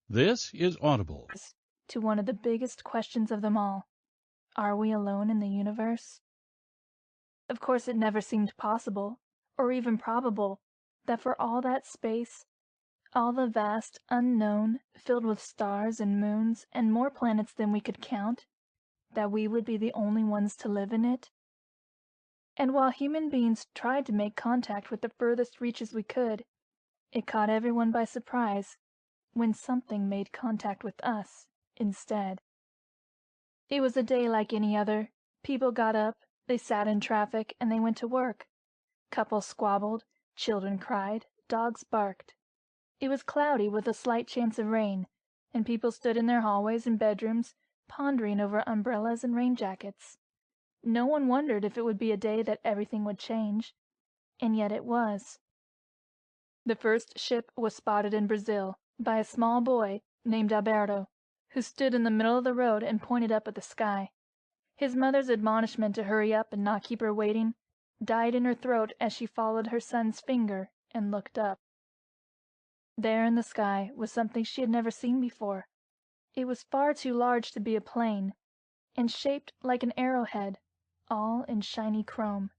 This is Audible. To one of the biggest questions of them all. Are we alone in the universe? Of course, it never seemed possible, or even probable, that for all that space, all the vast unknown, filled with stars and moons and more planets than we could count, that we would be the only ones to live in it. And while human beings tried to make contact with the furthest reaches we could, it caught everyone by surprise when something made contact with us instead. It was a day like any other. People got up, they sat in traffic, and they went to work. Couples squabbled, children cried, dogs barked. It was cloudy with a slight chance of rain, and people stood in their hallways and bedrooms, pondering over umbrellas and rain jackets. No one wondered if it would be a day that everything would change, and yet it was. The first ship was spotted in Brazil by a small boy named Alberto, who stood in the middle of the road and pointed up at the sky. His mother's admonishment to hurry up and not keep her waiting died in her throat as she followed her son's finger and looked up. There in the sky was something she had never seen before. It was far too large to be a plane, and shaped like an arrowhead, all in shiny chrome.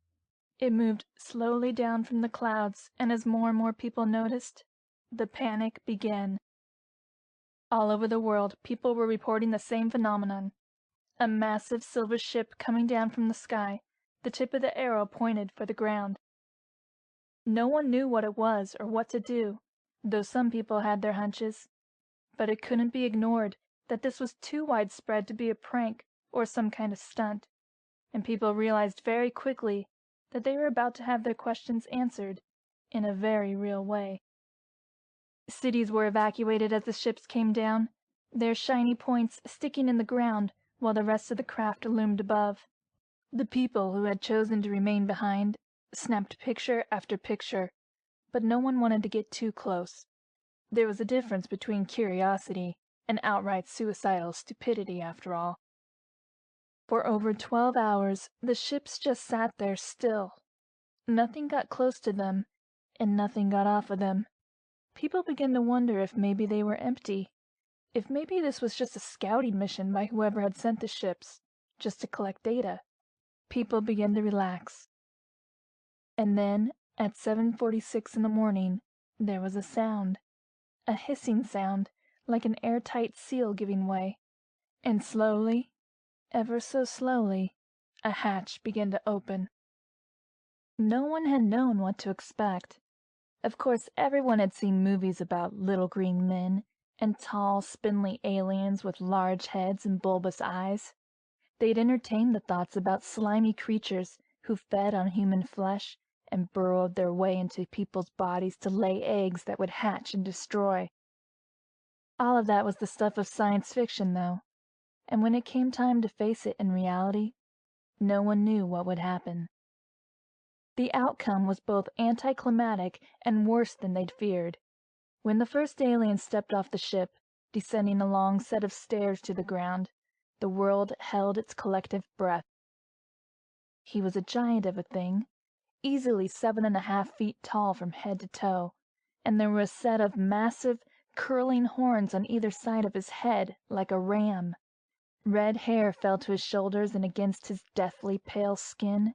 It moved slowly down from the clouds, and as more and more people noticed, the panic began. All over the world, people were reporting the same phenomenon. A massive silver ship coming down from the sky, the tip of the arrow pointed for the ground. No one knew what it was or what to do, though some people had their hunches. But it couldn't be ignored that this was too widespread to be a prank or some kind of stunt, and people realized very quickly that they were about to have their questions answered in a very real way. Cities were evacuated as the ships came down, their shiny points sticking in the ground while the rest of the craft loomed above. The people who had chosen to remain behind snapped picture after picture, but no one wanted to get too close. There was a difference between curiosity and outright suicidal stupidity, after all. For over 12 hours, the ships just sat there still. Nothing got close to them, and nothing got off of them. People began to wonder if maybe they were empty, if maybe this was just a scouting mission by whoever had sent the ships, just to collect data. People began to relax. And then, at 7:46 in the morning, there was a sound, a hissing sound, like an airtight seal giving way, and slowly, ever so slowly, a hatch began to open. No one had known what to expect. Of course, everyone had seen movies about little green men and tall, spindly aliens with large heads and bulbous eyes. They'd entertained the thoughts about slimy creatures who fed on human flesh and burrowed their way into people's bodies to lay eggs that would hatch and destroy. All of that was the stuff of science fiction, though, and when it came time to face it in reality, no one knew what would happen. The outcome was both anticlimactic and worse than they'd feared. When the first alien stepped off the ship, descending a long set of stairs to the ground, the world held its collective breath. He was a giant of a thing, easily 7.5 feet tall from head to toe, and there were a set of massive, curling horns on either side of his head, like a ram. Red hair fell to his shoulders, and against his deathly pale skin,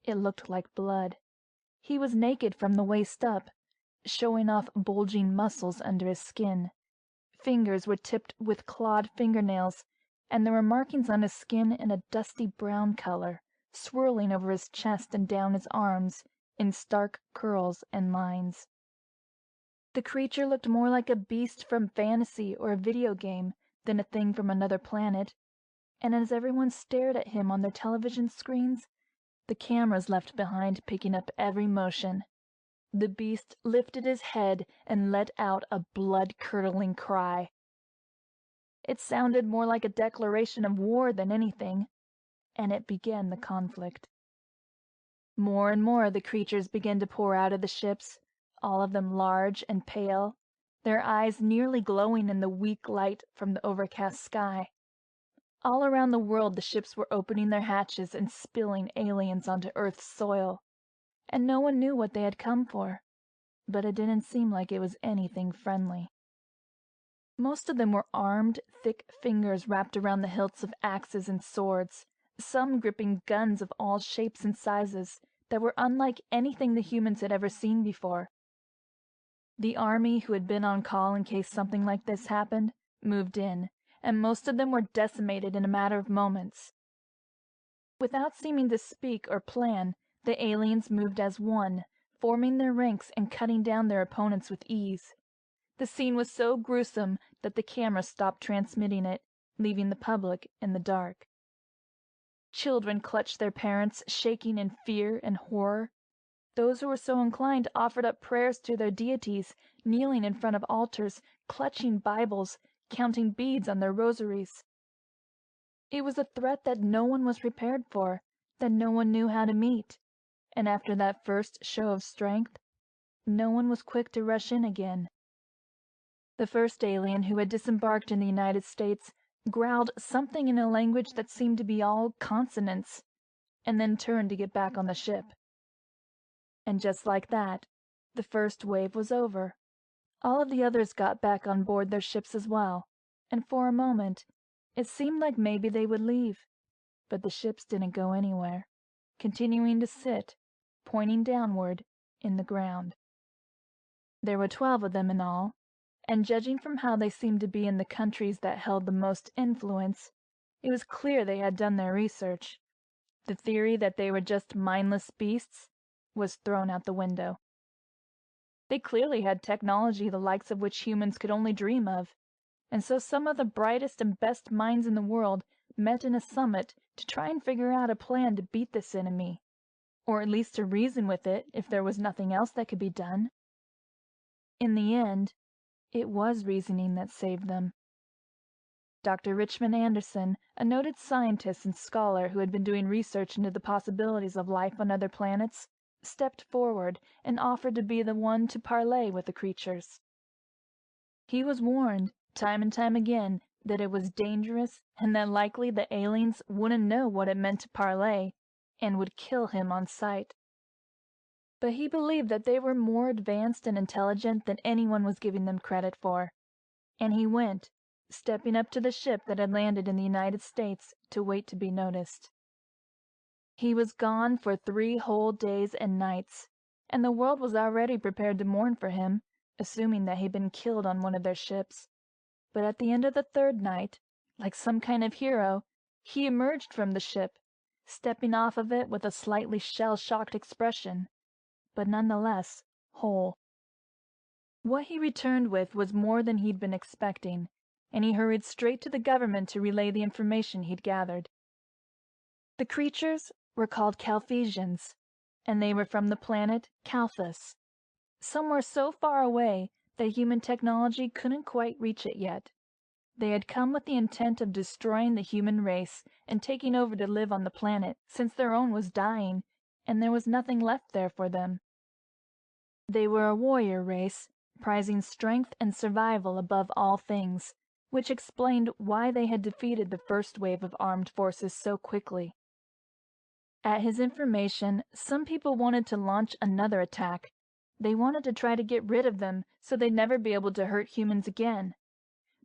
it looked like blood. He was naked from the waist up, showing off bulging muscles under his skin. Fingers were tipped with clawed fingernails, and there were markings on his skin in a dusty brown color, swirling over his chest and down his arms in stark curls and lines. The creature looked more like a beast from fantasy or a video game than a thing from another planet, and as everyone stared at him on their television screens, the cameras left behind picking up every motion. The beast lifted his head and let out a blood-curdling cry. It sounded more like a declaration of war than anything, and it began the conflict. More and more the creatures began to pour out of the ships, all of them large and pale, their eyes nearly glowing in the weak light from the overcast sky. All around the world the ships were opening their hatches and spilling aliens onto Earth's soil, and no one knew what they had come for, but it didn't seem like it was anything friendly. Most of them were armed, thick fingers wrapped around the hilts of axes and swords, some gripping guns of all shapes and sizes that were unlike anything the humans had ever seen before. The army, who had been on call in case something like this happened, moved in, and most of them were decimated in a matter of moments. Without seeming to speak or plan, the aliens moved as one, forming their ranks and cutting down their opponents with ease. The scene was so gruesome that the camera stopped transmitting it, leaving the public in the dark. Children clutched their parents, shaking in fear and horror. Those who were so inclined offered up prayers to their deities, kneeling in front of altars, clutching Bibles, counting beads on their rosaries. It was a threat that no one was prepared for, that no one knew how to meet, and after that first show of strength, no one was quick to rush in again. The first alien, who had disembarked in the United States, growled something in a language that seemed to be all consonants, and then turned to get back on the ship. And just like that, the first wave was over. All of the others got back on board their ships as well, and for a moment, it seemed like maybe they would leave. But the ships didn't go anywhere, continuing to sit, pointing downward, in the ground. There were 12 of them in all, and judging from how they seemed to be in the countries that held the most influence, it was clear they had done their research. The theory that they were just mindless beasts was thrown out the window. They clearly had technology the likes of which humans could only dream of, and so some of the brightest and best minds in the world met in a summit to try and figure out a plan to beat this enemy, or at least to reason with it if there was nothing else that could be done. In the end, it was reasoning that saved them. Dr. Richmond Anderson, a noted scientist and scholar who had been doing research into the possibilities of life on other planets, stepped forward and offered to be the one to parley with the creatures. He was warned, time and time again, that it was dangerous and that likely the aliens wouldn't know what it meant to parley and would kill him on sight. But he believed that they were more advanced and intelligent than anyone was giving them credit for, and he went, stepping up to the ship that had landed in the United States to wait to be noticed. He was gone for 3 whole days and nights, and the world was already prepared to mourn for him, assuming that he'd been killed on one of their ships. But at the end of the 3rd night, like some kind of hero, he emerged from the ship, stepping off of it with a slightly shell-shocked expression, but nonetheless whole. What he returned with was more than he'd been expecting, and he hurried straight to the government to relay the information he'd gathered. The creatures were called Calphesians, and they were from the planet Calphus, somewhere so far away that human technology couldn't quite reach it yet. They had come with the intent of destroying the human race and taking over to live on the planet, since their own was dying, and there was nothing left there for them. They were a warrior race, prizing strength and survival above all things, which explained why they had defeated the first wave of armed forces so quickly. At his information, some people wanted to launch another attack. They wanted to try to get rid of them so they'd never be able to hurt humans again.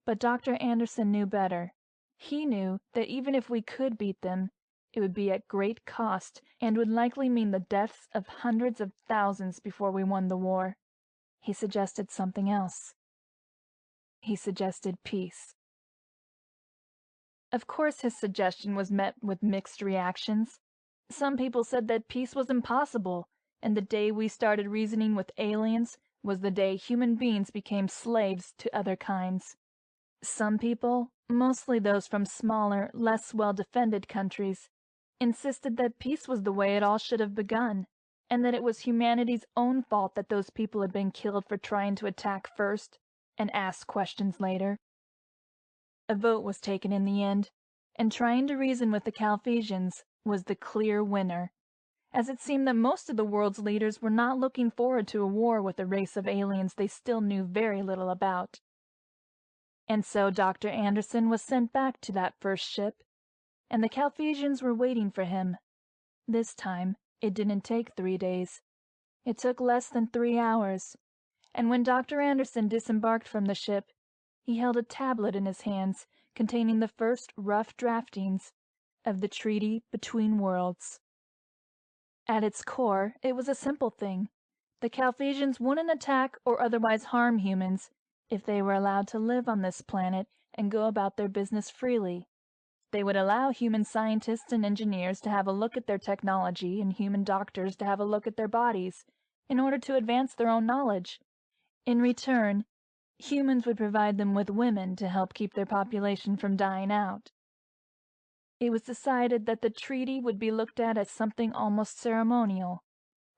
But Dr. Anderson knew better. He knew that even if we could beat them, it would be at great cost and would likely mean the deaths of hundreds of thousands before we won the war. He suggested something else. He suggested peace. Of course, his suggestion was met with mixed reactions. Some people said that peace was impossible, and the day we started reasoning with aliens was the day human beings became slaves to other kinds. Some people, mostly those from smaller, less well-defended countries, insisted that peace was the way it all should have begun, and that it was humanity's own fault that those people had been killed for trying to attack first and ask questions later. A vote was taken in the end, and trying to reason with the Calphesians was the clear winner, as it seemed that most of the world's leaders were not looking forward to a war with a race of aliens they still knew very little about. And so Dr. Anderson was sent back to that first ship, and the Calphesians were waiting for him. This time, it didn't take 3 days. It took less than 3 hours, and when Dr. Anderson disembarked from the ship, he held a tablet in his hands containing the first rough draftings of the treaty between worlds. At its core, it was a simple thing. The Calphasians wouldn't attack or otherwise harm humans if they were allowed to live on this planet and go about their business freely. They would allow human scientists and engineers to have a look at their technology and human doctors to have a look at their bodies in order to advance their own knowledge. In return, humans would provide them with women to help keep their population from dying out. It was decided that the treaty would be looked at as something almost ceremonial,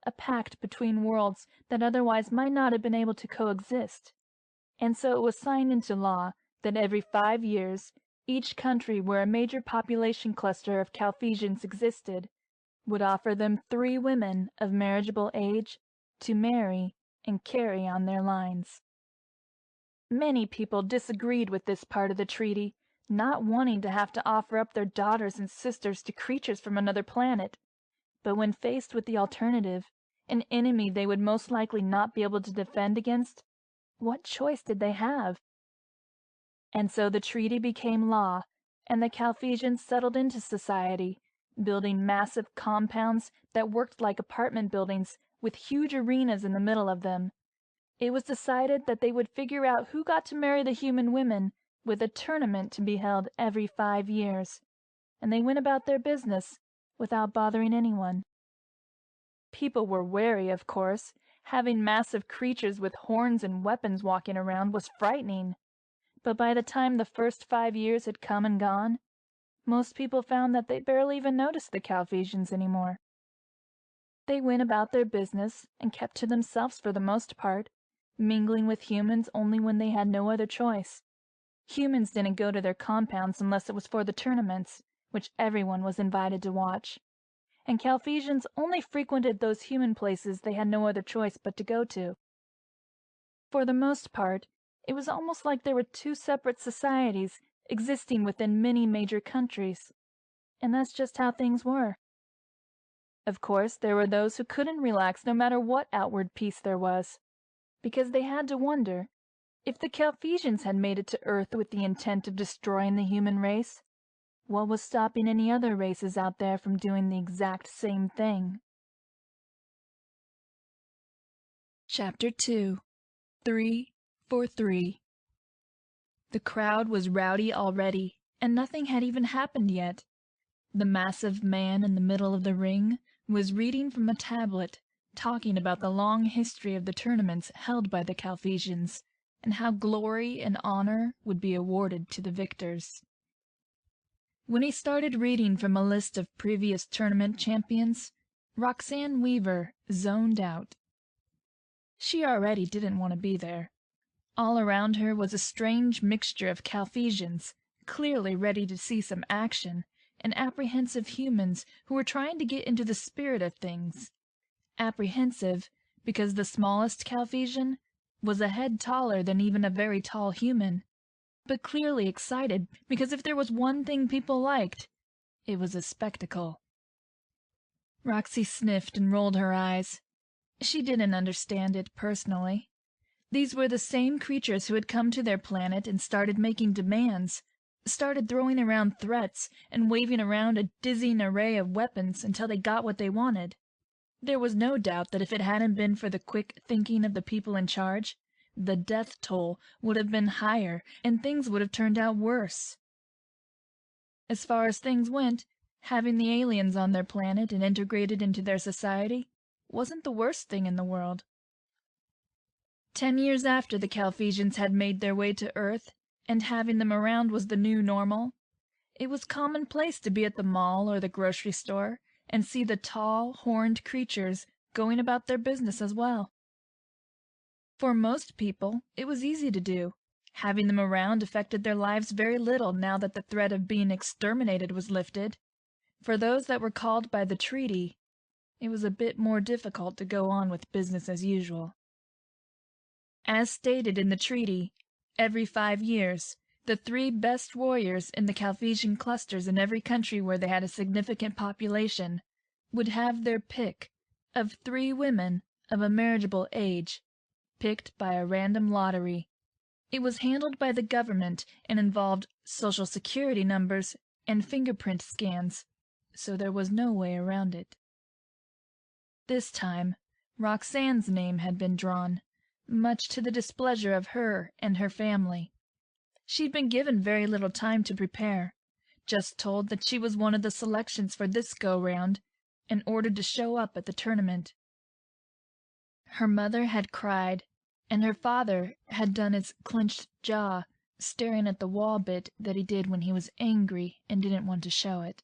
a pact between worlds that otherwise might not have been able to coexist. And so it was signed into law that every 5 years, each country where a major population cluster of Calphasians existed would offer them 3 women of marriageable age to marry and carry on their lines. Many people disagreed with this part of the treaty, not wanting to have to offer up their daughters and sisters to creatures from another planet. But when faced with the alternative, an enemy they would most likely not be able to defend against, what choice did they have? And so the treaty became law, and the Calphasians settled into society, building massive compounds that worked like apartment buildings with huge arenas in the middle of them. It was decided that they would figure out who got to marry the human women, with a tournament to be held every 5 years, and they went about their business without bothering anyone. People were wary, of course. Having massive creatures with horns and weapons walking around was frightening. But by the time the first 5 years had come and gone, most people found that they barely even noticed the Calphasians anymore. They went about their business and kept to themselves for the most part, mingling with humans only when they had no other choice. Humans didn't go to their compounds unless it was for the tournaments, which everyone was invited to watch. And Calphasians only frequented those human places they had no other choice but to go to. For the most part, it was almost like there were 2 separate societies existing within many major countries. And that's just how things were. Of course, there were those who couldn't relax no matter what outward peace there was, because they had to wonder, if the Calphasians had made it to Earth with the intent of destroying the human race, what was stopping any other races out there from doing the exact same thing? Chapter 2. 3 for 3. The crowd was rowdy already, and nothing had even happened yet. The massive man in the middle of the ring was reading from a tablet, talking about the long history of the tournaments held by the Calphasians, and how glory and honor would be awarded to the victors. When he started reading from a list of previous tournament champions, Roxanne Weaver zoned out. She already didn't want to be there. All around her was a strange mixture of Calphasians, clearly ready to see some action, and apprehensive humans who were trying to get into the spirit of things. Apprehensive because the smallest Calphasian was a head taller than even a very tall human, but clearly excited because if there was one thing people liked, it was a spectacle. Roxy sniffed and rolled her eyes. She didn't understand it personally. These were the same creatures who had come to their planet and started making demands, started throwing around threats and waving around a dizzying array of weapons until they got what they wanted. There was no doubt that if it hadn't been for the quick thinking of the people in charge, the death toll would have been higher and things would have turned out worse. As far as things went, having the aliens on their planet and integrated into their society wasn't the worst thing in the world. 10 years after the Calphasians had made their way to Earth, and having them around was the new normal, it was commonplace to be at the mall or the grocery store and see the tall, horned creatures going about their business as well. For most people, it was easy to do. Having them around affected their lives very little now that the threat of being exterminated was lifted. For those that were called by the treaty, it was a bit more difficult to go on with business as usual. As stated in the treaty, every 5 years, the 3 best warriors in the Calphasian clusters in every country where they had a significant population would have their pick of 3 women of a marriageable age, picked by a random lottery. It was handled by the government and involved social security numbers and fingerprint scans, so there was no way around it. This time, Roxanne's name had been drawn, much to the displeasure of her and her family. She'd been given very little time to prepare, just told that she was one of the selections for this go-round, and ordered to show up at the tournament. Her mother had cried, and her father had done his clenched jaw, staring at the wall bit that he did when he was angry and didn't want to show it.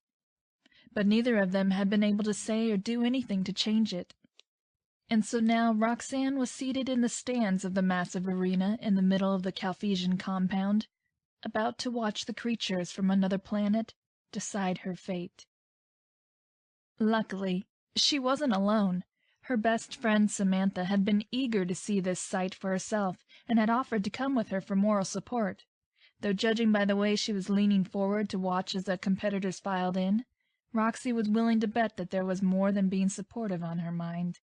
But neither of them had been able to say or do anything to change it. And so now Roxanne was seated in the stands of the massive arena in the middle of the Calphesian compound, about to watch the creatures from another planet decide her fate. Luckily, she wasn't alone. Her best friend Samantha had been eager to see this sight for herself and had offered to come with her for moral support, though judging by the way she was leaning forward to watch as the competitors filed in, Roxy was willing to bet that there was more than being supportive on her mind.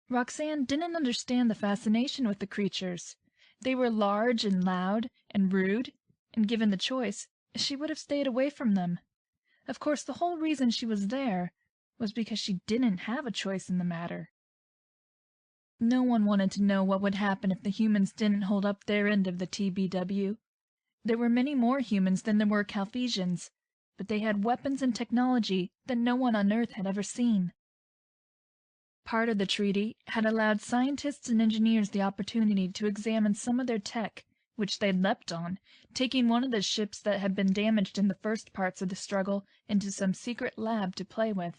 Roxanne didn't understand the fascination with the creatures. They were large and loud and rude, and given the choice, she would have stayed away from them. Of course, the whole reason she was there was because she didn't have a choice in the matter. No one wanted to know what would happen if the humans didn't hold up their end of the TBW. There were many more humans than there were Calphesians, but they had weapons and technology that no one on Earth had ever seen. Part of the treaty had allowed scientists and engineers the opportunity to examine some of their tech, which they'd leapt on, taking one of the ships that had been damaged in the first parts of the struggle into some secret lab to play with.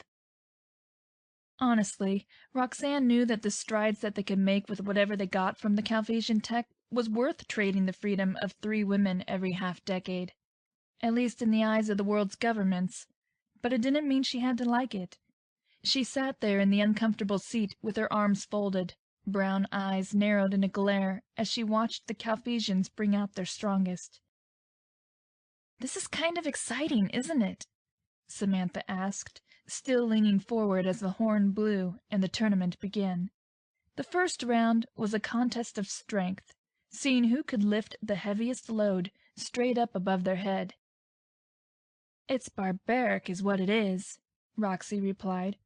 Honestly, Roxanne knew that the strides that they could make with whatever they got from the Calphesian tech was worth trading the freedom of 3 women every half-decade, at least in the eyes of the world's governments, but it didn't mean she had to like it. She sat there in the uncomfortable seat with her arms folded, brown eyes narrowed in a glare as she watched the Calphesians bring out their strongest. "This is kind of exciting, isn't it?" Samantha asked, still leaning forward as the horn blew and the tournament began. The first round was a contest of strength, seeing who could lift the heaviest load straight up above their head. "It's barbaric is what it is," Roxy replied.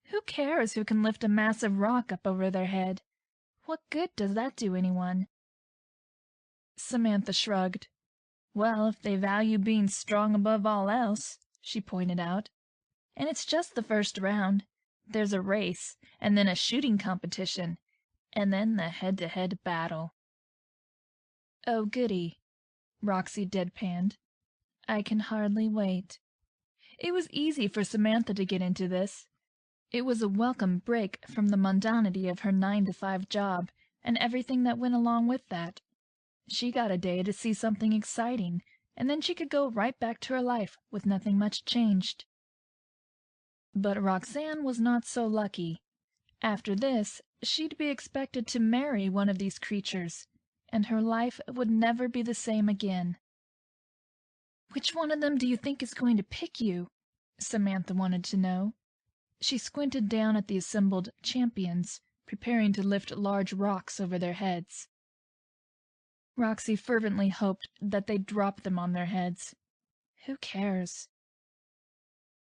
"Who cares who can lift a massive rock up over their head? What good does that do anyone?" Samantha shrugged. "Well, if they value being strong above all else," she pointed out. "And it's just the first round. There's a race, and then a shooting competition, and then the head-to-head battle." "Oh, goody," Roxy deadpanned. "I can hardly wait." It was easy for Samantha to get into this. It was a welcome break from the mundanity of her 9-to-5 job and everything that went along with that. She got a day to see something exciting, and then she could go right back to her life with nothing much changed. But Roxanne was not so lucky. After this, she'd be expected to marry one of these creatures, and her life would never be the same again. "Which one of them do you think is going to pick you?" Samantha wanted to know. She squinted down at the assembled champions, preparing to lift large rocks over their heads. Roxy fervently hoped that they'd drop them on their heads. Who cares?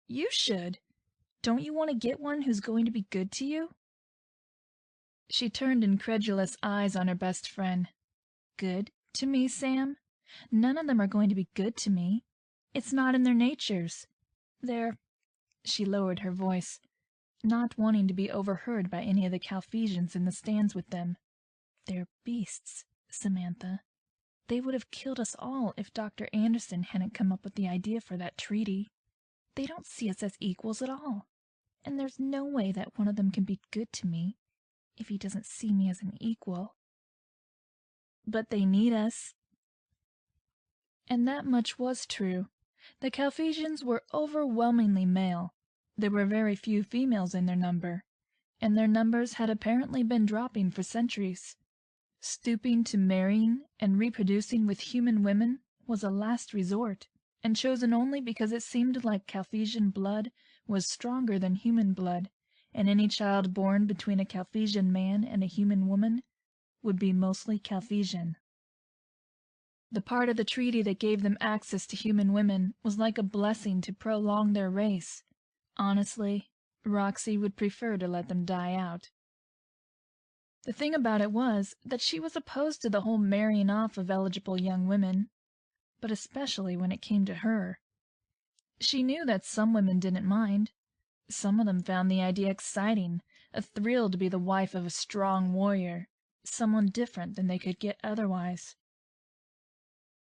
"You should. Don't you want to get one who's going to be good to you?" She turned incredulous eyes on her best friend. "Good to me, Sam? None of them are going to be good to me. It's not in their natures. They're—" she lowered her voice, not wanting to be overheard by any of the Calphesians in the stands with them. "They're beasts, Samantha. They would have killed us all if Dr. Anderson hadn't come up with the idea for that treaty. They don't see us as equals at all, and there's no way that one of them can be good to me if he doesn't see me as an equal. But they need us." And that much was true. The Calphesians were overwhelmingly male. There were very few females in their number, and their numbers had apparently been dropping for centuries. Stooping to marrying and reproducing with human women was a last resort, and chosen only because it seemed like Calphesian blood was stronger than human blood, and any child born between a Calphesian man and a human woman would be mostly Calphesian. The part of the treaty that gave them access to human women was like a blessing to prolong their race. Honestly, Roxy would prefer to let them die out. The thing about it was that she was opposed to the whole marrying off of eligible young women, but especially when it came to her. She knew that some women didn't mind. Some of them found the idea exciting, a thrill to be the wife of a strong warrior, someone different than they could get otherwise.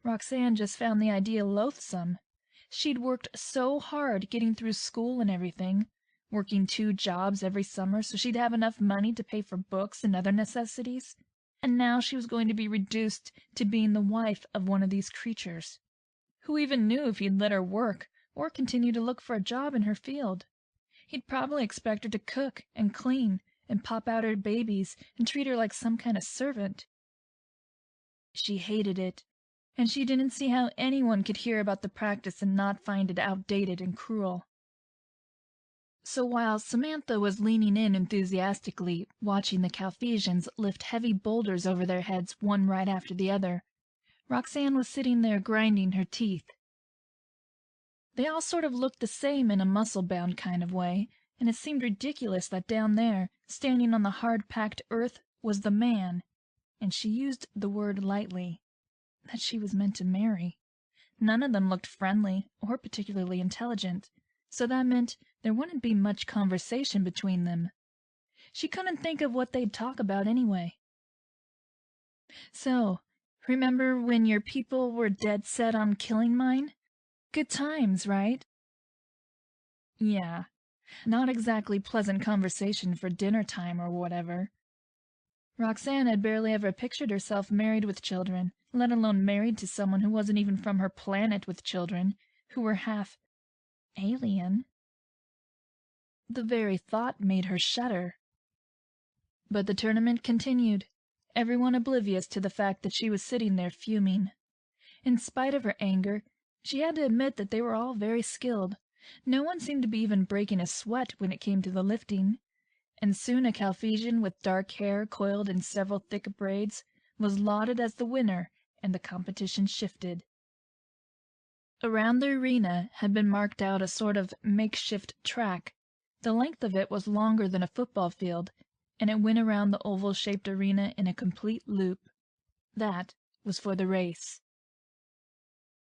Roxanne just found the idea loathsome. She'd worked so hard getting through school and everything, working 2 jobs every summer so she'd have enough money to pay for books and other necessities, and now she was going to be reduced to being the wife of one of these creatures. Who even knew if he'd let her work or continue to look for a job in her field? He'd probably expect her to cook and clean and pop out her babies and treat her like some kind of servant. She hated it, and she didn't see how anyone could hear about the practice and not find it outdated and cruel. So while Samantha was leaning in enthusiastically, watching the Calphesians lift heavy boulders over their heads one right after the other, Roxanne was sitting there grinding her teeth. They all sort of looked the same in a muscle-bound kind of way, and it seemed ridiculous that down there, standing on the hard-packed earth, was the man, and she used the word lightly, that she was meant to marry. None of them looked friendly or particularly intelligent, so that meant there wouldn't be much conversation between them. She couldn't think of what they'd talk about anyway. So, remember when your people were dead set on killing mine? Good times, right? Yeah, not exactly pleasant conversation for dinner time or whatever. Roxanne had barely ever pictured herself married with children, let alone married to someone who wasn't even from her planet with children, who were half alien. The very thought made her shudder. But the tournament continued, everyone oblivious to the fact that she was sitting there fuming. In spite of her anger, she had to admit that they were all very skilled. No one seemed to be even breaking a sweat when it came to the lifting, and soon a Calphesian with dark hair coiled in several thick braids was lauded as the winner, and the competition shifted. Around the arena had been marked out a sort of makeshift track. The length of it was longer than a football field, and it went around the oval-shaped arena in a complete loop. That was for the race.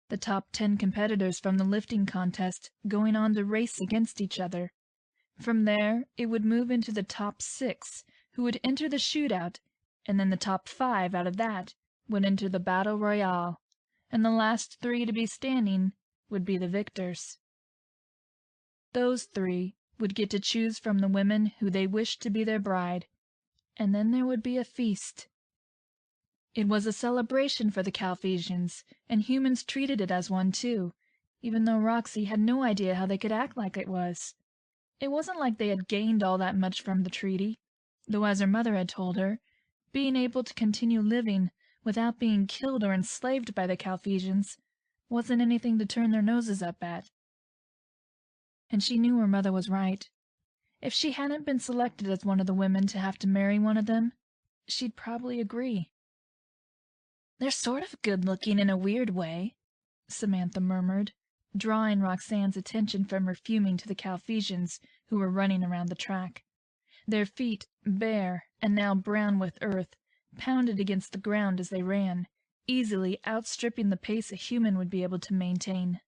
The top 10 competitors from the lifting contest going on to race against each other. From there, it would move into the top 6, who would enter the shootout, and then the top 5 out of that would enter the battle royale, and the last 3 to be standing would be the victors. Those 3 would get to choose from the women who they wished to be their bride, and then there would be a feast. It was a celebration for the Calphesians, and humans treated it as one too, even though Roxy had no idea how they could act like it was. It wasn't like they had gained all that much from the treaty, though as her mother had told her, being able to continue living without being killed or enslaved by the Calphesians wasn't anything to turn their noses up at. And she knew her mother was right. If she hadn't been selected as one of the women to have to marry one of them, she'd probably agree. "They're sort of good-looking in a weird way," Samantha murmured, drawing Roxanne's attention from her fuming to the Calphesians who were running around the track. Their feet, bare and now brown with earth, pounded against the ground as they ran, easily outstripping the pace a human would be able to maintain.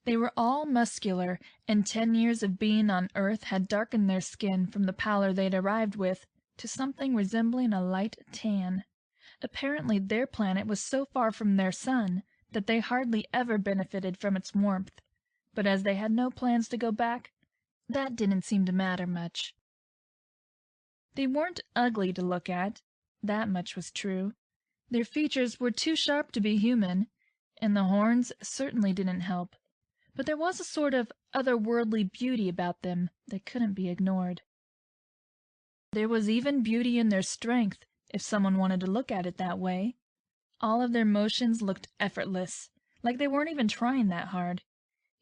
They were all muscular, and 10 years of being on Earth had darkened their skin from the pallor they'd arrived with to something resembling a light tan. Apparently their planet was so far from their sun that they hardly ever benefited from its warmth, but as they had no plans to go back, that didn't seem to matter much. They weren't ugly to look at, that much was true. Their features were too sharp to be human, and the horns certainly didn't help, but there was a sort of otherworldly beauty about them that couldn't be ignored. There was even beauty in their strength, if someone wanted to look at it that way. All of their motions looked effortless, like they weren't even trying that hard,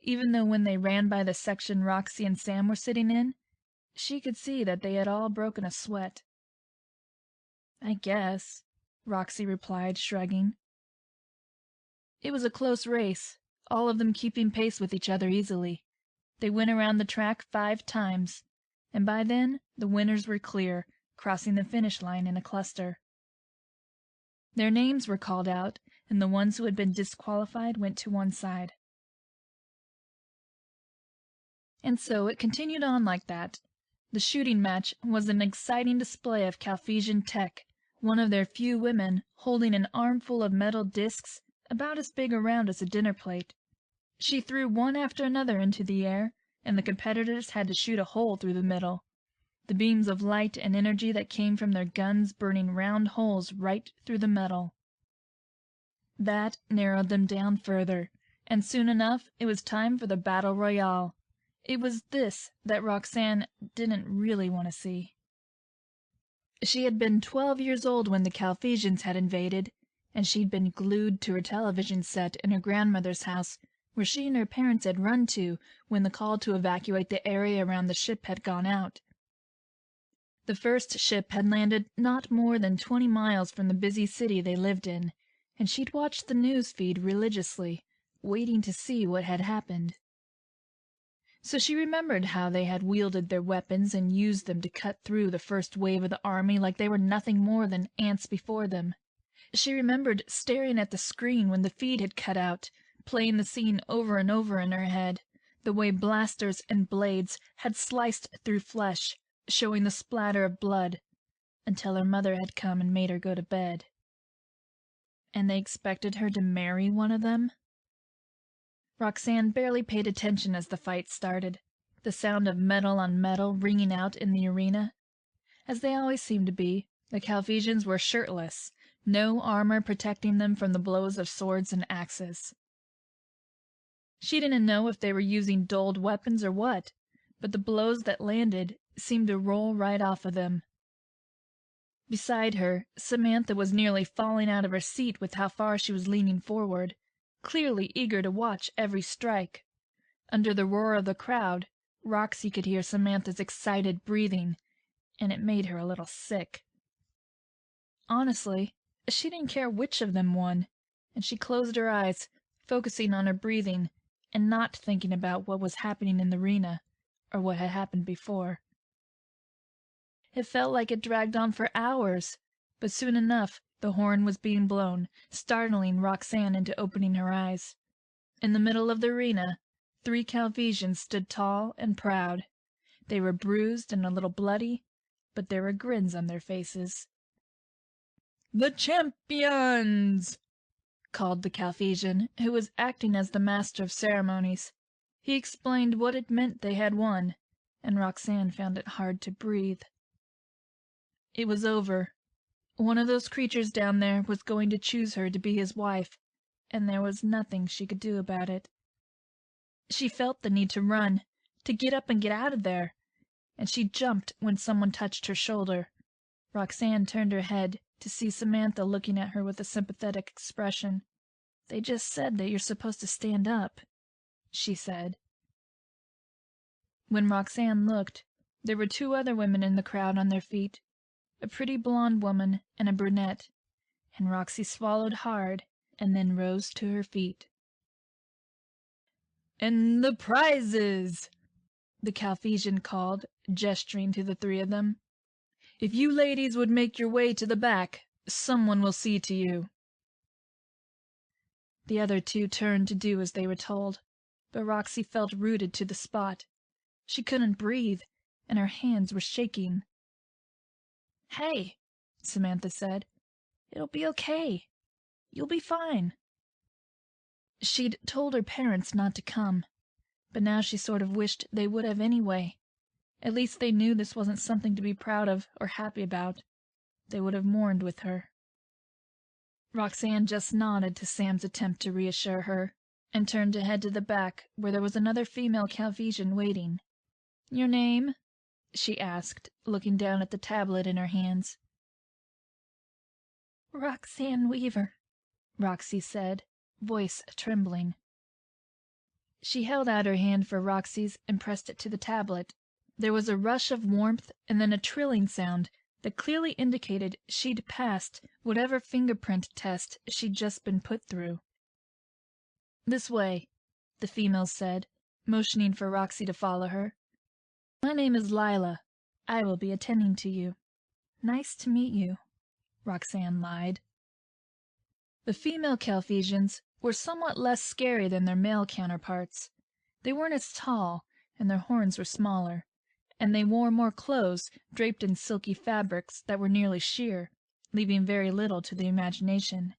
even though when they ran by the section Roxy and Sam were sitting in, she could see that they had all broken a sweat. "I guess," Roxy replied, shrugging. It was a close race, all of them keeping pace with each other easily. They went around the track 5 times, and by then the winners were clear, crossing the finish line in a cluster. Their names were called out, and the ones who had been disqualified went to one side. And so it continued on like that. The shooting match was an exciting display of Cartesian tech, one of their few women holding an armful of metal discs about as big around as a dinner plate. She threw one after another into the air, and the competitors had to shoot a hole through the middle, the beams of light and energy that came from their guns burning round holes right through the metal. That narrowed them down further, and soon enough it was time for the battle royale. It was this that Roxanne didn't really want to see. She had been 12 years old when the Cartesians had invaded, and she'd been glued to her television set in her grandmother's house, where she and her parents had run to when the call to evacuate the area around the ship had gone out. The first ship had landed not more than 20 miles from the busy city they lived in, and she'd watched the news feed religiously, waiting to see what had happened. So she remembered how they had wielded their weapons and used them to cut through the first wave of the army like they were nothing more than ants before them. She remembered staring at the screen when the feed had cut out, playing the scene over and over in her head, the way blasters and blades had sliced through flesh, showing the splatter of blood, until her mother had come and made her go to bed. And they expected her to marry one of them? Roxanne barely paid attention as the fight started, the sound of metal on metal ringing out in the arena. As they always seemed to be, the Cartesians were shirtless, no armor protecting them from the blows of swords and axes. She didn't know if they were using dulled weapons or what, but the blows that landed seemed to roll right off of them. Beside her, Samantha was nearly falling out of her seat with how far she was leaning forward, clearly eager to watch every strike. Under the roar of the crowd, Roxy could hear Samantha's excited breathing, and it made her a little sick. Honestly, she didn't care which of them won, and she closed her eyes, focusing on her breathing, and not thinking about what was happening in the arena, or what had happened before. It felt like it dragged on for hours, but soon enough the horn was being blown, startling Roxanne into opening her eyes. In the middle of the arena, 3 Cartesians stood tall and proud. They were bruised and a little bloody, but there were grins on their faces. "The champions!" called the Cartesian, who was acting as the master of ceremonies. He explained what it meant they had won, and Roxanne found it hard to breathe. It was over. One of those creatures down there was going to choose her to be his wife, and there was nothing she could do about it. She felt the need to run, to get up and get out of there, and she jumped when someone touched her shoulder. Roxanne turned her head to see Samantha looking at her with a sympathetic expression. "They just said that you're supposed to stand up," she said. When Roxanne looked, there were 2 other women in the crowd on their feet, a pretty blonde woman and a brunette, and Roxy swallowed hard and then rose to her feet. "And the prizes!" the Cartesian called, gesturing to the 3 of them. "If you ladies would make your way to the back, someone will see to you." The other 2 turned to do as they were told, but Roxy felt rooted to the spot. She couldn't breathe, and her hands were shaking. "Hey," Samantha said, "it'll be okay. You'll be fine." She'd told her parents not to come, but now she sort of wished they would have anyway. At least they knew this wasn't something to be proud of or happy about. They would have mourned with her. Roxanne just nodded to Sam's attempt to reassure her, and turned to head to the back, where there was another female Cartesian waiting. "Your name?" she asked, looking down at the tablet in her hands. "Roxanne Weaver," Roxy said, voice trembling. She held out her hand for Roxy's and pressed it to the tablet. There was a rush of warmth and then a trilling sound that clearly indicated she'd passed whatever fingerprint test she'd just been put through. "This way," the female said, motioning for Roxy to follow her. "My name is Lila. I will be attending to you." "Nice to meet you," Roxanne lied. The female Calphesians were somewhat less scary than their male counterparts. They weren't as tall, and their horns were smaller, and they wore more clothes draped in silky fabrics that were nearly sheer, leaving very little to the imagination.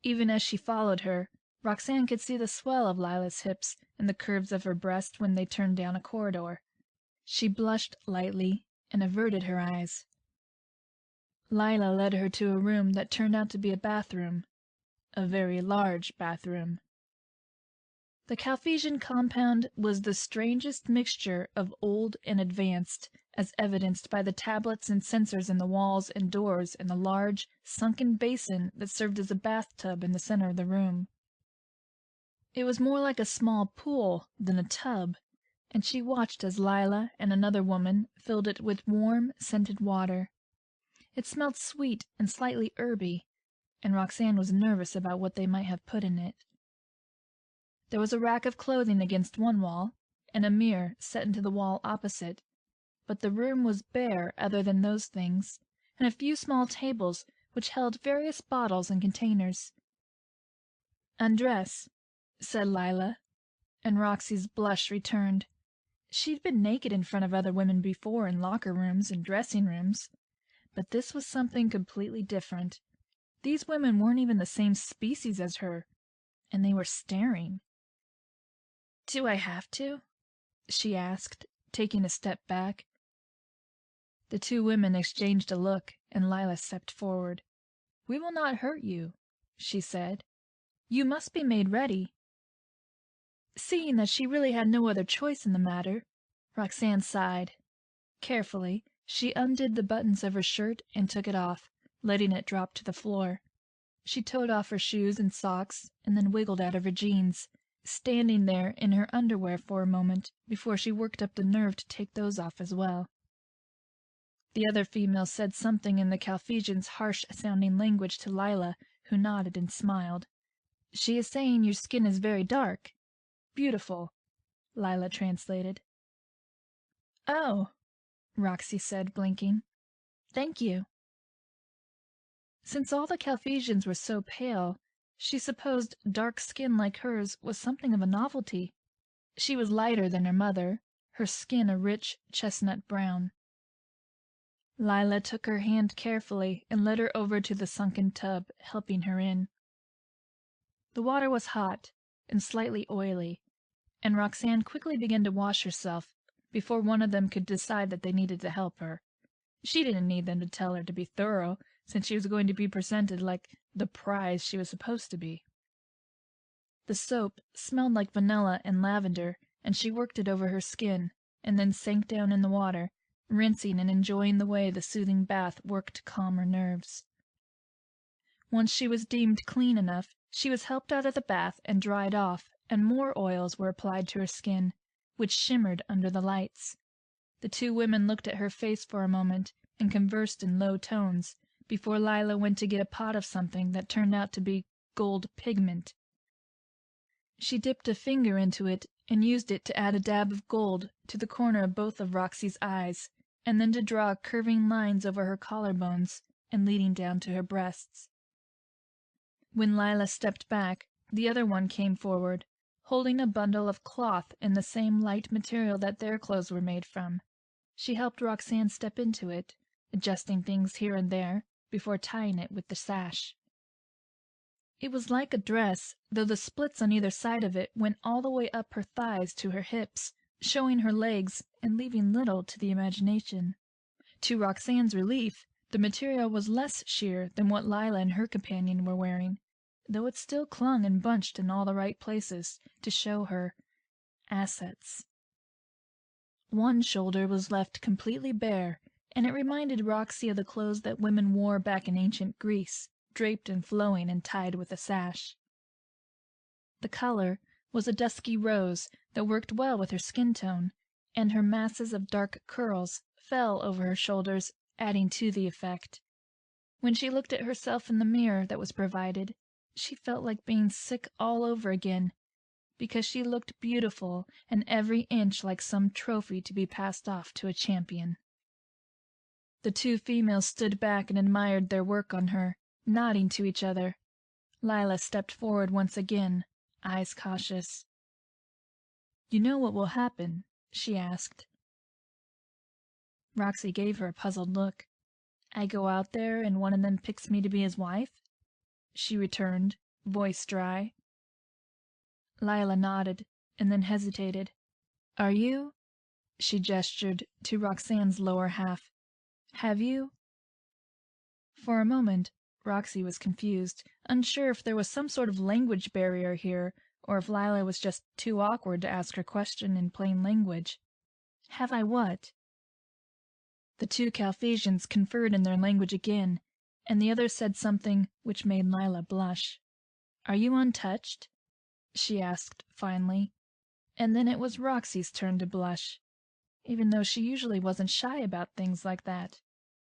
Even as she followed her, Roxanne could see the swell of Lila's hips and the curves of her breast when they turned down a corridor. She blushed lightly and averted her eyes. Lila led her to a room that turned out to be a bathroom, a very large bathroom. The Calphesian compound was the strangest mixture of old and advanced, as evidenced by the tablets and sensors in the walls and doors and the large, sunken basin that served as a bathtub in the center of the room. It was more like a small pool than a tub, and she watched as Lila and another woman filled it with warm, scented water. It smelled sweet and slightly herby, and Roxanne was nervous about what they might have put in it. There was a rack of clothing against one wall, and a mirror set into the wall opposite, but the room was bare other than those things, and a few small tables which held various bottles and containers. "Undress," said Lila, and Roxy's blush returned. She'd been naked in front of other women before in locker rooms and dressing rooms, but this was something completely different. These women weren't even the same species as her, and they were staring. "Do I have to?" she asked, taking a step back. The two women exchanged a look, and Lila stepped forward. "We will not hurt you," she said. "You must be made ready." Seeing that she really had no other choice in the matter, Roxanne sighed. Carefully, she undid the buttons of her shirt and took it off, letting it drop to the floor. She toed off her shoes and socks and then wiggled out of her jeans, standing there in her underwear for a moment before she worked up the nerve to take those off as well. The other female said something in the Calphesian's harsh-sounding language to Lila, who nodded and smiled. "She is saying your skin is very dark. Beautiful," Lila translated. "Oh," Roxy said, blinking. "Thank you." Since all the Calphesians were so pale, she supposed dark skin like hers was something of a novelty. She was lighter than her mother, her skin a rich chestnut brown. Lila took her hand carefully and led her over to the sunken tub, helping her in. The water was hot and slightly oily, and Roxanne quickly began to wash herself before one of them could decide that they needed to help her. She didn't need them to tell her to be thorough, since she was going to be presented like the prize she was supposed to be. The soap smelled like vanilla and lavender, and she worked it over her skin, and then sank down in the water, rinsing and enjoying the way the soothing bath worked to calm her nerves. Once she was deemed clean enough, she was helped out of the bath and dried off, and more oils were applied to her skin, which shimmered under the lights. The two women looked at her face for a moment and conversed in low tones before Lila went to get a pot of something that turned out to be gold pigment. She dipped a finger into it and used it to add a dab of gold to the corner of both of Roxy's eyes, and then to draw curving lines over her collarbones and leading down to her breasts. When Lila stepped back, the other one came forward, holding a bundle of cloth in the same light material that their clothes were made from. She helped Roxanne step into it, adjusting things here and there before tying it with the sash. It was like a dress, though the splits on either side of it went all the way up her thighs to her hips, showing her legs and leaving little to the imagination. To Roxanne's relief, the material was less sheer than what Lila and her companion were wearing, though it still clung and bunched in all the right places to show her assets. One shoulder was left completely bare, and it reminded Roxy of the clothes that women wore back in ancient Greece, draped and flowing and tied with a sash. The color was a dusky rose that worked well with her skin tone, and her masses of dark curls fell over her shoulders, adding to the effect. When she looked at herself in the mirror that was provided, she felt like being sick all over again because she looked beautiful and every inch like some trophy to be passed off to a champion. The two females stood back and admired their work on her, nodding to each other. Lila stepped forward once again, eyes cautious. "You know what will happen?" she asked. Roxy gave her a puzzled look. "I go out there and one of them picks me to be his wife?" she returned, voice dry. Lila nodded, and then hesitated. "Are you?" She gestured to Roxanne's lower half. "Have you?" For a moment, Roxy was confused, unsure if there was some sort of language barrier here, or if Lila was just too awkward to ask her question in plain language. "Have I what?" The two Calphasians conferred in their language again, and the other said something which made Lila blush. "Are you untouched?" she asked finally, and then it was Roxy's turn to blush, even though she usually wasn't shy about things like that.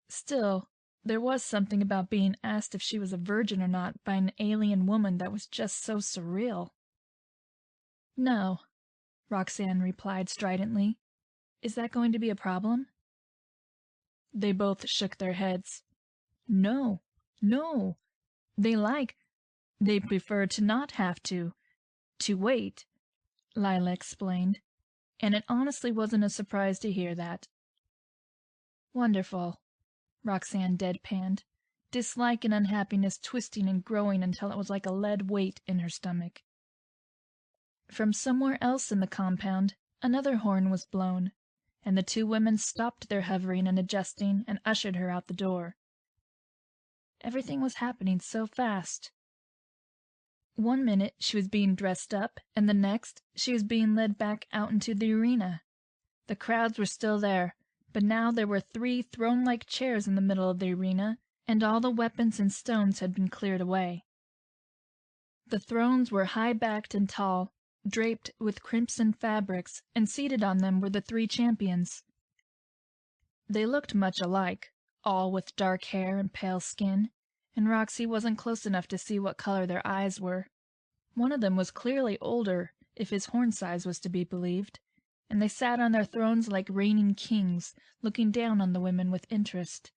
Still, there was something about being asked if she was a virgin or not by an alien woman that was just so surreal. "No," Roxanne replied stridently. "Is that going to be a problem?" They both shook their heads. "No, no. They prefer to not have to wait," Lila explained, and it honestly wasn't a surprise to hear that. "Wonderful," Roxanne deadpanned, dislike and unhappiness twisting and growing until it was like a lead weight in her stomach. From somewhere else in the compound, another horn was blown, and the two women stopped their hovering and adjusting and ushered her out the door. Everything was happening so fast. One minute she was being dressed up, and the next she was being led back out into the arena. The crowds were still there, but now there were 3 throne-like chairs in the middle of the arena, and all the weapons and stones had been cleared away. The thrones were high-backed and tall, draped with crimson fabrics, and seated on them were the 3 champions. They looked much alike, all with dark hair and pale skin, and Roxy wasn't close enough to see what color their eyes were. One of them was clearly older, if his horn size was to be believed, and they sat on their thrones like reigning kings, looking down on the women with interest.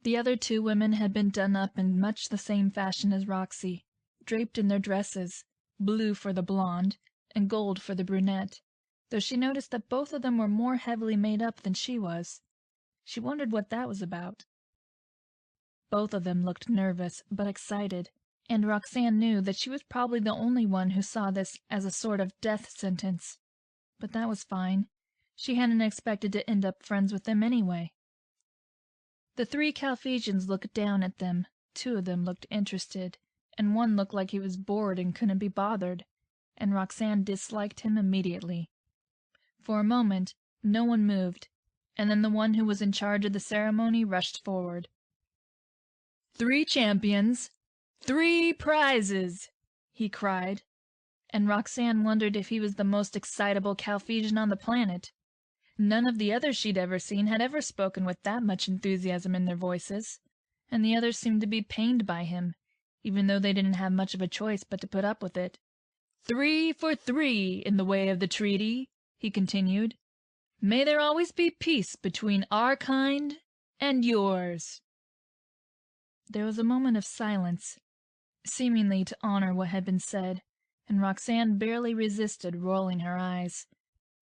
The other 2 women had been done up in much the same fashion as Roxy, draped in their dresses, blue for the blonde, and gold for the brunette, though she noticed that both of them were more heavily made up than she was. She wondered what that was about. Both of them looked nervous, but excited, and Roxanne knew that she was probably the only one who saw this as a sort of death sentence. But that was fine. She hadn't expected to end up friends with them anyway. The 3 Calphasians looked down at them. 2 of them looked interested, and one looked like he was bored and couldn't be bothered, and Roxanne disliked him immediately. For a moment, no one moved, and then the one who was in charge of the ceremony rushed forward. "3 champions, 3 prizes!" he cried, and Roxanne wondered if he was the most excitable Calphasian on the planet. None of the others she'd ever seen had ever spoken with that much enthusiasm in their voices, and the others seemed to be pained by him, even though they didn't have much of a choice but to put up with it. "3 for 3 in the way of the treaty," he continued. "May there always be peace between our kind and yours." There was a moment of silence, seemingly to honor what had been said, and Roxanne barely resisted rolling her eyes.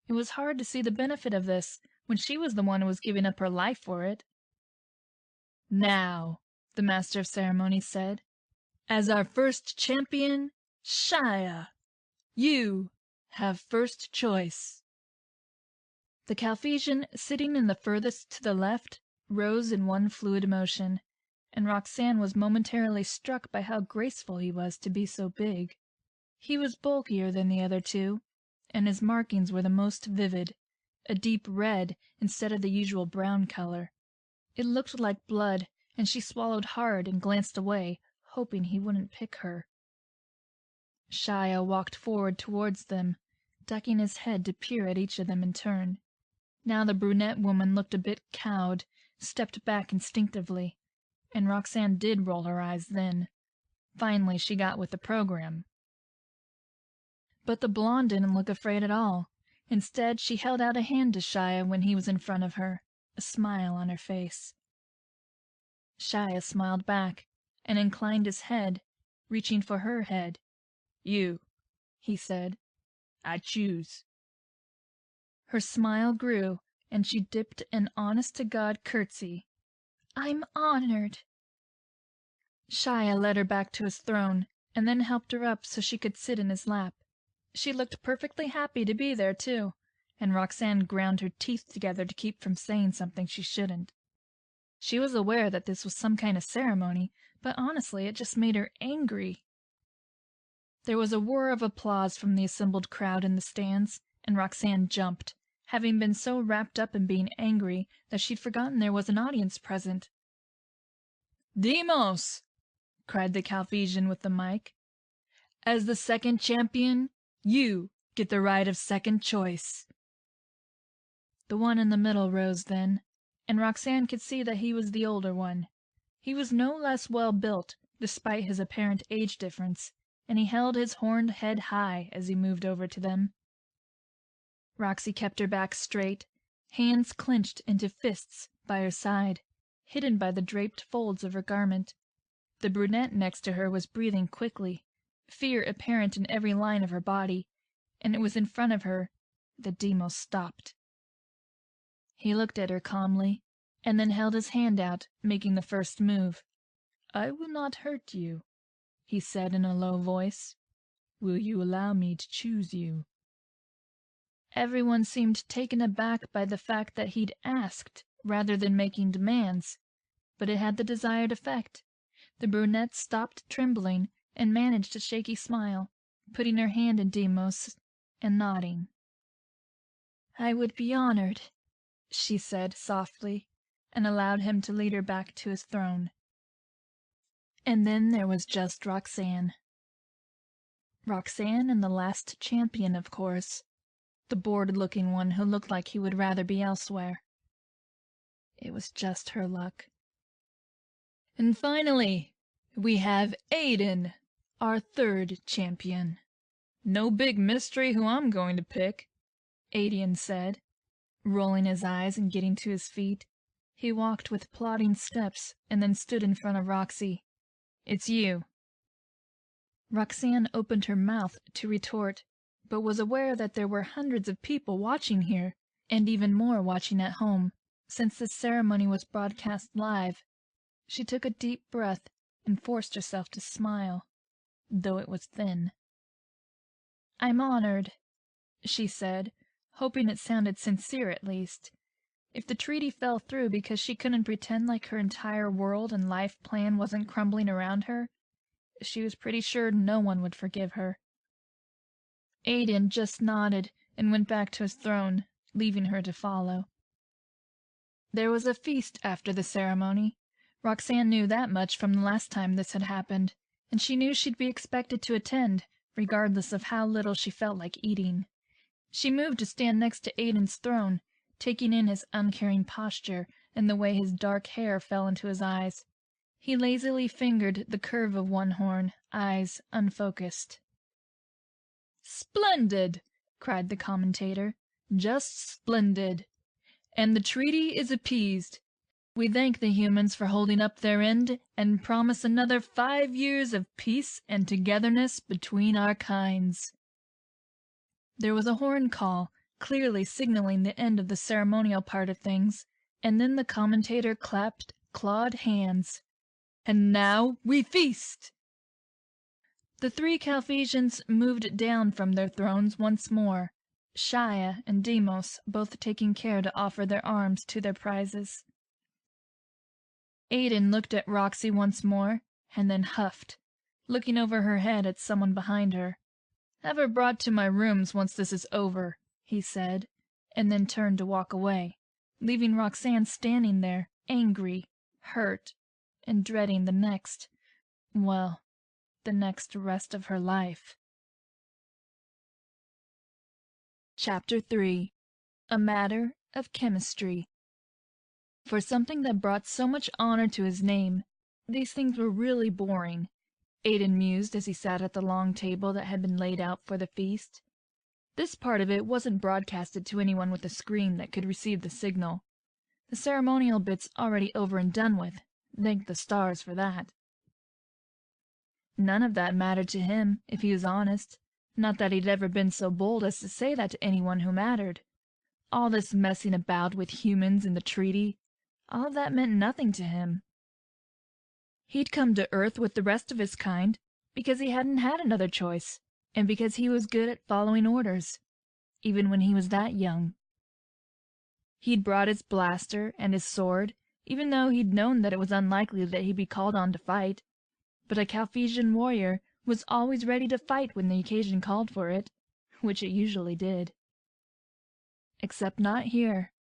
It was hard to see the benefit of this, when she was the one who was giving up her life for it. "Now," the master of ceremonies said, "as our first champion, Shia, you have first choice." The Calphasian, sitting in the furthest to the left, rose in one fluid motion, and Roxanne was momentarily struck by how graceful he was to be so big. He was bulkier than the other 2, and his markings were the most vivid, a deep red instead of the usual brown color. It looked like blood, and she swallowed hard and glanced away, hoping he wouldn't pick her. Shia walked forward towards them, ducking his head to peer at each of them in turn. Now the brunette woman looked a bit cowed, stepped back instinctively, and Roxanne did roll her eyes then. Finally she got with the program. But the blonde didn't look afraid at all. Instead, she held out a hand to Shia when he was in front of her, a smile on her face. Shia smiled back and inclined his head, reaching for her head. "You," he said. "I choose." Her smile grew, and she dipped an honest-to-God curtsy. "I'm honored." Shia led her back to his throne, and then helped her up so she could sit in his lap. She looked perfectly happy to be there, too, and Roxanne ground her teeth together to keep from saying something she shouldn't. She was aware that this was some kind of ceremony, but honestly, it just made her angry. There was a roar of applause from the assembled crowd in the stands, and Roxanne jumped, having been so wrapped up in being angry that she'd forgotten there was an audience present. "Deimos!" cried the Calvesian with the mic. "As the second champion, you get the right of second choice." The one in the middle rose then, and Roxanne could see that he was the older one. He was no less well built, despite his apparent age difference, and he held his horned head high as he moved over to them. Roxy kept her back straight, hands clenched into fists by her side, hidden by the draped folds of her garment. The brunette next to her was breathing quickly, fear apparent in every line of her body, and it was in front of her that Deimos stopped. He looked at her calmly, and then held his hand out, making the first move. "I will not hurt you," he said in a low voice. "Will you allow me to choose you?" Everyone seemed taken aback by the fact that he'd asked rather than making demands, but it had the desired effect. The brunette stopped trembling and managed a shaky smile, putting her hand in Deimos' and nodding. "I would be honored," she said softly, and allowed him to lead her back to his throne. And then there was just Roxanne. Roxanne and the last champion, of course. The bored-looking one who looked like he would rather be elsewhere. It was just her luck. "And finally, we have Aedian, our third champion. No big mystery who I'm going to pick," Aedian said, rolling his eyes and getting to his feet. He walked with plodding steps and then stood in front of Roxy. "It's you." Roxanne opened her mouth to retort, but was aware that there were hundreds of people watching here, and even more watching at home, since this ceremony was broadcast live. She took a deep breath and forced herself to smile, though it was thin. "I'm honored," she said, hoping it sounded sincere at least. If the treaty fell through because she couldn't pretend like her entire world and life plan wasn't crumbling around her, she was pretty sure no one would forgive her. Aedian just nodded and went back to his throne, leaving her to follow. There was a feast after the ceremony. Roxanne knew that much from the last time this had happened, and she knew she'd be expected to attend, regardless of how little she felt like eating. She moved to stand next to Aedian's throne, taking in his uncaring posture and the way his dark hair fell into his eyes. He lazily fingered the curve of one horn, eyes unfocused. "Splendid!" cried the commentator. "Just splendid! And the treaty is appeased. We thank the humans for holding up their end and promise another 5 years of peace and togetherness between our kinds." There was a horn call, clearly signaling the end of the ceremonial part of things, and then the commentator clapped clawed hands. "And now we feast!" The 3 Calvesians moved down from their thrones once more, Shia and Deimos both taking care to offer their arms to their prizes. Aedian looked at Roxy once more, and then huffed, looking over her head at someone behind her. "Have her brought to my rooms once this is over," he said, and then turned to walk away, leaving Roxanne standing there, angry, hurt, and dreading the next rest of her life. Chapter 3. A Matter of Chemistry. For something that brought so much honor to his name, these things were really boring. Aedian mused as he sat at the long table that had been laid out for the feast. This part of it wasn't broadcasted to anyone with a screen that could receive the signal. The ceremonial bit's already over and done with. Thank the stars for that. None of that mattered to him, if he was honest. Not that he'd ever been so bold as to say that to anyone who mattered. All this messing about with humans and the treaty, all of that meant nothing to him. He'd come to Earth with the rest of his kind because he hadn't had another choice, and because he was good at following orders, even when he was that young. He'd brought his blaster and his sword, even though he'd known that it was unlikely that he'd be called on to fight. But a Calphesian warrior was always ready to fight when the occasion called for it, which it usually did. Except not here.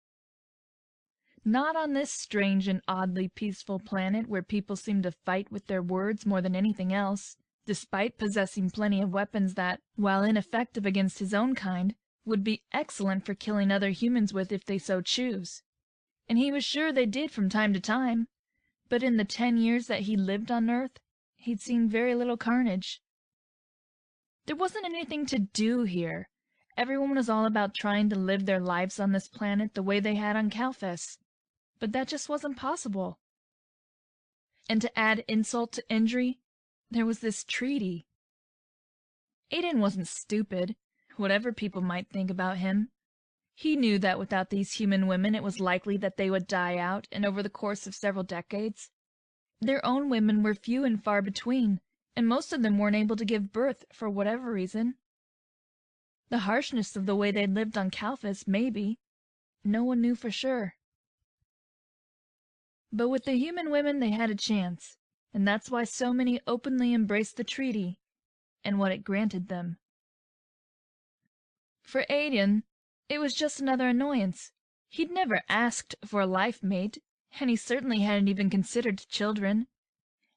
Not on this strange and oddly peaceful planet where people seem to fight with their words more than anything else, despite possessing plenty of weapons that, while ineffective against his own kind, would be excellent for killing other humans with if they so choose. And he was sure they did from time to time, but in the 10 years that he lived on Earth, he'd seen very little carnage. There wasn't anything to do here. Everyone was all about trying to live their lives on this planet the way they had on Calphas. But that just wasn't possible. And to add insult to injury, there was this treaty. Aedian wasn't stupid, whatever people might think about him. He knew that without these human women it was likely that they would die out, and over the course of several decades. Their own women were few and far between, and most of them weren't able to give birth for whatever reason. The harshness of the way they'd lived on Calphas, maybe. No one knew for sure. But with the human women they had a chance, and that's why so many openly embraced the treaty, and what it granted them. For Aedian, it was just another annoyance. He'd never asked for a life mate, and he certainly hadn't even considered children.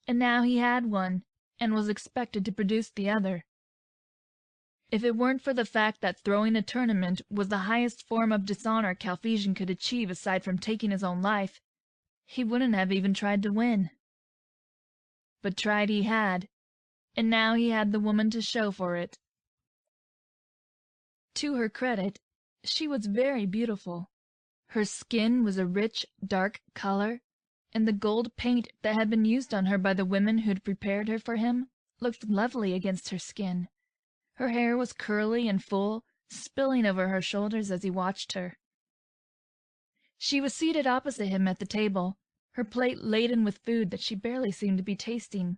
And now he had one, and was expected to produce the other. If it weren't for the fact that throwing a tournament was the highest form of dishonor Calphesian could achieve aside from taking his own life, he wouldn't have even tried to win. But tried he had, and now he had the woman to show for it. To her credit, she was very beautiful. Her skin was a rich, dark color, and the gold paint that had been used on her by the women who'd prepared her for him looked lovely against her skin. Her hair was curly and full, spilling over her shoulders as he watched her. She was seated opposite him at the table, her plate laden with food that she barely seemed to be tasting.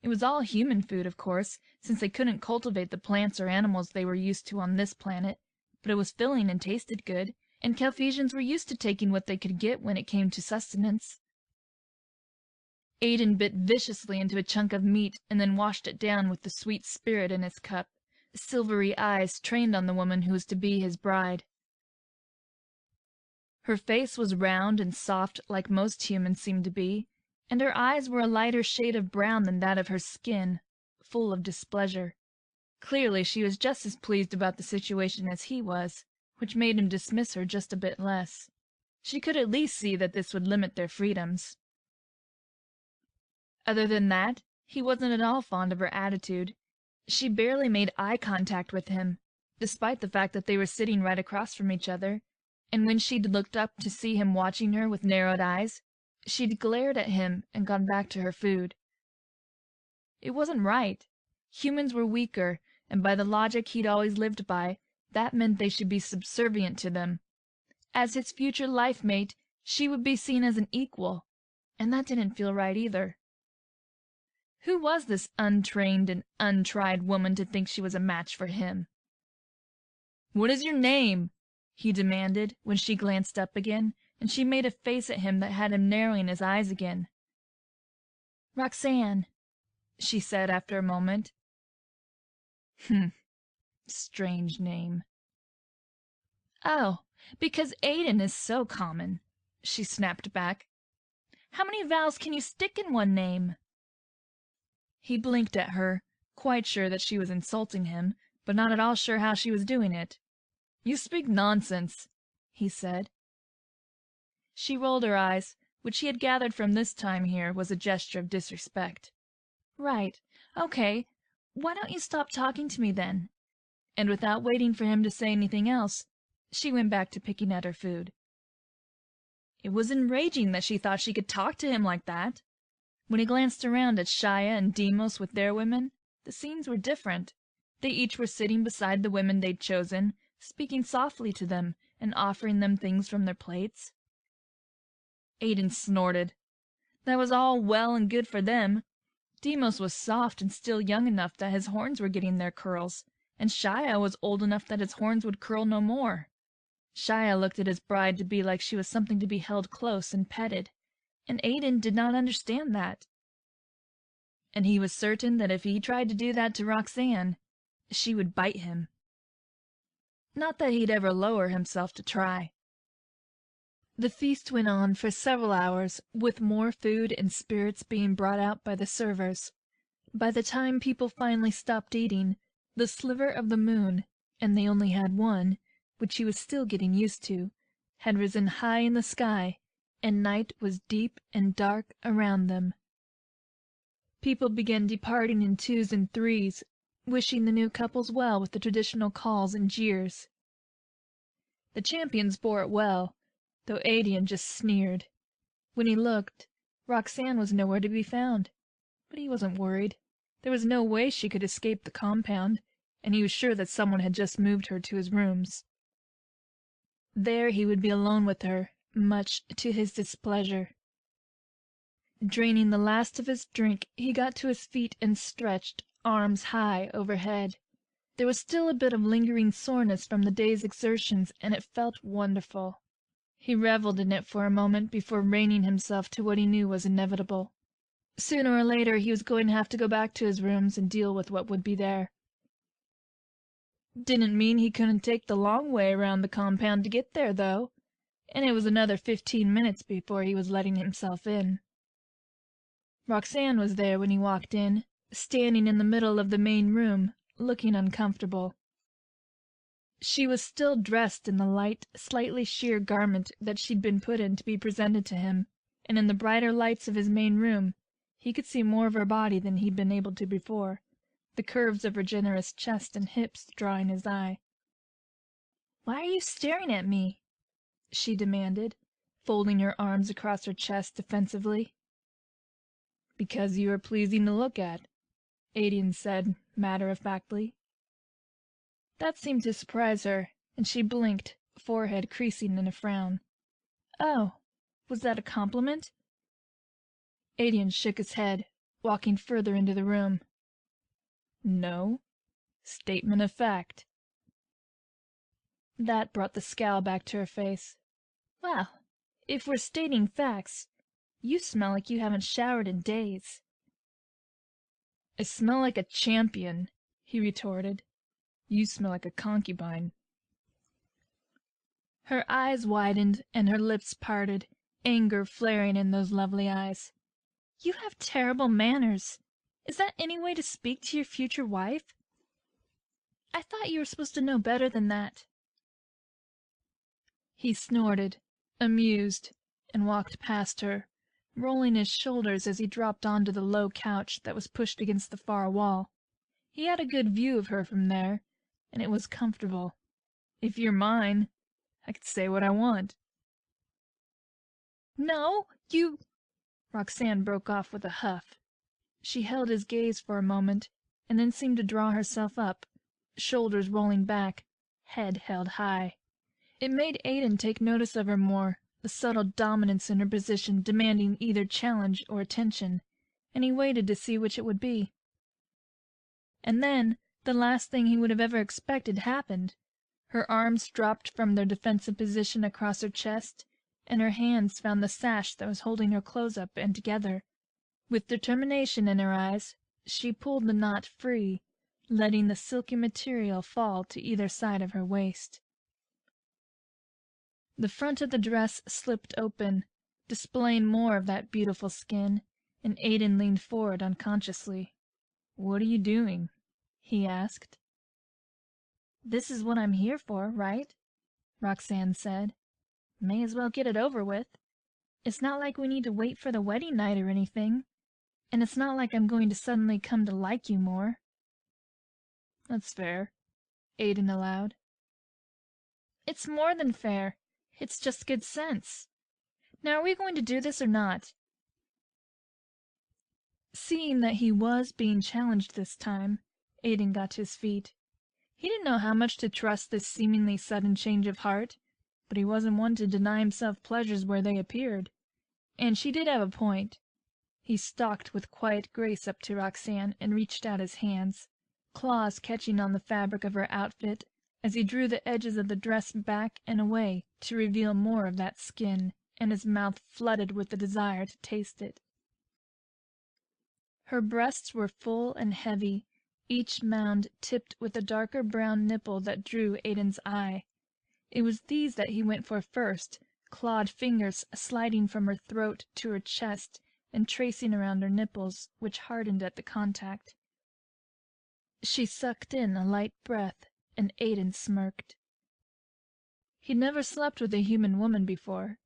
It was all human food, of course, since they couldn't cultivate the plants or animals they were used to on this planet, but it was filling and tasted good, and Calphesians were used to taking what they could get when it came to sustenance. Aedian bit viciously into a chunk of meat and then washed it down with the sweet spirit in his cup, silvery eyes trained on the woman who was to be his bride. Her face was round and soft like most humans seemed to be, and her eyes were a lighter shade of brown than that of her skin, full of displeasure. Clearly she was just as pleased about the situation as he was, which made him dismiss her just a bit less. She could at least see that this would limit their freedoms. Other than that, he wasn't at all fond of her attitude. She barely made eye contact with him, despite the fact that they were sitting right across from each other, and when she'd looked up to see him watching her with narrowed eyes, she'd glared at him and gone back to her food. It wasn't right. Humans were weaker, and by the logic he'd always lived by, that meant they should be subservient to them. As his future life mate, she would be seen as an equal, and that didn't feel right either. Who was this untrained and untried woman to think she was a match for him? "What is your name?" he demanded when she glanced up again, and she made a face at him that had him narrowing his eyes again. "Roxanne," she said after a moment. Strange name." "Oh, because Aedian is so common," she snapped back. "How many vowels can you stick in one name?" He blinked at her, quite sure that she was insulting him, but not at all sure how she was doing it. "You speak nonsense," he said. She rolled her eyes, which he had gathered from this time here was a gesture of disrespect. "Right. Okay, why don't you stop talking to me then? And without waiting for him to say anything else, she went back to picking at her food. It was enraging that she thought she could talk to him like that. When he glanced around at Shia and Deimos with their women, the scenes were different. They each were sitting beside the women they'd chosen, speaking softly to them and offering them things from their plates. Aedian snorted. That was all well and good for them. Deimos was soft and still young enough that his horns were getting their curls, and Shia was old enough that his horns would curl no more. Shia looked at his bride to be like she was something to be held close and petted, and Aedian did not understand that. And he was certain that if he tried to do that to Roxanne, she would bite him. Not that he'd ever lower himself to try. The feast went on for several hours, with more food and spirits being brought out by the servers. By the time people finally stopped eating, the sliver of the moon, and they only had one, which he was still getting used to, had risen high in the sky, and night was deep and dark around them. People began departing in twos and threes, wishing the new couples well with the traditional calls and jeers. The champions bore it well, though Aedian just sneered. When he looked, Roxanne was nowhere to be found, but he wasn't worried. There was no way she could escape the compound, and he was sure that someone had just moved her to his rooms. There he would be alone with her, much to his displeasure. Draining the last of his drink, he got to his feet and stretched, arms high overhead. There was still a bit of lingering soreness from the day's exertions, and it felt wonderful. He reveled in it for a moment before reining himself to what he knew was inevitable. Sooner or later he was going to have to go back to his rooms and deal with what would be there. Didn't mean he couldn't take the long way around the compound to get there, though, and it was another 15 minutes before he was letting himself in. Roxanne was there when he walked in, standing in the middle of the main room, looking uncomfortable. She was still dressed in the light, slightly sheer garment that she'd been put in to be presented to him, and in the brighter lights of his main room he could see more of her body than he'd been able to before, the curves of her generous chest and hips drawing his eye. "Why are you staring at me?" she demanded, folding her arms across her chest defensively. "Because you are pleasing to look at," Aedian said matter-of-factly. That seemed to surprise her, and she blinked, forehead creasing in a frown. "Oh, was that a compliment?" Aedian shook his head, walking further into the room. "No. Statement of fact." That brought the scowl back to her face. "Well, if we're stating facts, you smell like you haven't showered in days." "I smell like a champion," he retorted. "You smell like a concubine." Her eyes widened and her lips parted, anger flaring in those lovely eyes. "You have terrible manners. Is that any way to speak to your future wife? I thought you were supposed to know better than that." He snorted, amused, and walked past her, rolling his shoulders as he dropped onto the low couch that was pushed against the far wall. He had a good view of her from there, and it was comfortable. "If you're mine, I can say what I want." "No, you—" Roxanne broke off with a huff. She held his gaze for a moment, and then seemed to draw herself up, shoulders rolling back, head held high. It made Aedian take notice of her more, the subtle dominance in her position demanding either challenge or attention, and he waited to see which it would be. And then the last thing he would have ever expected happened. Her arms dropped from their defensive position across her chest, and her hands found the sash that was holding her clothes up and together. With determination in her eyes, she pulled the knot free, letting the silky material fall to either side of her waist. The front of the dress slipped open, displaying more of that beautiful skin, and Aedian leaned forward unconsciously. "What are you doing?" he asked. "This is what I'm here for, right?" Roxanne said. "May as well get it over with. It's not like we need to wait for the wedding night or anything. and it's not like I'm going to suddenly come to like you more." "That's fair," Aedian allowed. "It's more than fair. It's just good sense. Now are we going to do this or not?" Seeing that he was being challenged this time, Aedian got to his feet. He didn't know how much to trust this seemingly sudden change of heart, but he wasn't one to deny himself pleasures where they appeared. And she did have a point. He stalked with quiet grace up to Roxanne and reached out his hands, claws catching on the fabric of her outfit as he drew the edges of the dress back and away to reveal more of that skin, and his mouth flooded with the desire to taste it. Her breasts were full and heavy, each mound tipped with a darker brown nipple that drew Aedian's eye. It was these that he went for first, clawed fingers sliding from her throat to her chest and tracing around her nipples, which hardened at the contact. She sucked in a light breath, and Aedian smirked. He'd never slept with a human woman before.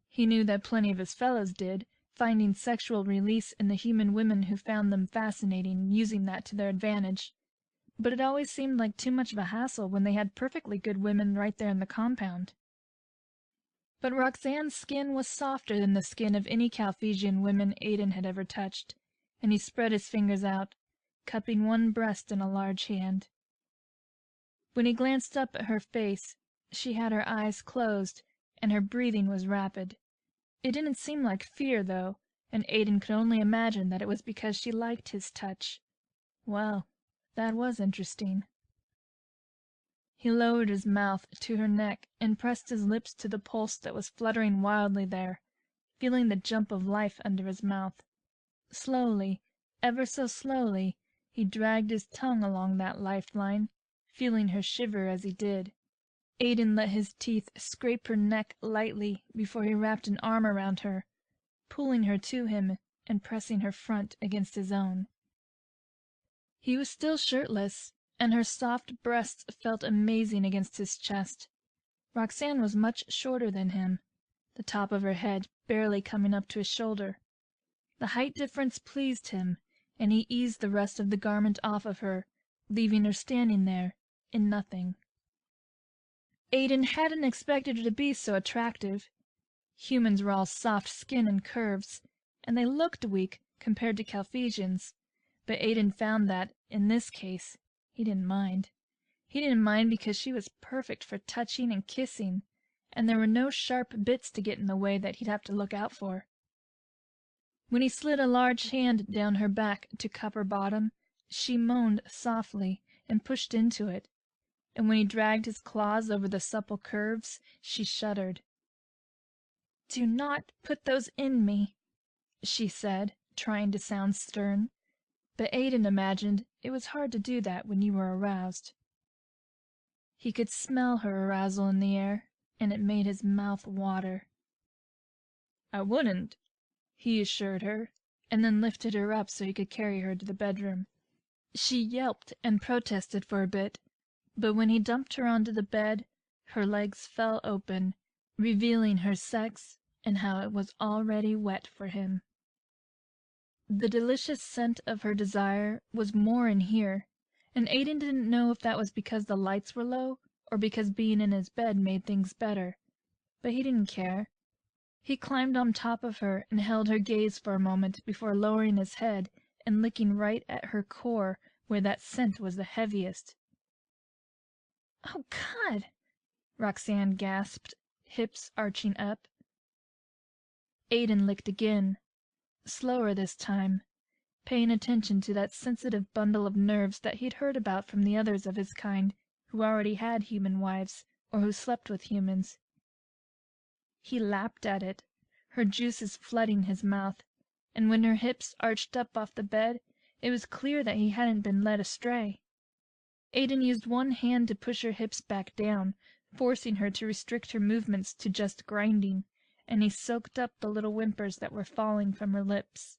He knew that plenty of his fellows did, finding sexual release in the human women who found them fascinating, using that to their advantage. But it always seemed like too much of a hassle when they had perfectly good women right there in the compound. But Roxanne's skin was softer than the skin of any Calphesian women Aedian had ever touched, and he spread his fingers out, cupping one breast in a large hand. When he glanced up at her face, she had her eyes closed, and her breathing was rapid. It didn't seem like fear, though, and Aedian could only imagine that it was because she liked his touch. Well, that was interesting. He lowered his mouth to her neck and pressed his lips to the pulse that was fluttering wildly there, feeling the jump of life under his mouth. Slowly, ever so slowly, he dragged his tongue along that lifeline, feeling her shiver as he did. Aedian let his teeth scrape her neck lightly before he wrapped an arm around her, pulling her to him and pressing her front against his own. He was still shirtless, and her soft breasts felt amazing against his chest. Roxanne was much shorter than him, the top of her head barely coming up to his shoulder. The height difference pleased him, and he eased the rest of the garment off of her, leaving her standing there in nothing. Aedian hadn't expected her to be so attractive. Humans were all soft skin and curves, and they looked weak compared to Calphesians, but Aedian found that, in this case, he didn't mind. He didn't mind because she was perfect for touching and kissing, and there were no sharp bits to get in the way that he'd have to look out for. When he slid a large hand down her back to cup her bottom, she moaned softly and pushed into it, and when he dragged his claws over the supple curves, she shuddered. "Do not put those in me," she said, trying to sound stern, but Aedian imagined it was hard to do that when you were aroused. He could smell her arousal in the air, and it made his mouth water. "I wouldn't," he assured her, and then lifted her up so he could carry her to the bedroom. She yelped and protested for a bit, but when he dumped her onto the bed, her legs fell open, revealing her sex and how it was already wet for him. The delicious scent of her desire was more in here, and Aedian didn't know if that was because the lights were low or because being in his bed made things better, but he didn't care. He climbed on top of her and held her gaze for a moment before lowering his head and licking right at her core where that scent was the heaviest. "Oh, God!" Roxanne gasped, hips arching up. Aedian licked again, slower this time, paying attention to that sensitive bundle of nerves that he'd heard about from the others of his kind who already had human wives or who slept with humans. He lapped at it, her juices flooding his mouth, and when her hips arched up off the bed, it was clear that he hadn't been led astray. Aedian used one hand to push her hips back down, forcing her to restrict her movements to just grinding, and he soaked up the little whimpers that were falling from her lips.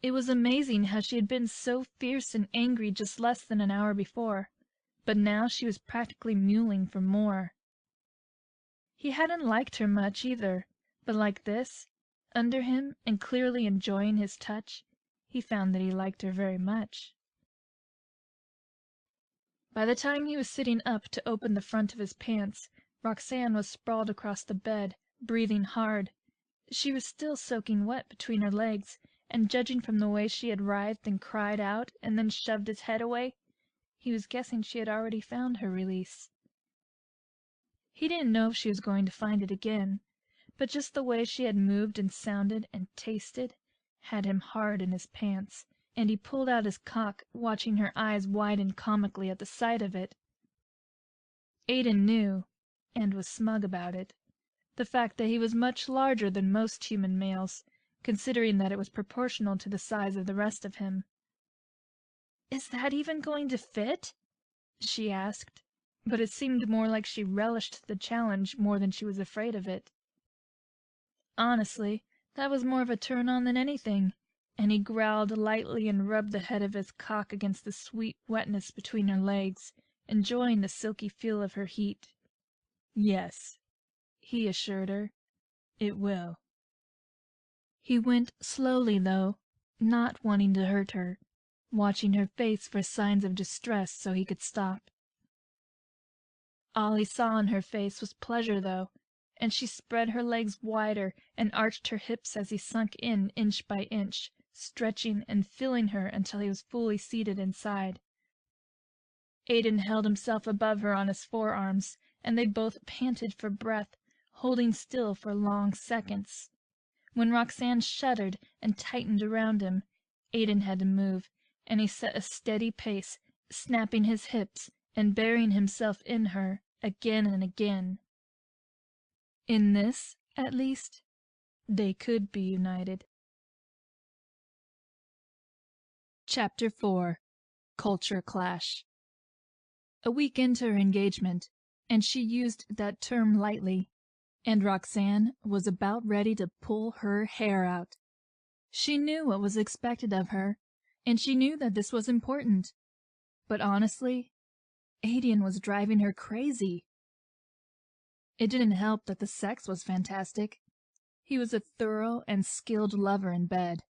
It was amazing how she had been so fierce and angry just less than an hour before, but now she was practically mewling for more. He hadn't liked her much either, but like this, Under him, and clearly enjoying his touch, he found that he liked her very much. By the time he was sitting up to open the front of his pants, Roxanne was sprawled across the bed, breathing hard. She was still soaking wet between her legs, and judging from the way she had writhed and cried out and then shoved his head away, he was guessing she had already found her release. He didn't know if she was going to find it again, but just the way she had moved and sounded and tasted had him hard in his pants, and he pulled out his cock, watching her eyes widen comically at the sight of it. Aedian knew, and was smug about it, the fact that he was much larger than most human males, considering that it was proportional to the size of the rest of him. "Is that even going to fit?" she asked, but it seemed more like she relished the challenge more than she was afraid of it. Honestly, that was more of a turn-on than anything, and he growled lightly and rubbed the head of his cock against the sweet wetness between her legs, enjoying the silky feel of her heat. "Yes," he assured her, "it will." He went slowly, though, not wanting to hurt her, watching her face for signs of distress so he could stop. All he saw in her face was pleasure, though, and she spread her legs wider and arched her hips as he sunk in inch by inch, stretching and filling her until he was fully seated inside. Aedian held himself above her on his forearms, and they both panted for breath, holding still for long seconds. When Roxanne shuddered and tightened around him, Aedian had to move, and he set a steady pace, snapping his hips and burying himself in her again and again. In this, at least, they could be united. Chapter 4. Culture Clash. A week into her engagement, and she used that term lightly, and Roxanne was about ready to pull her hair out. She knew what was expected of her, and she knew that this was important. But honestly, Aedian was driving her crazy. It didn't help that the sex was fantastic. He was a thorough and skilled lover in bed,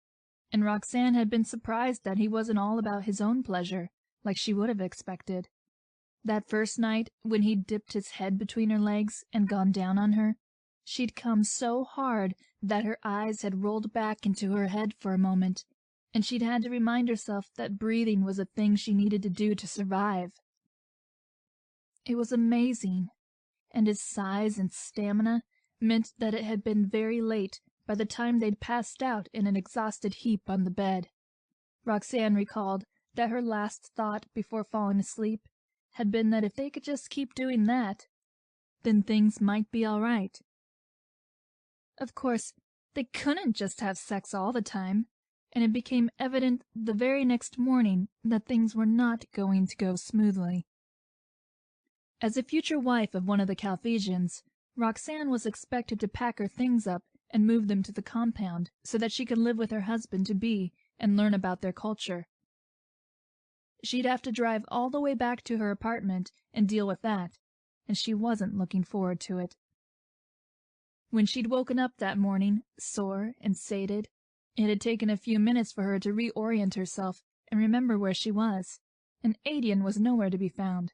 and Roxanne had been surprised that he wasn't all about his own pleasure, like she would have expected. That first night, when he'd dipped his head between her legs and gone down on her, she'd come so hard that her eyes had rolled back into her head for a moment, and she'd had to remind herself that breathing was a thing she needed to do to survive. It was amazing, and his size and stamina meant that it had been very late by the time they'd passed out in an exhausted heap on the bed. Roxanne recalled that her last thought before falling asleep had been that if they could just keep doing that, then things might be all right. Of course, they couldn't just have sex all the time, and it became evident the very next morning that things were not going to go smoothly. As a future wife of one of the Carthusians, Roxanne was expected to pack her things up and move them to the compound so that she could live with her husband-to-be and learn about their culture. She'd have to drive all the way back to her apartment and deal with that, and she wasn't looking forward to it. When she'd woken up that morning, sore and sated, it had taken a few minutes for her to reorient herself and remember where she was, and Aedian was nowhere to be found.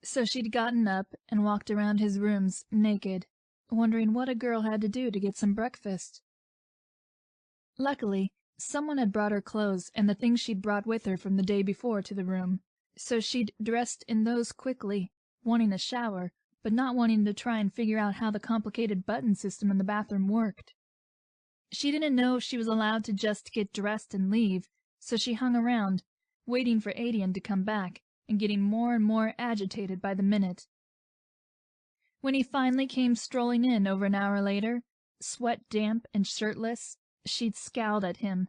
So she'd gotten up and walked around his rooms naked, wondering what a girl had to do to get some breakfast. Luckily, someone had brought her clothes and the things she'd brought with her from the day before to the room, so she'd dressed in those quickly, wanting a shower, but not wanting to try and figure out how the complicated button system in the bathroom worked. She didn't know if she was allowed to just get dressed and leave, so she hung around, waiting for Aedian to come back, and getting more and more agitated by the minute. When he finally came strolling in over an hour later, sweat-damp and shirtless, she'd scowled at him.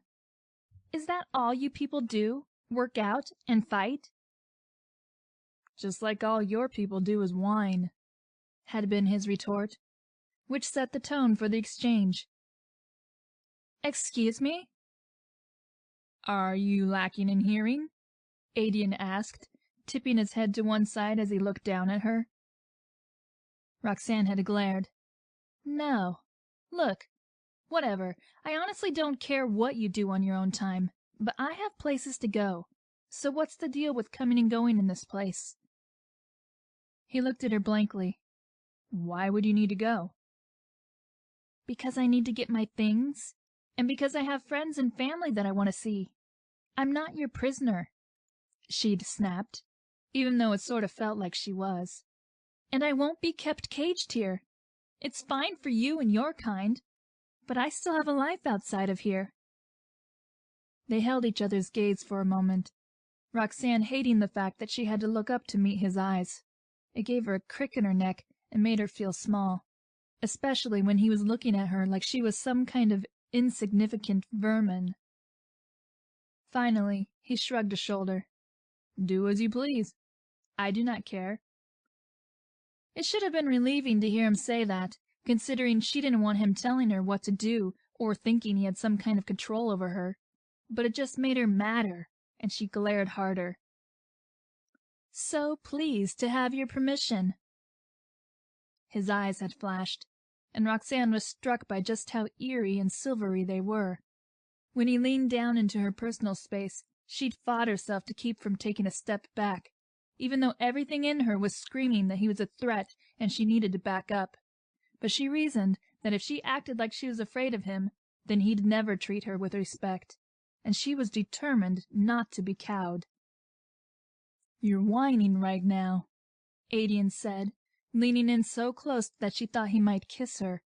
"Is that all you people do? Work out and fight?" "Just like all your people do is whine," had been his retort, which set the tone for the exchange. "Excuse me?" "Are you lacking in hearing?" Aedian asked, tipping his head to one side as he looked down at her. Roxanne had glared. "No. Look, Whatever. I honestly don't care what you do on your own time, but I have places to go. So what's the deal with coming and going in this place? He looked at her blankly. Why would you need to go? Because I need to get my things, and because I have friends and family that I want to see. I'm not your prisoner, she'd snapped, even though it sort of felt like she was. And I won't be kept caged here. It's fine for you and your kind, but I still have a life outside of here. They held each other's gaze for a moment, Roxanne hating the fact that she had to look up to meet his eyes. It gave her a crick in her neck and made her feel small, especially when he was looking at her like she was some kind of insignificant vermin. Finally, he shrugged a shoulder. Do as you please. I do not care. It should have been relieving to hear him say that, considering she didn't want him telling her what to do or thinking he had some kind of control over her. But it just made her madder, and she glared harder. So pleased to have your permission. His eyes had flashed, and Roxanne was struck by just how eerie and silvery they were. When he leaned down into her personal space, she'd fought herself to keep from taking a step back, even though everything in her was screaming that he was a threat and she needed to back up. But she reasoned that if she acted like she was afraid of him, then he'd never treat her with respect, and she was determined not to be cowed. You're whining right now, Aedian said, leaning in so close that she thought he might kiss her.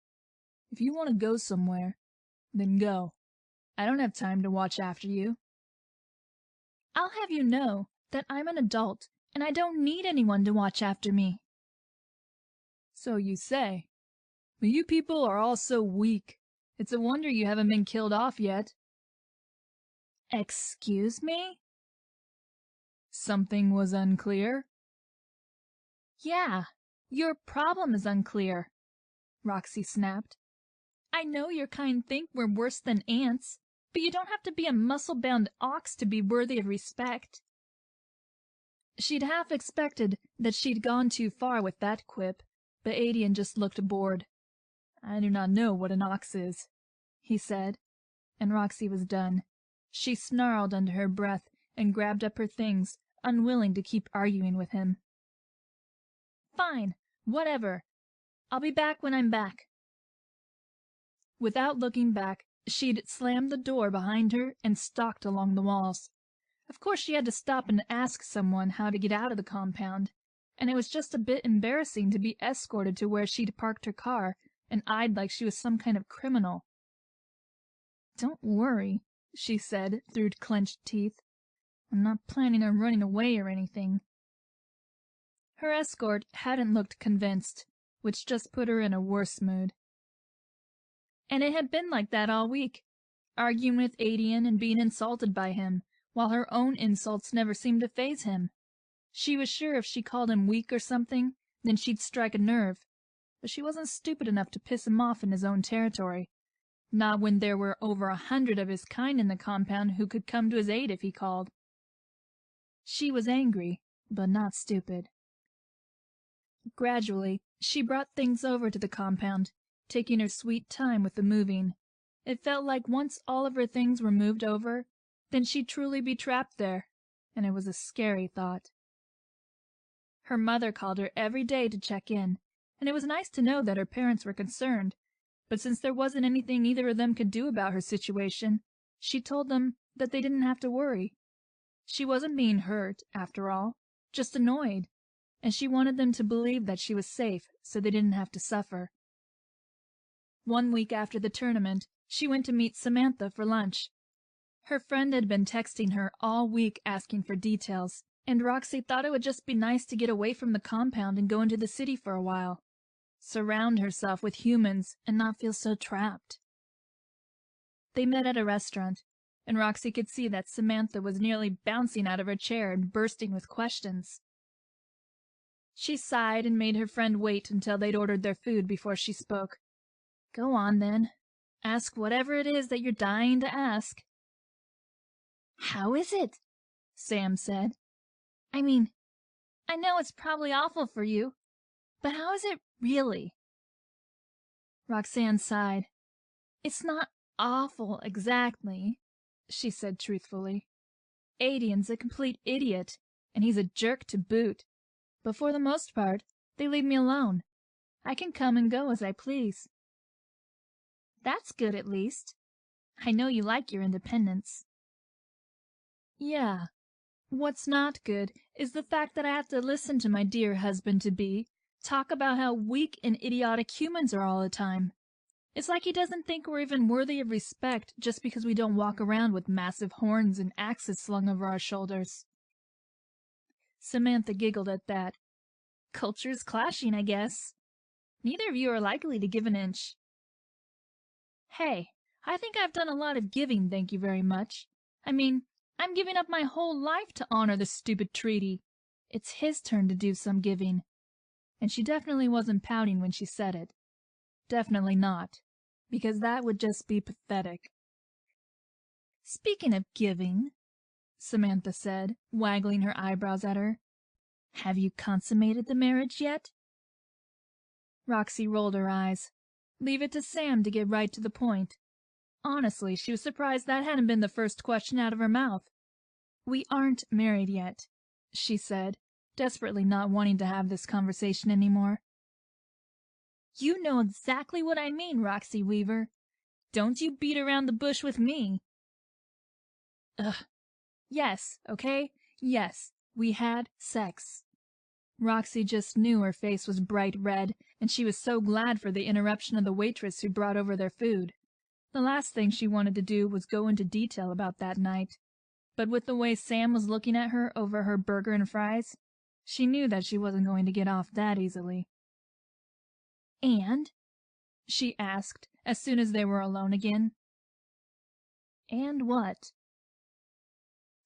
If you want to go somewhere, then go. I don't have time to watch after you. I'll have you know that I'm an adult, and I don't need anyone to watch after me. So you say. But you people are all so weak. It's a wonder you haven't been killed off yet. Excuse me? Something was unclear? Yeah, your problem is unclear, Roxy snapped. I know your kind think we're worse than ants, but you don't have to be a muscle-bound ox to be worthy of respect. She'd half expected that she'd gone too far with that quip, but Aedian just looked bored. I do not know what an ox is, he said, and Roxy was done. She snarled under her breath and grabbed up her things, unwilling to keep arguing with him. Fine, whatever. I'll be back when I'm back. Without looking back, she'd slammed the door behind her and stalked along the walls. Of course she had to stop and ask someone how to get out of the compound, and it was just a bit embarrassing to be escorted to where she'd parked her car and eyed like she was some kind of criminal. Don't worry, she said through clenched teeth. I'm not planning on running away or anything. Her escort hadn't looked convinced, which just put her in a worse mood. And it had been like that all week, arguing with Aedian and being insulted by him, while her own insults never seemed to faze him. She was sure if she called him weak or something, then she'd strike a nerve, but she wasn't stupid enough to piss him off in his own territory, not when there were over 100 of his kind in the compound who could come to his aid if he called. She was angry, but not stupid. Gradually, she brought things over to the compound, taking her sweet time with the moving. It felt like once all of her things were moved over, then she'd truly be trapped there, and it was a scary thought. Her mother called her every day to check in, and it was nice to know that her parents were concerned, but since there wasn't anything either of them could do about her situation, she told them that they didn't have to worry. She wasn't being hurt, after all, just annoyed, and she wanted them to believe that she was safe so they didn't have to suffer. 1 week after the tournament, she went to meet Samantha for lunch. Her friend had been texting her all week asking for details, and Roxy thought it would just be nice to get away from the compound and go into the city for a while. Surround herself with humans and not feel so trapped. They met at a restaurant, and Roxy could see that Samantha was nearly bouncing out of her chair and bursting with questions. She sighed and made her friend wait until they'd ordered their food before she spoke. Go on, then. Ask whatever it is that you're dying to ask. How is it? Sam said. I mean, I know it's probably awful for you, but how is it really? Roxanne sighed. It's not awful, exactly, she said truthfully. Aedian's a complete idiot, and he's a jerk to boot. But for the most part, they leave me alone. I can come and go as I please. That's good, at least. I know you like your independence. Yeah. What's not good is the fact that I have to listen to my dear husband-to-be talk about how weak and idiotic humans are all the time. It's like he doesn't think we're even worthy of respect just because we don't walk around with massive horns and axes slung over our shoulders. Samantha giggled at that. Culture's clashing, I guess. Neither of you are likely to give an inch. Hey, I think I've done a lot of giving, thank you very much. I mean, I'm giving up my whole life to honor the stupid treaty. It's his turn to do some giving. And she definitely wasn't pouting when she said it. Definitely not, because that would just be pathetic. Speaking of giving, Samantha said, waggling her eyebrows at her, have you consummated the marriage yet? Roxy rolled her eyes. Leave it to Sam to get right to the point. Honestly, she was surprised that hadn't been the first question out of her mouth. We aren't married yet, she said, desperately not wanting to have this conversation anymore. You know exactly what I mean, Roxy Weaver. Don't you beat around the bush with me. Ugh. Yes, okay? Yes, we had sex. Roxy just knew her face was bright red, and she was so glad for the interruption of the waitress who brought over their food. The last thing she wanted to do was go into detail about that night. But with the way Sam was looking at her over her burger and fries, she knew that she wasn't going to get off that easily. And? She asked, as soon as they were alone again. And what?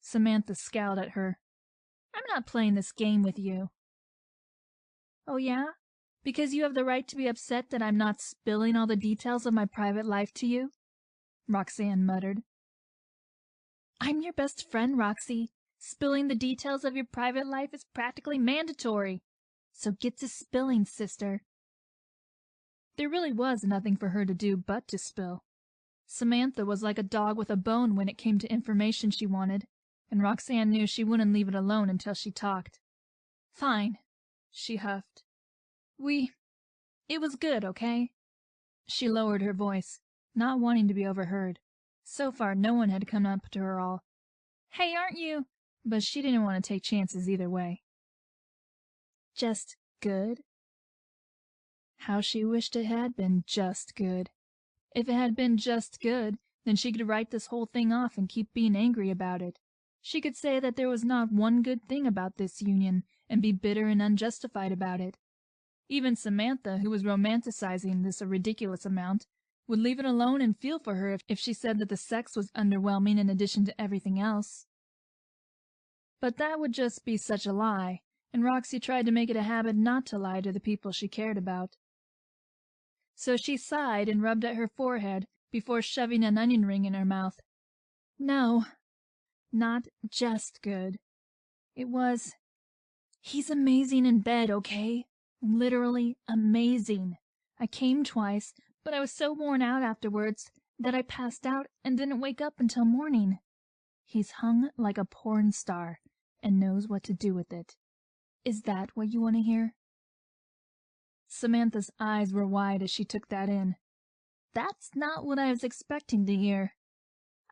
Samantha scowled at her. I'm not playing this game with you. Oh yeah? Because you have the right to be upset that I'm not spilling all the details of my private life to you? Roxanne muttered. I'm your best friend, Roxy. Spilling the details of your private life is practically mandatory. So get to spilling, sister. There really was nothing for her to do but to spill. Samantha was like a dog with a bone when it came to information she wanted, and Roxanne knew she wouldn't leave it alone until she talked. Fine, she huffed. It was good, okay? She lowered her voice, not wanting to be overheard. So far, no one had come up to her all. Hey, aren't you? But she didn't want to take chances either way. Just good? How she wished it had been just good. If it had been just good, then she could write this whole thing off and keep being angry about it. She could say that there was not one good thing about this union and be bitter and unjustified about it. Even Samantha, who was romanticizing this a ridiculous amount, would leave it alone and feel for her if she said that the sex was underwhelming in addition to everything else. But that would just be such a lie, and Roxy tried to make it a habit not to lie to the people she cared about. So she sighed and rubbed at her forehead before shoving an onion ring in her mouth. No, not just good. It was, he's amazing in bed, okay? Literally amazing. I came twice, but I was so worn out afterwards that I passed out and didn't wake up until morning. He's hung like a porn star and knows what to do with it. Is that what you want to hear? Samantha's eyes were wide as she took that in. That's not what I was expecting to hear.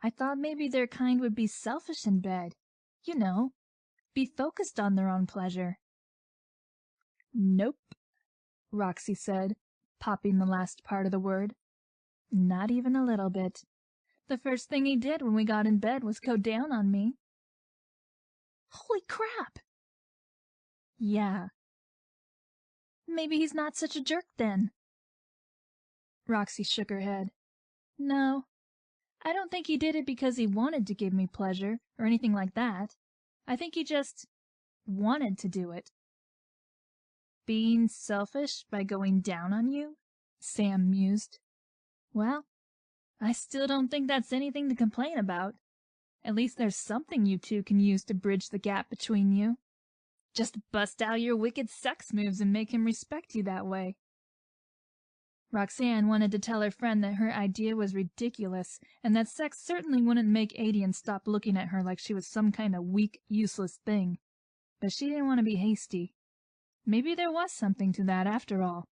I thought maybe their kind would be selfish in bed. You know, be focused on their own pleasure. Nope, Roxy said, popping the last part of the word. Not even a little bit. The first thing he did when we got in bed was go down on me. Holy crap! Yeah. Maybe he's not such a jerk then. Roxy shook her head. No, I don't think he did it because he wanted to give me pleasure or anything like that. I think he just wanted to do it. Being selfish by going down on you? Sam mused. Well, I still don't think that's anything to complain about. At least there's something you two can use to bridge the gap between you. Just bust out your wicked sex moves and make him respect you that way. Roxanne wanted to tell her friend that her idea was ridiculous, and that sex certainly wouldn't make Aedian stop looking at her like she was some kind of weak, useless thing. But she didn't want to be hasty. Maybe there was something to that after all.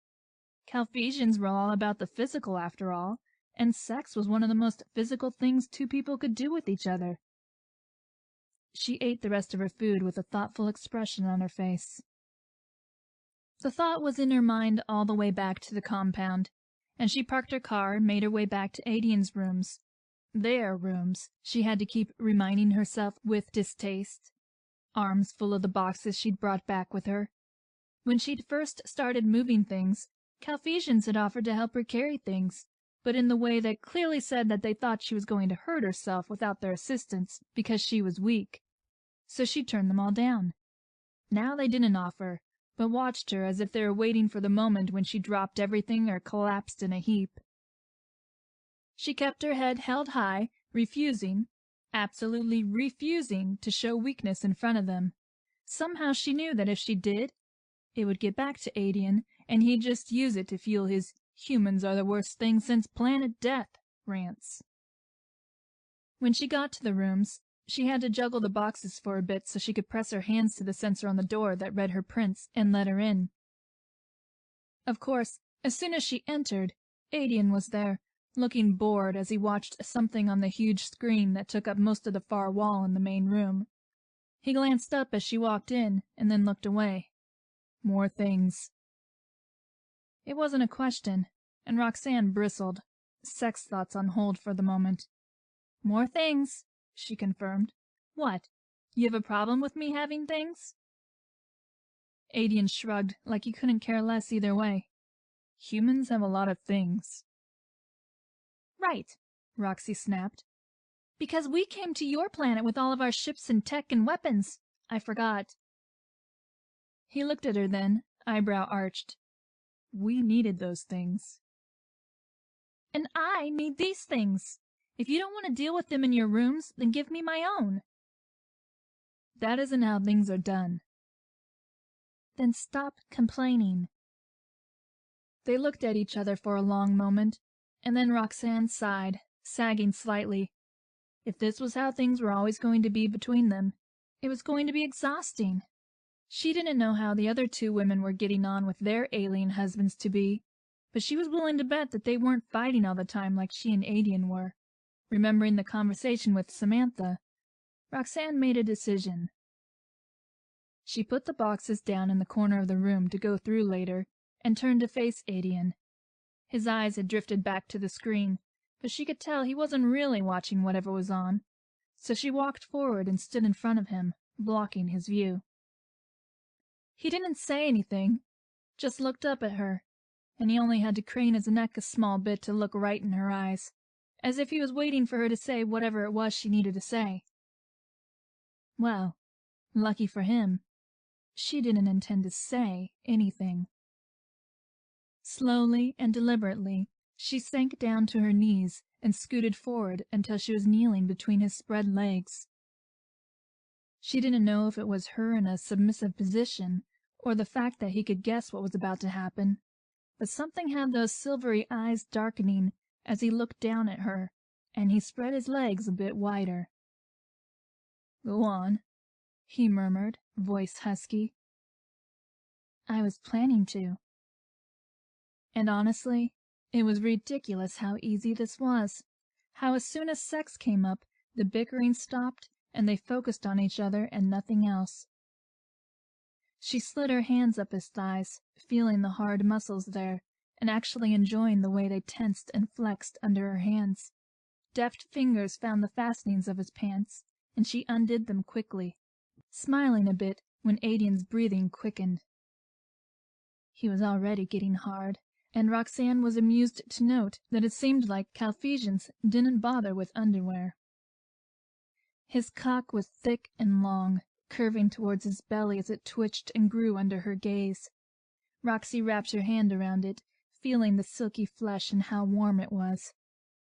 Calphesians were all about the physical after all, and sex was one of the most physical things two people could do with each other. She ate the rest of her food with a thoughtful expression on her face. The thought was in her mind all the way back to the compound, and she parked her car and made her way back to Aedian's rooms. Their rooms, she had to keep reminding herself with distaste, arms full of the boxes she'd brought back with her. When she'd first started moving things, Calphesians had offered to help her carry things, but in the way that clearly said that they thought she was going to hurt herself without their assistance because she was weak. So she turned them all down. Now they didn't offer, but watched her as if they were waiting for the moment when she dropped everything or collapsed in a heap. She kept her head held high, refusing, absolutely refusing, to show weakness in front of them. Somehow she knew that if she did, it would get back to Aedian, and he'd just use it to fuel his "humans are the worst thing since planet death" rants. When she got to the rooms, she had to juggle the boxes for a bit so she could press her hands to the sensor on the door that read her prints and let her in. Of course, as soon as she entered, Aedian was there, looking bored as he watched something on the huge screen that took up most of the far wall in the main room. He glanced up as she walked in and then looked away. More things. It wasn't a question, and Roxanne bristled, sex thoughts on hold for the moment. "More things," she confirmed. "What? You have a problem with me having things?" Aedian shrugged like he couldn't care less either way. "Humans have a lot of things." "Right," Roxy snapped. "Because we came to your planet with all of our ships and tech and weapons. I forgot." He looked at her then, eyebrow arched. "We needed those things." "And I need these things. If you don't want to deal with them in your rooms, then give me my own." "That isn't how things are done." "Then stop complaining." They looked at each other for a long moment, and then Roxanne sighed, sagging slightly. If this was how things were always going to be between them, it was going to be exhausting. She didn't know how the other two women were getting on with their alien husbands-to-be, but she was willing to bet that they weren't fighting all the time like she and Aedian were. Remembering the conversation with Samantha, Roxanne made a decision. She put the boxes down in the corner of the room to go through later, and turned to face Aedian. His eyes had drifted back to the screen, but she could tell he wasn't really watching whatever was on, so she walked forward and stood in front of him, blocking his view. He didn't say anything, just looked up at her, and he only had to crane his neck a small bit to look right in her eyes, as if he was waiting for her to say whatever it was she needed to say. Well, lucky for him, she didn't intend to say anything. Slowly and deliberately, she sank down to her knees and scooted forward until she was kneeling between his spread legs. She didn't know if it was her in a submissive position, or the fact that he could guess what was about to happen, but something had those silvery eyes darkening as he looked down at her, and he spread his legs a bit wider. "Go on," he murmured, voice husky. "I was planning to." And honestly, it was ridiculous how easy this was, how as soon as sex came up, the bickering stopped, and they focused on each other and nothing else. She slid her hands up his thighs, feeling the hard muscles there, and actually enjoying the way they tensed and flexed under her hands. Deft fingers found the fastenings of his pants, and she undid them quickly, smiling a bit when Aedian's breathing quickened. He was already getting hard, and Roxanne was amused to note that it seemed like Calphesians didn't bother with underwear. His cock was thick and long, curving towards his belly as it twitched and grew under her gaze. Roxy wrapped her hand around it, feeling the silky flesh and how warm it was.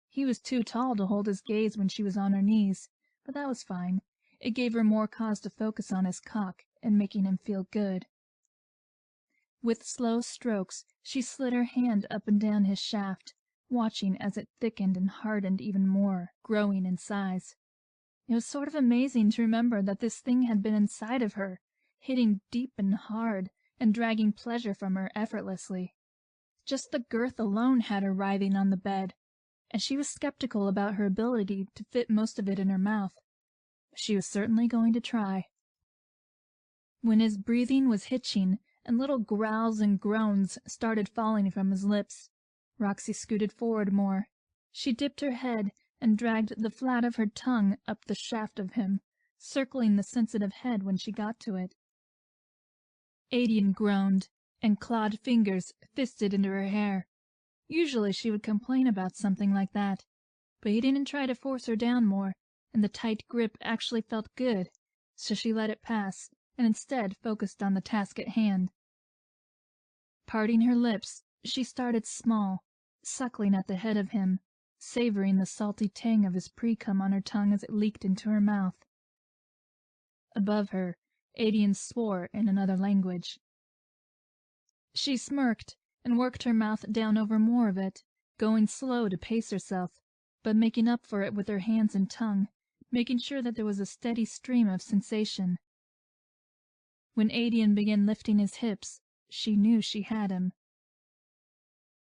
He was too tall to hold his gaze when she was on her knees, but that was fine. It gave her more cause to focus on his cock and making him feel good. With slow strokes, she slid her hand up and down his shaft, watching as it thickened and hardened even more, growing in size. It was sort of amazing to remember that this thing had been inside of her, hitting deep and hard, and dragging pleasure from her effortlessly. Just the girth alone had her writhing on the bed, and she was skeptical about her ability to fit most of it in her mouth. But she was certainly going to try. When his breathing was hitching and little growls and groans started falling from his lips, Roxy scooted forward more. She dipped her head and dragged the flat of her tongue up the shaft of him, circling the sensitive head when she got to it. Aedian groaned, and clawed fingers fisted into her hair. Usually she would complain about something like that, but he didn't try to force her down more, and the tight grip actually felt good, so she let it pass, and instead focused on the task at hand. Parting her lips, she started small, suckling at the head of him, savoring the salty tang of his pre-cum on her tongue as it leaked into her mouth. Above her, Aedian swore in another language. She smirked and worked her mouth down over more of it, going slow to pace herself, but making up for it with her hands and tongue, making sure that there was a steady stream of sensation. When Aedian began lifting his hips, she knew she had him.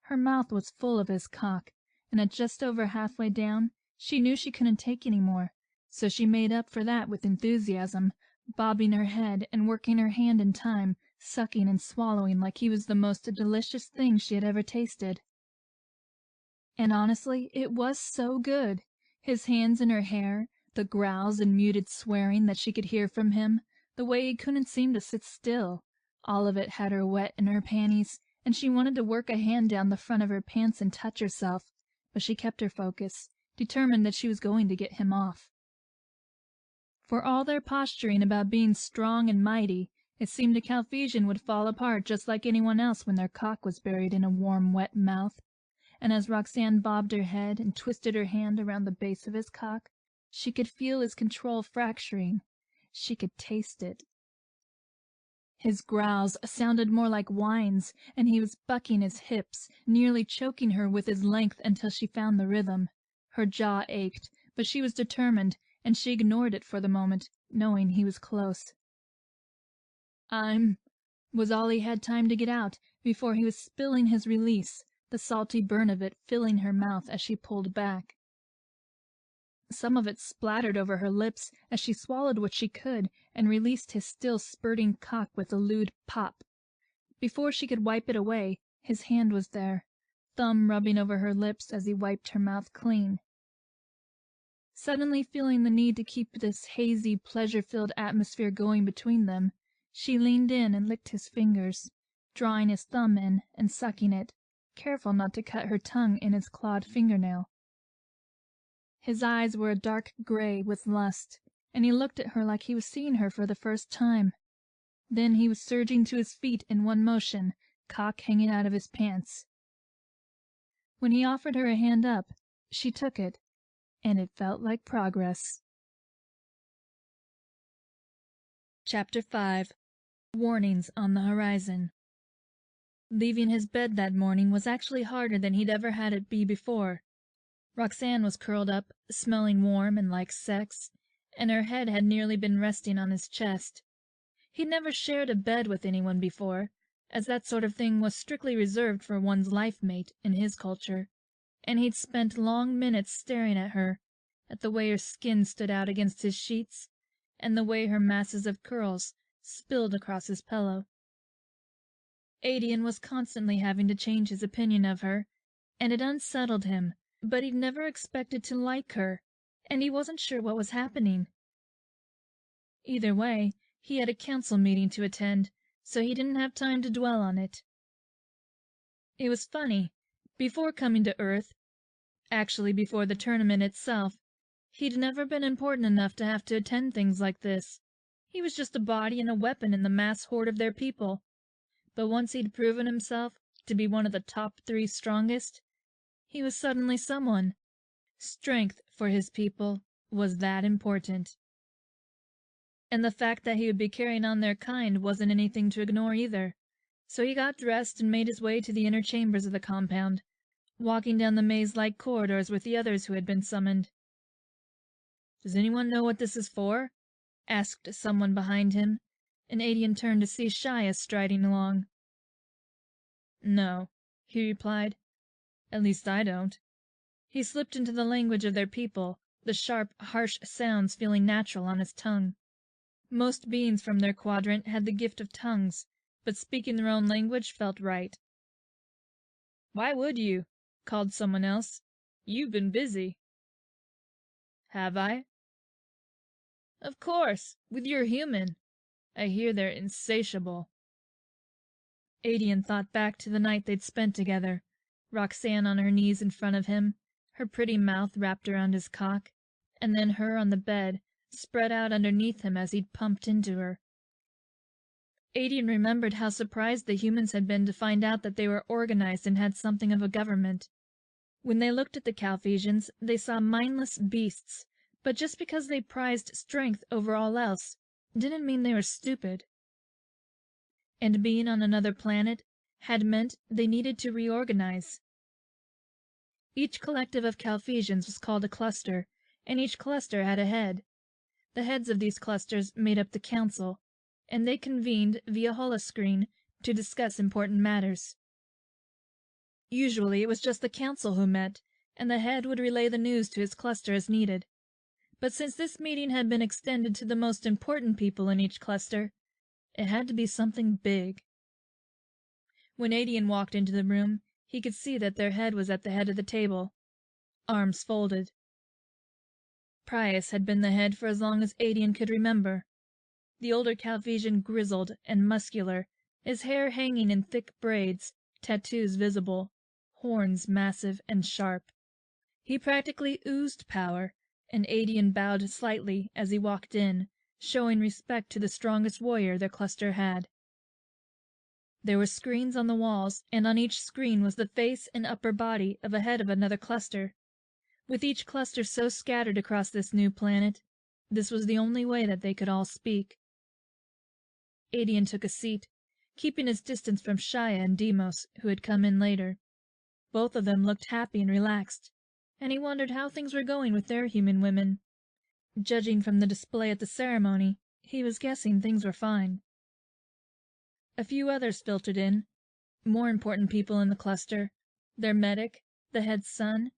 Her mouth was full of his cock, and at just over halfway down, she knew she couldn't take any more, so she made up for that with enthusiasm, bobbing her head and working her hand in time, sucking and swallowing like he was the most delicious thing she had ever tasted. And honestly, it was so good. His hands in her hair, the growls and muted swearing that she could hear from him, the way he couldn't seem to sit still, all of it had her wet in her panties, and she wanted to work a hand down the front of her pants and touch herself, but she kept her focus, determined that she was going to get him off. For all their posturing about being strong and mighty, it seemed to Calphesian would fall apart just like anyone else when their cock was buried in a warm, wet mouth, and as Roxanne bobbed her head and twisted her hand around the base of his cock, she could feel his control fracturing. She could taste it. His growls sounded more like whines, and he was bucking his hips, nearly choking her with his length until she found the rhythm. Her jaw ached, but she was determined, and she ignored it for the moment, knowing he was close. Was all he had time to get out before he was spilling his release, the salty burn of it filling her mouth as she pulled back. Some of it splattered over her lips as she swallowed what she could and released his still spurting cock with a lewd pop. Before she could wipe it away, his hand was there, thumb rubbing over her lips as he wiped her mouth clean. Suddenly feeling the need to keep this hazy, pleasure-filled atmosphere going between them, she leaned in and licked his fingers, drawing his thumb in and sucking it, careful not to cut her tongue in his clawed fingernail. His eyes were a dark gray with lust, and he looked at her like he was seeing her for the first time. Then he was surging to his feet in one motion, cock hanging out of his pants. When he offered her a hand up, she took it, and it felt like progress. Chapter 5. Warnings on the Horizon. Leaving his bed that morning was actually harder than he'd ever had it be before. Roxanne was curled up, smelling warm and like sex, and her head had nearly been resting on his chest. He'd never shared a bed with anyone before, as that sort of thing was strictly reserved for one's life-mate in his culture, and he'd spent long minutes staring at her, at the way her skin stood out against his sheets, and the way her masses of curls spilled across his pillow. Aedian was constantly having to change his opinion of her, and it unsettled him, but he'd never expected to like her, and he wasn't sure what was happening. Either way, he had a council meeting to attend, so he didn't have time to dwell on it. It was funny. Before coming to Earth, actually before the tournament itself, he'd never been important enough to have to attend things like this. He was just a body and a weapon in the mass horde of their people. But once he'd proven himself to be one of the top 3 strongest, he was suddenly someone. Strength for his people was that important. And the fact that he would be carrying on their kind wasn't anything to ignore either. So he got dressed and made his way to the inner chambers of the compound, walking down the maze-like corridors with the others who had been summoned. "Does anyone know what this is for?" asked someone behind him, and Aedian turned to see Shia striding along. "No," he replied. "At least I don't." He slipped into the language of their people, the sharp, harsh sounds feeling natural on his tongue. Most beings from their quadrant had the gift of tongues, but speaking their own language felt right. "Why would you?" called someone else. "You've been busy." "Have I?" "Of course, with your human. I hear they're insatiable." Aedian thought back to the night they'd spent together, Roxanne on her knees in front of him, her pretty mouth wrapped around his cock, and then her on the bed, spread out underneath him as he'd pumped into her. Aedian remembered how surprised the humans had been to find out that they were organized and had something of a government. When they looked at the Calphesians, they saw mindless beasts, but just because they prized strength over all else didn't mean they were stupid. And being on another planet had meant they needed to reorganize. Each collective of Calphesians was called a cluster, and each cluster had a head. The heads of these clusters made up the council, and they convened via holoscreen to discuss important matters. Usually it was just the council who met, and the head would relay the news to his cluster as needed. But since this meeting had been extended to the most important people in each cluster, it had to be something big. When Aedian walked into the room, he could see that their head was at the head of the table, arms folded. Prius had been the head for as long as Aedian could remember. The older Calphesian grizzled and muscular, his hair hanging in thick braids, tattoos visible, horns massive and sharp. He practically oozed power, and Aedian bowed slightly as he walked in, showing respect to the strongest warrior their cluster had. There were screens on the walls, and on each screen was the face and upper body of a head of another cluster. With each cluster so scattered across this new planet, this was the only way that they could all speak. Aedian took a seat, keeping his distance from Shia and Deimos, who had come in later. Both of them looked happy and relaxed, and he wondered how things were going with their human women. Judging from the display at the ceremony, he was guessing things were fine. A few others filtered in, more important people in the cluster, their medic, the head's son,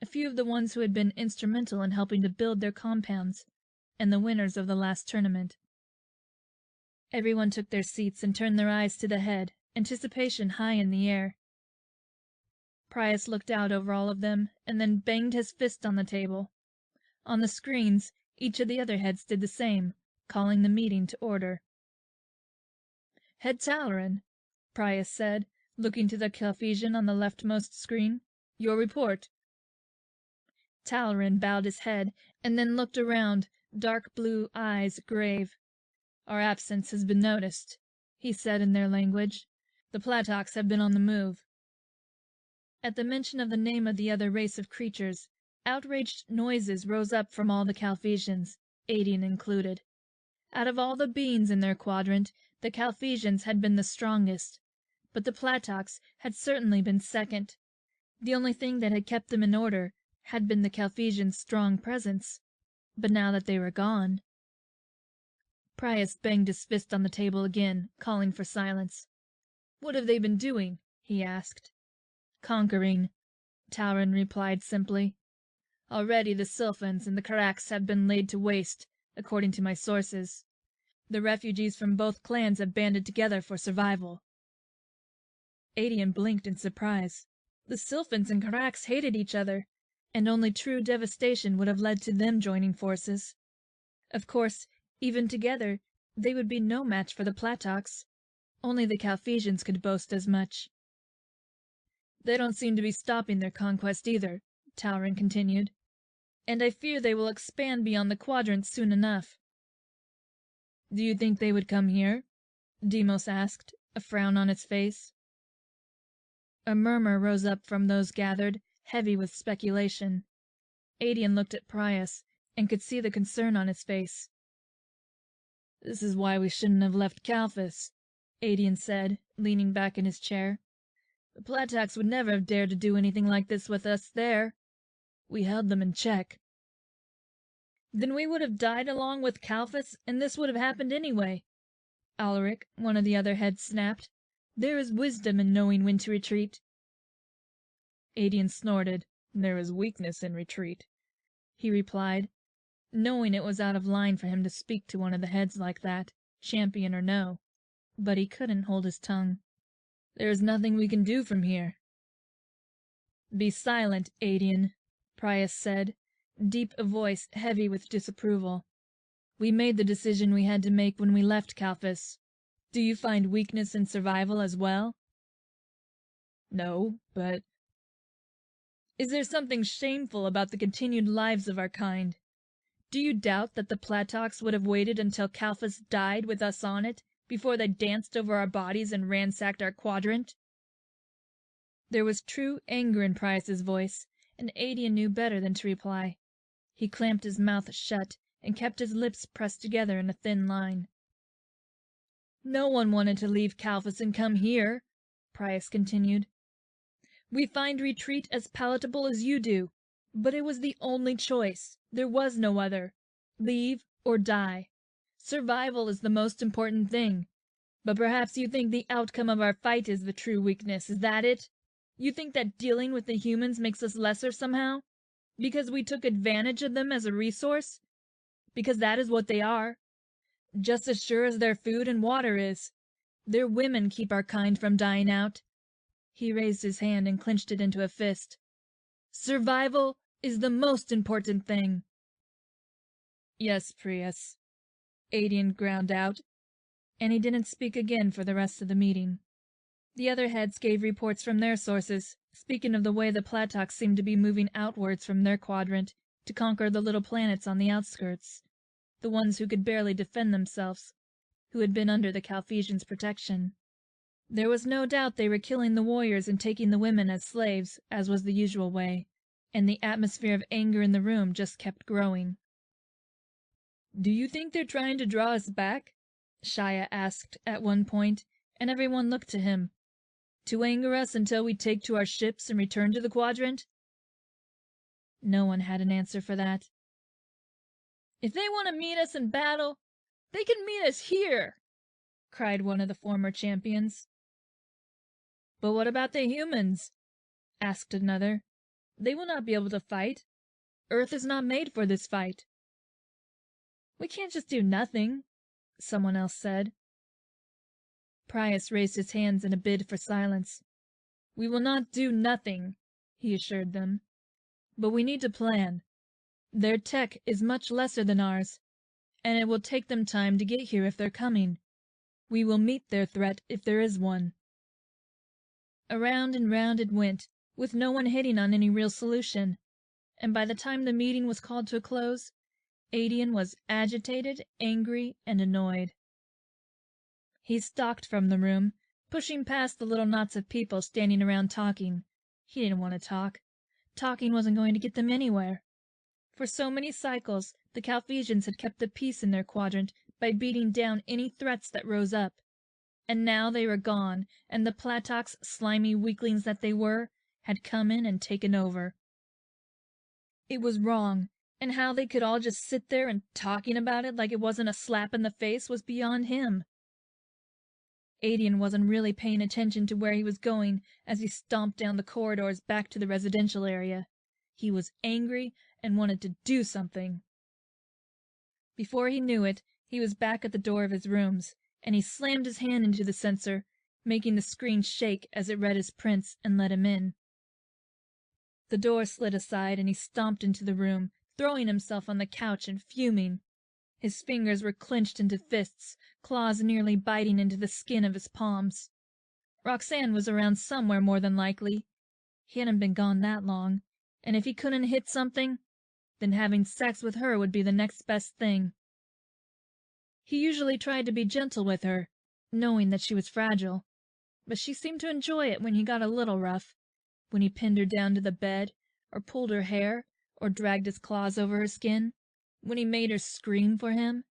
a few of the ones who had been instrumental in helping to build their compounds, and the winners of the last tournament. Everyone took their seats and turned their eyes to the head, anticipation high in the air. Prius looked out over all of them, and then banged his fist on the table. On the screens, each of the other heads did the same, calling the meeting to order. "Head Talaran," Prius said, looking to the Calphesian on the leftmost screen. "Your report." Talaran bowed his head, and then looked around, dark blue eyes grave. "Our absence has been noticed," he said in their language. "The Platox have been on the move." At the mention of the name of the other race of creatures, outraged noises rose up from all the Calphesians, Aedian included. Out of all the beings in their quadrant, the Calphesians had been the strongest, but the Platox had certainly been second. The only thing that had kept them in order had been the Calphesians' strong presence, but now that they were gone. Prius banged his fist on the table again, calling for silence. "What have they been doing?" he asked. "Conquering," Talaran replied simply. "Already the Sylphans and the Karax have been laid to waste, according to my sources. The refugees from both clans have banded together for survival." Aedian blinked in surprise. The Sylphans and Karax hated each other, and only true devastation would have led to them joining forces. Of course, even together, they would be no match for the Platox. Only the Calphesians could boast as much. "They don't seem to be stopping their conquest either," Talaran continued, "and I fear they will expand beyond the quadrant soon enough." "Do you think they would come here?" Deimos asked, a frown on his face. A murmur rose up from those gathered, heavy with speculation. Aedian looked at Prius, and could see the concern on his face. "This is why we shouldn't have left Calphas," Aedian said, leaning back in his chair. "The Platox would never have dared to do anything like this with us there. We held them in check." "Then we would have died along with Calphas, and this would have happened anyway," Alaric, one of the other heads, snapped. "There is wisdom in knowing when to retreat." Aedian snorted. "There is weakness in retreat," he replied, knowing it was out of line for him to speak to one of the heads like that, champion or no. But he couldn't hold his tongue. "There is nothing we can do from here." "Be silent, Aedian," Prius said, deep a voice heavy with disapproval. "We made the decision we had to make when we left Calphas. Do you find weakness in survival as well?" "No, but—" "Is there something shameful about the continued lives of our kind? Do you doubt that the Platox would have waited until Calphas died with us on it before they danced over our bodies and ransacked our quadrant?" There was true anger in Prius's voice, and Aedian knew better than to reply. He clamped his mouth shut and kept his lips pressed together in a thin line. "No one wanted to leave Calphas and come here," Prius continued. "We find retreat as palatable as you do, but it was the only choice. There was no other. Leave or die. Survival is the most important thing. But perhaps you think the outcome of our fight is the true weakness. Is that it? You think that dealing with the humans makes us lesser somehow? Because we took advantage of them as a resource? Because that is what they are. Just as sure as their food and water is. Their women keep our kind from dying out." He raised his hand and clenched it into a fist. "Survival is the most important thing." "Yes, Prius," Aedian ground out, and he didn't speak again for the rest of the meeting. The other heads gave reports from their sources, speaking of the way the Platox seemed to be moving outwards from their quadrant to conquer the little planets on the outskirts, the ones who could barely defend themselves, who had been under the Calphesians' protection. There was no doubt they were killing the warriors and taking the women as slaves, as was the usual way, and the atmosphere of anger in the room just kept growing. "Do you think they're trying to draw us back?" Shia asked at one point, and everyone looked to him. "To anger us until we take to our ships and return to the quadrant?" No one had an answer for that. "If they want to meet us in battle, they can meet us here!" cried one of the former champions. "But what about the humans?" asked another. "They will not be able to fight. Earth is not made for this fight." "We can't just do nothing," someone else said. Prius raised his hands in a bid for silence. "We will not do nothing," he assured them. "But we need to plan. Their tech is much lesser than ours, and it will take them time to get here if they're coming. We will meet their threat if there is one." Around and round it went, with no one hitting on any real solution, and by the time the meeting was called to a close, Aedian was agitated, angry, and annoyed. He stalked from the room, pushing past the little knots of people standing around talking. He didn't want to talk. Talking wasn't going to get them anywhere. For so many cycles, the Calphesians had kept the peace in their quadrant by beating down any threats that rose up. And now they were gone, and the Platox, slimy weaklings that they were, had come in and taken over. It was wrong, and how they could all just sit there and talking about it like it wasn't a slap in the face was beyond him. Aedian wasn't really paying attention to where he was going as he stomped down the corridors back to the residential area. He was angry and wanted to do something. Before he knew it, he was back at the door of his rooms, and he slammed his hand into the sensor, making the screen shake as it read his prints and let him in. The door slid aside and he stomped into the room, throwing himself on the couch and fuming. His fingers were clenched into fists, claws nearly biting into the skin of his palms. Roxanne was around somewhere more than likely. He hadn't been gone that long, and if he couldn't hit something, then having sex with her would be the next best thing. He usually tried to be gentle with her, knowing that she was fragile, but she seemed to enjoy it when he got a little rough, when he pinned her down to the bed, or pulled her hair, or dragged his claws over her skin, when he made her scream for him.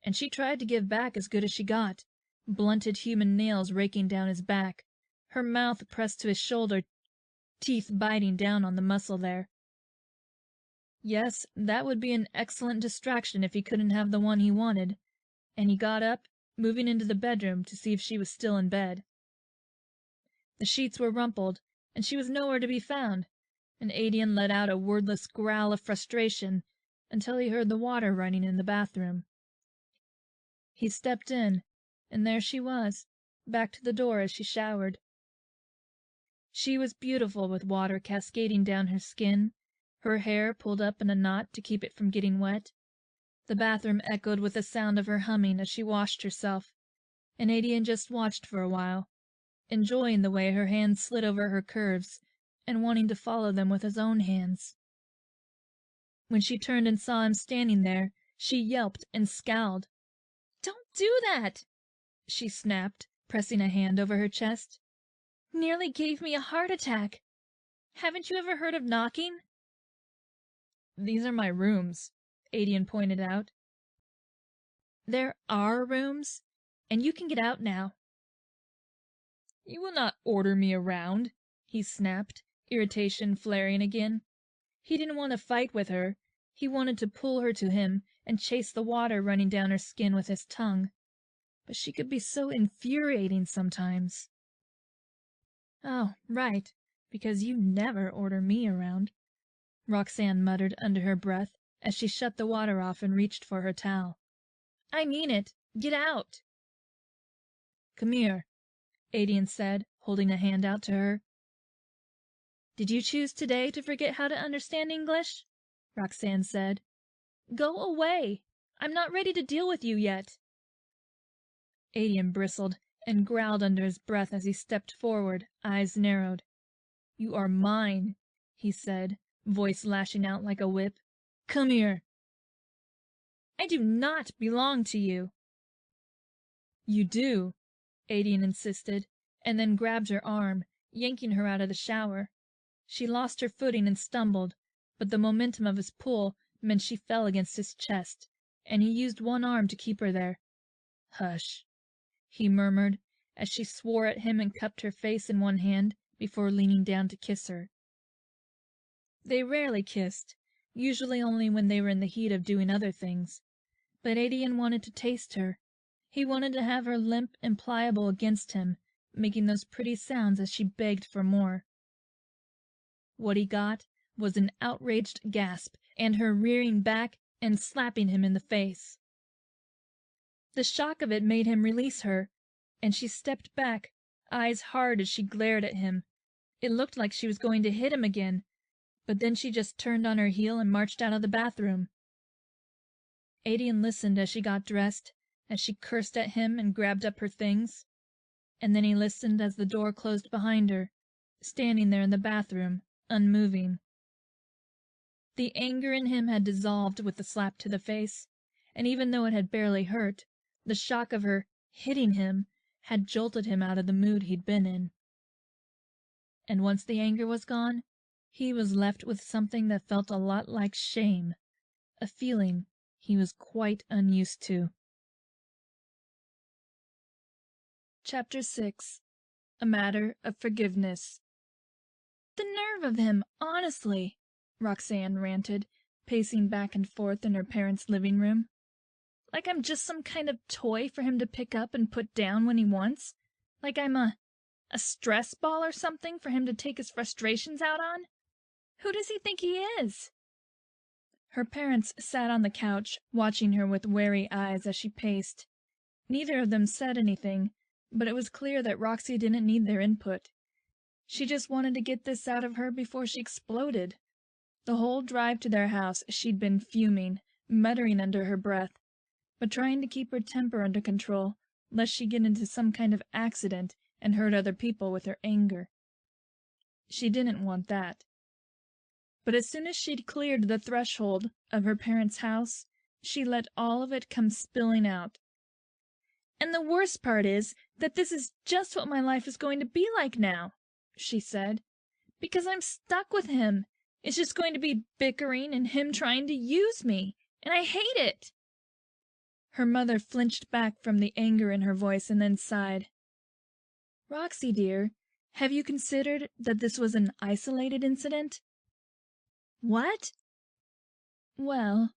And she tried to give back as good as she got, blunted human nails raking down his back, her mouth pressed to his shoulder, teeth biting down on the muscle there. Yes, that would be an excellent distraction if he couldn't have the one he wanted, and he got up, moving into the bedroom to see if she was still in bed. The sheets were rumpled, and she was nowhere to be found, and Aedian let out a wordless growl of frustration until he heard the water running in the bathroom. He stepped in, and there she was, back to the door as she showered. She was beautiful with water cascading down her skin, her hair pulled up in a knot to keep it from getting wet. The bathroom echoed with the sound of her humming as she washed herself, and Aedian just watched for a while, enjoying the way her hands slid over her curves and wanting to follow them with his own hands. When she turned and saw him standing there, she yelped and scowled. "Don't do that!" she snapped, pressing a hand over her chest. "Nearly gave me a heart attack. Haven't you ever heard of knocking?" "These are my rooms," Aedian pointed out. "There are rooms, and you can get out now." "You will not order me around," he snapped, irritation flaring again. He didn't want to fight with her. He wanted to pull her to him and chase the water running down her skin with his tongue. But she could be so infuriating sometimes. "Oh, right, because you never order me around," Roxanne muttered under her breath as she shut the water off and reached for her towel. "I mean it. Get out." "Come here," Aedian said, holding a hand out to her. "Did you choose today to forget how to understand English?" Roxanne said. "Go away. I'm not ready to deal with you yet." Aedian bristled and growled under his breath as he stepped forward, eyes narrowed. "You are mine," he said, voice lashing out like a whip. "Come here." "I do not belong to you." "You do," Aedian insisted, and then grabbed her arm, yanking her out of the shower. She lost her footing and stumbled, but the momentum of his pull meant she fell against his chest, and he used one arm to keep her there. "Hush," he murmured, as she swore at him and cupped her face in one hand before leaning down to kiss her. They rarely kissed, usually only when they were in the heat of doing other things, but Aedian wanted to taste her. He wanted to have her limp and pliable against him, making those pretty sounds as she begged for more. What he got was an outraged gasp and her rearing back and slapping him in the face. The shock of it made him release her, and she stepped back, eyes hard as she glared at him. It looked like she was going to hit him again, but then she just turned on her heel and marched out of the bathroom. Aedian listened as she got dressed, as she cursed at him and grabbed up her things, and then he listened as the door closed behind her, standing there in the bathroom, unmoving. The anger in him had dissolved with the slap to the face, and even though it had barely hurt, the shock of her hitting him had jolted him out of the mood he'd been in. And once the anger was gone, he was left with something that felt a lot like shame, a feeling he was quite unused to. Chapter 6. A Matter of Forgiveness. "The nerve of him, honestly," Roxanne ranted, pacing back and forth in her parents' living room. "Like I'm just some kind of toy for him to pick up and put down when he wants? Like I'm a stress ball or something for him to take his frustrations out on? Who does he think he is?" Her parents sat on the couch, watching her with wary eyes as she paced. Neither of them said anything, but it was clear that Roxy didn't need their input. She just wanted to get this out of her before she exploded. The whole drive to their house she'd been fuming, muttering under her breath, but trying to keep her temper under control, lest she get into some kind of accident and hurt other people with her anger. She didn't want that. But as soon as she'd cleared the threshold of her parents' house, she let all of it come spilling out. "And the worst part is that this is just what my life is going to be like now," she said, "because I'm stuck with him. It's just going to be bickering and him trying to use me, and I hate it." Her mother flinched back from the anger in her voice and then sighed. Roxy, dear, have you considered that this was an isolated incident? What? Well,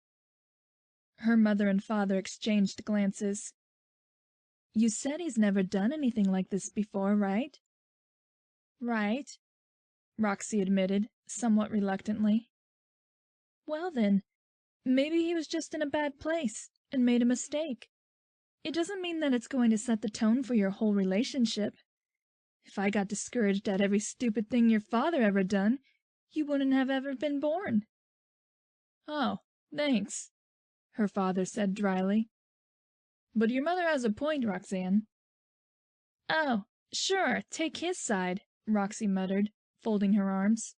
her mother and father exchanged glances. You said he's never done anything like this before, right? Right, Roxy admitted, somewhat reluctantly. Well then, maybe he was just in a bad place and made a mistake. It doesn't mean that it's going to set the tone for your whole relationship. If I got discouraged at every stupid thing your father ever done, you wouldn't have ever been born. Oh, thanks, her father said dryly. But your mother has a point, Roxanne. Oh, sure, take his side, Roxy muttered, folding her arms.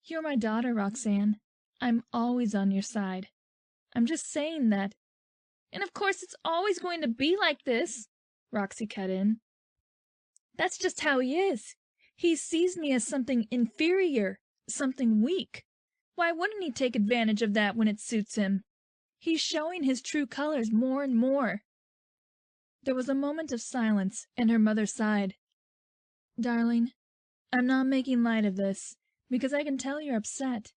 You're my daughter, Roxanne. I'm always on your side. I'm just saying that. And of course it's always going to be like this, Roxy cut in. That's just how he is. He sees me as something inferior, something weak. Why wouldn't he take advantage of that when it suits him? He's showing his true colors more and more. There was a moment of silence, and her mother sighed. Darling, I'm not making light of this, because I can tell you're upset.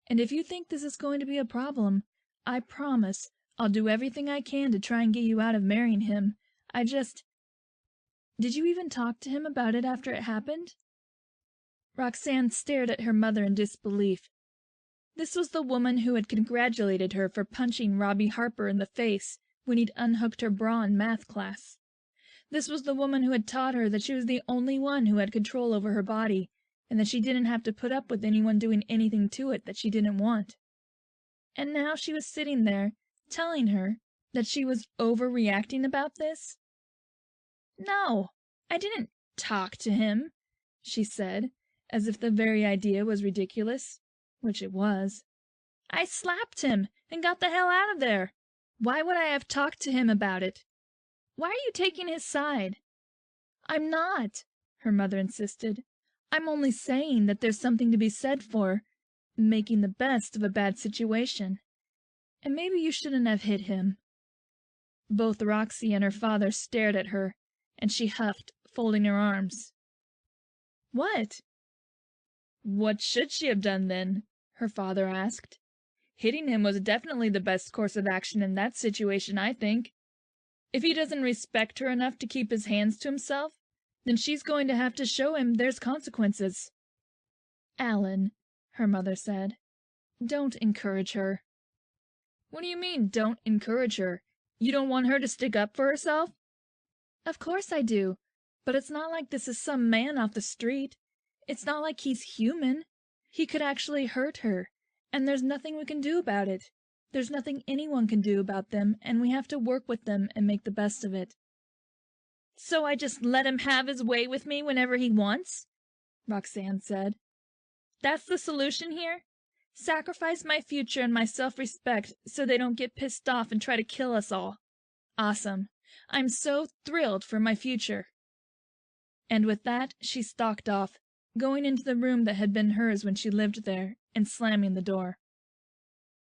And if you think this is going to be a problem, I promise I'll do everything I can to try and get you out of marrying him. Did you even talk to him about it after it happened? Roxanne stared at her mother in disbelief. This was the woman who had congratulated her for punching Robbie Harper in the face when he'd unhooked her bra in math class. This was the woman who had taught her that she was the only one who had control over her body, and that she didn't have to put up with anyone doing anything to it that she didn't want. And now she was sitting there, telling her that she was overreacting about this? No, I didn't talk to him, she said, as if the very idea was ridiculous, which it was. I slapped him and got the hell out of there. Why would I have talked to him about it? Why are you taking his side? I'm not, her mother insisted. I'm only saying that there's something to be said for making the best of a bad situation. And maybe you shouldn't have hit him. Both Roxy and her father stared at her, and she huffed, folding her arms. What? What should she have done then? Her father asked. Hitting him was definitely the best course of action in that situation, I think. If he doesn't respect her enough to keep his hands to himself, then she's going to have to show him there's consequences. Alan, her mother said, don't encourage her. What do you mean, don't encourage her? You don't want her to stick up for herself? Of course I do, but it's not like this is some man off the street. It's not like he's human. He could actually hurt her, and there's nothing we can do about it. There's nothing anyone can do about them, and we have to work with them and make the best of it. So I just let him have his way with me whenever he wants? Roxanne said. That's the solution here? Sacrifice my future and my self-respect so they don't get pissed off and try to kill us all. Awesome. I'm so thrilled for my future. And with that, she stalked off, going into the room that had been hers when she lived there, and slamming the door.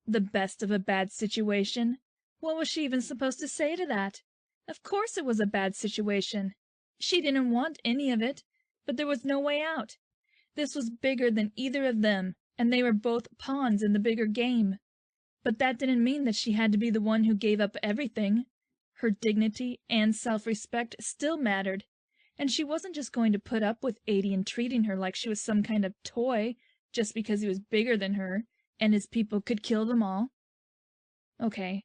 The best of a bad situation? What was she even supposed to say to that? Of course it was a bad situation. She didn't want any of it, but there was no way out. This was bigger than either of them, and they were both pawns in the bigger game. But that didn't mean that she had to be the one who gave up everything. Her dignity and self-respect still mattered, and she wasn't just going to put up with Aedian treating her like she was some kind of toy just because he was bigger than her and his people could kill them all. Okay,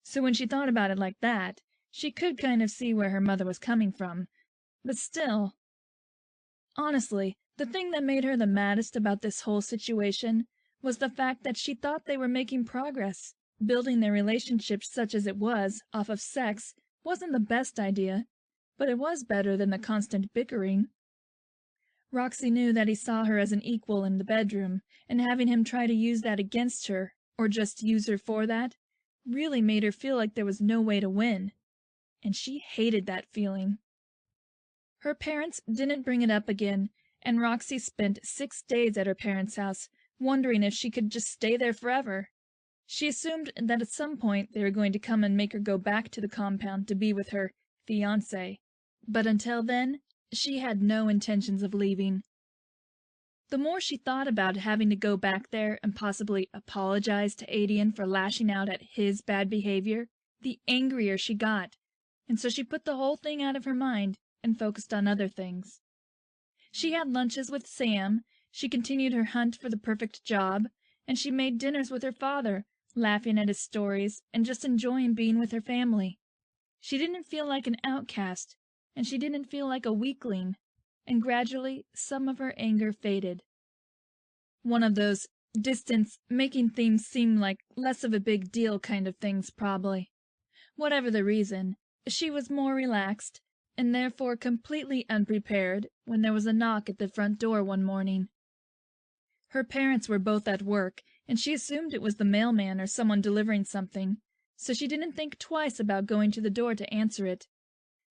so when she thought about it like that, she could kind of see where her mother was coming from, but still. Honestly, the thing that made her the maddest about this whole situation was the fact that she thought they were making progress. Building their relationship such as it was, off of sex, wasn't the best idea, but it was better than the constant bickering. Roxy knew that he saw her as an equal in the bedroom, and having him try to use that against her, or just use her for that, really made her feel like there was no way to win. And she hated that feeling. Her parents didn't bring it up again, and Roxy spent 6 days at her parents' house, wondering if she could just stay there forever. She assumed that at some point they were going to come and make her go back to the compound to be with her fiancé, but until then, she had no intentions of leaving. The more she thought about having to go back there and possibly apologize to Aedian for lashing out at his bad behavior, the angrier she got, and so she put the whole thing out of her mind and focused on other things. She had lunches with Sam, she continued her hunt for the perfect job, and she made dinners with her father, laughing at his stories and just enjoying being with her family. She didn't feel like an outcast, and she didn't feel like a weakling, and gradually some of her anger faded. One of those distance making things seem like less of a big deal kind of things, probably. Whatever the reason, she was more relaxed, and therefore completely unprepared when there was a knock at the front door one morning. Her parents were both at work, and she assumed it was the mailman or someone delivering something, so she didn't think twice about going to the door to answer it.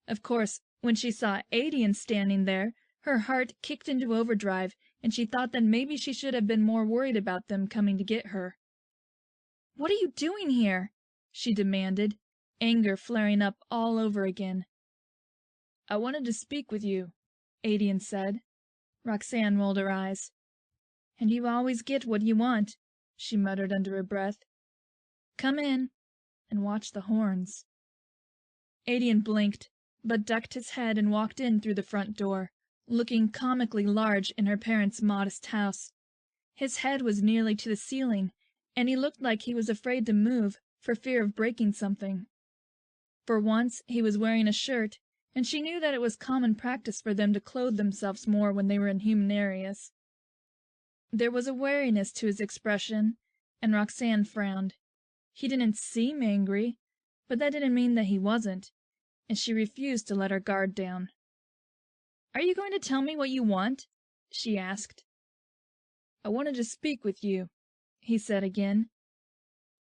Of course, when she saw Aedian standing there, her heart kicked into overdrive, and she thought that maybe she should have been more worried about them coming to get her. "What are you doing here?" she demanded, anger flaring up all over again. "I wanted to speak with you," Aedian said. Roxanne rolled her eyes. "And you always get what you want," she muttered under her breath. "Come in, and watch the horns." Aedian blinked, but ducked his head and walked in through the front door, looking comically large in her parents' modest house. His head was nearly to the ceiling, and he looked like he was afraid to move for fear of breaking something. For once he was wearing a shirt, and she knew that it was common practice for them to clothe themselves more when they were in human areas. There was a wariness to his expression, and Roxanne frowned. He didn't seem angry, but that didn't mean that he wasn't, and she refused to let her guard down. "Are you going to tell me what you want?" she asked. "I wanted to speak with you," he said again.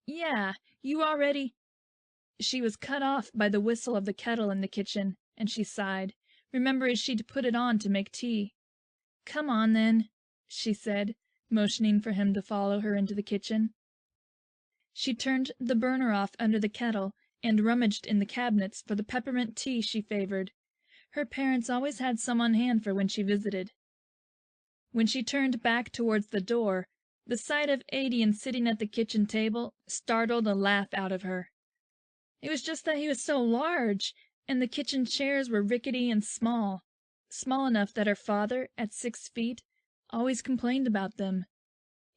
"Yeah, you already—" She was cut off by the whistle of the kettle in the kitchen, and she sighed, remembering she'd put it on to make tea. "Come on, then," she said, motioning for him to follow her into the kitchen. She turned the burner off under the kettle and rummaged in the cabinets for the peppermint tea she favored. Her parents always had some on hand for when she visited. When she turned back towards the door, the sight of Aedian sitting at the kitchen table startled a laugh out of her. It was just that he was so large, and the kitchen chairs were rickety and small enough that her father, at 6 feet, always complained about them,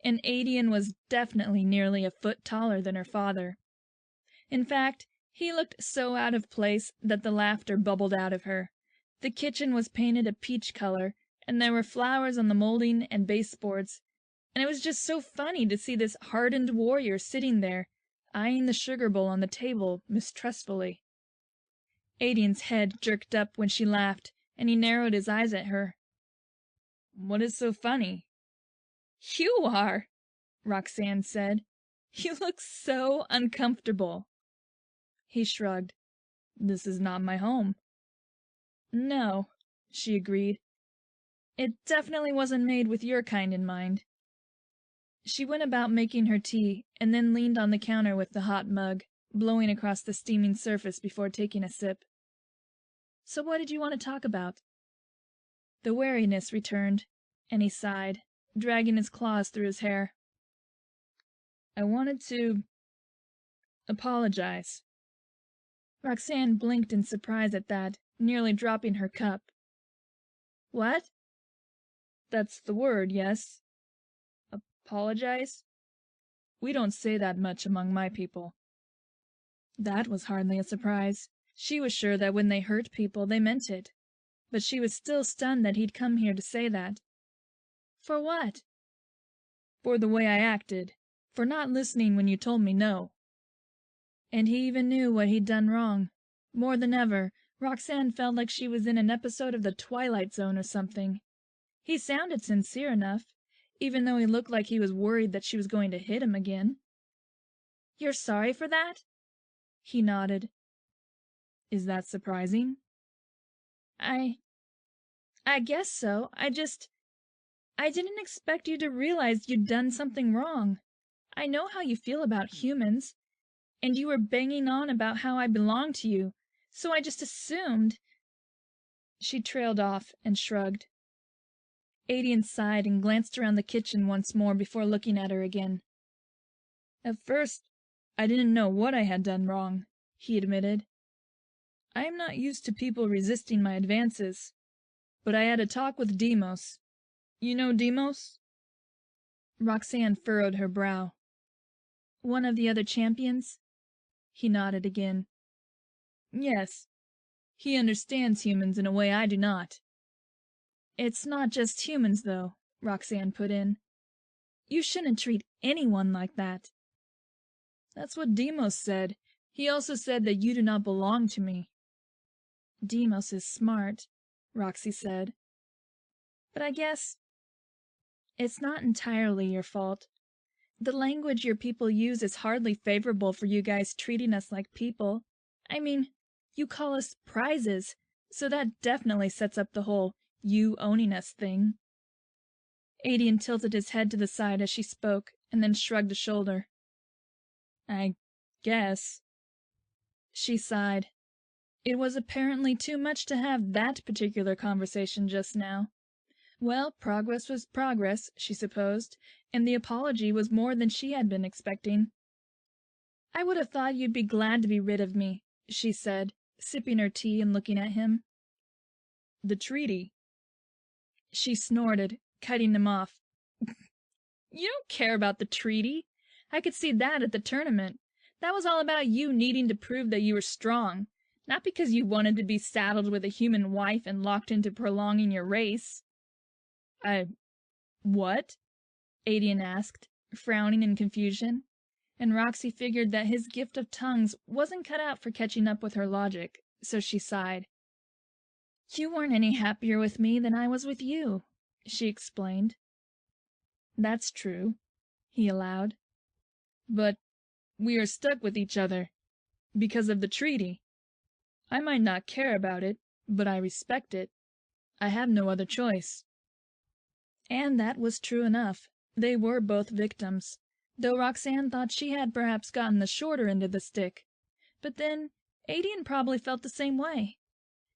and Aedian was definitely nearly a foot taller than her father. In fact, he looked so out of place that the laughter bubbled out of her. The kitchen was painted a peach color, and there were flowers on the molding and baseboards, and it was just so funny to see this hardened warrior sitting there, eyeing the sugar bowl on the table mistrustfully. Aedian's head jerked up when she laughed, and he narrowed his eyes at her. "What is so funny?" "You are," Roxanne said. "You look so uncomfortable." He shrugged. "This is not my home." "No," she agreed. "It definitely wasn't made with your kind in mind." She went about making her tea, and then leaned on the counter with the hot mug, blowing across the steaming surface before taking a sip. "So what did you want to talk about?" The wariness returned, and he sighed, dragging his claws through his hair. "I wanted to apologize." Roxanne blinked in surprise at that, nearly dropping her cup. "What?" "That's the word, yes. Apologize? We don't say that much among my people." That was hardly a surprise. She was sure that when they hurt people, they meant it. But she was still stunned that he'd come here to say that. "For what?" "For the way I acted. For not listening when you told me no." And he even knew what he'd done wrong. More than ever, Roxanne felt like she was in an episode of The Twilight Zone or something. He sounded sincere enough, even though he looked like he was worried that she was going to hit him again. "You're sorry for that?" He nodded. "Is that surprising?" I guess so. I didn't expect you to realize you'd done something wrong. I know how you feel about humans, and you were banging on about how I belong to you, so I just assumed." She trailed off and shrugged. Aedian sighed and glanced around the kitchen once more before looking at her again. "At first, I didn't know what I had done wrong," he admitted. "I am not used to people resisting my advances, but I had a talk with Deimos. You know Deimos?" Roxanne furrowed her brow. "One of the other champions?" He nodded again. "Yes. He understands humans in a way I do not." "It's not just humans, though," Roxanne put in. "You shouldn't treat anyone like that." "That's what Deimos said. He also said that you do not belong to me." "Deimos is smart," Roxy said. "But I guess it's not entirely your fault. The language your people use is hardly favorable for you guys treating us like people. I mean, you call us prizes, so that definitely sets up the whole you owning us thing." Aedian tilted his head to the side as she spoke, and then shrugged a shoulder. "I guess." She sighed. It was apparently too much to have that particular conversation just now. Well, progress was progress, she supposed, and the apology was more than she had been expecting. "I would have thought you'd be glad to be rid of me," she said, sipping her tea and looking at him. "The treaty." She snorted, cutting him off. "You don't care about the treaty. I could see that at the tournament. That was all about you needing to prove that you were strong, not because you wanted to be saddled with a human wife and locked into prolonging your race." What?" Aedian asked, frowning in confusion, and Roxy figured that his gift of tongues wasn't cut out for catching up with her logic, so she sighed. "You weren't any happier with me than I was with you," she explained. "That's true," he allowed. "But we are stuck with each other because of the treaty. I might not care about it, but I respect it. I have no other choice." And that was true enough. They were both victims, though Roxanne thought she had perhaps gotten the shorter end of the stick. But then, Aedian probably felt the same way.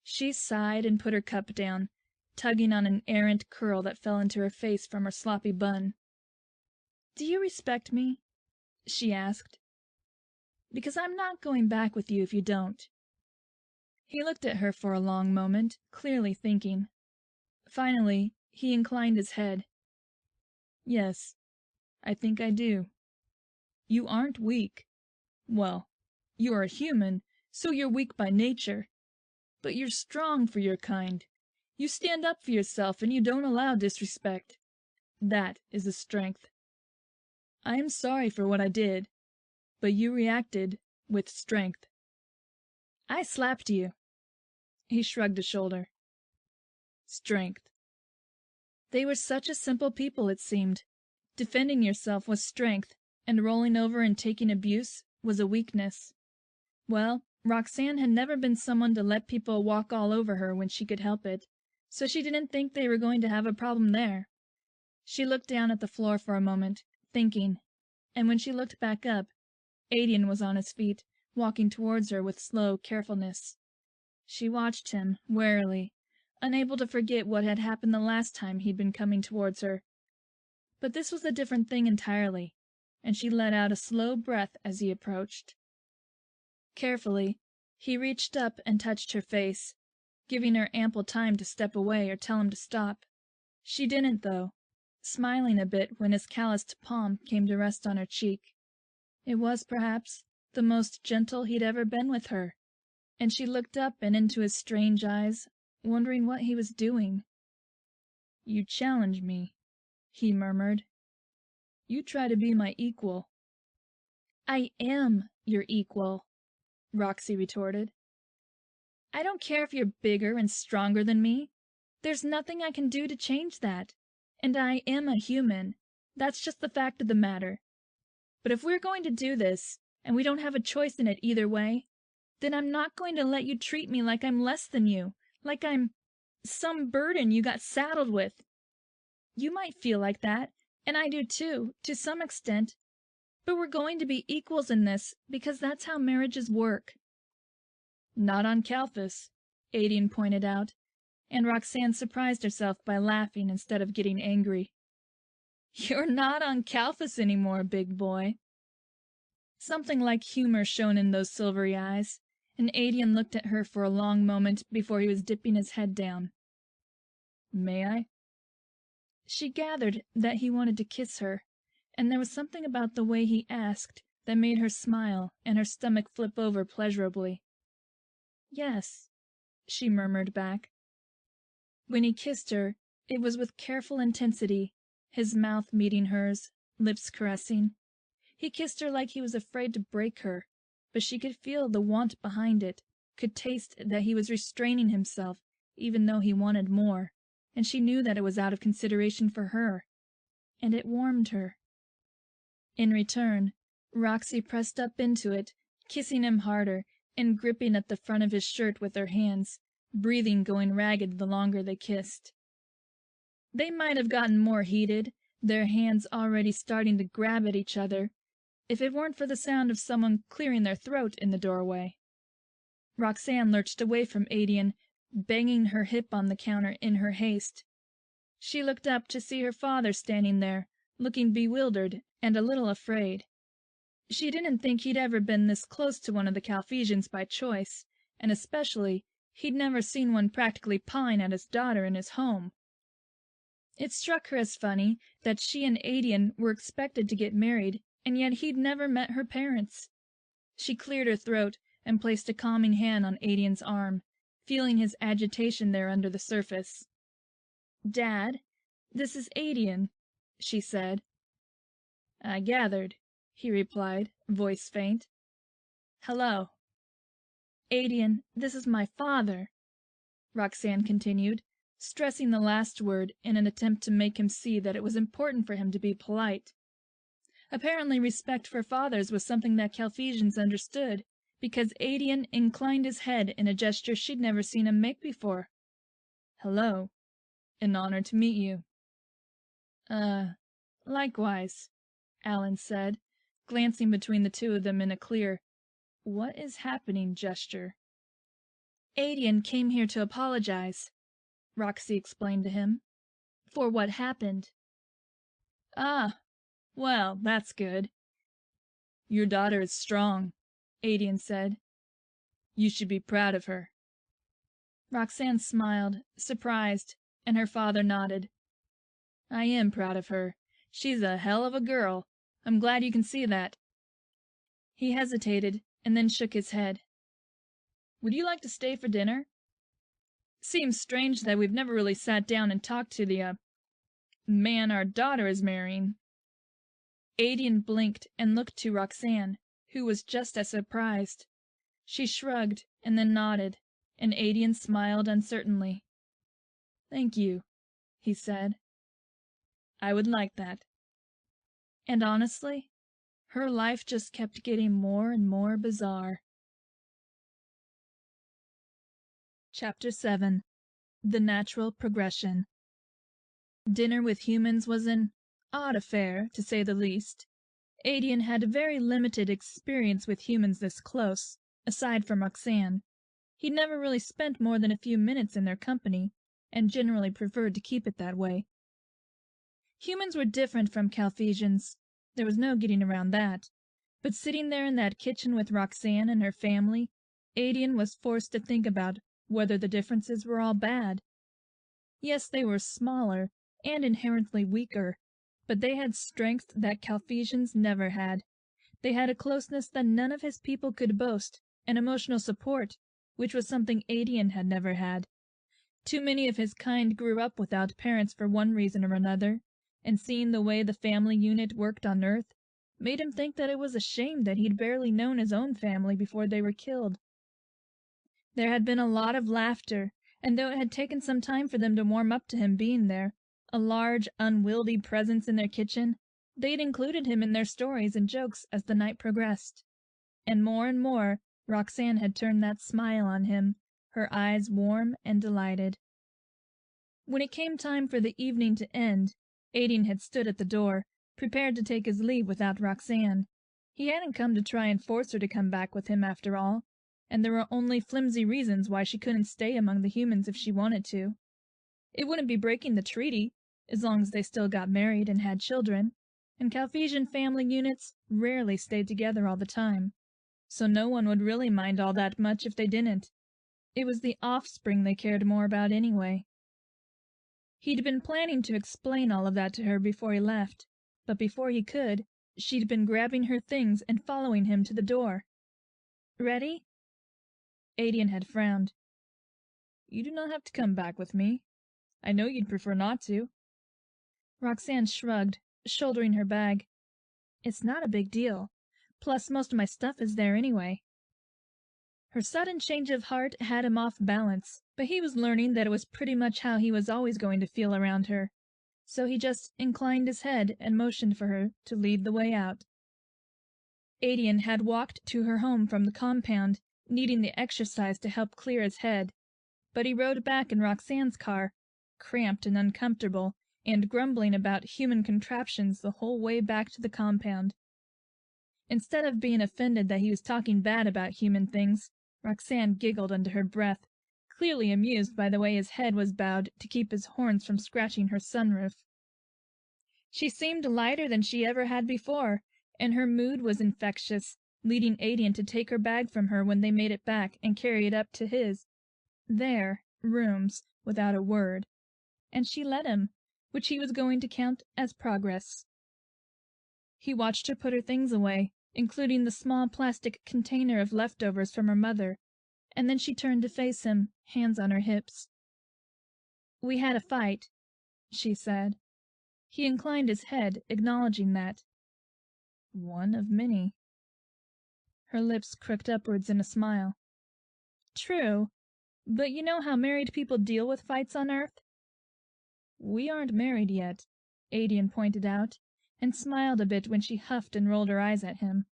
She sighed and put her cup down, tugging on an errant curl that fell into her face from her sloppy bun. "Do you respect me?" she asked. "Because I'm not going back with you if you don't." He looked at her for a long moment, clearly thinking. Finally, he inclined his head. "Yes, I think I do. You aren't weak. Well, you're a human, so you're weak by nature. But you're strong for your kind. You stand up for yourself and you don't allow disrespect. That is a strength. I am sorry for what I did, but you reacted with strength." "I slapped you." He shrugged a shoulder. "Strength." They were such a simple people, it seemed. Defending yourself was strength, and rolling over and taking abuse was a weakness. Well, Roxanne had never been someone to let people walk all over her when she could help it, so she didn't think they were going to have a problem there. She looked down at the floor for a moment, thinking, and when she looked back up, Aedian was on his feet, walking towards her with slow carefulness. She watched him, warily, unable to forget what had happened the last time he'd been coming towards her. But this was a different thing entirely, and she let out a slow breath as he approached. Carefully, he reached up and touched her face, giving her ample time to step away or tell him to stop. She didn't, though, smiling a bit when his calloused palm came to rest on her cheek. It was, perhaps, the most gentle he'd ever been with her, and she looked up and into his strange eyes, wondering what he was doing. "You challenge me," he murmured. "You try to be my equal." "I am your equal," Roxy retorted. "I don't care if you're bigger and stronger than me. There's nothing I can do to change that. And I am a human. That's just the fact of the matter. But if we're going to do this, and we don't have a choice in it either way, then I'm not going to let you treat me like I'm less than you, like I'm some burden you got saddled with. You might feel like that, and I do too, to some extent. But we're going to be equals in this, because that's how marriages work. Not on Calphus, Aedian pointed out, and Roxanne surprised herself by laughing instead of getting angry. You're not on Calphus anymore, big boy. Something like humor shone in those silvery eyes, and Aedian looked at her for a long moment before he was dipping his head down. May I? She gathered that he wanted to kiss her, and there was something about the way he asked that made her smile and her stomach flip over pleasurably. Yes, she murmured back. When he kissed her, it was with careful intensity, his mouth meeting hers, lips caressing. He kissed her like he was afraid to break her, but she could feel the want behind it, could taste that he was restraining himself, even though he wanted more, and she knew that it was out of consideration for her, and it warmed her. In return, Roxy pressed up into it, kissing him harder and gripping at the front of his shirt with her hands, breathing going ragged the longer they kissed. They might have gotten more heated, their hands already starting to grab at each other, if it weren't for the sound of someone clearing their throat in the doorway. Roxanne lurched away from Aedian, banging her hip on the counter in her haste. She looked up to see her father standing there, looking bewildered and a little afraid. She didn't think he'd ever been this close to one of the Calphesians by choice, and especially he'd never seen one practically pawing at his daughter in his home. It struck her as funny that she and Aedian were expected to get married, and yet he'd never met her parents. She cleared her throat and placed a calming hand on Aedian's arm, feeling his agitation there under the surface. "Dad, this is Aedian," she said. "I gathered," he replied, voice faint. "Hello." "Aedian, this is my father," Roxanne continued, stressing the last word in an attempt to make him see that it was important for him to be polite. Apparently respect for fathers was something that Calphesians understood, because Aedian inclined his head in a gesture she'd never seen him make before. "Hello. An honor to meet you." Likewise," Alan said, glancing between the two of them in a clear, "what is happening?" gesture. "Aedian came here to apologize," Roxy explained to him, "for what happened." "Ah, well, that's good. Your daughter is strong," Aedian said. "You should be proud of her." Roxanne smiled, surprised, and her father nodded. "I am proud of her. She's a hell of a girl. I'm glad you can see that." He hesitated and then shook his head. "Would you like to stay for dinner? Seems strange that we've never really sat down and talked to the man our daughter is marrying." Aedian blinked and looked to Roxanne, who was just as surprised. She shrugged and then nodded, and Aedian smiled uncertainly. "Thank you," he said. "I would like that." And honestly, her life just kept getting more and more bizarre. Chapter 7. The Natural Progression. Dinner with humans was an odd affair, to say the least. Aedian had very limited experience with humans this close, aside from Roxanne. He'd never really spent more than a few minutes in their company, and generally preferred to keep it that way. Humans were different from Calphesians. There was no getting around that. But sitting there in that kitchen with Roxanne and her family, Aedian was forced to think about whether the differences were all bad. Yes, they were smaller and inherently weaker, but they had strength that Calphesians never had. They had a closeness that none of his people could boast, and emotional support, which was something Aedian had never had. Too many of his kind grew up without parents for one reason or another, and seeing the way the family unit worked on Earth made him think that it was a shame that he'd barely known his own family before they were killed. There had been a lot of laughter, and though it had taken some time for them to warm up to him being there, a large, unwieldy presence in their kitchen, they'd included him in their stories and jokes as the night progressed. And more, Roxanne had turned that smile on him, her eyes warm and delighted. When it came time for the evening to end, Aedian had stood at the door, prepared to take his leave without Roxanne, He hadn't come to try and force her to come back with him after all, and there were only flimsy reasons why she couldn't stay among the humans if she wanted to. It wouldn't be breaking the treaty, as long as they still got married and had children, and Calphesian family units rarely stayed together all the time, so no one would really mind all that much if they didn't. It was the offspring they cared more about anyway. He'd been planning to explain all of that to her before he left, but before he could, she'd been grabbing her things and following him to the door. "Ready?" Aedian had frowned. "You do not have to come back with me. I know you'd prefer not to." Roxanne shrugged, shouldering her bag. "It's not a big deal. Plus, most of my stuff is there anyway." Her sudden change of heart had him off balance, but he was learning that it was pretty much how he was always going to feel around her, so he just inclined his head and motioned for her to lead the way out. Aedian had walked to her home from the compound, needing the exercise to help clear his head, but he rode back in Roxanne's car, cramped and uncomfortable, and grumbling about human contraptions the whole way back to the compound. Instead of being offended that he was talking bad about human things, Roxanne giggled under her breath, clearly amused by the way his head was bowed to keep his horns from scratching her sunroof. She seemed lighter than she ever had before, and her mood was infectious, leading Aedian to take her bag from her when they made it back and carry it up to their rooms without a word, and she let him, which he was going to count as progress. He watched her put her things away, including the small plastic container of leftovers from her mother, and then she turned to face him, hands on her hips. "We had a fight," she said. He inclined his head, acknowledging that. "One of many." Her lips crooked upwards in a smile. "True, but you know how married people deal with fights on Earth?" "We aren't married yet," Aedian pointed out, and smiled a bit when she huffed and rolled her eyes at him.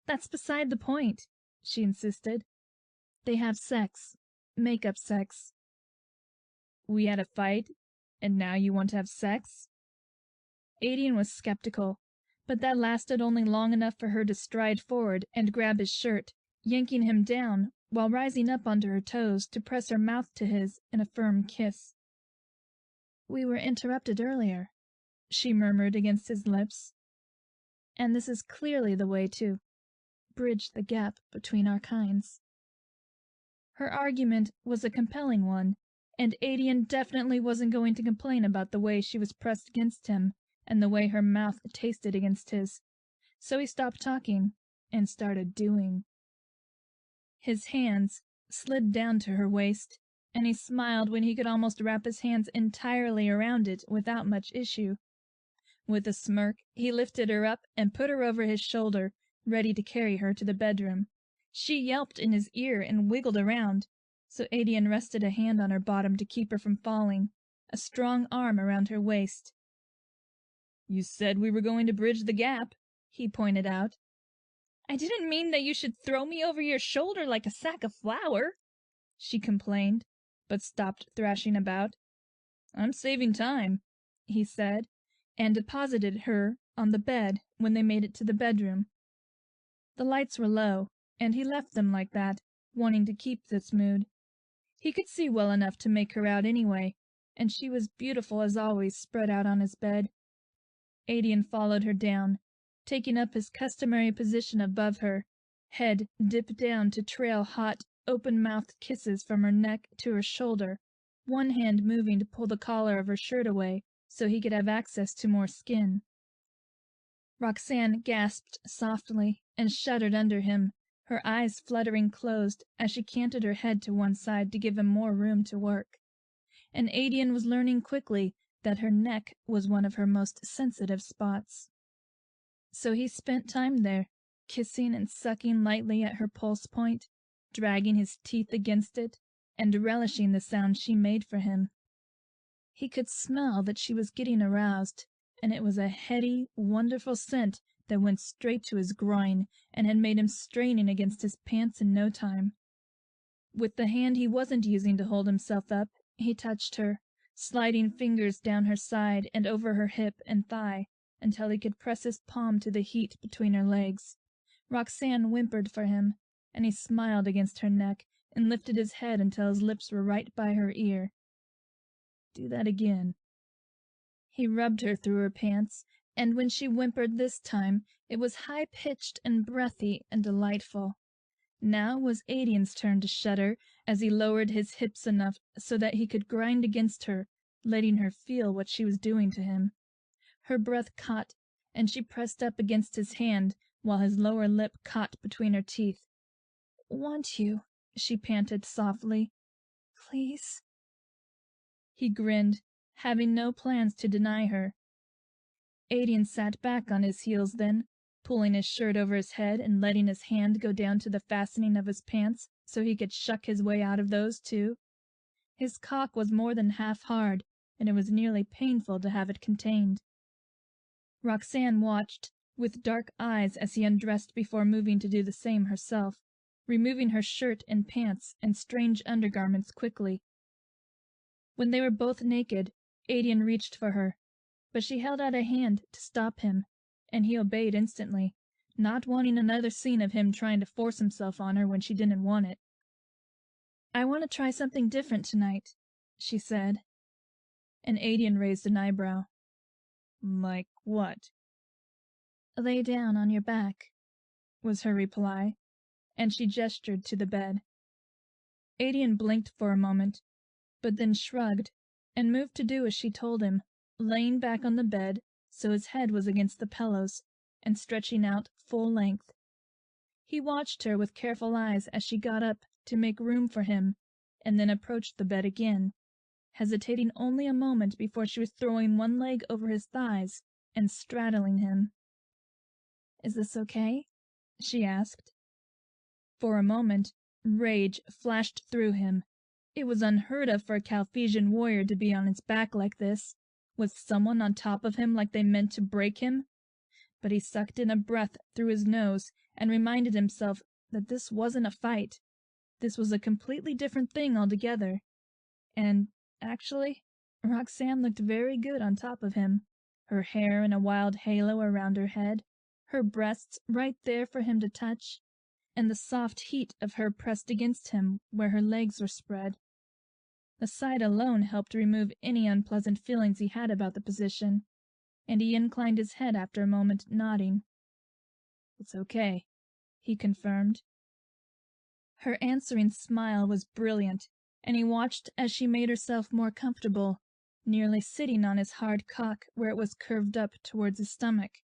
"That's beside the point," she insisted. "They have sex. Make-up sex." "We had a fight, and now you want to have sex?" Aedian was skeptical, but that lasted only long enough for her to stride forward and grab his shirt, yanking him down while rising up onto her toes to press her mouth to his in a firm kiss. "We were interrupted earlier," she murmured against his lips, "and this is clearly the way to bridge the gap between our kinds." Her argument was a compelling one, and Aedian definitely wasn't going to complain about the way she was pressed against him and the way her mouth tasted against his, so he stopped talking and started doing. His hands slid down to her waist, and he smiled when he could almost wrap his hands entirely around it without much issue. With a smirk, he lifted her up and put her over his shoulder, ready to carry her to the bedroom. She yelped in his ear and wiggled around, so Aedian rested a hand on her bottom to keep her from falling, a strong arm around her waist. "You said we were going to bridge the gap," he pointed out. "I didn't mean that you should throw me over your shoulder like a sack of flour," she complained, but stopped thrashing about. "I'm saving time," he said, and deposited her on the bed when they made it to the bedroom. The lights were low, and he left them like that, wanting to keep this mood. He could see well enough to make her out anyway, and she was beautiful as always spread out on his bed. Aedian followed her down, taking up his customary position above her, head dipped down to trail hot, open-mouthed kisses from her neck to her shoulder, one hand moving to pull the collar of her shirt away so he could have access to more skin. Roxanne gasped softly and shuddered under him, her eyes fluttering closed as she canted her head to one side to give him more room to work. And Aedian was learning quickly that her neck was one of her most sensitive spots. So he spent time there, kissing and sucking lightly at her pulse point, dragging his teeth against it, and relishing the sound she made for him. He could smell that she was getting aroused, and it was a heady, wonderful scent that went straight to his groin and had made him straining against his pants in no time. With the hand he wasn't using to hold himself up, he touched her, sliding fingers down her side and over her hip and thigh, until he could press his palm to the heat between her legs. Roxanne whimpered for him, and he smiled against her neck and lifted his head until his lips were right by her ear. "Do that again." He rubbed her through her pants, and when she whimpered this time, it was high-pitched and breathy and delightful. Now was Aedian's turn to shudder as he lowered his hips enough so that he could grind against her, letting her feel what she was doing to him. Her breath caught, and she pressed up against his hand while his lower lip caught between her teeth. "Want you," she panted softly. "Please." He grinned, having no plans to deny her. Aedian sat back on his heels then, pulling his shirt over his head and letting his hand go down to the fastening of his pants so he could shuck his way out of those too. His cock was more than half hard, and it was nearly painful to have it contained. Roxanne watched, with dark eyes, as he undressed before moving to do the same herself, removing her shirt and pants and strange undergarments quickly. When they were both naked, Aedian reached for her, but she held out a hand to stop him, and he obeyed instantly, not wanting another scene of him trying to force himself on her when she didn't want it. "I want to try something different tonight," she said, and Aedian raised an eyebrow. "Like what?" "Lay down on your back," was her reply, and she gestured to the bed. Aedian blinked for a moment, but then shrugged and moved to do as she told him, laying back on the bed so his head was against the pillows and stretching out full length. He watched her with careful eyes as she got up to make room for him and then approached the bed again, hesitating only a moment before she was throwing one leg over his thighs and straddling him. "Is this okay?" she asked. For a moment, rage flashed through him. It was unheard of for a Calphesian warrior to be on his back like this, with someone on top of him like they meant to break him. But he sucked in a breath through his nose and reminded himself that this wasn't a fight. This was a completely different thing altogether. And, actually, Roxanne looked very good on top of him, her hair in a wild halo around her head, her breasts right there for him to touch, and the soft heat of her pressed against him where her legs were spread. The sight alone helped remove any unpleasant feelings he had about the position, and he inclined his head after a moment, nodding. "It's okay," he confirmed. Her answering smile was brilliant, and he watched as she made herself more comfortable, nearly sitting on his hard cock where it was curved up towards his stomach.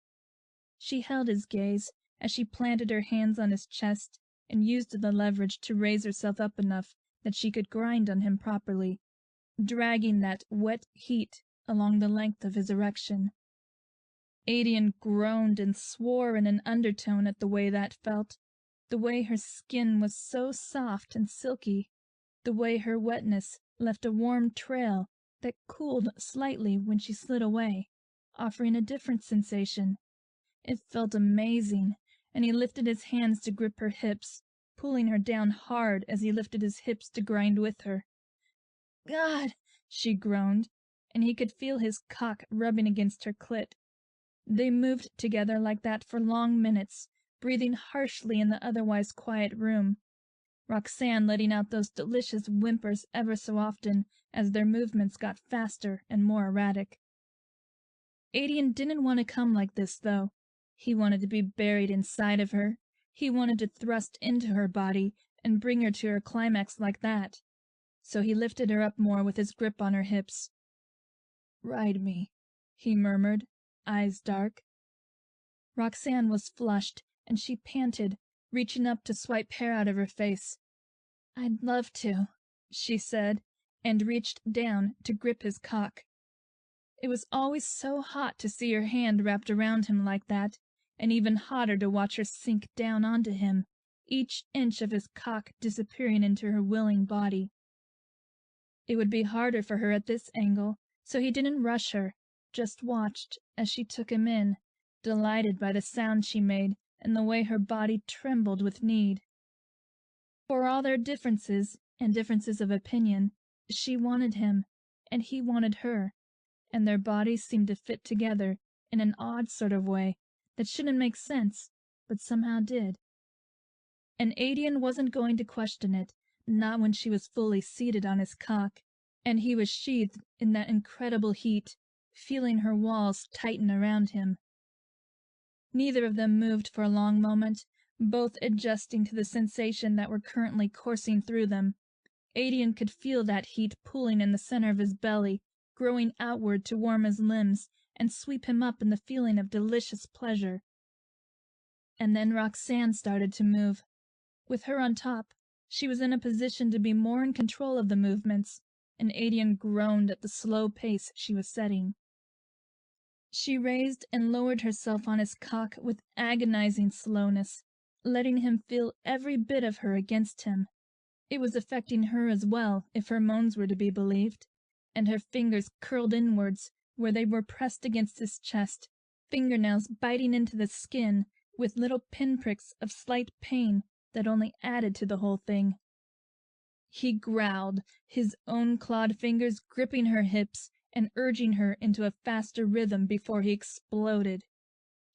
She held his gaze as she planted her hands on his chest and used the leverage to raise herself up enough that she could grind on him properly, dragging that wet heat along the length of his erection. Aedian groaned and swore in an undertone at the way that felt, the way her skin was so soft and silky, the way her wetness left a warm trail that cooled slightly when she slid away, offering a different sensation. It felt amazing, and he lifted his hands to grip her hips, pulling her down hard as he lifted his hips to grind with her. "God!" she groaned, and he could feel his cock rubbing against her clit. They moved together like that for long minutes, breathing harshly in the otherwise quiet room, Roxanne letting out those delicious whimpers ever so often as their movements got faster and more erratic. Aedian didn't want to come like this, though. He wanted to be buried inside of her. He wanted to thrust into her body and bring her to her climax like that. So he lifted her up more with his grip on her hips. "Ride me," he murmured, eyes dark. Roxanne was flushed, and she panted, reaching up to swipe hair out of her face. "I'd love to," she said, and reached down to grip his cock. It was always so hot to see her hand wrapped around him like that, and even hotter to watch her sink down onto him, each inch of his cock disappearing into her willing body. It would be harder for her at this angle, so he didn't rush her, just watched as she took him in, delighted by the sound she made and the way her body trembled with need. For all their differences and differences of opinion, she wanted him, and he wanted her, and their bodies seemed to fit together in an odd sort of way that shouldn't make sense, but somehow did. And Aedian wasn't going to question it, not when she was fully seated on his cock, and he was sheathed in that incredible heat, feeling her walls tighten around him. Neither of them moved for a long moment, both adjusting to the sensation that were currently coursing through them. Aedian could feel that heat pulling in the center of his belly, growing outward to warm his limbs and sweep him up in the feeling of delicious pleasure. And then Roxanne started to move. With her on top, she was in a position to be more in control of the movements, and Aedian groaned at the slow pace she was setting. She raised and lowered herself on his cock with agonizing slowness, letting him feel every bit of her against him. It was affecting her as well, if her moans were to be believed, and her fingers curled inwards where they were pressed against his chest, fingernails biting into the skin with little pinpricks of slight pain that only added to the whole thing. He growled, his own clawed fingers gripping her hips and urging her into a faster rhythm before he exploded.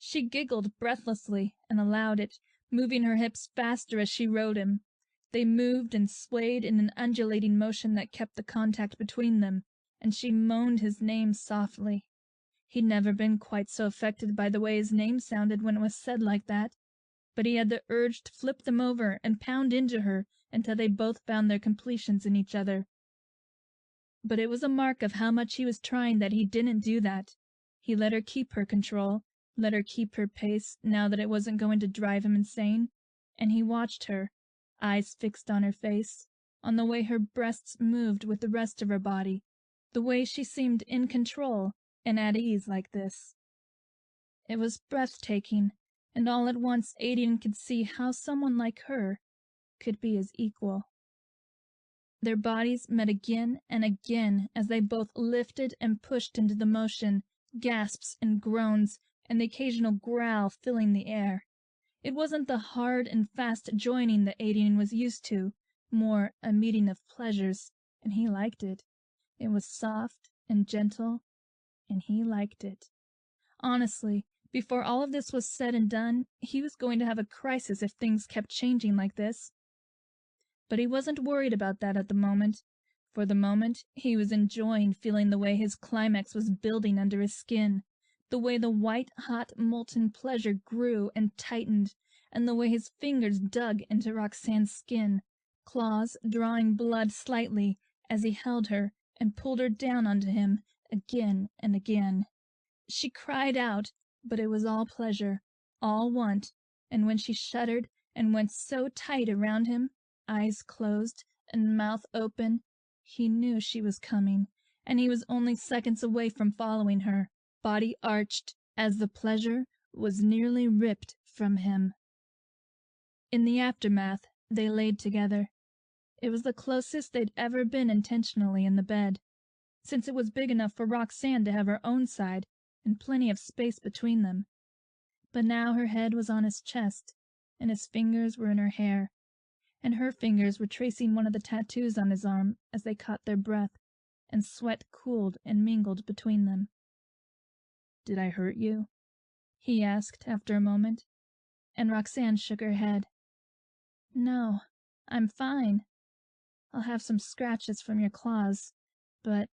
She giggled breathlessly and allowed it, moving her hips faster as she rode him. They moved and swayed in an undulating motion that kept the contact between them, and she moaned his name softly. He'd never been quite so affected by the way his name sounded when it was said like that, but he had the urge to flip them over and pound into her until they both found their completions in each other. But it was a mark of how much he was trying that he didn't do that. He let her keep her control, let her keep her pace now that it wasn't going to drive him insane, and he watched her, eyes fixed on her face, on the way her breasts moved with the rest of her body, the way she seemed in control and at ease like this. It was breathtaking, and all at once Aedian could see how someone like her could be his equal. Their bodies met again and again as they both lifted and pushed into the motion, gasps and groans, and the occasional growl filling the air. It wasn't the hard and fast joining that Aedian was used to, more a meeting of pleasures, and he liked it. It was soft and gentle, and he liked it. Honestly, before all of this was said and done, he was going to have a crisis if things kept changing like this. But he wasn't worried about that at the moment. For the moment, he was enjoying feeling the way his climax was building under his skin, the way the white-hot molten pleasure grew and tightened, and the way his fingers dug into Roxanne's skin, claws drawing blood slightly as he held her and pulled her down onto him again and again. She cried out, but it was all pleasure, all want, and when she shuddered and went so tight around him, eyes closed and mouth open, he knew she was coming, and he was only seconds away from following her, body arched, as the pleasure was nearly ripped from him. In the aftermath, they laid together. It was the closest they'd ever been intentionally in the bed, since it was big enough for Roxanne to have her own side and plenty of space between them. But now her head was on his chest, and his fingers were in her hair, and her fingers were tracing one of the tattoos on his arm as they caught their breath, and sweat cooled and mingled between them. "Did I hurt you?" he asked after a moment, and Roxanne shook her head. "No, I'm fine. I'll have some scratches from your claws, but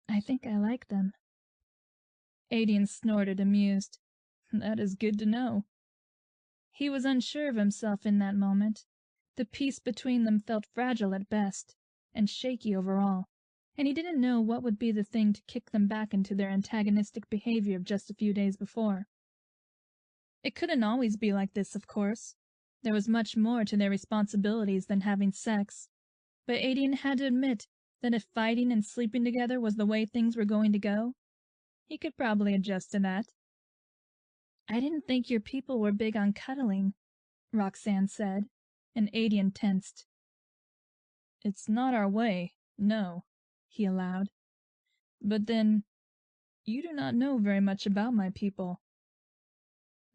I think I like them." Aedian snorted, amused. "That is good to know." He was unsure of himself in that moment. The peace between them felt fragile at best, and shaky overall, and he didn't know what would be the thing to kick them back into their antagonistic behavior of just a few days before. It couldn't always be like this, of course. There was much more to their responsibilities than having sex, but Aedian had to admit that if fighting and sleeping together was the way things were going to go, he could probably adjust to that. "I didn't think your people were big on cuddling," Roxanne said, and Aedian tensed. "It's not our way, no," he allowed. "But then, you do not know very much about my people."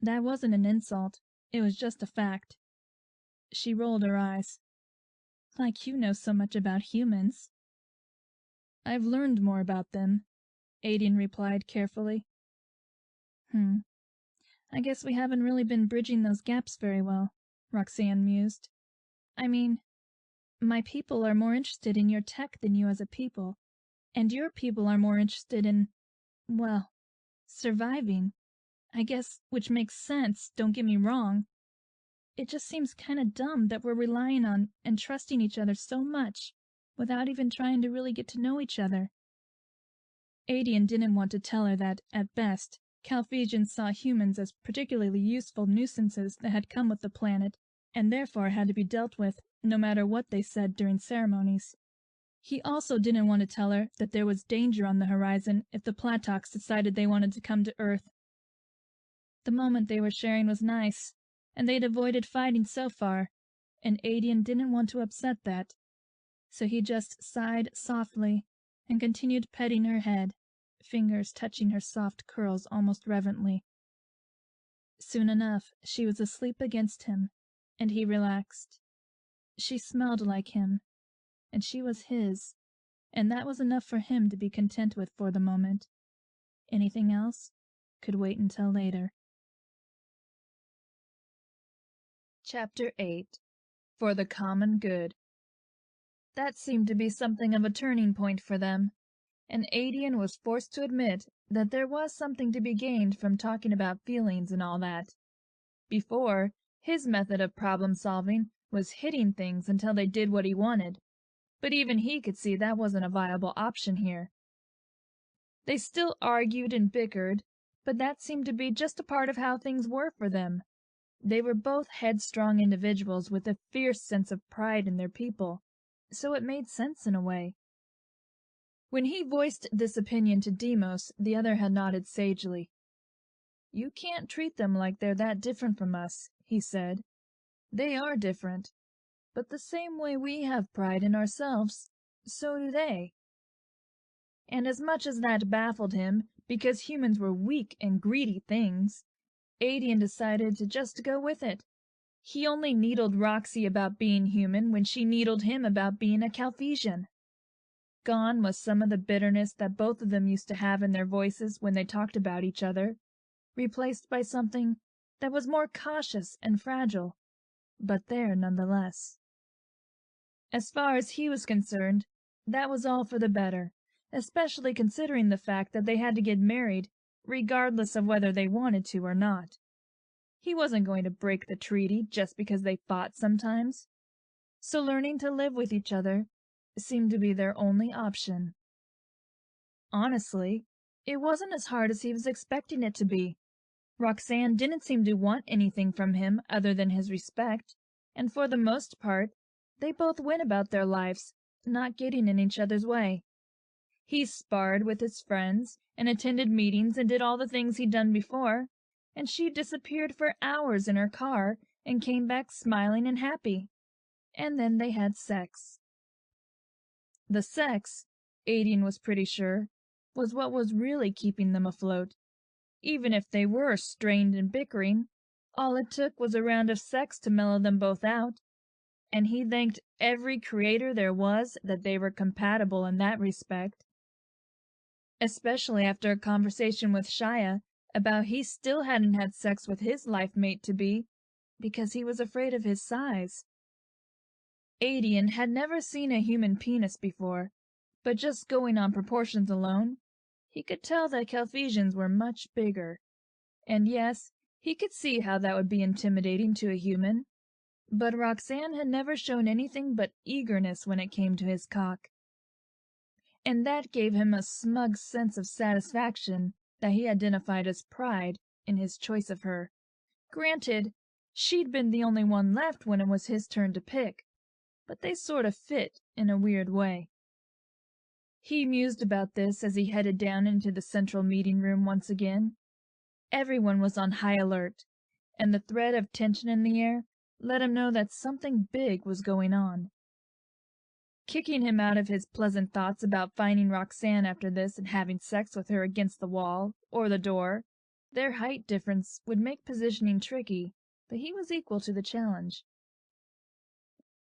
That wasn't an insult, it was just a fact. She rolled her eyes. "Like you know so much about humans." "I've learned more about them," Aedian replied carefully. I guess we haven't really been bridging those gaps very well, Roxanne mused. I mean, my people are more interested in your tech than you as a people, and your people are more interested in, well, surviving. I guess, which makes sense, don't get me wrong. It just seems kind of dumb that we're relying on and trusting each other so much without even trying to really get to know each other. Aedian didn't want to tell her that, at best, Calphesians saw humans as particularly useful nuisances that had come with the planet, and therefore had to be dealt with no matter what they said during ceremonies. He also didn't want to tell her that there was danger on the horizon if the Platox decided they wanted to come to Earth. The moment they were sharing was nice, and they'd avoided fighting so far, and Aedian didn't want to upset that. So he just sighed softly and continued petting her head, fingers touching her soft curls almost reverently. Soon enough, she was asleep against him, and he relaxed. She smelled like him, and she was his, and that was enough for him to be content with for the moment. Anything else could wait until later. Chapter 8. For the Common Good. That seemed to be something of a turning point for them, and Aedian was forced to admit that there was something to be gained from talking about feelings and all that. Before, his method of problem-solving was hitting things until they did what he wanted, but even he could see that wasn't a viable option here. They still argued and bickered, but that seemed to be just a part of how things were for them. They were both headstrong individuals with a fierce sense of pride in their people, so it made sense in a way. When he voiced this opinion to Deimos, the other had nodded sagely. "You can't treat them like they're that different from us," he said. "They are different, but the same way we have pride in ourselves, so do they." And as much as that baffled him, because humans were weak and greedy things, Aedian decided to just go with it. He only needled Roxy about being human when she needled him about being a Calphesian. Gone was some of the bitterness that both of them used to have in their voices when they talked about each other, replaced by something that was more cautious and fragile, but there nonetheless. As far as he was concerned, that was all for the better, especially considering the fact that they had to get married, regardless of whether they wanted to or not. He wasn't going to break the treaty just because they fought sometimes. So learning to live with each other seemed to be their only option. Honestly, it wasn't as hard as he was expecting it to be. Roxanne didn't seem to want anything from him other than his respect, and for the most part, they both went about their lives, not getting in each other's way. He sparred with his friends, and attended meetings and did all the things he'd done before, and she disappeared for hours in her car and came back smiling and happy. And then they had sex. The sex, Aedian was pretty sure, was what was really keeping them afloat. Even if they were strained and bickering, all it took was a round of sex to mellow them both out, and he thanked every creator there was that they were compatible in that respect. Especially after a conversation with Shia about he still hadn't had sex with his life mate-to-be because he was afraid of his size. Aedian had never seen a human penis before, but just going on proportions alone, he could tell that Calphesians were much bigger. And yes, he could see how that would be intimidating to a human, but Roxanne had never shown anything but eagerness when it came to his cock. And that gave him a smug sense of satisfaction that he identified as pride in his choice of her. Granted, she'd been the only one left when it was his turn to pick, but they sort of fit in a weird way. He mused about this as he headed down into the central meeting room once again. Everyone was on high alert, and the thread of tension in the air let him know that something big was going on. Kicking him out of his pleasant thoughts about finding Roxanne after this and having sex with her against the wall or the door, their height difference would make positioning tricky, but he was equal to the challenge.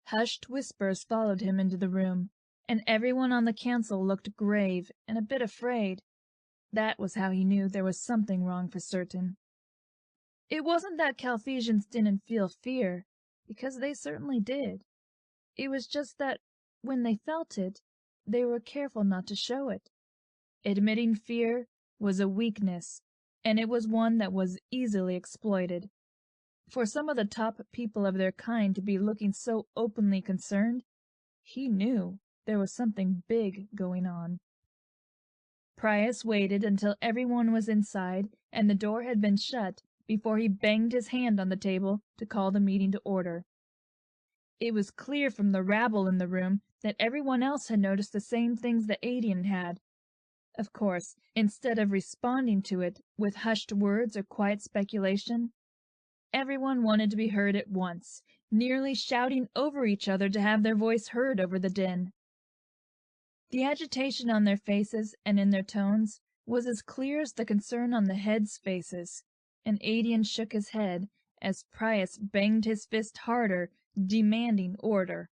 Hushed whispers followed him into the room, and everyone on the council looked grave and a bit afraid. That was how he knew there was something wrong for certain. It wasn't that Calphesians didn't feel fear, because they certainly did. It was just that when they felt it, they were careful not to show it. Admitting fear was a weakness, and it was one that was easily exploited. For some of the top people of their kind to be looking so openly concerned, he knew there was something big going on. Prius waited until everyone was inside and the door had been shut before he banged his hand on the table to call the meeting to order. It was clear from the rabble in the room that everyone else had noticed the same things that Aedian had. Of course, instead of responding to it with hushed words or quiet speculation, everyone wanted to be heard at once, nearly shouting over each other to have their voice heard over the din. The agitation on their faces and in their tones was as clear as the concern on the heads' faces, and Aedian shook his head as Prius banged his fist harder, demanding order.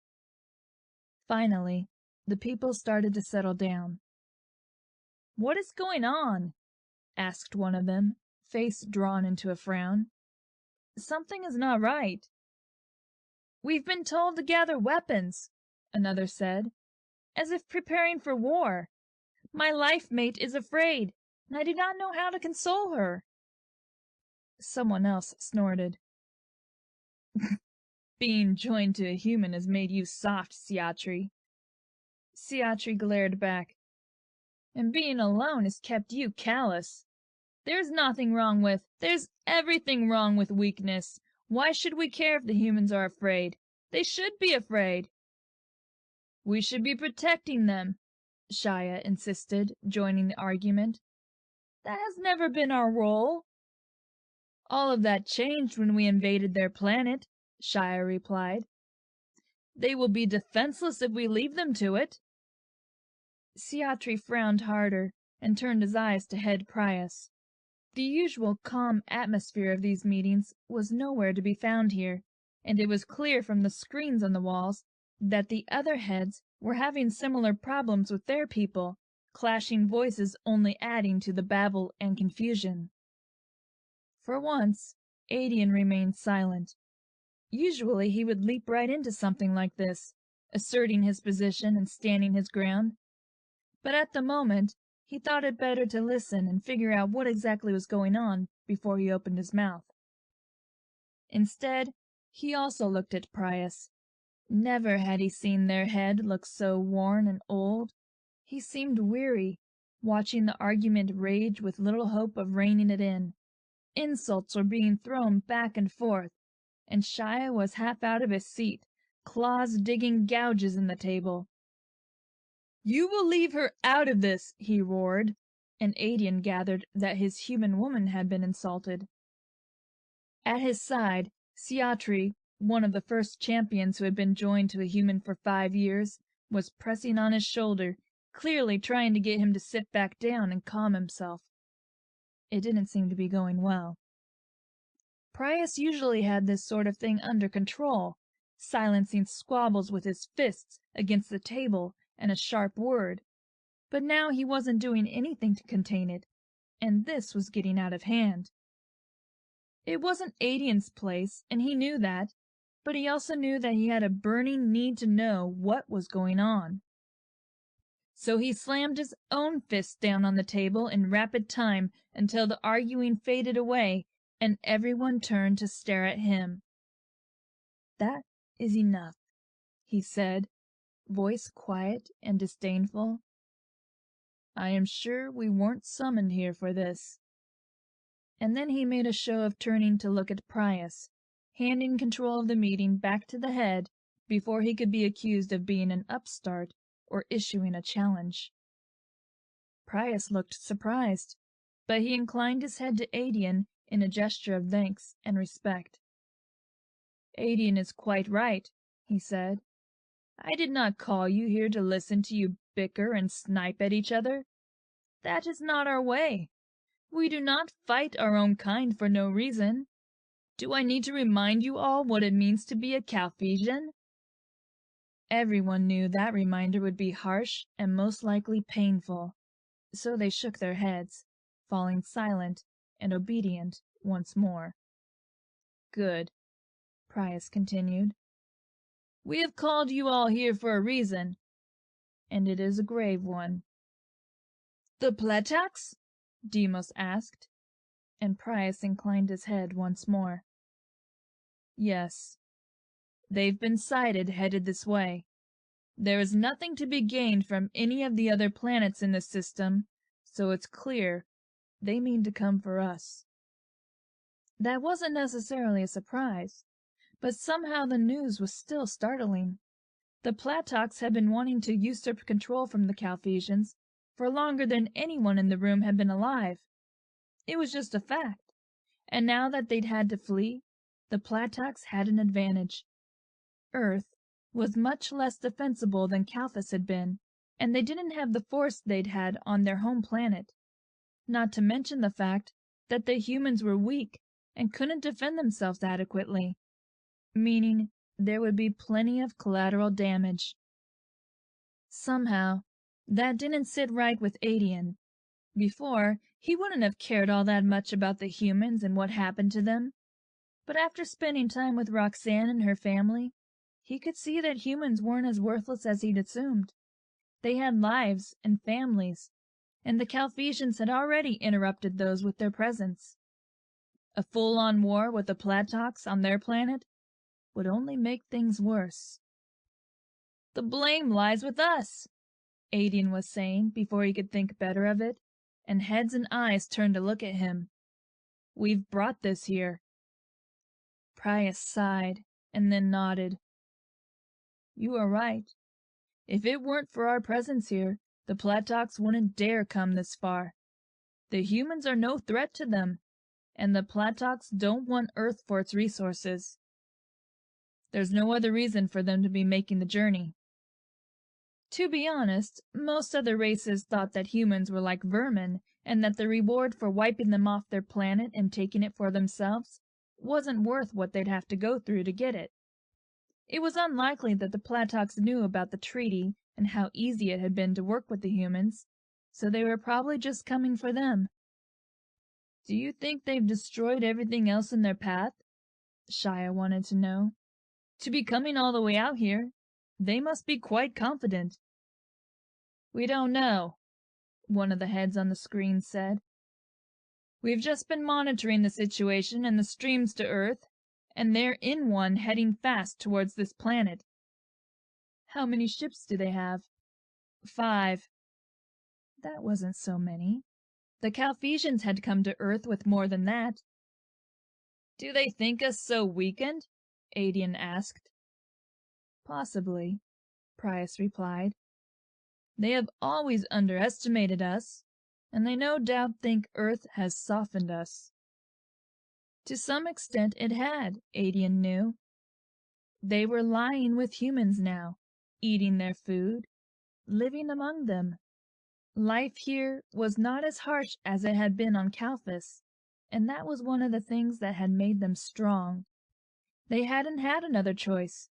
Finally, the people started to settle down. "What is going on?" asked one of them, face drawn into a frown. "Something is not right." "We've been told to gather weapons," another said, "as if preparing for war. My life mate is afraid, and I do not know how to console her." Someone else snorted. "Being joined to a human has made you soft, Sciatri." Sciatri glared back. "And being alone has kept you callous. There's everything wrong with weakness. Why should we care if the humans are afraid? They should be afraid." "We should be protecting them," Shia insisted, joining the argument. "That has never been our role." "All of that changed when we invaded their planet," Shia replied. "They will be defenseless if we leave them to it." Sciatri frowned harder and turned his eyes to head Prius. The usual calm atmosphere of these meetings was nowhere to be found here, and it was clear from the screens on the walls that the other heads were having similar problems with their people, clashing voices only adding to the babble and confusion. For once, Aedian remained silent. Usually he would leap right into something like this, asserting his position and standing his ground. But at the moment, he thought it better to listen and figure out what exactly was going on before he opened his mouth. Instead, he also looked at Prius. Never had he seen their head look so worn and old. He seemed weary, watching the argument rage with little hope of reining it in. Insults were being thrown back and forth, and Shia was half out of his seat, claws digging gouges in the table. "You will leave her out of this," he roared, and Aedian gathered that his human woman had been insulted. At his side, Sciatri, one of the first champions who had been joined to a human for 5 years, was pressing on his shoulder, clearly trying to get him to sit back down and calm himself. It didn't seem to be going well. Prius usually had this sort of thing under control, silencing squabbles with his fists against the table and a sharp word, but now he wasn't doing anything to contain it, and this was getting out of hand. It wasn't Aedian's place, and he knew that, but he also knew that he had a burning need to know what was going on. So he slammed his own fist down on the table in rapid time until the arguing faded away and everyone turned to stare at him. "That is enough," he said, voice quiet and disdainful. "I am sure we weren't summoned here for this." And then he made a show of turning to look at Prius, handing control of the meeting back to the head before he could be accused of being an upstart or issuing a challenge. Prius looked surprised, but he inclined his head to Aedian in a gesture of thanks and respect. "Aedian is quite right," he said. "I did not call you here to listen to you bicker and snipe at each other. That is not our way. We do not fight our own kind for no reason. Do I need to remind you all what it means to be a Calphesian?" Everyone knew that reminder would be harsh and most likely painful. So they shook their heads, falling silent and obedient once more. Good, Prius continued. We have called you all here for a reason, and it is a grave one. The Platax? Deimos asked, and Prius inclined his head once more. Yes. They've been sighted headed this way. There is nothing to be gained from any of the other planets in this system, so it's clear they mean to come for us. That wasn't necessarily a surprise, but somehow the news was still startling. The Platox had been wanting to usurp control from the Calphesians for longer than anyone in the room had been alive. It was just a fact, and now that they'd had to flee, the Platox had an advantage. Earth was much less defensible than Calthus had been, and they didn't have the force they'd had on their home planet. Not to mention the fact that the humans were weak and couldn't defend themselves adequately, meaning there would be plenty of collateral damage. Somehow, that didn't sit right with Aedian. Before, he wouldn't have cared all that much about the humans and what happened to them. But after spending time with Roxanne and her family, he could see that humans weren't as worthless as he'd assumed. They had lives and families, and the Calphesians had already interrupted those with their presence. A full-on war with the Platox on their planet would only make things worse. The blame lies with us, Aedian was saying before he could think better of it, and heads and eyes turned to look at him. We've brought this here. Prius sighed and then nodded. You are right. If it weren't for our presence here, the Platox wouldn't dare come this far. The humans are no threat to them, and the Platox don't want Earth for its resources. There's no other reason for them to be making the journey. To be honest, most other races thought that humans were like vermin, and that the reward for wiping them off their planet and taking it for themselves wasn't worth what they'd have to go through to get it. It was unlikely that the Platox knew about the treaty and how easy it had been to work with the humans, so they were probably just coming for them. Do you think they've destroyed everything else in their path? Shia wanted to know. To be coming all the way out here, they must be quite confident. We don't know, one of the heads on the screen said. We've just been monitoring the situation and the streams to Earth, and they're in one heading fast towards this planet. How many ships do they have? 5. That wasn't so many. The Calphesians had come to Earth with more than that. Do they think us so weakened? Aedian asked. Possibly, Prius replied. They have always underestimated us, and they no doubt think Earth has softened us. To some extent it had, Aedian knew. They were lying with humans now, eating their food, living among them. Life here was not as harsh as it had been on Calthus, and that was one of the things that had made them strong. They hadn't had another choice.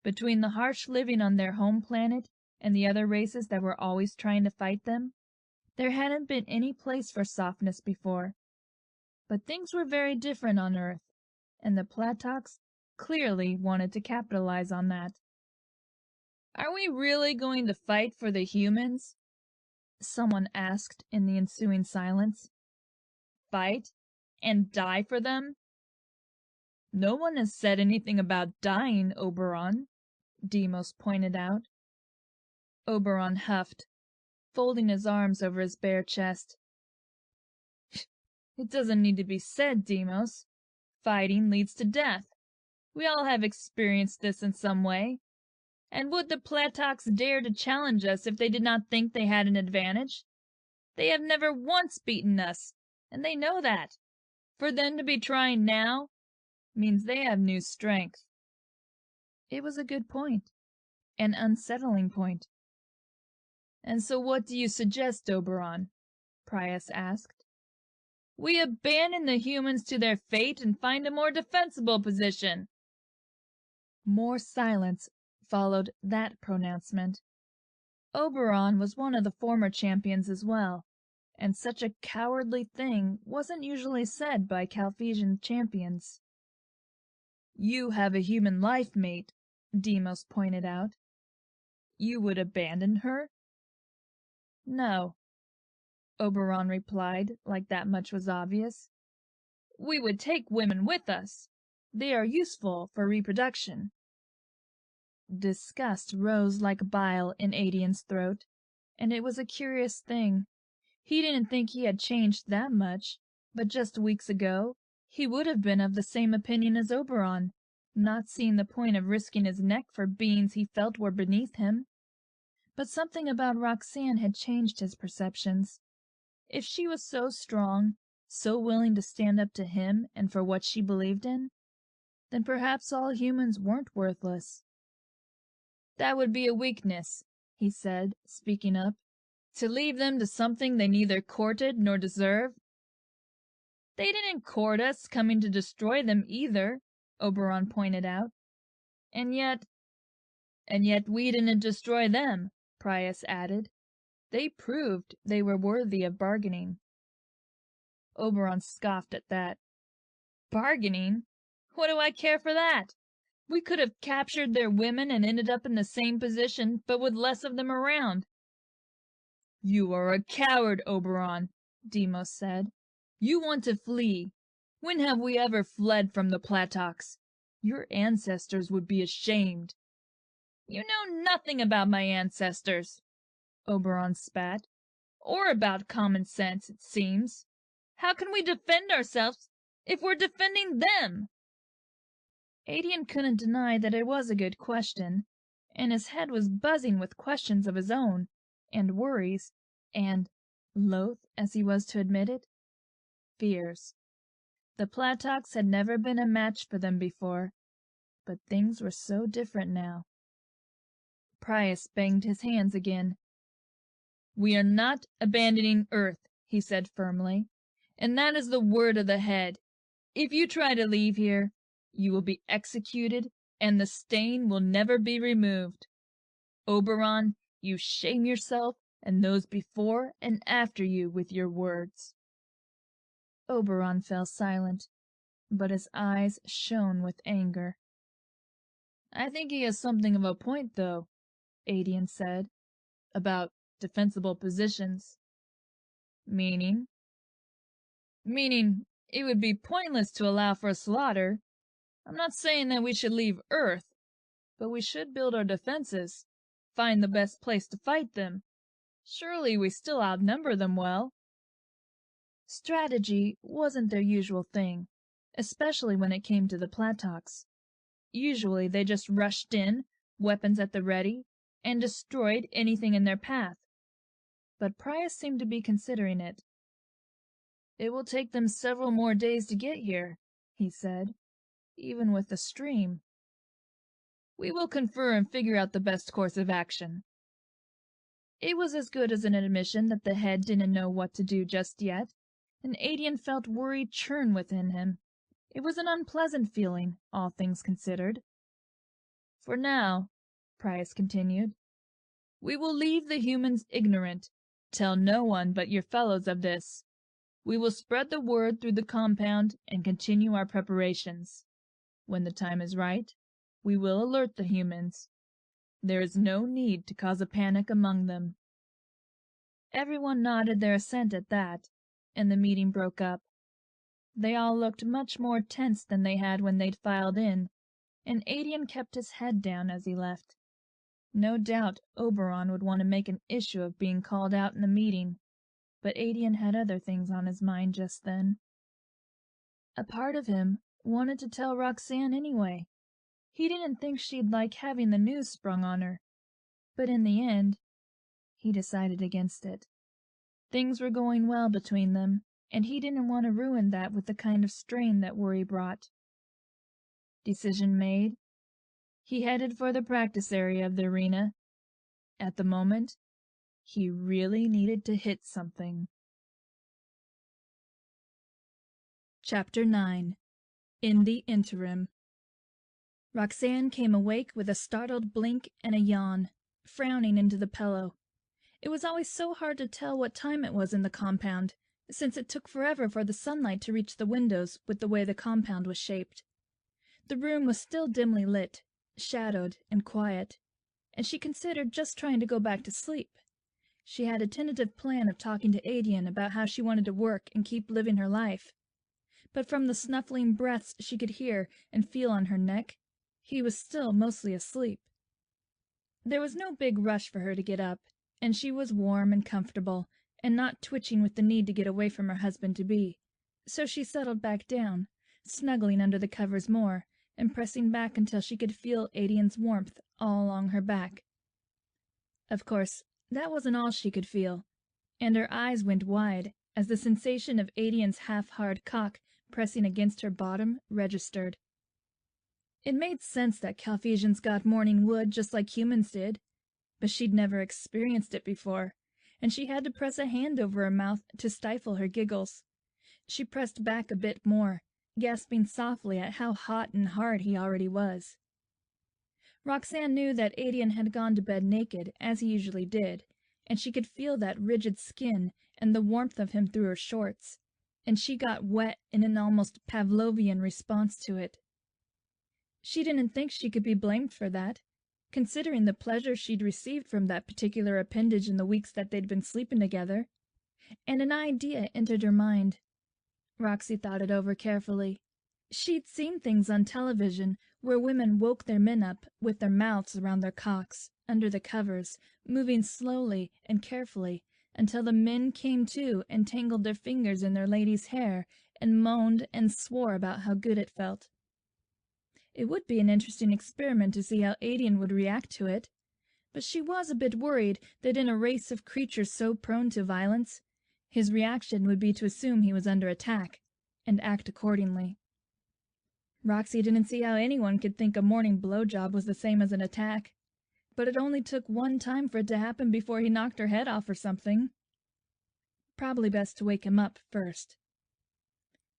Between the harsh living on their home planet and the other races that were always trying to fight them, there hadn't been any place for softness before. But things were very different on Earth, and the Platox clearly wanted to capitalize on that. Are we really going to fight for the humans? Someone asked in the ensuing silence. Fight and die for them? No one has said anything about dying, Oberon, Deimos pointed out. Oberon huffed, folding his arms over his bare chest. It doesn't need to be said, Deimos. Fighting leads to death. We all have experienced this in some way. And would the Platox dare to challenge us if they did not think they had an advantage? They have never once beaten us, and they know that. For them to be trying now means they have new strength. It was a good point, an unsettling point. And so what do you suggest, Oberon? Prius asked. We abandon the humans to their fate and find a more defensible position. More silence followed that pronouncement. Oberon was one of the former champions as well, and such a cowardly thing wasn't usually said by Calphesian champions. "You have a human life, mate," Deimos pointed out. "You would abandon her?" "No," Oberon replied, like that much was obvious. "We would take women with us. They are useful for reproduction." Disgust rose like bile in Aedian's throat, and it was a curious thing. He didn't think he had changed that much, but just weeks ago he would have been of the same opinion as Oberon, not seeing the point of risking his neck for beings he felt were beneath him. But something about Roxanne had changed his perceptions. If she was so strong, so willing to stand up to him and for what she believed in, then perhaps all humans weren't worthless. "That would be a weakness," he said, speaking up, "to leave them to something they neither courted nor deserve." "They didn't court us coming to destroy them either," Oberon pointed out. "And yet—" "And yet we didn't destroy them," Prius added. "They proved they were worthy of bargaining." Oberon scoffed at that. "Bargaining? What do I care for that? We could have captured their women and ended up in the same position, but with less of them around." "You are a coward, Oberon," Deimos said. "You want to flee. When have we ever fled from the Platox? Your ancestors would be ashamed." "You know nothing about my ancestors," Oberon spat. "Or about common sense, it seems. How can we defend ourselves if we're defending them?" Aedian couldn't deny that it was a good question, and his head was buzzing with questions of his own, and worries, and, loath as he was to admit it, fears. The Platox had never been a match for them before, but things were so different now. Prius banged his hands again. "We are not abandoning Earth," he said firmly, "and that is the word of the head. If you try to leave here, you will be executed, and the stain will never be removed. Oberon, you shame yourself and those before and after you with your words." Oberon fell silent, but his eyes shone with anger. "I think he has something of a point, though," Aedian said, "about defensible positions." "Meaning?" "Meaning it would be pointless to allow for slaughter. I'm not saying that we should leave Earth, but we should build our defenses, find the best place to fight them. Surely we still outnumber them well." Strategy wasn't their usual thing, especially when it came to the Platox. Usually they just rushed in, weapons at the ready, and destroyed anything in their path. But Prius seemed to be considering it. "It will take them several more days to get here," he said, "even with the stream." "We will confer and figure out the best course of action." It was as good as an admission that the head didn't know what to do just yet, and Aedian felt worry churn within him. It was an unpleasant feeling, all things considered. "For now," Prius continued, "we will leave the humans ignorant. Tell no one but your fellows of this. We will spread the word through the compound and continue our preparations. When the time is right, we will alert the humans. There is no need to cause a panic among them." Everyone nodded their assent at that, and the meeting broke up. They all looked much more tense than they had when they'd filed in, and Aedian kept his head down as he left. No doubt Oberon would want to make an issue of being called out in the meeting, but Aedian had other things on his mind just then. A part of him wanted to tell Roxanne anyway. He didn't think she'd like having the news sprung on her, but in the end, he decided against it. Things were going well between them, and he didn't want to ruin that with the kind of strain that worry brought. Decision made. He headed for the practice area of the arena. At the moment, he really needed to hit something. Chapter 9. In the Interim. Roxanne came awake with a startled blink and a yawn, frowning into the pillow. It was always so hard to tell what time it was in the compound, since it took forever for the sunlight to reach the windows with the way the compound was shaped. The room was still dimly lit, shadowed and quiet, and she considered just trying to go back to sleep. She had a tentative plan of talking to Aedian about how she wanted to work and keep living her life. But from the snuffling breaths she could hear and feel on her neck, he was still mostly asleep. There was no big rush for her to get up, and she was warm and comfortable, and not twitching with the need to get away from her husband-to-be. So she settled back down, snuggling under the covers more, and pressing back until she could feel Aedian's warmth all along her back. Of course, that wasn't all she could feel, and her eyes went wide as the sensation of Aedian's half-hard cock pressing against her bottom registered. It made sense that Calphesians got morning wood just like humans did, but she'd never experienced it before, and she had to press a hand over her mouth to stifle her giggles. She pressed back a bit more, gasping softly at how hot and hard he already was. Roxanne knew that Aedian had gone to bed naked, as he usually did, and she could feel that rigid skin and the warmth of him through her shorts, and she got wet in an almost Pavlovian response to it. She didn't think she could be blamed for that, considering the pleasure she'd received from that particular appendage in the weeks that they'd been sleeping together, and an idea entered her mind. Roxy thought it over carefully. She'd seen things on television where women woke their men up with their mouths around their cocks, under the covers, moving slowly and carefully until the men came to and tangled their fingers in their ladies' hair and moaned and swore about how good it felt. It would be an interesting experiment to see how Aedian would react to it, but she was a bit worried that in a race of creatures so prone to violence, his reaction would be to assume he was under attack and act accordingly. Roxy didn't see how anyone could think a morning blowjob was the same as an attack, but it only took one time for it to happen before he knocked her head off or something. Probably best to wake him up first.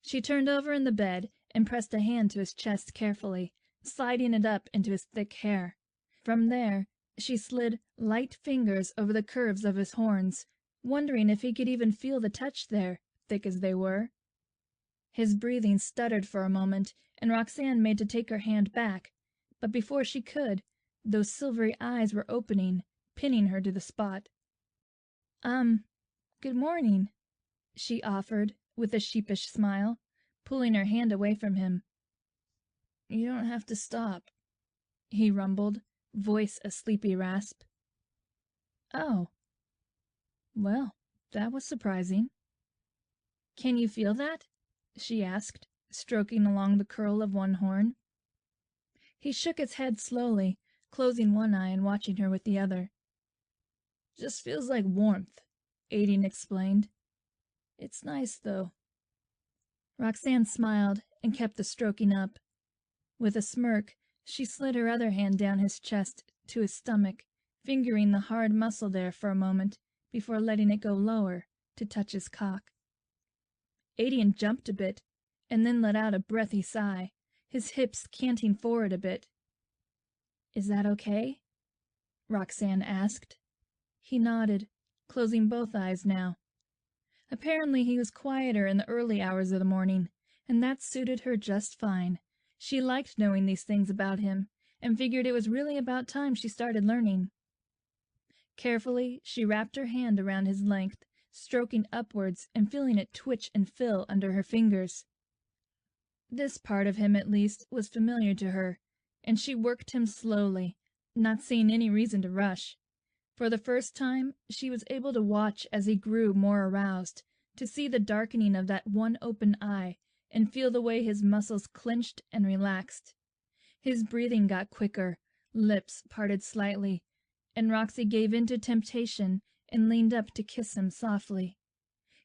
She turned over in the bed and pressed a hand to his chest carefully, sliding it up into his thick hair. From there, she slid light fingers over the curves of his horns, wondering if he could even feel the touch there, thick as they were. His breathing stuttered for a moment, and Roxanne made to take her hand back, but before she could, those silvery eyes were opening, pinning her to the spot. Good morning," she offered, with a sheepish smile, pulling her hand away from him. "You don't have to stop," he rumbled, voice a sleepy rasp. "Oh. Well, that was surprising." "Can you feel that?" she asked, stroking along the curl of one horn. He shook his head slowly, closing one eye and watching her with the other. "Just feels like warmth," Aedian explained. "It's nice, though." Roxanne smiled and kept the stroking up. With a smirk, she slid her other hand down his chest to his stomach, fingering the hard muscle there for a moment before letting it go lower to touch his cock. Aedian jumped a bit, and then let out a breathy sigh, his hips canting forward a bit. "Is that okay?" Roxanne asked. He nodded, closing both eyes now. Apparently he was quieter in the early hours of the morning, and that suited her just fine. She liked knowing these things about him, and figured it was really about time she started learning. Carefully, she wrapped her hand around his length, stroking upwards and feeling it twitch and fill under her fingers. This part of him, at least, was familiar to her, and she worked him slowly, not seeing any reason to rush. For the first time, she was able to watch as he grew more aroused, to see the darkening of that one open eye, and feel the way his muscles clenched and relaxed. His breathing got quicker, lips parted slightly, and Roxy gave in to temptation and leaned up to kiss him softly.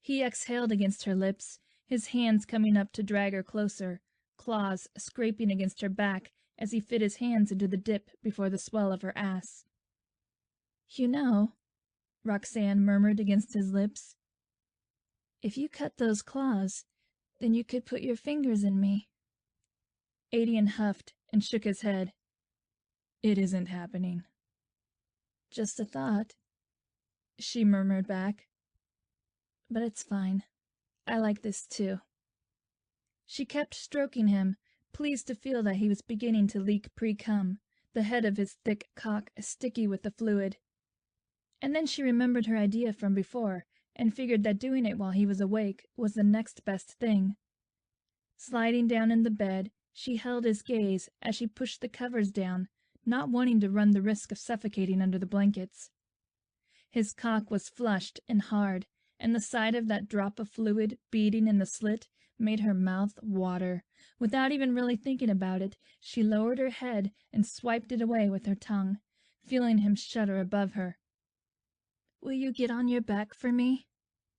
He exhaled against her lips, his hands coming up to drag her closer, claws scraping against her back as he fit his hands into the dip before the swell of her ass. "You know," Roxanne murmured against his lips, "if you cut those claws, then you could put your fingers in me." Aedian huffed and shook his head. "It isn't happening." "Just a thought." she murmured back. But it's fine. I like this too. She kept stroking him, pleased to feel that he was beginning to leak pre-cum, the head of his thick cock sticky with the fluid. And then she remembered her idea from before, and figured that doing it while he was awake was the next best thing. Sliding down in the bed, she held his gaze as she pushed the covers down, not wanting to run the risk of suffocating under the blankets. His cock was flushed and hard, and the sight of that drop of fluid beating in the slit made her mouth water. Without even really thinking about it, she lowered her head and swiped it away with her tongue, feeling him shudder above her. "Will you get on your back for me?"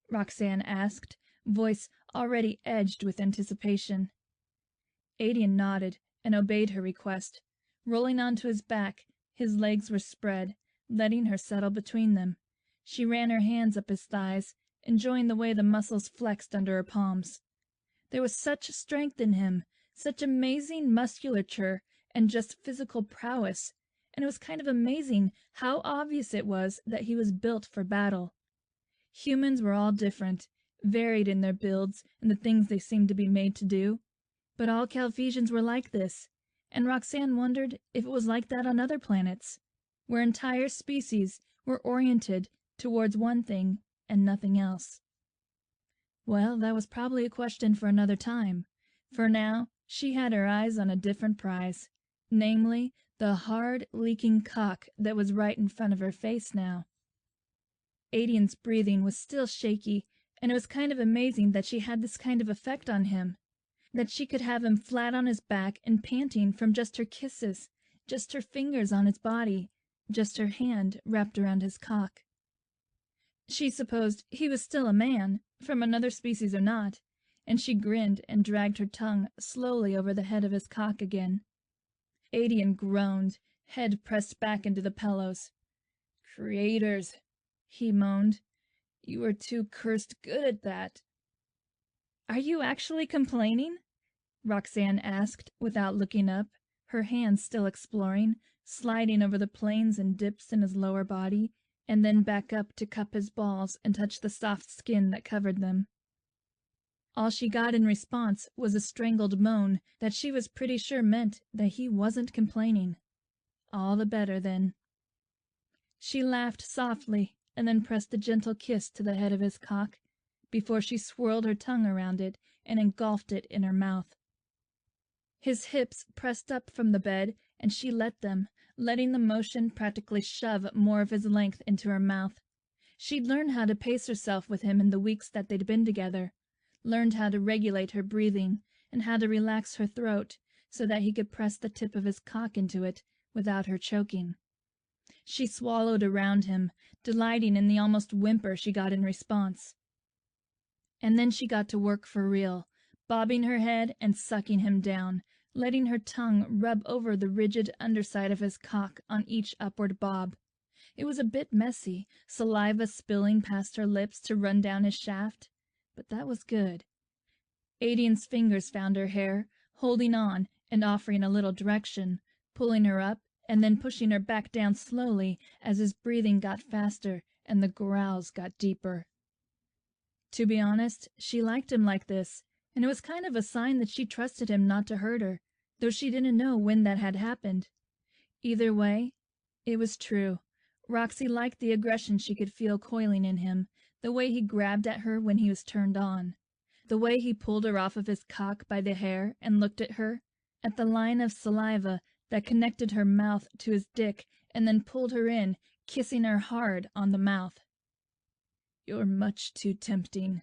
Roxanne asked, voice already edged with anticipation. Aedian nodded and obeyed her request. Rolling onto his back, his legs were spread, letting her settle between them. She ran her hands up his thighs, enjoying the way the muscles flexed under her palms. There was such strength in him, such amazing musculature and just physical prowess, and it was kind of amazing how obvious it was that he was built for battle. Humans were all different, varied in their builds and the things they seemed to be made to do, but all Calphesians were like this, and Roxanne wondered if it was like that on other planets, where entire species were oriented towards one thing and nothing else. Well, that was probably a question for another time. For now, she had her eyes on a different prize, namely, the hard, leaking cock that was right in front of her face now. Aedian's breathing was still shaky, and it was kind of amazing that she had this kind of effect on him, that she could have him flat on his back and panting from just her kisses, just her fingers on his body, just her hand wrapped around his cock. She supposed he was still a man, from another species or not, and she grinned and dragged her tongue slowly over the head of his cock again. Aedian groaned, head pressed back into the pillows. "Creators," he moaned. "You are too cursed good at that." "Are you actually complaining?" Roxanne asked without looking up, her hands still exploring, sliding over the planes and dips in his lower body, and then back up to cup his balls and touch the soft skin that covered them. All she got in response was a strangled moan that she was pretty sure meant that he wasn't complaining. All the better, then. She laughed softly and then pressed a gentle kiss to the head of his cock before she swirled her tongue around it and engulfed it in her mouth. His hips pressed up from the bed, and she let them, letting the motion practically shove more of his length into her mouth. She'd learned how to pace herself with him in the weeks that they'd been together, learned how to regulate her breathing and how to relax her throat so that he could press the tip of his cock into it without her choking. She swallowed around him, delighting in the almost whimper she got in response. And then she got to work for real, bobbing her head and sucking him down, letting her tongue rub over the rigid underside of his cock on each upward bob. It was a bit messy, saliva spilling past her lips to run down his shaft, but that was good. Aedian's fingers found her hair, holding on and offering a little direction, pulling her up and then pushing her back down slowly as his breathing got faster and the growls got deeper. To be honest, she liked him like this, and it was kind of a sign that she trusted him not to hurt her, though she didn't know when that had happened. Either way, it was true. Roxy liked the aggression she could feel coiling in him, the way he grabbed at her when he was turned on, the way he pulled her off of his cock by the hair and looked at her, at the line of saliva that connected her mouth to his dick and then pulled her in, kissing her hard on the mouth. "You're much too tempting,"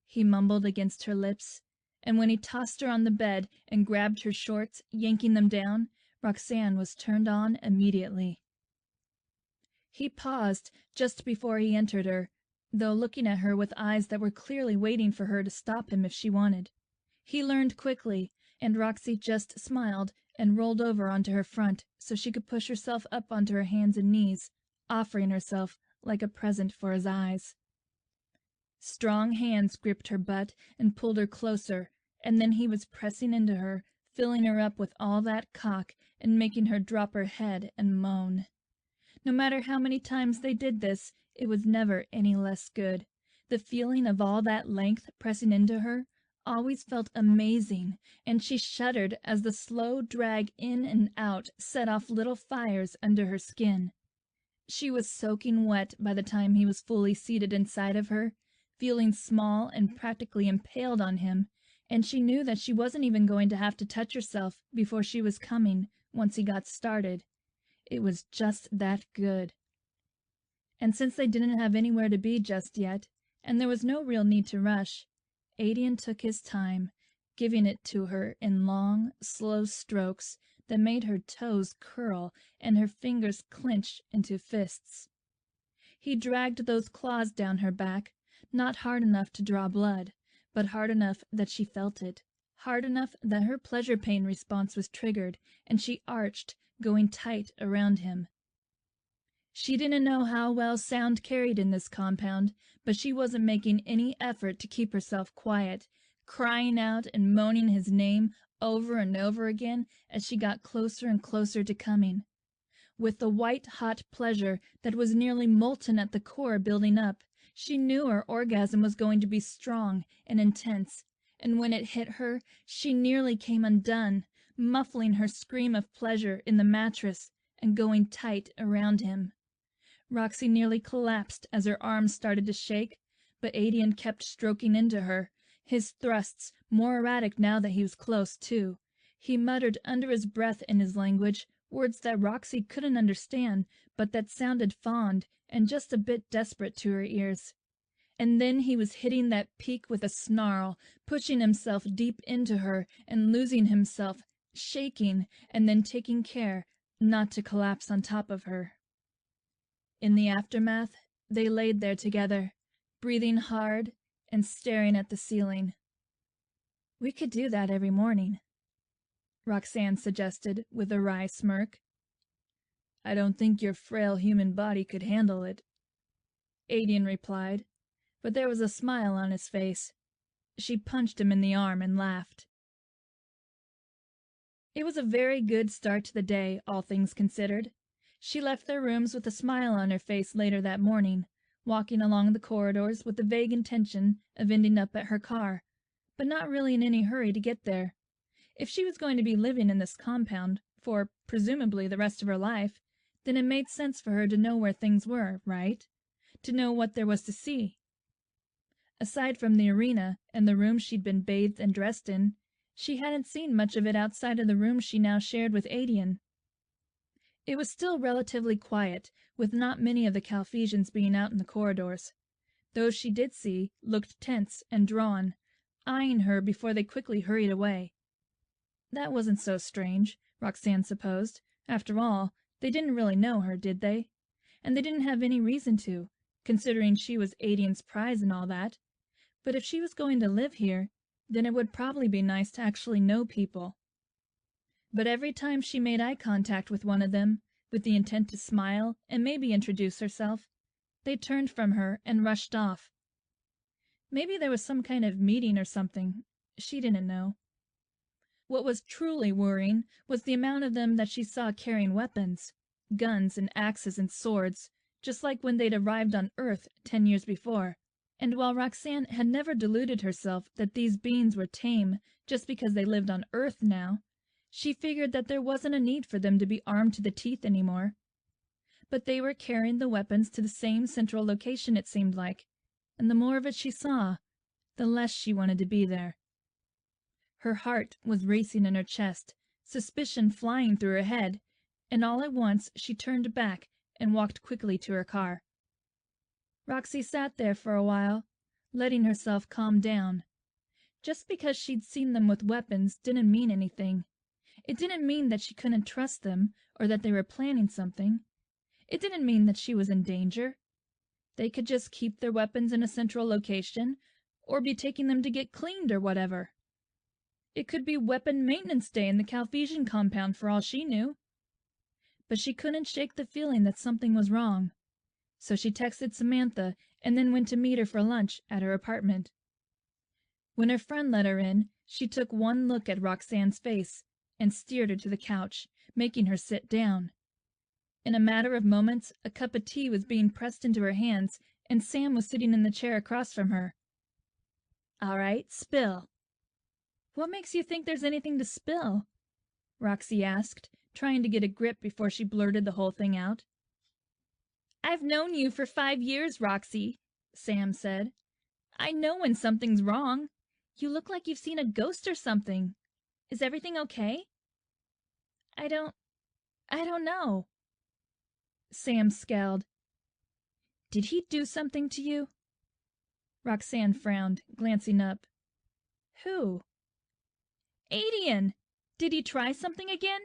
he mumbled against her lips, and when he tossed her on the bed and grabbed her shorts, yanking them down, Roxanne was turned on immediately. He paused just before he entered her, though looking at her with eyes that were clearly waiting for her to stop him if she wanted. He learned quickly, and Roxy just smiled and rolled over onto her front so she could push herself up onto her hands and knees, offering herself like a present for his eyes. Strong hands gripped her butt and pulled her closer, and then he was pressing into her, filling her up with all that cock and making her drop her head and moan. No matter how many times they did this, it was never any less good. The feeling of all that length pressing into her always felt amazing, and she shuddered as the slow drag in and out set off little fires under her skin. She was soaking wet by the time he was fully seated inside of her, feeling small and practically impaled on him, and she knew that she wasn't even going to have to touch herself before she was coming once he got started. It was just that good. And since they didn't have anywhere to be just yet, and there was no real need to rush, Aedian took his time, giving it to her in long, slow strokes that made her toes curl and her fingers clench into fists. He dragged those claws down her back, not hard enough to draw blood, but hard enough that she felt it, hard enough that her pleasure pain response was triggered, and she arched, going tight around him. She didn't know how well sound carried in this compound, but she wasn't making any effort to keep herself quiet, crying out and moaning his name over and over again as she got closer and closer to coming. With the white-hot pleasure that was nearly molten at the core building up, she knew her orgasm was going to be strong and intense, and when it hit her, she nearly came undone, muffling her scream of pleasure in the mattress and going tight around him. Roxy nearly collapsed as her arms started to shake, but Aedian kept stroking into her, his thrusts more erratic now that he was close, too. He muttered under his breath in his language, words that Roxy couldn't understand, but that sounded fond and just a bit desperate to her ears. And then he was hitting that peak with a snarl, pushing himself deep into her and losing himself, shaking, and then taking care not to collapse on top of her. In the aftermath, they laid there together, breathing hard and staring at the ceiling. "We could do that every morning," Roxanne suggested with a wry smirk. "I don't think your frail human body could handle it," Aedian replied, but there was a smile on his face. She punched him in the arm and laughed. It was a very good start to the day, all things considered. She left their rooms with a smile on her face later that morning, walking along the corridors with the vague intention of ending up at her car, but not really in any hurry to get there. If she was going to be living in this compound for, presumably, the rest of her life, then it made sense for her to know where things were, right? To know what there was to see. Aside from the arena and the room she'd been bathed and dressed in, she hadn't seen much of it outside of the room she now shared with Aedian. It was still relatively quiet, with not many of the Calphesians being out in the corridors. Those she did see looked tense and drawn, eyeing her before they quickly hurried away. That wasn't so strange, Roxanne supposed. After all, they didn't really know her, did they? And they didn't have any reason to, considering she was Aedian's prize and all that. But if she was going to live here, then it would probably be nice to actually know people. But every time she made eye contact with one of them, with the intent to smile and maybe introduce herself, they turned from her and rushed off. Maybe there was some kind of meeting or something. She didn't know. What was truly worrying was the amount of them that she saw carrying weapons, guns and axes and swords, just like when they'd arrived on Earth 10 years before. And while Roxanne had never deluded herself that these beings were tame just because they lived on Earth now, she figured that there wasn't a need for them to be armed to the teeth anymore. But they were carrying the weapons to the same central location, it seemed like, and the more of it she saw, the less she wanted to be there. Her heart was racing in her chest, suspicion flying through her head, and all at once she turned back and walked quickly to her car. Roxy sat there for a while, letting herself calm down. Just because she'd seen them with weapons didn't mean anything. It didn't mean that she couldn't trust them or that they were planning something. It didn't mean that she was in danger. They could just keep their weapons in a central location or be taking them to get cleaned or whatever. It could be weapon maintenance day in the Calphesian compound for all she knew. But she couldn't shake the feeling that something was wrong. So she texted Samantha and then went to meet her for lunch at her apartment. When her friend let her in, she took one look at Roxanne's face and steered her to the couch, making her sit down. In a matter of moments, a cup of tea was being pressed into her hands, and Sam was sitting in the chair across from her. "All right, spill." "What makes you think there's anything to spill?" Roxy asked, trying to get a grip before she blurted the whole thing out. "I've known you for 5 years, Roxy," Sam said. "I know when something's wrong. You look like you've seen a ghost or something. Is everything okay?" I don't know." Sam scowled. "Did he do something to you?" Roxanne frowned, glancing up. "Who?" "Aedian! Did he try something again?"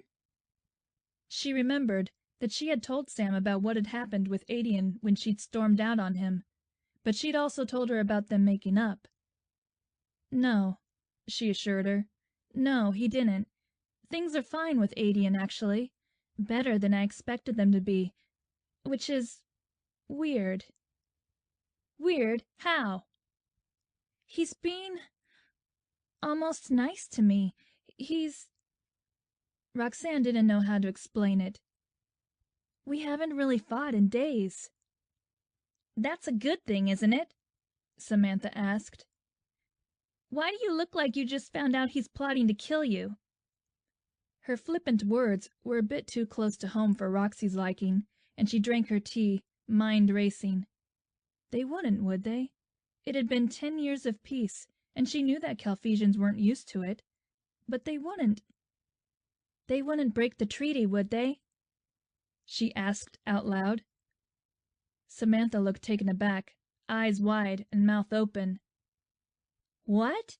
She remembered that she had told Sam about what had happened with Aedian when she'd stormed out on him, but she'd also told her about them making up. "No," she assured her. "No, he didn't. Things are fine with Aedian, actually. Better than I expected them to be. Which is weird." "Weird? How?" "He's being almost nice to me. He's—" Roxanne didn't know how to explain it. "We haven't really fought in days." "That's a good thing, isn't it?" Samantha asked. "Why do you look like you just found out he's plotting to kill you?" Her flippant words were a bit too close to home for Roxy's liking, and she drank her tea, mind racing. They wouldn't, would they? It had been 10 years of peace, and she knew that Calphesians weren't used to it. But they wouldn't. They wouldn't break the treaty, would they? She asked out loud. Samantha looked taken aback, eyes wide and mouth open. "What?"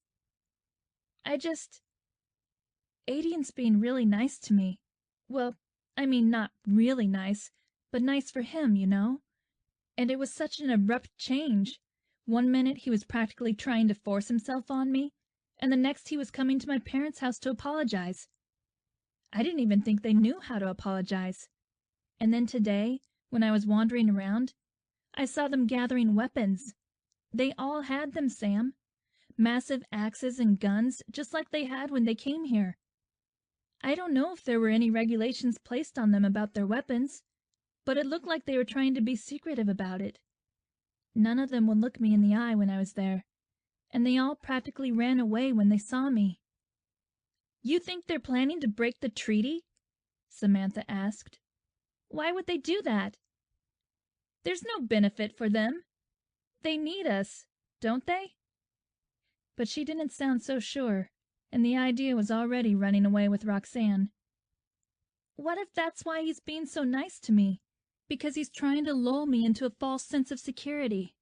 Aedian's being really nice to me. Well, I mean, not really nice, but nice for him, you know? And it was such an abrupt change. One minute he was practically trying to force himself on me, and the next he was coming to my parents' house to apologize. I didn't even think they knew how to apologize. And then today, when I was wandering around, I saw them gathering weapons. They all had them, Sam. Massive axes and guns, just like they had when they came here. I don't know if there were any regulations placed on them about their weapons, but it looked like they were trying to be secretive about it. None of them would look me in the eye when I was there, and they all practically ran away when they saw me." "You think they're planning to break the treaty?" Samantha asked. "Why would they do that?" "There's no benefit for them. They need us, don't they?" But she didn't sound so sure, and the idea was already running away with Roxanne. "What if that's why he's being so nice to me? Because he's trying to lull me into a false sense of security?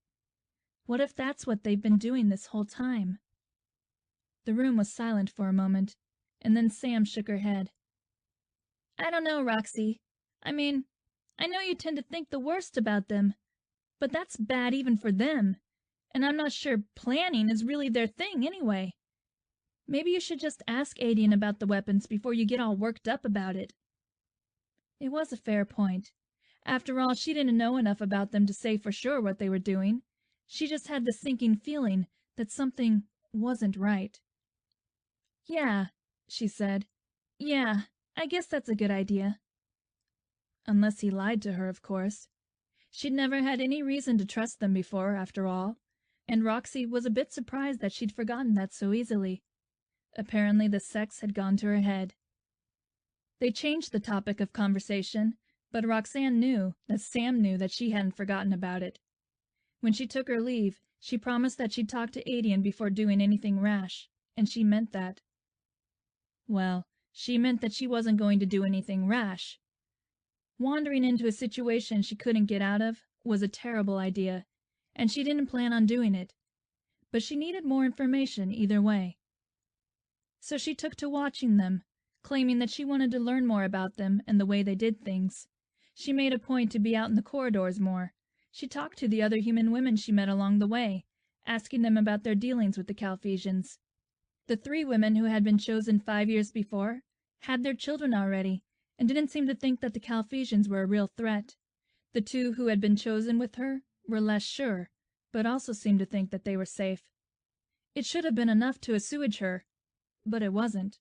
What if that's what they've been doing this whole time?" The room was silent for a moment, and then Sam shook her head. "I don't know, Roxy. I mean, I know you tend to think the worst about them, but that's bad even for them, and I'm not sure planning is really their thing anyway. Maybe you should just ask Aedian about the weapons before you get all worked up about it." It was a fair point. After all, she didn't know enough about them to say for sure what they were doing. She just had the sinking feeling that something wasn't right. "Yeah," she said. "Yeah, I guess that's a good idea." Unless he lied to her, of course. She'd never had any reason to trust them before, after all, and Roxy was a bit surprised that she'd forgotten that so easily. Apparently the sex had gone to her head. They changed the topic of conversation, but Roxanne knew that Sam knew that she hadn't forgotten about it. When she took her leave, she promised that she'd talk to Aedian before doing anything rash, and she meant that. Well, she meant that she wasn't going to do anything rash. Wandering into a situation she couldn't get out of was a terrible idea, and she didn't plan on doing it. But she needed more information either way. So she took to watching them, claiming that she wanted to learn more about them and the way they did things. She made a point to be out in the corridors more. She talked to the other human women she met along the way, asking them about their dealings with the Calphesians. The 3 women who had been chosen 5 years before had their children already, and didn't seem to think that the Calphesians were a real threat. The 2 who had been chosen with her were less sure, but also seemed to think that they were safe. It should have been enough to assuage her, but it wasn't.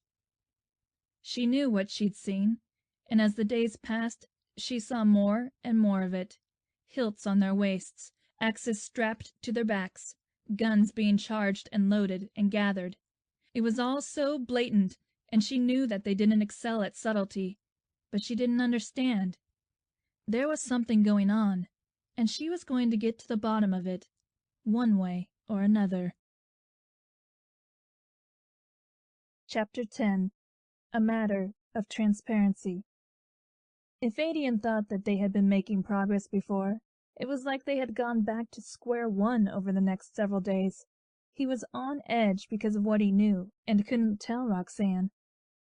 She knew what she'd seen, and as the days passed, She saw more and more of it. Hilts on their waists, axes strapped to their backs, guns being charged and loaded and gathered. It was all so blatant, and she knew that they didn't excel at subtlety, but she didn't understand. There was something going on, and she was going to get to the bottom of it, one way or another. Chapter 10. A Matter of Transparency. If Aedian thought that they had been making progress before, it was like they had gone back to square one over the next several days. He was on edge because of what he knew, and couldn't tell Roxanne.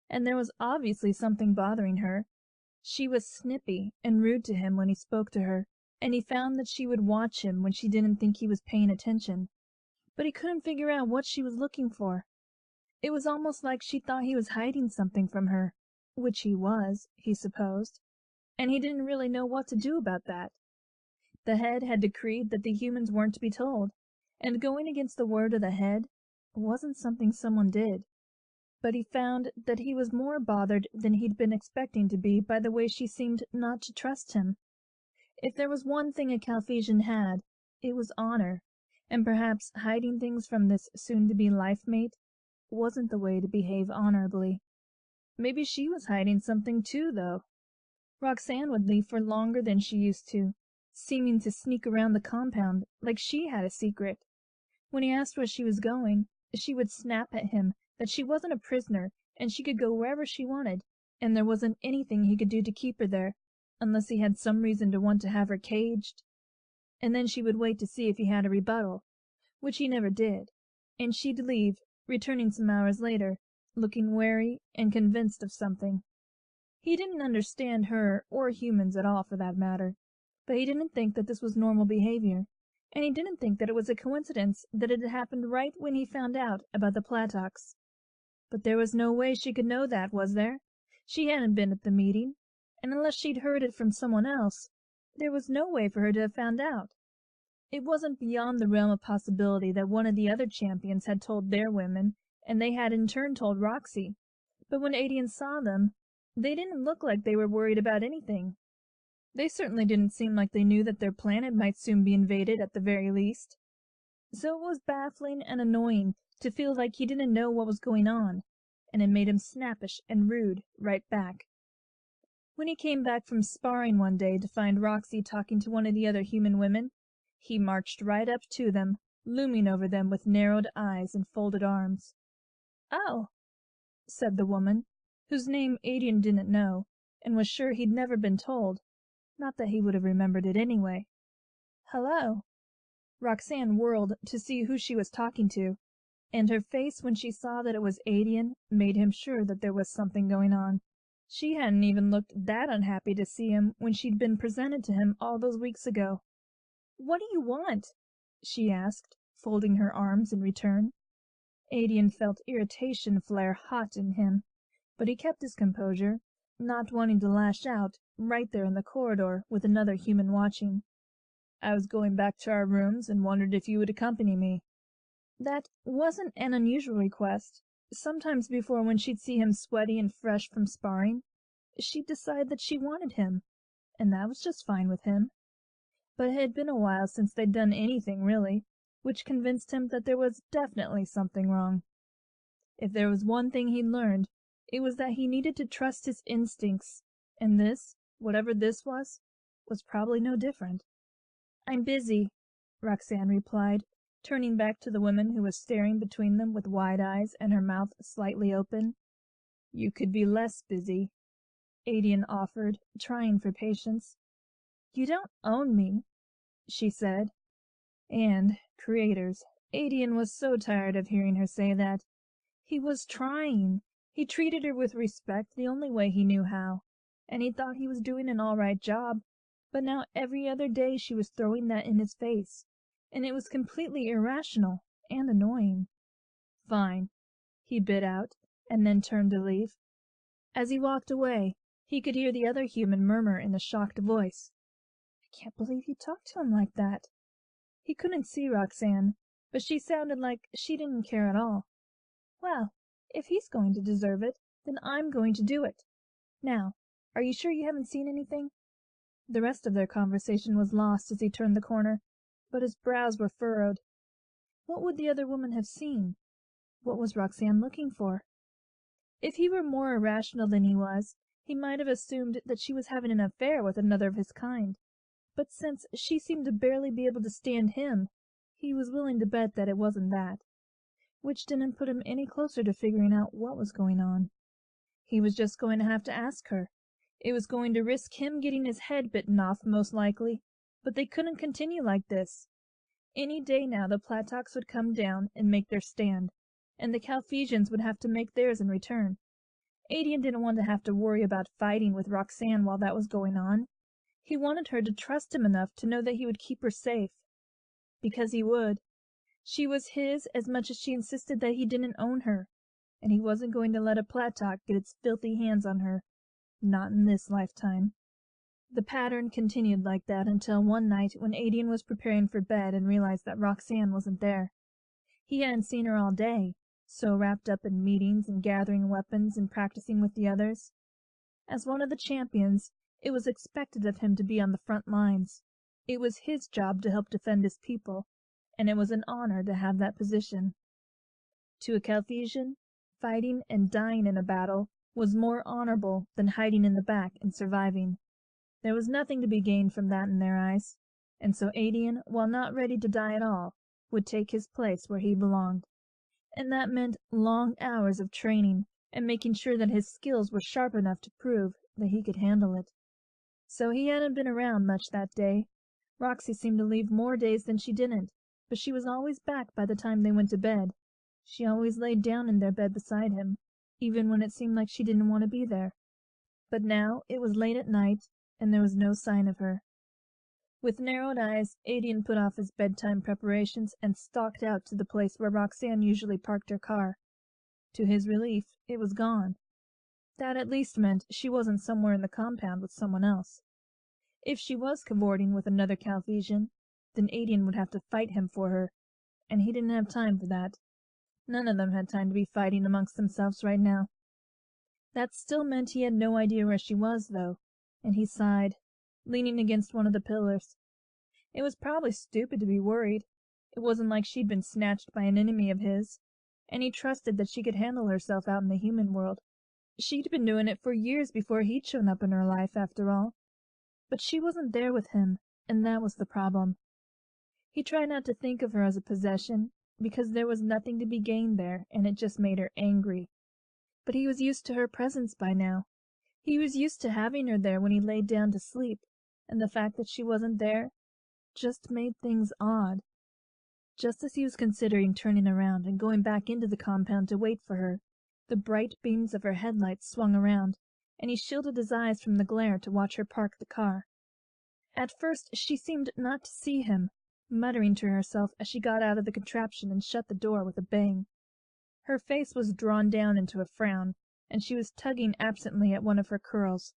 And there was obviously something bothering her. She was snippy and rude to him when he spoke to her, and he found that she would watch him when she didn't think he was paying attention. But he couldn't figure out what she was looking for. It was almost like she thought he was hiding something from her, which he was, he supposed, and he didn't really know what to do about that. The head had decreed that the humans weren't to be told, and going against the word of the head wasn't something someone did. But he found that he was more bothered than he'd been expecting to be by the way she seemed not to trust him. If there was one thing a Calphesian had, it was honor, and perhaps hiding things from this soon-to-be life-mate wasn't the way to behave honorably. Maybe she was hiding something too, though. Roxanne would leave for longer than she used to, seeming to sneak around the compound like she had a secret. When he asked where she was going, she would snap at him that she wasn't a prisoner and she could go wherever she wanted, and there wasn't anything he could do to keep her there, unless he had some reason to want to have her caged. And then she would wait to see if he had a rebuttal, which he never did, and she'd leave, returning some hours later, looking wary and convinced of something. He didn't understand her, or humans at all for that matter, but he didn't think that this was normal behavior, and he didn't think that it was a coincidence that it had happened right when he found out about the Platocks. But there was no way she could know that, was there? She hadn't been at the meeting, and unless she'd heard it from someone else, there was no way for her to have found out. It wasn't beyond the realm of possibility that one of the other champions had told their women, and they had in turn told Roxy. But when Aedian saw them, they didn't look like they were worried about anything. They certainly didn't seem like they knew that their planet might soon be invaded at the very least. So it was baffling and annoying to feel like he didn't know what was going on, and it made him snappish and rude right back. When he came back from sparring one day to find Roxy talking to one of the other human women, he marched right up to them, looming over them with narrowed eyes and folded arms. "Oh," said the woman, whose name Aedian didn't know, and was sure he'd never been told, not that he would have remembered it anyway. "Hello." Roxanne whirled to see who she was talking to, and her face when she saw that it was Aedian made him sure that there was something going on. She hadn't even looked that unhappy to see him when she'd been presented to him all those weeks ago. "What do you want?" she asked, folding her arms in return. Aedian felt irritation flare hot in him, but he kept his composure, not wanting to lash out right there in the corridor with another human watching. "I was going back to our rooms and wondered if you would accompany me." That wasn't an unusual request. Sometimes before, when she'd see him sweaty and fresh from sparring, she'd decide that she wanted him, and that was just fine with him. But it had been a while since they'd done anything really, which convinced him that there was definitely something wrong. If there was one thing he'd learned, it was that he needed to trust his instincts, and this, whatever this was probably no different. "I'm busy," Roxanne replied, turning back to the woman who was staring between them with wide eyes and her mouth slightly open. "You could be less busy," Aedian offered, trying for patience. "You don't own me," she said. And, creators, Aedian was so tired of hearing her say that. He was trying. He treated her with respect the only way he knew how, and he thought he was doing an all right job, but now every other day she was throwing that in his face, and it was completely irrational and annoying. "Fine," he bit out, and then turned to leave. As he walked away, he could hear the other human murmur in a shocked voice, "I can't believe you talked to him like that." He couldn't see Roxanne, but she sounded like she didn't care at all. "Well, if he's going to deserve it, then I'm going to do it. Now, are you sure you haven't seen anything?" The rest of their conversation was lost as he turned the corner, but his brows were furrowed. What would the other woman have seen? What was Roxanne looking for? If he were more irrational than he was, he might have assumed that she was having an affair with another of his kind. But since she seemed to barely be able to stand him, he was willing to bet that it wasn't that. Which didn't put him any closer to figuring out what was going on. He was just going to have to ask her. It was going to risk him getting his head bitten off, most likely, but they couldn't continue like this. Any day now the Platocks would come down and make their stand, and the Carthusians would have to make theirs in return. Aedian didn't want to have to worry about fighting with Roxanne while that was going on. He wanted her to trust him enough to know that he would keep her safe. Because he would. She was his as much as she insisted that he didn't own her, and he wasn't going to let a Platock get its filthy hands on her. Not in this lifetime. The pattern continued like that until one night when Aedian was preparing for bed and realized that Roxanne wasn't there. He hadn't seen her all day, so wrapped up in meetings and gathering weapons and practicing with the others. As one of the champions, it was expected of him to be on the front lines. It was his job to help defend his people, and it was an honor to have that position. To a Carthusian, fighting and dying in a battle was more honorable than hiding in the back and surviving. There was nothing to be gained from that in their eyes, and so Aedian, while not ready to die at all, would take his place where he belonged. And that meant long hours of training and making sure that his skills were sharp enough to prove that he could handle it. So he hadn't been around much that day. Roxy seemed to leave more days than she didn't, but she was always back by the time they went to bed. She always laid down in their bed beside him, even when it seemed like she didn't want to be there. But now it was late at night, and there was no sign of her. With narrowed eyes, Aedian put off his bedtime preparations and stalked out to the place where Roxanne usually parked her car. To his relief, it was gone. That at least meant she wasn't somewhere in the compound with someone else. If she was cavorting with another Carthusian, then Aedian would have to fight him for her, and he didn't have time for that. None of them had time to be fighting amongst themselves right now. That still meant he had no idea where she was, though, and he sighed, leaning against one of the pillars. It was probably stupid to be worried. It wasn't like she'd been snatched by an enemy of his, and he trusted that she could handle herself out in the human world. She'd been doing it for years before he'd shown up in her life, after all. But she wasn't there with him, and that was the problem. He tried not to think of her as a possession, because there was nothing to be gained there, and it just made her angry. But he was used to her presence by now. He was used to having her there when he laid down to sleep, and the fact that she wasn't there just made things odd. Just as he was considering turning around and going back into the compound to wait for her, the bright beams of her headlights swung around, and he shielded his eyes from the glare to watch her park the car. At first she seemed not to see him, muttering to herself as she got out of the contraption and shut the door with a bang. Her face was drawn down into a frown, and she was tugging absently at one of her curls.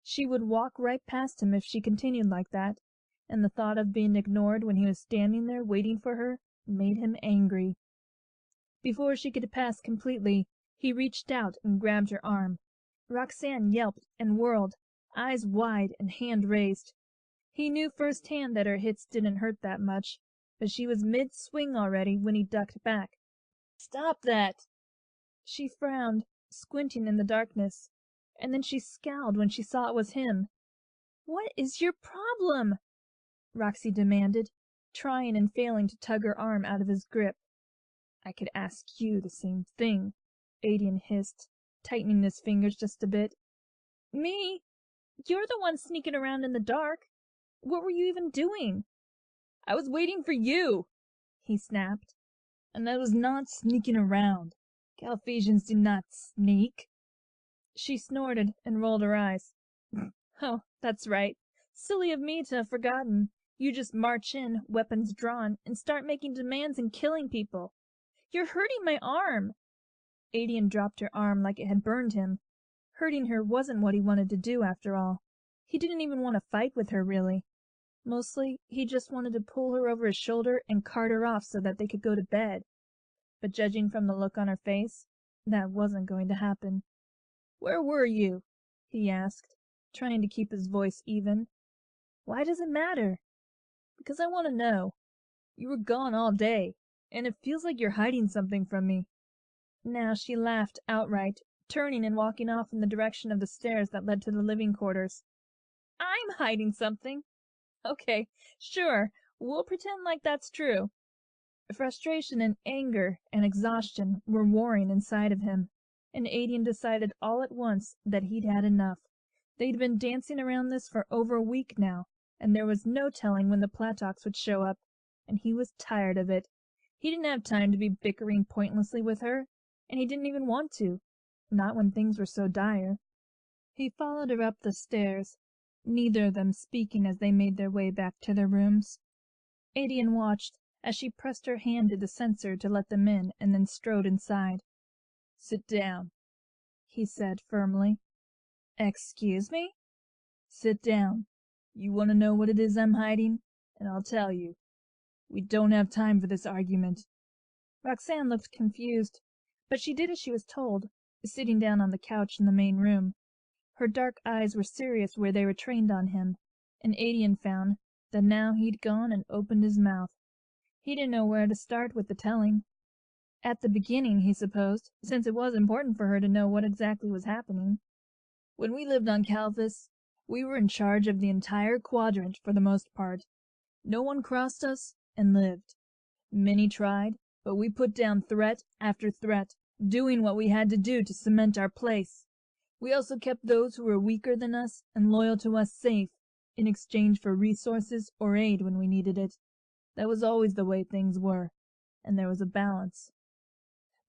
She would walk right past him if she continued like that, and the thought of being ignored when he was standing there waiting for her made him angry. Before she could pass completely, he reached out and grabbed her arm. Roxanne yelped and whirled, eyes wide and hand raised. He knew firsthand that her hits didn't hurt that much, but she was mid-swing already when he ducked back. "Stop that!" She frowned, squinting in the darkness, and then she scowled when she saw it was him. "What is your problem?" Roxy demanded, trying and failing to tug her arm out of his grip. "I could ask you the same thing," Aedian hissed, tightening his fingers just a bit. "Me? You're the one sneaking around in the dark. What were you even doing?" "I was waiting for you," he snapped. "And I was not sneaking around. Carthusians do not sneak." She snorted and rolled her eyes. "Oh, that's right. Silly of me to have forgotten. You just march in, weapons drawn, and start making demands and killing people. You're hurting my arm." Aedian dropped her arm like it had burned him. Hurting her wasn't what he wanted to do, after all. He didn't even want to fight with her, really. Mostly, he just wanted to pull her over his shoulder and cart her off so that they could go to bed. But judging from the look on her face, that wasn't going to happen. "Where were you?" he asked, trying to keep his voice even. Why does it matter? Because I want to know. You were gone all day, and it feels like you're hiding something from me." Now she laughed outright, turning and walking off in the direction of the stairs that led to the living quarters. "I'm hiding something? Okay, sure, we'll pretend like that's true." Frustration and anger and exhaustion were warring inside of him, and Aedian decided all at once that he'd had enough. They'd been dancing around this for over a week now, and there was no telling when the Platox would show up, and he was tired of it. He didn't have time to be bickering pointlessly with her, and he didn't even want to, not when things were so dire. He followed her up the stairs, neither of them speaking as they made their way back to their rooms. Aedian watched as she pressed her hand to the sensor to let them in and then strode inside. "Sit down," he said firmly. "Excuse me?" "Sit down. You want to know what it is I'm hiding, and I'll tell you. We don't have time for this argument." Roxanne looked confused, but she did as she was told, sitting down on the couch in the main room. Her dark eyes were serious where they were trained on him, and Aedian found that now he'd gone and opened his mouth. He didn't know where to start with the telling. At the beginning, he supposed, since it was important for her to know what exactly was happening. "When we lived on Calthus, we were in charge of the entire quadrant for the most part. No one crossed us and lived. Many tried, but we put down threat after threat, doing what we had to do to cement our place. We also kept those who were weaker than us and loyal to us safe, in exchange for resources or aid when we needed it. That was always the way things were, and there was a balance.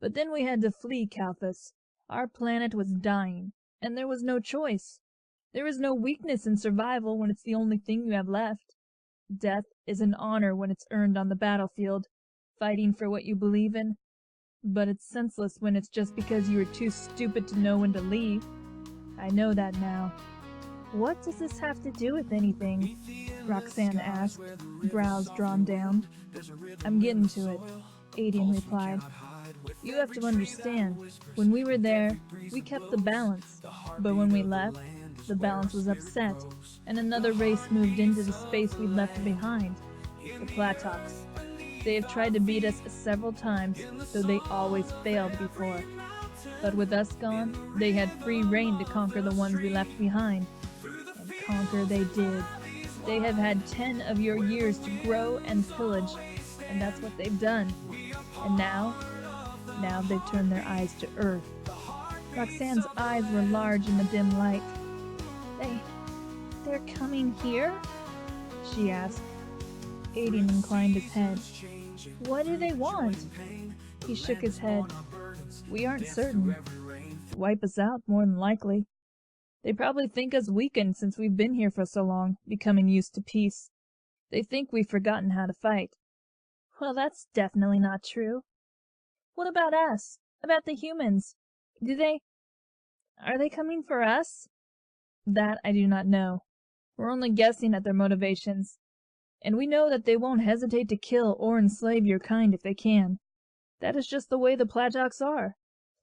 But then we had to flee Calthus. Our planet was dying, and there was no choice. There is no weakness in survival when it's the only thing you have left. Death is an honor when it's earned on the battlefield, fighting for what you believe in. But it's senseless when it's just because you were too stupid to know when to leave. I know that now." "What does this have to do with anything?" Roxanne asked, brows drawn down. "I'm getting to it," Aedian replied. "You have to understand, when we were there, we kept the balance, but when we left, the balance was upset, and another race moved into the space we'd left behind, the Platox. They have tried to beat us several times, though they always failed before. But with us gone, they had free rein to conquer the ones we left behind. And conquer they did. They have had 10 of your years to grow and pillage, and that's what they've done. And now they've turned their eyes to Earth." Roxanne's eyes were large in the dim light. They're coming here?" she asked. Aedian inclined his head. "What do they want?" He shook his head. "We aren't certain. Wipe us out, more than likely. They probably think us weakened since we've been here for so long, becoming used to peace. They think we've forgotten how to fight." "Well, that's definitely not true. What about us? About the humans? Are they coming for us?" "That I do not know. We're only guessing at their motivations. And we know that they won't hesitate to kill or enslave your kind if they can. That is just the way the Platox are.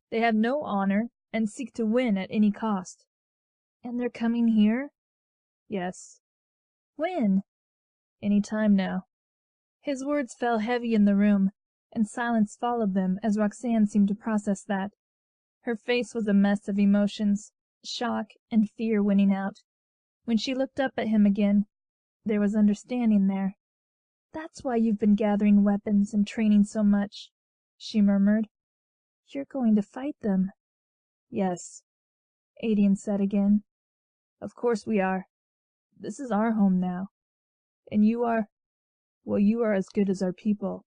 They have no honor and seek to win at any cost." "And they're coming here?" "Yes." "When?" "Any time now." His words fell heavy in the room, and silence followed them as Roxanne seemed to process that. Her face was a mess of emotions, shock and fear winning out. When she looked up at him again, there was understanding there. "That's why you've been gathering weapons and training so much," she murmured. "You're going to fight them." "Yes," Aedian said again. "Of course we are. This is our home now. And you are as good as our people."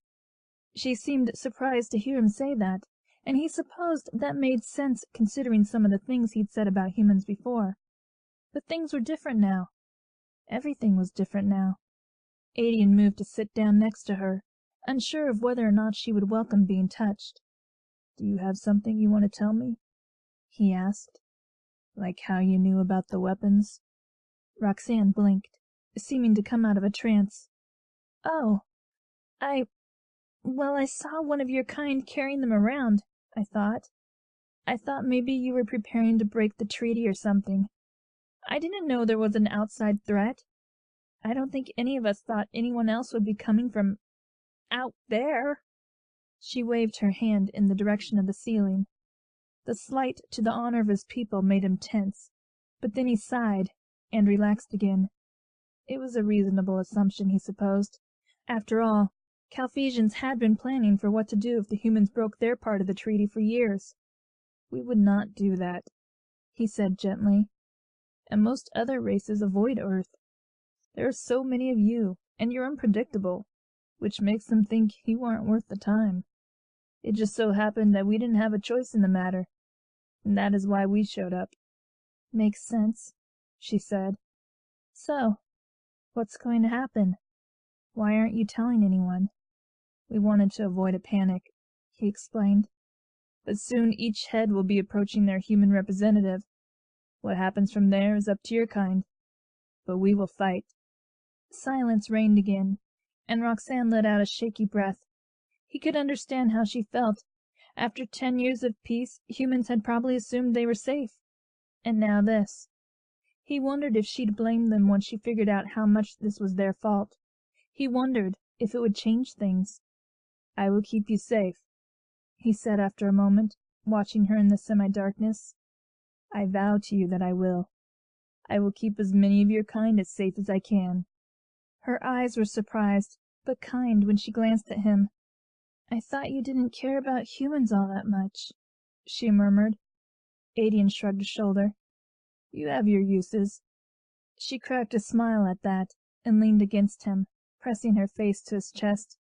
She seemed surprised to hear him say that, and he supposed that made sense considering some of the things he'd said about humans before. But things were different now. Everything was different now. Aedian moved to sit down next to her, unsure of whether or not she would welcome being touched. "Do you have something you want to tell me?" he asked. "Like how you knew about the weapons?" Roxanne blinked, seeming to come out of a trance. "Oh, I saw one of your kind carrying them around, I thought. I thought maybe you were preparing to break the treaty or something. I didn't know there was an outside threat." I don't think any of us thought anyone else would be coming from out there." She waved her hand in the direction of the ceiling. The slight to the honor of his people made him tense, but then he sighed and relaxed again. It was a reasonable assumption, he supposed. After all, Cartesians had been planning for what to do if the humans broke their part of the treaty for years. "We would not do that," he said gently. "And most other races avoid Earth. There are so many of you, and you're unpredictable, which makes them think you aren't worth the time. It just so happened that we didn't have a choice in the matter, and that is why we showed up." "Makes sense," she said. "So, what's going to happen? Why aren't you telling anyone?" "We wanted to avoid a panic," he explained. "But soon each head will be approaching their human representative. What happens from there is up to your kind. But we will fight." Silence reigned again, and Roxanne let out a shaky breath. He could understand how she felt. After 10 years of peace, humans had probably assumed they were safe. And now this. He wondered if she'd blame them once she figured out how much this was their fault. He wondered if it would change things. "I will keep you safe," he said after a moment, watching her in the semi-darkness. "I vow to you that I will. I will keep as many of your kind as safe as I can." Her eyes were surprised, but kind when she glanced at him. "I thought you didn't care about humans all that much," she murmured. Aedian shrugged a shoulder. "You have your uses." She cracked a smile at that, and leaned against him, pressing her face to his chest.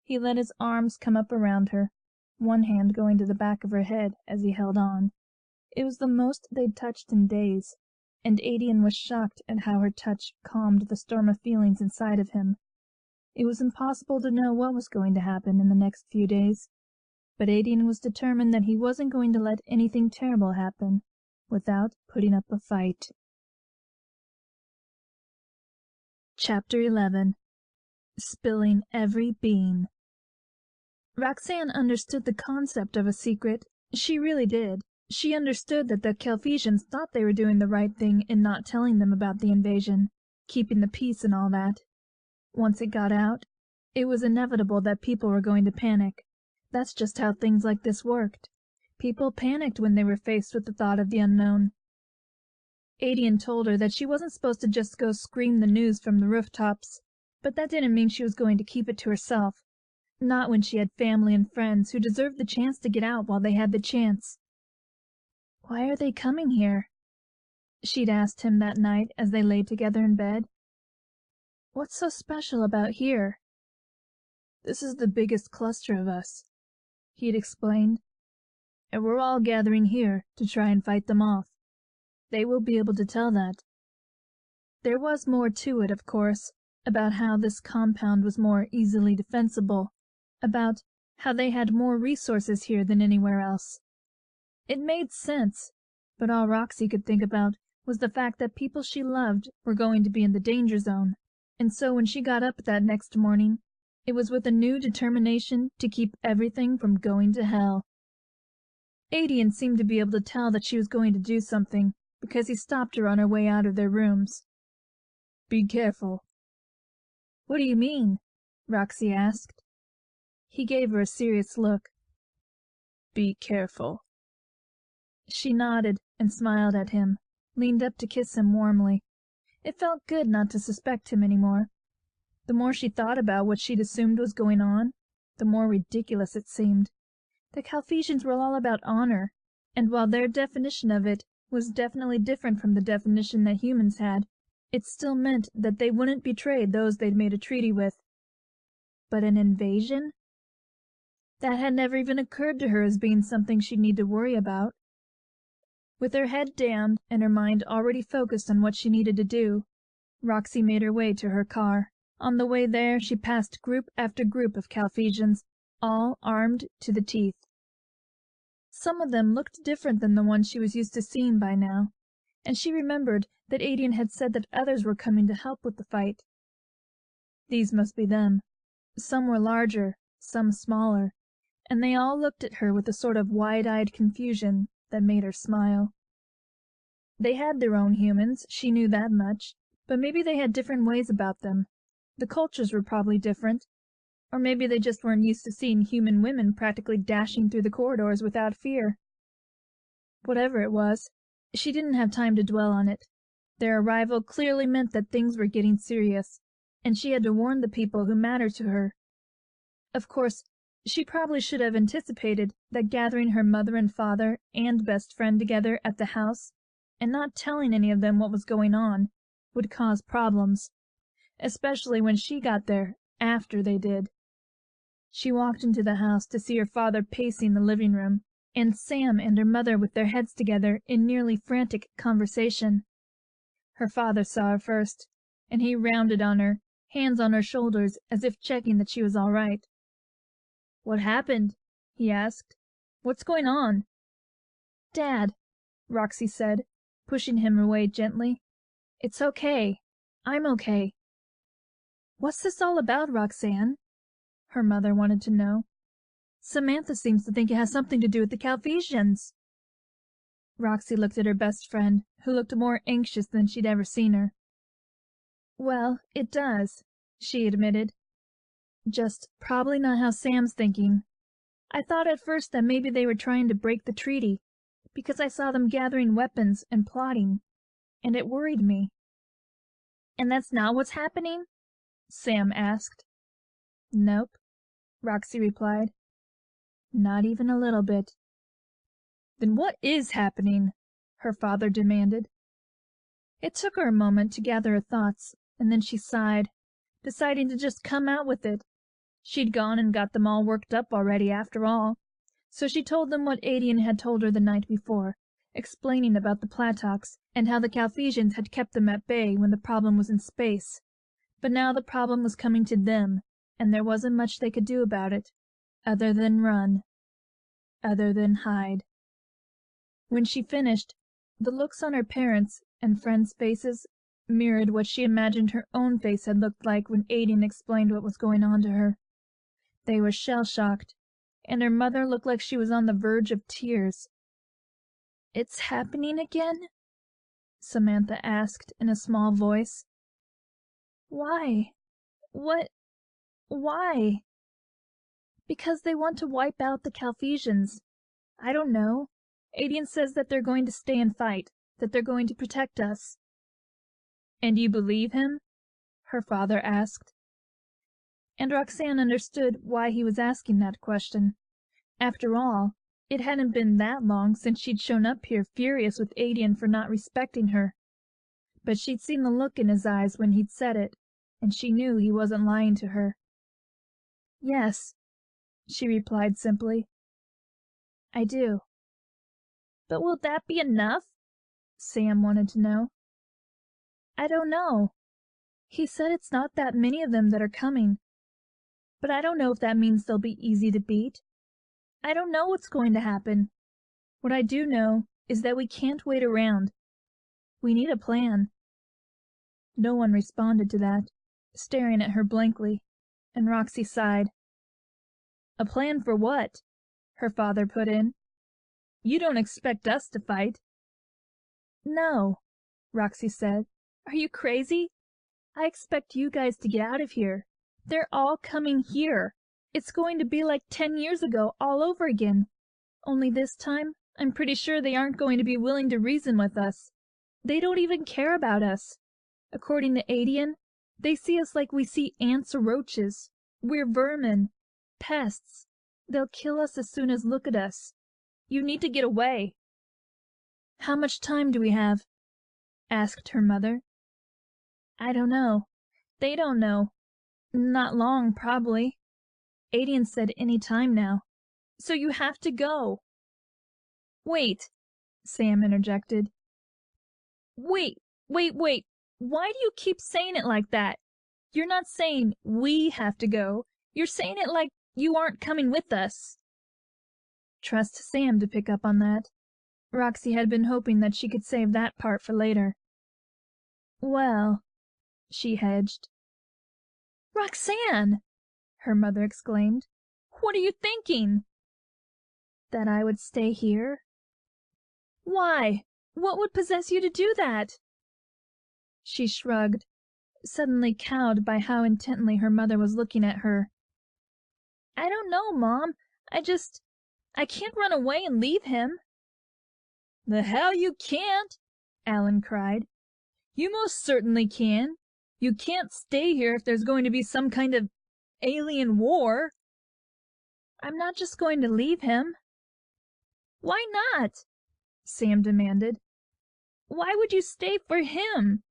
He let his arms come up around her, one hand going to the back of her head as he held on. It was the most they'd touched in days, and Aedian was shocked at how her touch calmed the storm of feelings inside of him. It was impossible to know what was going to happen in the next few days, but Aedian was determined that he wasn't going to let anything terrible happen without putting up a fight. Chapter 11. Spilling Every Bean. Roxanne understood the concept of a secret. She really did. She understood that the Cartesians thought they were doing the right thing in not telling them about the invasion, keeping the peace and all that. Once it got out, it was inevitable that people were going to panic. That's just how things like this worked. People panicked when they were faced with the thought of the unknown. Aedian told her that she wasn't supposed to just go scream the news from the rooftops, but that didn't mean she was going to keep it to herself. Not when she had family and friends who deserved the chance to get out while they had the chance. "Why are they coming here?" she'd asked him that night as they lay together in bed. "What's so special about here?" "This is the biggest cluster of us," he'd explained, "and we're all gathering here to try and fight them off. They will be able to tell that." There was more to it, of course, about how this compound was more easily defensible, about how they had more resources here than anywhere else. It made sense, but all Roxy could think about was the fact that people she loved were going to be in the danger zone, and so when she got up that next morning, it was with a new determination to keep everything from going to hell. Aedian seemed to be able to tell that she was going to do something, because he stopped her on her way out of their rooms. "Be careful." "What do you mean?" Roxy asked. He gave her a serious look. "Be careful." She nodded and smiled at him, leaned up to kiss him warmly. It felt good not to suspect him any more. The more she thought about what she'd assumed was going on, the more ridiculous it seemed. The Cartesians were all about honor, and while their definition of it was definitely different from the definition that humans had, it still meant that they wouldn't betray those they'd made a treaty with. But an invasion? That had never even occurred to her as being something she'd need to worry about. With her head down and her mind already focused on what she needed to do, Roxy made her way to her car. On the way there she passed group after group of Cartesians, all armed to the teeth. Some of them looked different than the ones she was used to seeing by now, and she remembered that Aedian had said that others were coming to help with the fight. These must be them. Some were larger, some smaller, and they all looked at her with a sort of wide-eyed confusion that made her smile. They had their own humans, she knew that much, But maybe they had different ways about them. The cultures were probably different. Or maybe they just weren't used to seeing human women practically dashing through the corridors without fear. Whatever it was, she didn't have time to dwell on it. Their arrival clearly meant that things were getting serious, and she had to warn the people who mattered to her. Of course, she probably should have anticipated that gathering her mother and father and best friend together at the house and not telling any of them what was going on would cause problems, especially when she got there after they did. She walked into the house to see her father pacing the living room, and Sam and her mother with their heads together in nearly frantic conversation. Her father saw her first, and he rounded on her, hands on her shoulders as if checking that she was all right. "What happened?" he asked. "What's going on?" "Dad," Roxy said, pushing him away gently. "It's okay. I'm okay." "What's this all about, Roxanne?" her mother wanted to know. "Samantha seems to think it has something to do with the Calvesians." Roxy looked at her best friend, who looked more anxious than she'd ever seen her. "Well, it does," she admitted. "Just probably not how Sam's thinking. I thought at first that maybe they were trying to break the treaty, because I saw them gathering weapons and plotting, and it worried me." "And that's not what's happening?" Sam asked. "Nope," Roxy replied. "Not even a little bit." "Then what is happening?" her father demanded. It took her a moment to gather her thoughts, and then she sighed, deciding to just come out with it. She'd gone and got them all worked up already, after all. So she told them what Aedian had told her the night before, explaining about the Platox and how the Calvesians had kept them at bay when the problem was in space. But now the problem was coming to them, and there wasn't much they could do about it, other than run, other than hide. When she finished, the looks on her parents' and friends' faces mirrored what she imagined her own face had looked like when Aedian explained what was going on to her. They were shell-shocked, and her mother looked like she was on the verge of tears. "It's happening again?" Samantha asked in a small voice. "Why? Why?" "Because they want to wipe out the Calvesians. I don't know. Aedian says that they're going to stay and fight, that they're going to protect us." "And you believe him?" her father asked. And Roxanne understood why he was asking that question. After all, it hadn't been that long since she'd shown up here furious with Aedian for not respecting her. But she'd seen the look in his eyes when he'd said it, and she knew he wasn't lying to her. "Yes," she replied simply. "I do." "But will that be enough?" Sam wanted to know. "I don't know. He said it's not that many of them that are coming. But I don't know if that means they'll be easy to beat. I don't know what's going to happen. What I do know is that we can't wait around. We need a plan." No one responded to that, staring at her blankly, and Roxy sighed. "A plan for what?" her father put in. "You don't expect us to fight." "No," Roxy said. "Are you crazy? I expect you guys to get out of here. They're all coming here. It's going to be like 10 years ago all over again. Only this time, I'm pretty sure they aren't going to be willing to reason with us. They don't even care about us. According to Aedian, they see us like we see ants or roaches. We're vermin, pests. They'll kill us as soon as look at us. You need to get away." "How much time do we have?" asked her mother. "I don't know. They don't know. Not long, probably. Aedian said any time now. So you have to go." "Wait," Sam interjected. Wait. Why do you keep saying it like that? You're not saying we have to go. You're saying it like you aren't coming with us." Trust Sam to pick up on that. Roxy had been hoping that she could save that part for later. "Well," she hedged. "Roxanne!" her mother exclaimed. "What are you thinking?" "That I would stay here." "Why? What would possess you to do that?" She shrugged, suddenly cowed by how intently her mother was looking at her. I don't know, Mom. I can't run away and leave him. The hell you can't! Alan cried. You most certainly can. You can't stay here if there's going to be some kind of alien war. I'm not just going to leave him. Why not? Sam demanded. Why would you stay for him?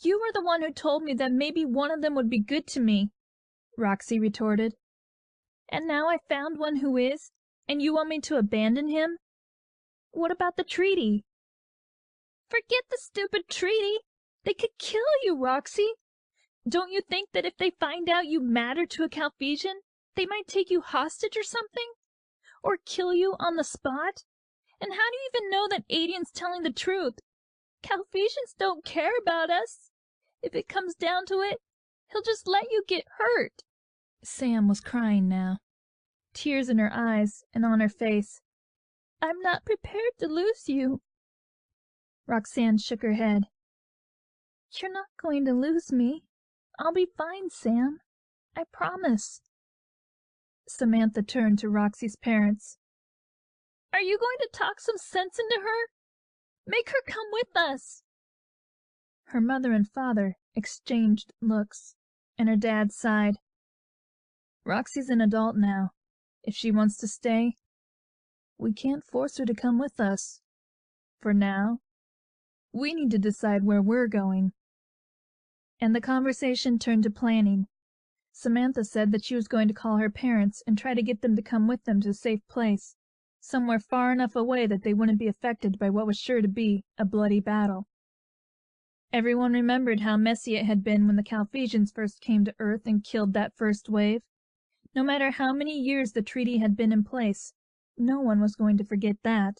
You were the one who told me that maybe one of them would be good to me, Roxy retorted. And now I found one who is, and you want me to abandon him? What about the treaty? Forget the stupid treaty. They could kill you, Roxy. Don't you think that if they find out you matter to a Calphesian, they might take you hostage or something? Or kill you on the spot? And how do you even know that Aedian's telling the truth? Calphesians don't care about us. If it comes down to it, he'll just let you get hurt. Sam was crying now, tears in her eyes and on her face. I'm not prepared to lose you. Roxanne shook her head. You're not going to lose me. I'll be fine, Sam. I promise. Samantha turned to Roxy's parents. Are you going to talk some sense into her? Make her come with us. Her mother and father exchanged looks, and her dad sighed. Roxy's an adult now. If she wants to stay, we can't force her to come with us. For now, we need to decide where we're going. And the conversation turned to planning. Samantha said that she was going to call her parents and try to get them to come with them to a safe place, somewhere far enough away that they wouldn't be affected by what was sure to be a bloody battle. Everyone remembered how messy it had been when the Calphesians first came to Earth and killed that first wave. No matter how many years the treaty had been in place, no one was going to forget that.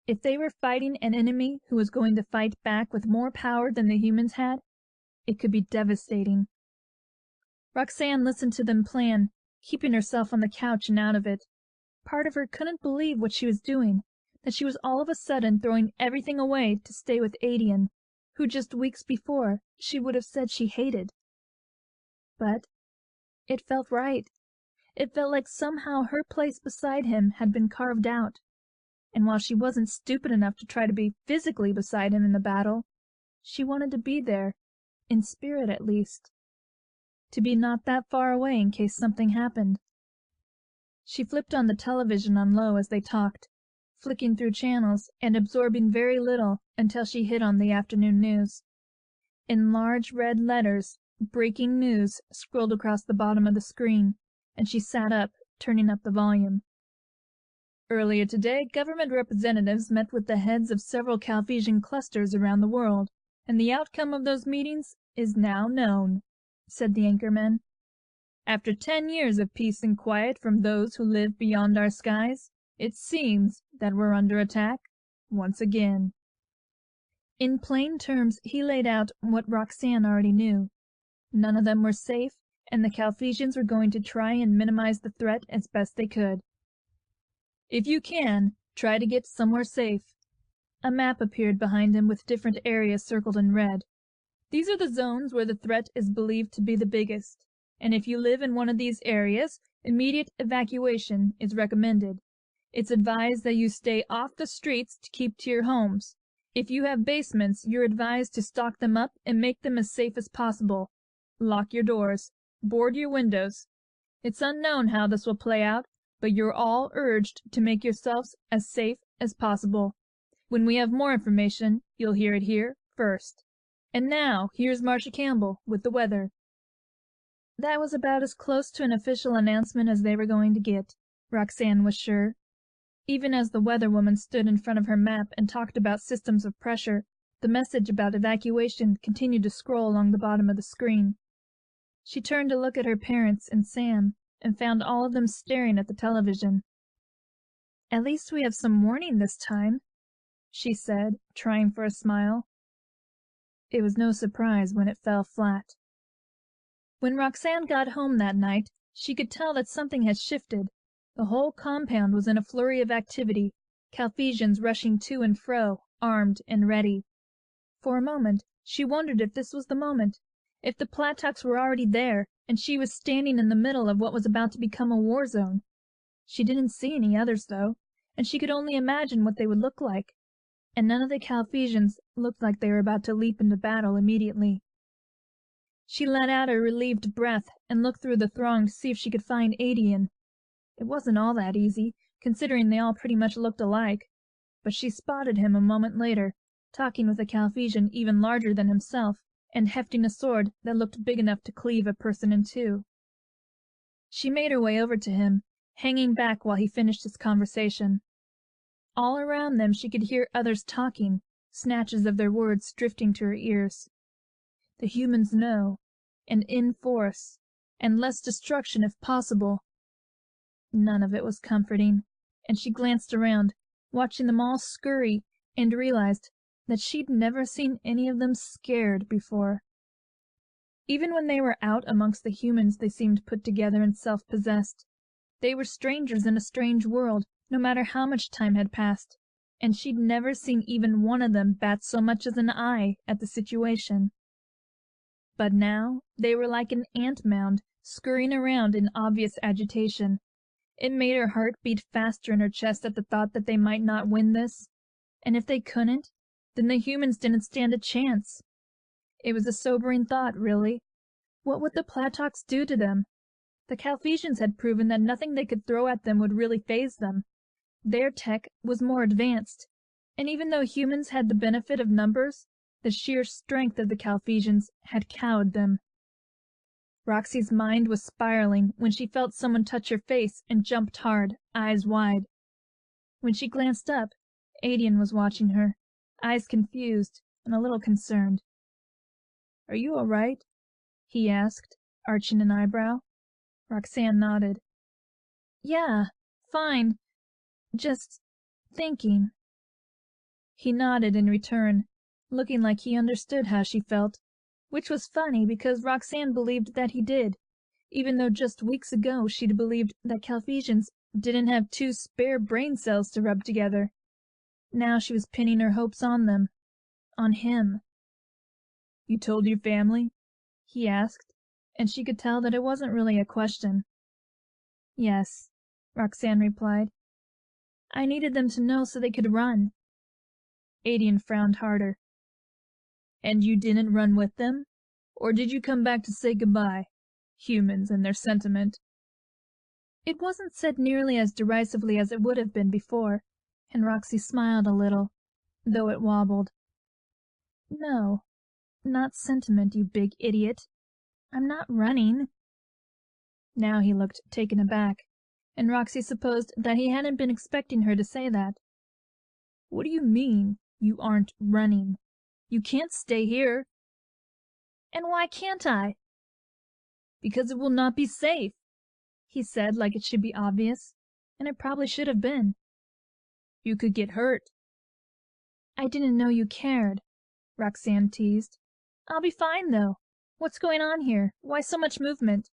If they were fighting an enemy who was going to fight back with more power than the humans had, it could be devastating. Roxanne listened to them plan, keeping herself on the couch and out of it. Part of her couldn't believe what she was doing, that she was all of a sudden throwing everything away to stay with Aedian, who just weeks before she would have said she hated. But it felt right. It felt like somehow her place beside him had been carved out. And while she wasn't stupid enough to try to be physically beside him in the battle, she wanted to be there, in spirit at least. To be not that far away in case something happened. She flipped on the television on low as they talked, flicking through channels and absorbing very little until she hit on the afternoon news. In large red letters, breaking news scrolled across the bottom of the screen, and she sat up, turning up the volume. Earlier today, government representatives met with the heads of several Calphesian clusters around the world, and the outcome of those meetings is now known, said the anchorman. After 10 years of peace and quiet from those who live beyond our skies, it seems that we're under attack once again. In plain terms, he laid out what Roxanne already knew. None of them were safe, and the Calphesians were going to try and minimize the threat as best they could. If you can, try to get somewhere safe. A map appeared behind him with different areas circled in red. These are the zones where the threat is believed to be the biggest, and if you live in one of these areas, immediate evacuation is recommended. It's advised that you stay off the streets to keep to your homes. If you have basements, you're advised to stock them up and make them as safe as possible. Lock your doors. Board your windows. It's unknown how this will play out, but you're all urged to make yourselves as safe as possible. When we have more information, you'll hear it here first. And now, here's Marcia Campbell with the weather. That was about as close to an official announcement as they were going to get, Roxanne was sure. Even as the weather woman stood in front of her map and talked about systems of pressure, the message about evacuation continued to scroll along the bottom of the screen. She turned to look at her parents and Sam, and found all of them staring at the television. "At least we have some warning this time," she said, trying for a smile. It was no surprise when it fell flat. When Roxanne got home that night, she could tell that something had shifted. The whole compound was in a flurry of activity, Calphesians rushing to and fro, armed and ready. For a moment she wondered if this was the moment, if the Plattox were already there and she was standing in the middle of what was about to become a war zone. She didn't see any others, though, and she could only imagine what they would look like. And none of the Calphesians looked like they were about to leap into battle immediately. She let out a relieved breath and looked through the throng to see if she could find Aedian. It wasn't all that easy, considering they all pretty much looked alike, but she spotted him a moment later, talking with a Calphesian even larger than himself, and hefting a sword that looked big enough to cleave a person in two. She made her way over to him, hanging back while he finished his conversation. All around them she could hear others talking, snatches of their words drifting to her ears. The humans know, and in force, and less destruction if possible. None of it was comforting, and she glanced around, watching them all scurry, and realized that she'd never seen any of them scared before. Even when they were out amongst the humans they seemed put together and self-possessed. They were strangers in a strange world, no matter how much time had passed, and she'd never seen even one of them bat so much as an eye at the situation. But now they were like an ant mound, scurrying around in obvious agitation. It made her heart beat faster in her chest at the thought that they might not win this, and if they couldn't, then the humans didn't stand a chance. It was a sobering thought, really. What would the Plattox do to them? The Calphesians had proven that nothing they could throw at them would really faze them. Their tech was more advanced, and even though humans had the benefit of numbers, the sheer strength of the Calphesians had cowed them. Roxy's mind was spiraling when she felt someone touch her face and jumped hard, eyes wide. When she glanced up, Aedian was watching her, eyes confused and a little concerned. "Are you all right?" he asked, arching an eyebrow. Roxanne nodded. "Yeah, fine. Just thinking." He nodded in return, looking like he understood how she felt, which was funny because Roxanne believed that he did, even though just weeks ago she'd believed that Calphesians didn't have 2 spare brain cells to rub together. Now she was pinning her hopes on them, on him. "You told your family?" he asked, and she could tell that it wasn't really a question. "Yes," Roxanne replied. "I needed them to know so they could run." Aedian frowned harder. "And you didn't run with them? Or did you come back to say goodbye? Humans and their sentiment." It wasn't said nearly as derisively as it would have been before, and Roxy smiled a little, though it wobbled. "No, not sentiment, you big idiot. I'm not running." Now he looked taken aback, and Roxy supposed that he hadn't been expecting her to say that. "What do you mean, you aren't running? You can't stay here." "And why can't I?" "Because it will not be safe," he said like it should be obvious, and it probably should have been. "You could get hurt." "I didn't know you cared," Roxanne teased. "I'll be fine, though. What's going on here? Why so much movement?"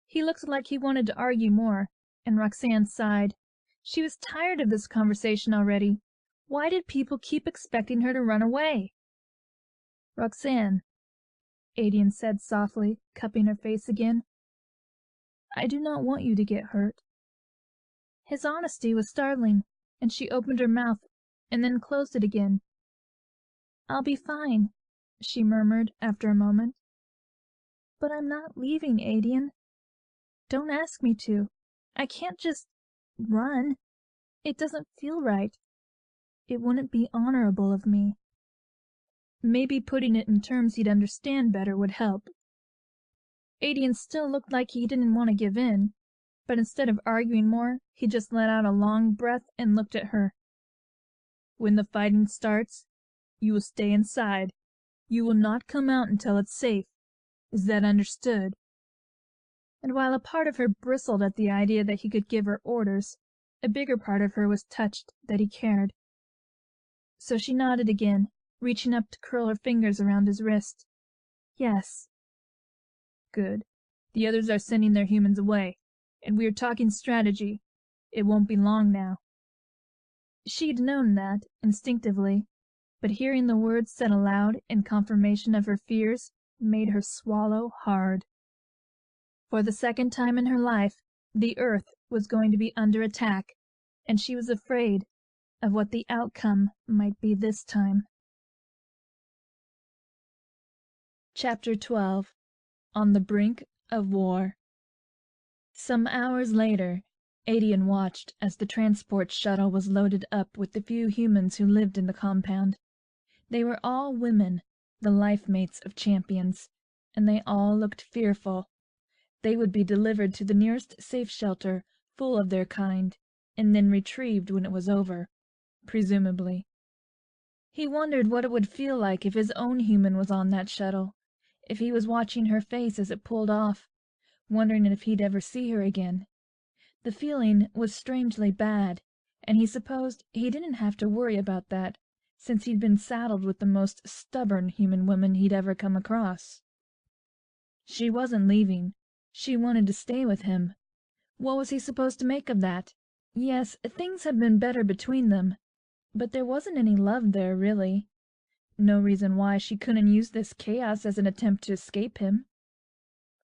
He looked like he wanted to argue more, and Roxanne sighed. She was tired of this conversation already. Why did people keep expecting her to run away? "Roxanne," Aedian said softly, cupping her face again, "I do not want you to get hurt." His honesty was startling, and she opened her mouth and then closed it again. "I'll be fine," she murmured after a moment. "But I'm not leaving, Aedian. Don't ask me to. I can't just run. It doesn't feel right. It wouldn't be honorable of me." Maybe putting it in terms he'd understand better would help. Aedian still looked like he didn't want to give in, but instead of arguing more, he just let out a long breath and looked at her. "When the fighting starts, you will stay inside. You will not come out until it's safe. Is that understood?" And while a part of her bristled at the idea that he could give her orders, a bigger part of her was touched that he cared. So she nodded again, reaching up to curl her fingers around his wrist. "Yes." "Good. The others are sending their humans away, and we are talking strategy. It won't be long now." She'd known that, instinctively. but hearing the words said aloud in confirmation of her fears made her swallow hard. For the second time in her life, the Earth was going to be under attack, and she was afraid of what the outcome might be this time. Chapter 12. On the Brink of War. Some hours later, Aedian watched as the transport shuttle was loaded up with the few humans who lived in the compound. They were all women, the life mates of champions, and they all looked fearful. They would be delivered to the nearest safe shelter, full of their kind, and then retrieved when it was over, presumably. He wondered what it would feel like if his own human was on that shuttle, if he was watching her face as it pulled off, wondering if he'd ever see her again. The feeling was strangely bad, and he supposed he didn't have to worry about that, since he'd been saddled with the most stubborn human woman he'd ever come across. She wasn't leaving. She wanted to stay with him. What was he supposed to make of that? Yes, things had been better between them, but there wasn't any love there, really. No reason why she couldn't use this chaos as an attempt to escape him.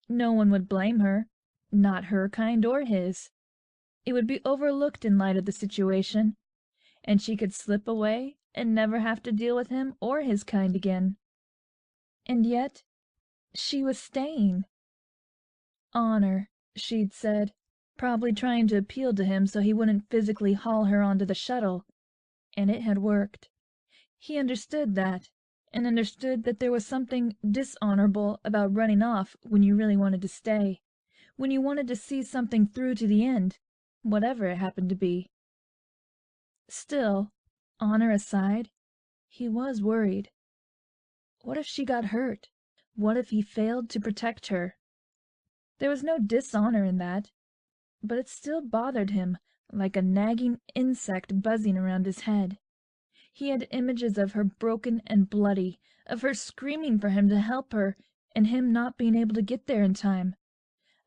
No one would blame her, not her kind or his. It would be overlooked in light of the situation, and she could slip away and never have to deal with him or his kind again. And yet, she was staying. Honor, she'd said, probably trying to appeal to him so he wouldn't physically haul her onto the shuttle, and it had worked. He understood that, and understood that there was something dishonorable about running off when you really wanted to stay, when you wanted to see something through to the end, whatever it happened to be. Still, honor aside, he was worried. What if she got hurt? What if he failed to protect her? There was no dishonor in that, but it still bothered him like a nagging insect buzzing around his head. He had images of her broken and bloody, of her screaming for him to help her, and him not being able to get there in time,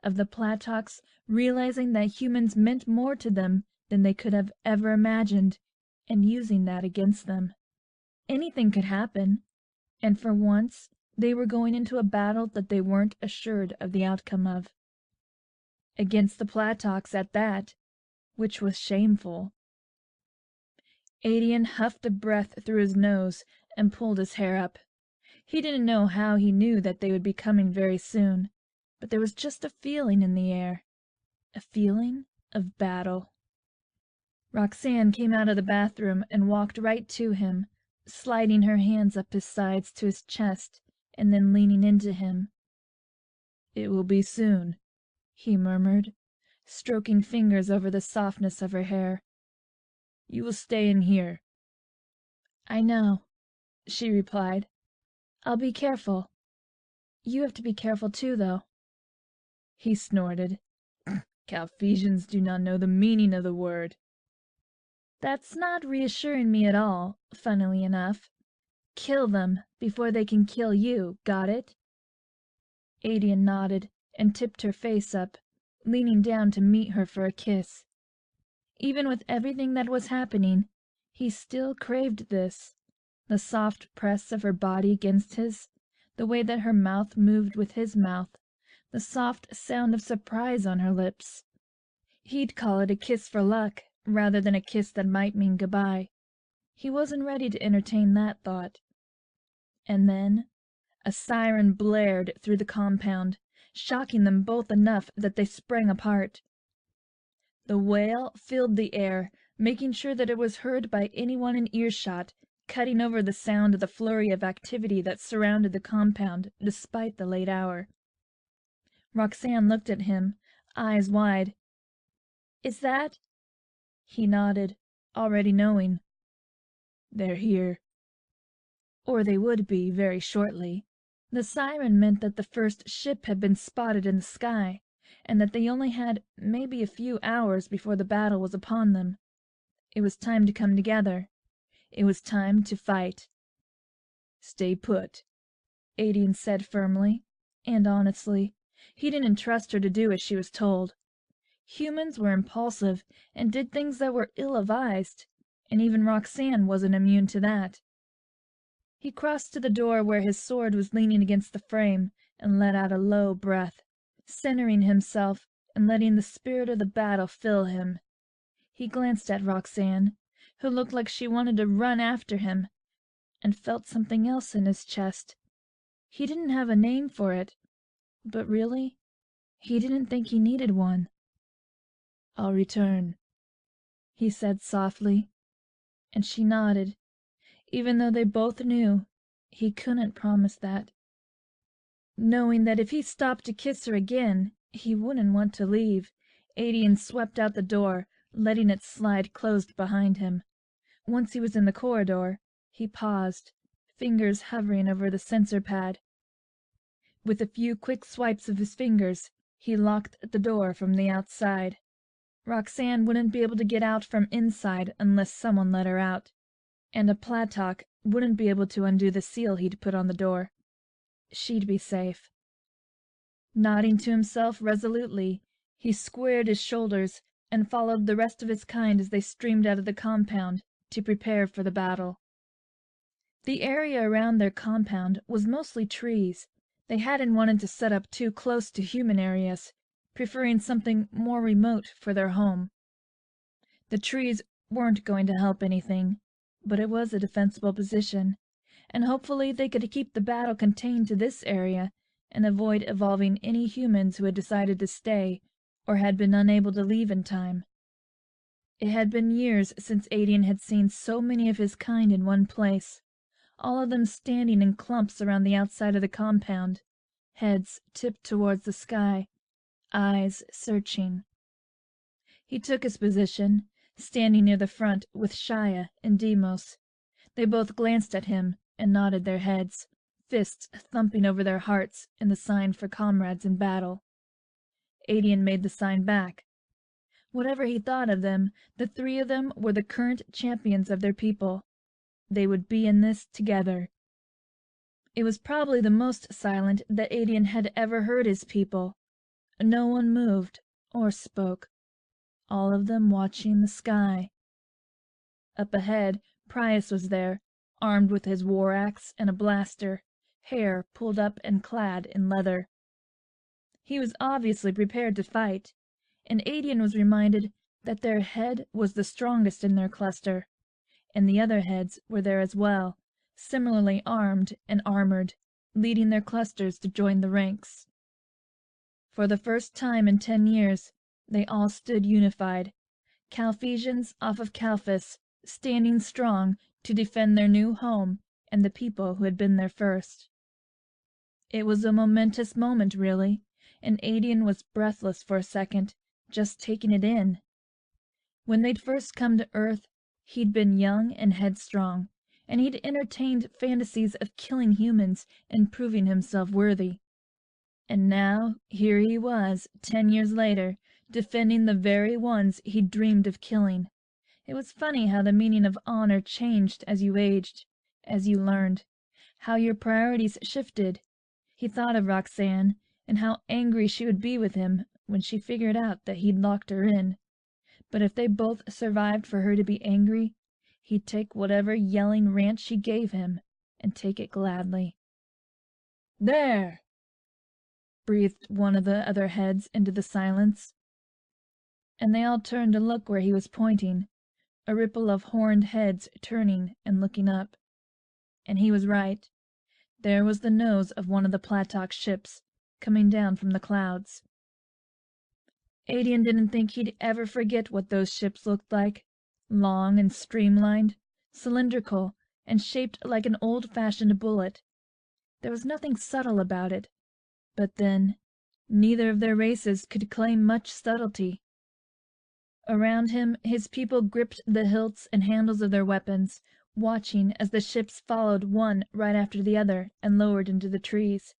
of the Platox realizing that humans meant more to them than they could have ever imagined, and using that against them. Anything could happen, and for once they were going into a battle that they weren't assured of the outcome of. Against the Platox at that, which was shameful. Aedian huffed a breath through his nose and pulled his hair up. He didn't know how he knew that they would be coming very soon, but there was just a feeling in the air, a feeling of battle. Roxanne came out of the bathroom and walked right to him, sliding her hands up his sides to his chest and then leaning into him. "It will be soon," he murmured, stroking fingers over the softness of her hair. "You will stay in here." "I know," she replied. "I'll be careful. You have to be careful too, though." He snorted. "Calphesians do not know the meaning of the word." "That's not reassuring me at all, funnily enough. Kill them before they can kill you, got it?" Aedian nodded and tipped her face up, leaning down to meet her for a kiss. Even with everything that was happening, he still craved this, the soft press of her body against his, the way that her mouth moved with his mouth, the soft sound of surprise on her lips. He'd call it a kiss for luck rather than a kiss that might mean goodbye. He wasn't ready to entertain that thought. And then a siren blared through the compound, shocking them both enough that they sprang apart. The wail filled the air, making sure that it was heard by anyone in earshot, cutting over the sound of the flurry of activity that surrounded the compound despite the late hour. Roxanne looked at him, eyes wide. "Is that—" He nodded, already knowing. "They're here." Or they would be very shortly. The siren meant that the first ship had been spotted in the sky, and that they only had maybe a few hours before the battle was upon them. It was time to come together. It was time to fight. "Stay put," Aedian said firmly, and honestly. He didn't trust her to do as she was told. Humans were impulsive and did things that were ill-advised, and even Roxanne wasn't immune to that. He crossed to the door where his sword was leaning against the frame and let out a low breath, centering himself and letting the spirit of the battle fill him. He glanced at Roxanne, who looked like she wanted to run after him, and felt something else in his chest. He didn't have a name for it, but really, he didn't think he needed one. "I'll return," he said softly, and she nodded, even though they both knew he couldn't promise that. Knowing that if he stopped to kiss her again, he wouldn't want to leave, Aedian swept out the door, letting it slide closed behind him. Once he was in the corridor, he paused, fingers hovering over the sensor pad. With a few quick swipes of his fingers, he locked the door from the outside. Roxanne wouldn't be able to get out from inside unless someone let her out, and a Platok wouldn't be able to undo the seal he'd put on the door. She'd be safe. Nodding to himself resolutely, he squared his shoulders and followed the rest of his kind as they streamed out of the compound to prepare for the battle. The area around their compound was mostly trees. They hadn't wanted to set up too close to human areas, preferring something more remote for their home. The trees weren't going to help anything, but it was a defensible position, and hopefully they could keep the battle contained to this area and avoid involving any humans who had decided to stay or had been unable to leave in time. It had been years since Aedian had seen so many of his kind in one place, all of them standing in clumps around the outside of the compound, heads tipped towards the sky, eyes searching. He took his position, standing near the front with Shia and Demos. They both glanced at him and nodded their heads, fists thumping over their hearts in the sign for comrades in battle. Aedian made the sign back. Whatever he thought of them, the three of them were the current champions of their people. They would be in this together. It was probably the most silent that Aedian had ever heard his people. No one moved or spoke, all of them watching the sky. Up ahead, Prius was there, armed with his war axe and a blaster, hair pulled up and clad in leather. He was obviously prepared to fight, and Aedian was reminded that their head was the strongest in their cluster, and the other heads were there as well, similarly armed and armored, leading their clusters to join the ranks. For the first time in 10 years, they all stood unified, Calphesians off of Calphus, standing strong to defend their new home and the people who had been there first. It was a momentous moment, really, and Aedian was breathless for a second, just taking it in. When they'd first come to Earth, he'd been young and headstrong, and he'd entertained fantasies of killing humans and proving himself worthy. And now here he was, 10 years later, defending the very ones he'd dreamed of killing. It was funny how the meaning of honor changed as you aged, as you learned, how your priorities shifted. He thought of Roxanne, and how angry she would be with him when she figured out that he'd locked her in. But if they both survived for her to be angry, he'd take whatever yelling rant she gave him, and take it gladly. "There!" breathed one of the other heads into the silence, and they all turned to look where he was pointing, a ripple of horned heads turning and looking up. And he was right. There was the nose of one of the Platok ships, coming down from the clouds. Aedian didn't think he'd ever forget what those ships looked like, long and streamlined, cylindrical, and shaped like an old-fashioned bullet. There was nothing subtle about it, but then, neither of their races could claim much subtlety. Around him, his people gripped the hilts and handles of their weapons, watching as the ships followed one right after the other and lowered into the trees.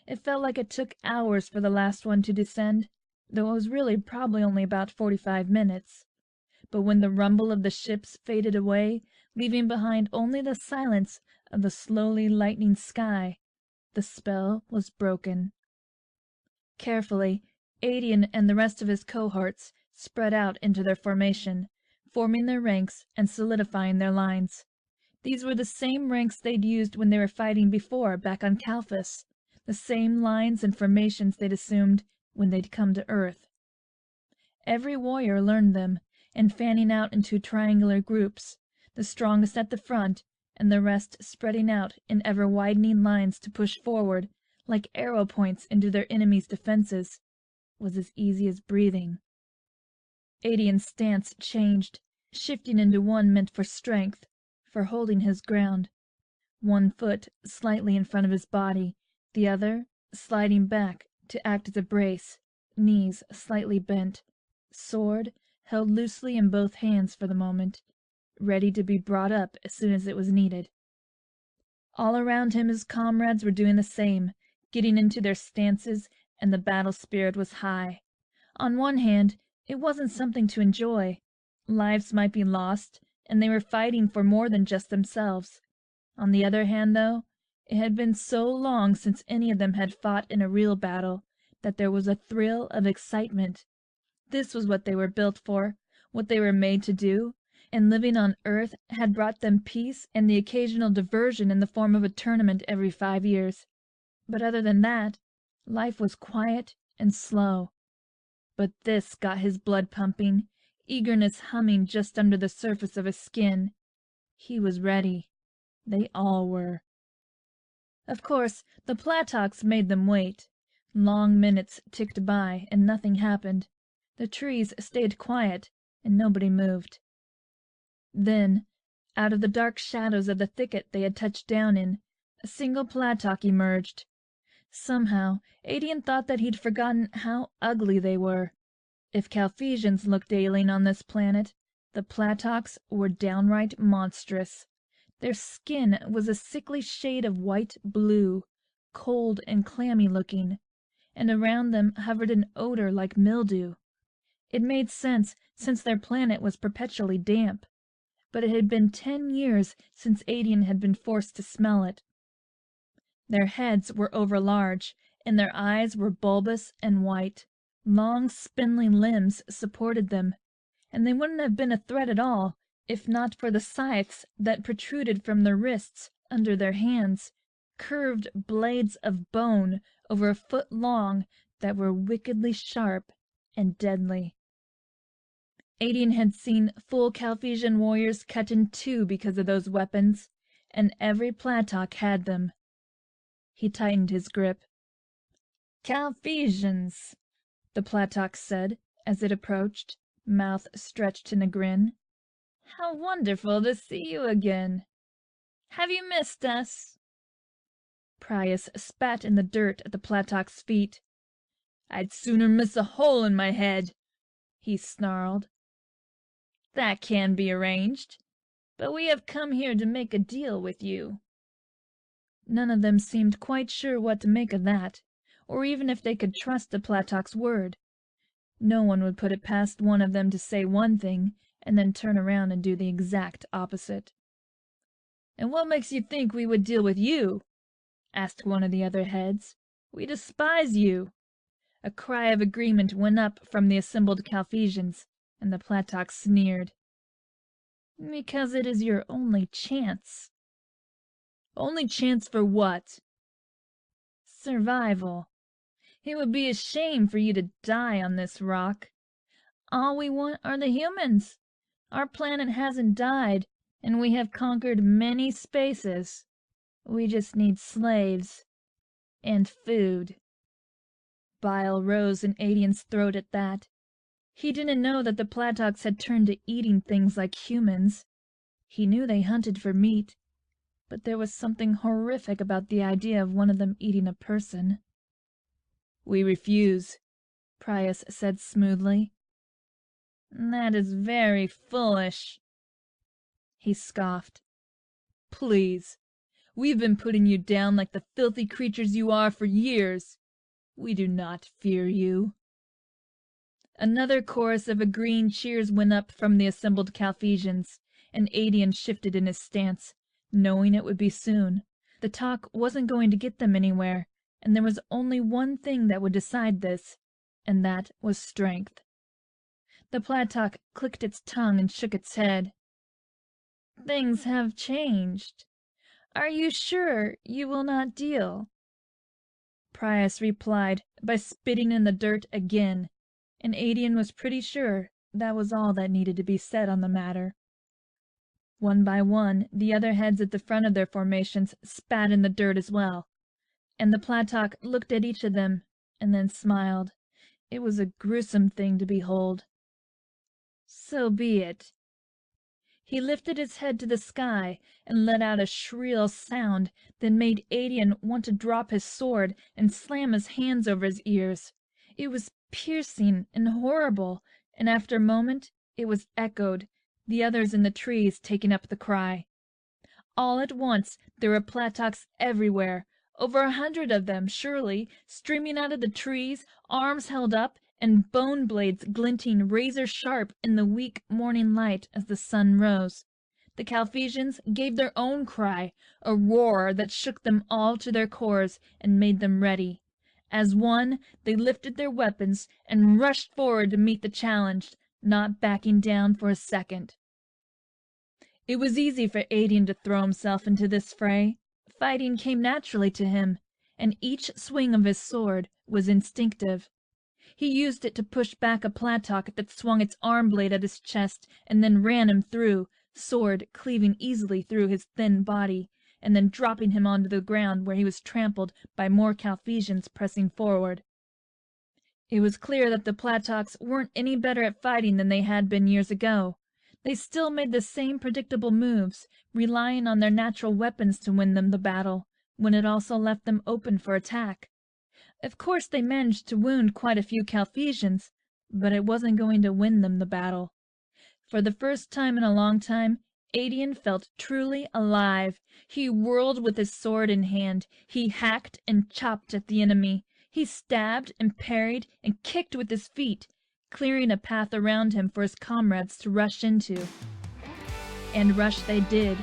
It felt like it took hours for the last one to descend, though it was really probably only about 45 minutes. But when the rumble of the ships faded away, leaving behind only the silence of the slowly lightening sky, the spell was broken. Carefully, Aedian and the rest of his cohorts spread out into their formation, forming their ranks and solidifying their lines. These were the same ranks they'd used when they were fighting before, back on Kalphas, the same lines and formations they'd assumed when they'd come to Earth. Every warrior learned them, and fanning out into triangular groups, the strongest at the front, and the rest spreading out in ever-widening lines to push forward, like arrow points into their enemies' defenses, was as easy as breathing. Aedian's stance changed, shifting into one meant for strength, for holding his ground. One foot slightly in front of his body, the other sliding back to act as a brace, knees slightly bent, sword held loosely in both hands for the moment, ready to be brought up as soon as it was needed. All around him his comrades were doing the same, getting into their stances, and the battle spirit was high. On one hand, it wasn't something to enjoy. Lives might be lost, and they were fighting for more than just themselves. On the other hand, though, it had been so long since any of them had fought in a real battle that there was a thrill of excitement. This was what they were built for, what they were made to do, and living on Earth had brought them peace and the occasional diversion in the form of a tournament every 5 years. But other than that, life was quiet and slow. But this got his blood pumping, eagerness humming just under the surface of his skin. He was ready. They all were. Of course, the Platoks made them wait. Long minutes ticked by, and nothing happened. The trees stayed quiet, and nobody moved. Then, out of the dark shadows of the thicket they had touched down in, a single Platok emerged. Somehow, Aedian thought that he'd forgotten how ugly they were. If Calphesians looked alien on this planet, the Platoks were downright monstrous. Their skin was a sickly shade of white-blue, cold and clammy-looking, and around them hovered an odor like mildew. It made sense, since their planet was perpetually damp, but it had been 10 years since Aedian had been forced to smell it. Their heads were overlarge, and their eyes were bulbous and white. Long spindly limbs supported them, and they wouldn't have been a threat at all if not for the scythes that protruded from their wrists under their hands, curved blades of bone over a foot long that were wickedly sharp and deadly. Aedian had seen full Calphesian warriors cut in two because of those weapons, and every Platok had them. He tightened his grip. "Calphesians," the Platok said as it approached, mouth stretched in a grin. "How wonderful to see you again! Have you missed us?" Prius spat in the dirt at the Platok's feet. "I'd sooner miss a hole in my head," he snarled. "That can be arranged, but we have come here to make a deal with you." None of them seemed quite sure what to make of that, or even if they could trust the Platok's word. No one would put it past one of them to say one thing and then turn around and do the exact opposite. "And what makes you think we would deal with you?" asked one of the other heads. "We despise you." A cry of agreement went up from the assembled Calphesians, and the Platok sneered. "Because it is your only chance." "Only chance for what?" "Survival. It would be a shame for you to die on this rock. All we want are the humans. Our planet hasn't died, and we have conquered many spaces. We just need slaves and food." Bile rose in Aedian's throat at that. He didn't know that the Platoks had turned to eating things like humans. He knew they hunted for meat, but there was something horrific about the idea of one of them eating a person. "We refuse," Prius said smoothly. "That is very foolish," he scoffed. "Please, we've been putting you down like the filthy creatures you are for years. We do not fear you." Another chorus of agreeing cheers went up from the assembled Calphesians, and Aedian shifted in his stance, knowing it would be soon. The talk wasn't going to get them anywhere, and there was only one thing that would decide this, and that was strength. The Platok clicked its tongue and shook its head. things have changed. Are you sure you will not deal?" Prius replied by spitting in the dirt again, and Aedian was pretty sure that was all that needed to be said on the matter. One by one, the other heads at the front of their formations spat in the dirt as well, and the Platok looked at each of them and then smiled. It was a gruesome thing to behold. "So be it." He lifted his head to the sky and let out a shrill sound that made Aedian want to drop his sword and slam his hands over his ears. It was piercing and horrible, and after a moment it was echoed, the others in the trees taking up the cry. All at once there were Platoks everywhere, over 100 of them, surely, streaming out of the trees, arms held up, and bone blades glinting razor-sharp in the weak morning light as the sun rose. The Carthaginians gave their own cry, a roar that shook them all to their cores and made them ready. As one, they lifted their weapons and rushed forward to meet the challenge, not backing down for a second. It was easy for Aedian to throw himself into this fray. Fighting came naturally to him, and each swing of his sword was instinctive. He used it to push back a Platok that swung its arm blade at his chest and then ran him through, sword cleaving easily through his thin body, and then dropping him onto the ground where he was trampled by more Carthaginians pressing forward. It was clear that the Platoks weren't any better at fighting than they had been years ago. They still made the same predictable moves, relying on their natural weapons to win them the battle, when it also left them open for attack. Of course they managed to wound quite a few Carthaginians, but it wasn't going to win them the battle. For the first time in a long time, Aedian felt truly alive. He whirled with his sword in hand. He hacked and chopped at the enemy. He stabbed and parried and kicked with his feet, clearing a path around him for his comrades to rush into. And rush they did.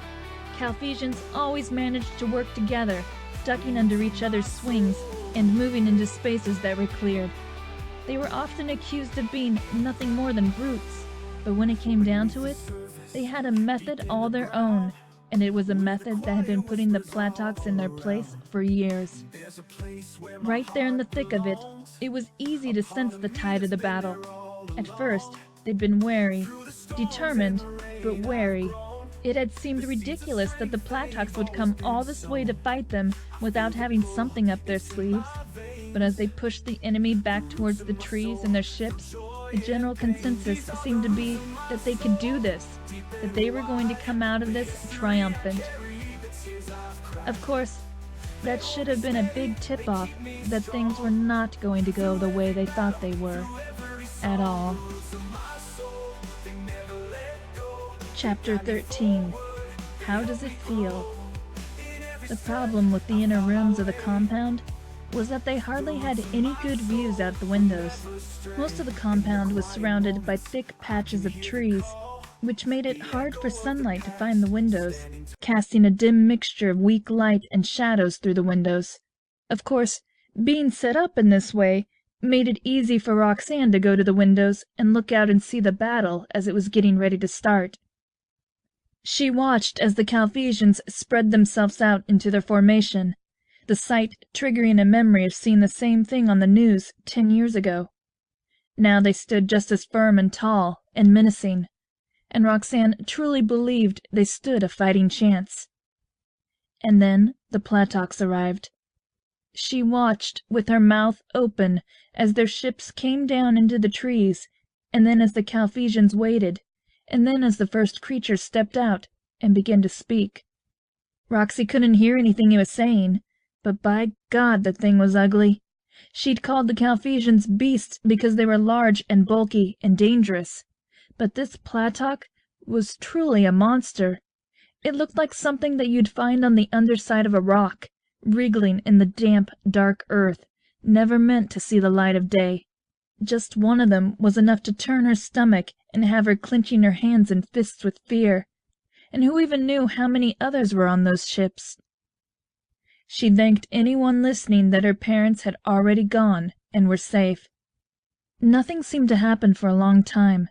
Carthaginians always managed to work together, ducking under each other's swings and moving into spaces that were cleared. They were often accused of being nothing more than brutes, but when it came down to it, they had a method all their own, and it was a method that had been putting the Platoks in their place for years. Right there in the thick of it, it was easy to sense the tide of the battle. At first, they'd been wary, determined, but wary. It had seemed ridiculous that the Platoks would come all this way to fight them without having something up their sleeves. But as they pushed the enemy back towards the trees and their ships, the general consensus seemed to be that they could do this, that they were going to come out of this triumphant. Of course, that should have been a big tip-off that things were not going to go the way they thought they were, at all. Chapter 13. How does it feel? The problem with the inner rooms of the compound was that they hardly had any good views out the windows. Most of the compound was surrounded by thick patches of trees, which made it hard for sunlight to find the windows, casting a dim mixture of weak light and shadows through the windows. Of course, being set up in this way made it easy for Roxanne to go to the windows and look out and see the battle as it was getting ready to start. She watched as the Carthaginians spread themselves out into their formation, the sight triggering a memory of seeing the same thing on the news 10 years ago. Now they stood just as firm and tall and menacing, and Roxanne truly believed they stood a fighting chance. And then the Platoks arrived. She watched with her mouth open as their ships came down into the trees, and then as the Carthaginians waited, and then as the first creature stepped out and began to speak. Roxy couldn't hear anything he was saying, but by God, the thing was ugly. She'd called the Carthaginians beasts because they were large and bulky and dangerous, but this Platok was truly a monster. It looked like something that you'd find on the underside of a rock, wriggling in the damp, dark earth, never meant to see the light of day. Just one of them was enough to turn her stomach and have her clenching her hands and fists with fear. And who even knew how many others were on those ships? She thanked anyone listening that her parents had already gone and were safe. Nothing seemed to happen for a long time.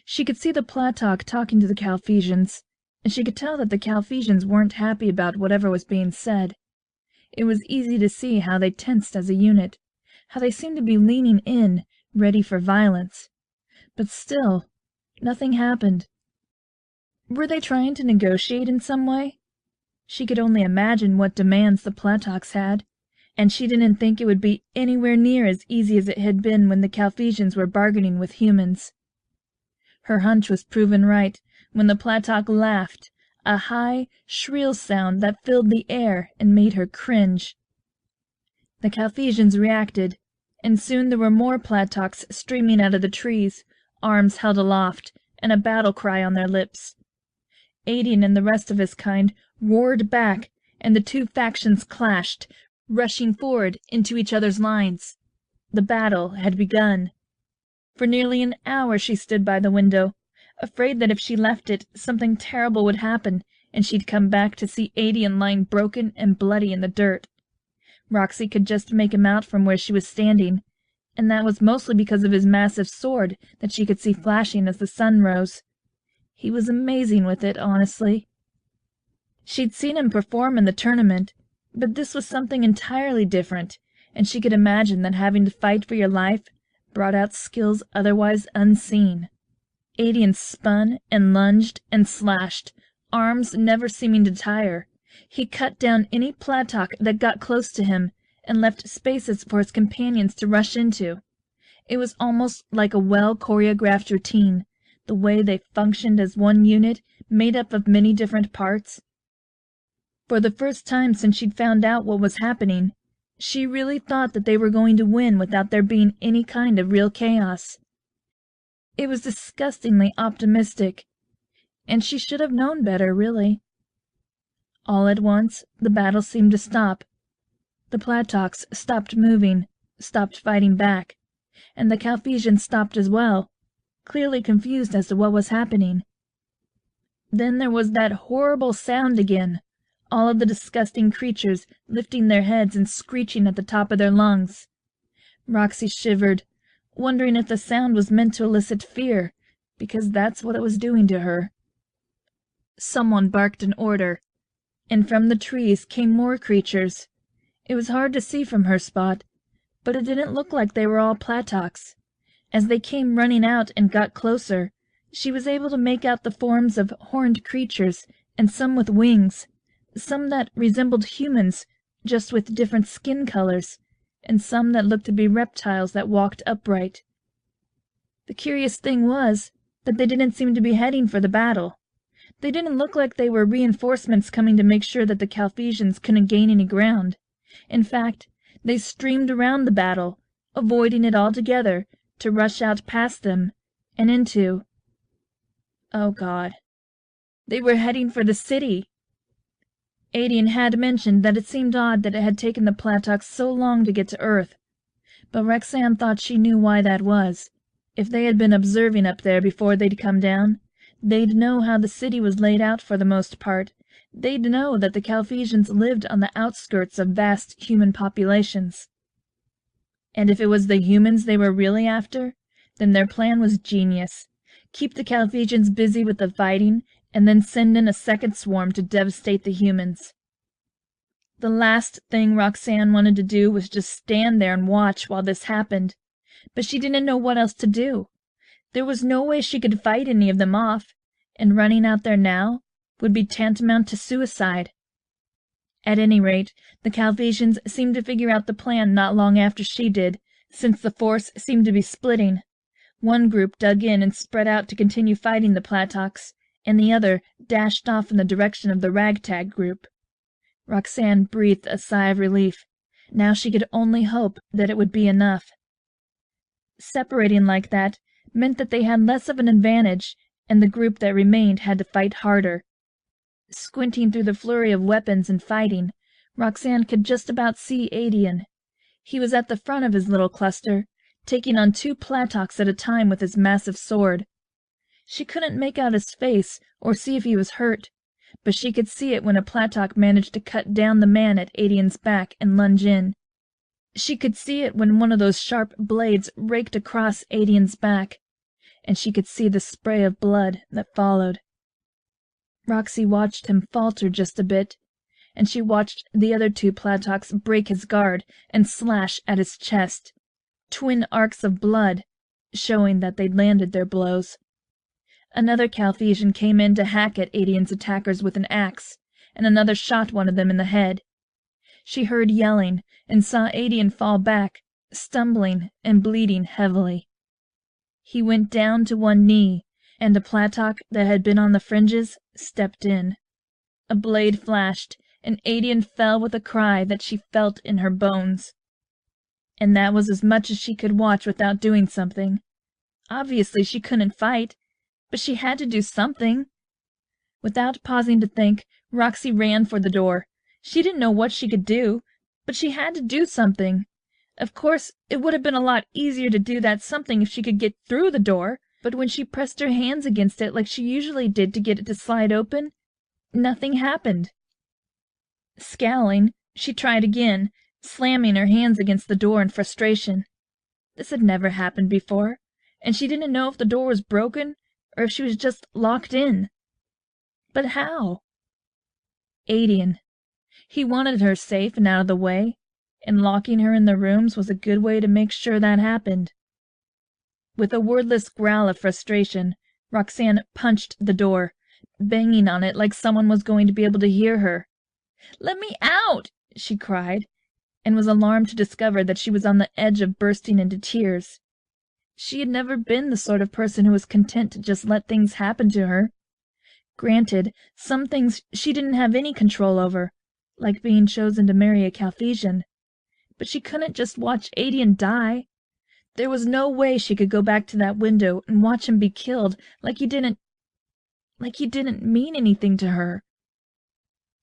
She could see the Platok talking to the Carthaginians, and she could tell that the Calphesians weren't happy about whatever was being said. It was easy to see how they tensed as a unit, how they seemed to be leaning in, ready for violence. But still, nothing happened. Were they trying to negotiate in some way? She could only imagine what demands the Platox had, and she didn't think it would be anywhere near as easy as it had been when the Calphesians were bargaining with humans. Her hunch was proven right when the Platox laughed, a high, shrill sound that filled the air and made her cringe. The Calphesians reacted, and soon there were more Platox streaming out of the trees, arms held aloft, and a battle cry on their lips. Aedian and the rest of his kind roared back, and the two factions clashed, rushing forward into each other's lines. The battle had begun. For nearly an hour she stood by the window, afraid that if she left it something terrible would happen, and she'd come back to see Aedian lying broken and bloody in the dirt. Roxy could just make him out from where she was standing, and that was mostly because of his massive sword that she could see flashing as the sun rose. He was amazing with it, honestly. She'd seen him perform in the tournament, but this was something entirely different, and she could imagine that having to fight for your life brought out skills otherwise unseen. Aedian spun and lunged and slashed, arms never seeming to tire. He cut down any Platox that got close to him and left spaces for his companions to rush into. It was almost like a well-choreographed routine, the way they functioned as one unit made up of many different parts. For the first time since she'd found out what was happening, she really thought that they were going to win without there being any kind of real chaos. It was disgustingly optimistic, and she should have known better, really. All at once, the battle seemed to stop. The Platox stopped moving, stopped fighting back, and the Calphesians stopped as well, clearly confused as to what was happening. Then there was that horrible sound again, all of the disgusting creatures lifting their heads and screeching at the top of their lungs. Roxy shivered, wondering if the sound was meant to elicit fear, because that's what it was doing to her. Someone barked an order, and from the trees came more creatures. It was hard to see from her spot, but it didn't look like they were all Platox. As they came running out and got closer, she was able to make out the forms of horned creatures, and some with wings, some that resembled humans, just with different skin colors, and some that looked to be reptiles that walked upright. The curious thing was that they didn't seem to be heading for the battle. They didn't look like they were reinforcements coming to make sure that the Calphesians couldn't gain any ground. In fact, they streamed around the battle, avoiding it altogether, to rush out past them, and into... Oh, God. They were heading for the city! Aedian had mentioned that it seemed odd that it had taken the Platox so long to get to Earth, but Roxanne thought she knew why that was. If they had been observing up there before they'd come down, they'd know how the city was laid out for the most part. They'd know that the Calphesians lived on the outskirts of vast human populations. And if it was the humans they were really after, then their plan was genius. Keep the Calphesians busy with the fighting, and then send in a second swarm to devastate the humans. The last thing Roxanne wanted to do was just stand there and watch while this happened, but she didn't know what else to do. There was no way she could fight any of them off, and running out there now would be tantamount to suicide. At any rate, the Calphesians seemed to figure out the plan not long after she did, since the force seemed to be splitting. One group dug in and spread out to continue fighting the Platox, and the other dashed off in the direction of the ragtag group. Roxanne breathed a sigh of relief. Now she could only hope that it would be enough. Separating like that meant that they had less of an advantage, and the group that remained had to fight harder. Squinting through the flurry of weapons and fighting, Roxanne could just about see Aedian. He was at the front of his little cluster, taking on 2 Platox at a time with his massive sword. She couldn't make out his face or see if he was hurt, but she could see it when a Platox managed to cut down the man at Aedian's back and lunge in. She could see it when one of those sharp blades raked across Aedian's back, and she could see the spray of blood that followed. Roxy watched him falter just a bit, and she watched the other two Platoks break his guard and slash at his chest, twin arcs of blood, showing that they'd landed their blows. Another Carthusian came in to hack at Aedian's attackers with an axe, and another shot one of them in the head. She heard yelling and saw Aedian fall back, stumbling and bleeding heavily. He went down to one knee, and a Platok that had been on the fringes stepped in. A blade flashed, and Aedian fell with a cry that she felt in her bones. And that was as much as she could watch without doing something. Obviously she couldn't fight, but she had to do something. Without pausing to think, Roxy ran for the door. She didn't know what she could do, but she had to do something. Of course, it would have been a lot easier to do that something if she could get through the door, but when she pressed her hands against it like she usually did to get it to slide open, nothing happened. Scowling, she tried again, slamming her hands against the door in frustration. This had never happened before, and she didn't know if the door was broken or if she was just locked in. But how? Aedian. He wanted her safe and out of the way, and locking her in the rooms was a good way to make sure that happened. With a wordless growl of frustration, Roxanne punched the door, banging on it like someone was going to be able to hear her. "Let me out!" she cried, and was alarmed to discover that she was on the edge of bursting into tears. She had never been the sort of person who was content to just let things happen to her. Granted, some things she didn't have any control over, like being chosen to marry a Carthusian, but she couldn't just watch Aedian die. There was no way she could go back to that window and watch him be killed like he didn't mean anything to her.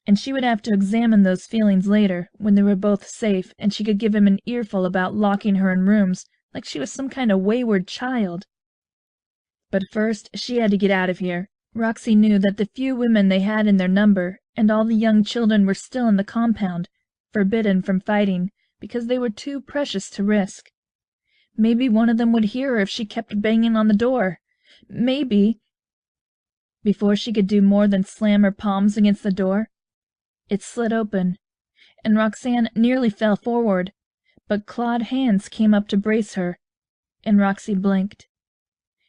And she would have to examine those feelings later, when they were both safe and she could give him an earful about locking her in rooms like she was some kind of wayward child. But first she had to get out of here. Roxy knew that the few women they had in their number and all the young children were still in the compound, forbidden from fighting because they were too precious to risk. Maybe one of them would hear her if she kept banging on the door. Maybe. Before she could do more than slam her palms against the door, it slid open, and Roxanne nearly fell forward, but clawed hands came up to brace her, and Roxy blinked.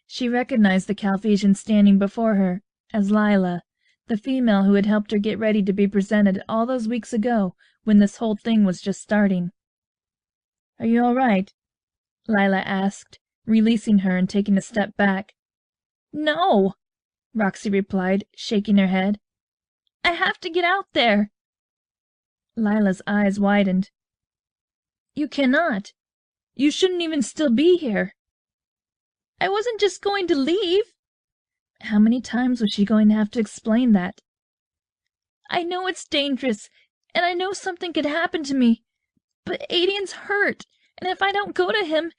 She recognized the Carthusian standing before her as Lila, the female who had helped her get ready to be presented all those weeks ago when this whole thing was just starting. "Are you all right?" Lila asked, releasing her and taking a step back. "No," Roxy replied, shaking her head. "I have to get out there." Lila's eyes widened. "You cannot. You shouldn't even still be here." "I wasn't just going to leave." How many times was she going to have to explain that? "I know it's dangerous, and I know something could happen to me, but Aedian's hurt, and if I don't go to him,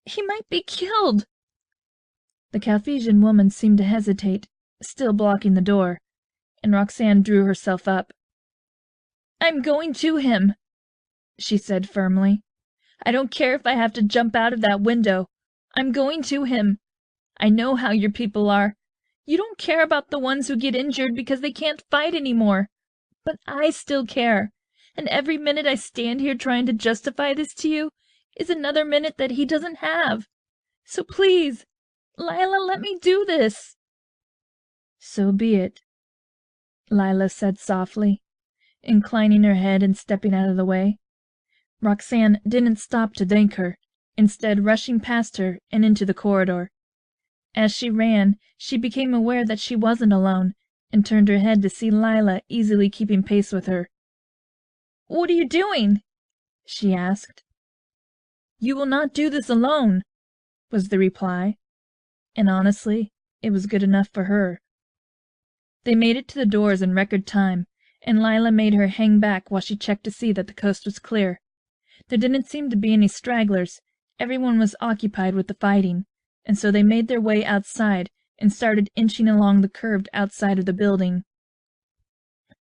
he might be killed." The Carthusian woman seemed to hesitate, still blocking the door, and Roxanne drew herself up. "I'm going to him," she said firmly. "I don't care if I have to jump out of that window. I'm going to him. I know how your people are. You don't care about the ones who get injured because they can't fight anymore. But I still care, and every minute I stand here trying to justify this to you is another minute that he doesn't have. So please, Lila, let me do this." "So be it," Lila said softly, inclining her head and stepping out of the way. Roxanne didn't stop to thank her, instead rushing past her and into the corridor. As she ran, she became aware that she wasn't alone, and turned her head to see Lila easily keeping pace with her. "What are you doing?" she asked. "You will not do this alone," was the reply, and honestly, it was good enough for her. They made it to the doors in record time, and Lila made her hang back while she checked to see that the coast was clear. There didn't seem to be any stragglers. Everyone was occupied with the fighting, and so they made their way outside and started inching along the curved outside of the building.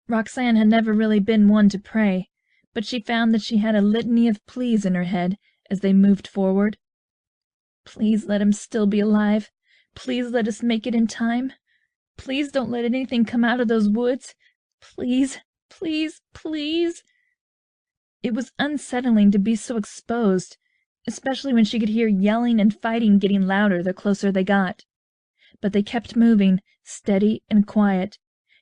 Roxanne had never really been one to pray, but she found that she had a litany of pleas in her head as they moved forward. "Please let him still be alive. Please let us make it in time. Please don't let anything come out of those woods. Please, please, please. It was unsettling to be so exposed, especially when she could hear yelling and fighting getting louder the closer they got. But they kept moving, steady and quiet,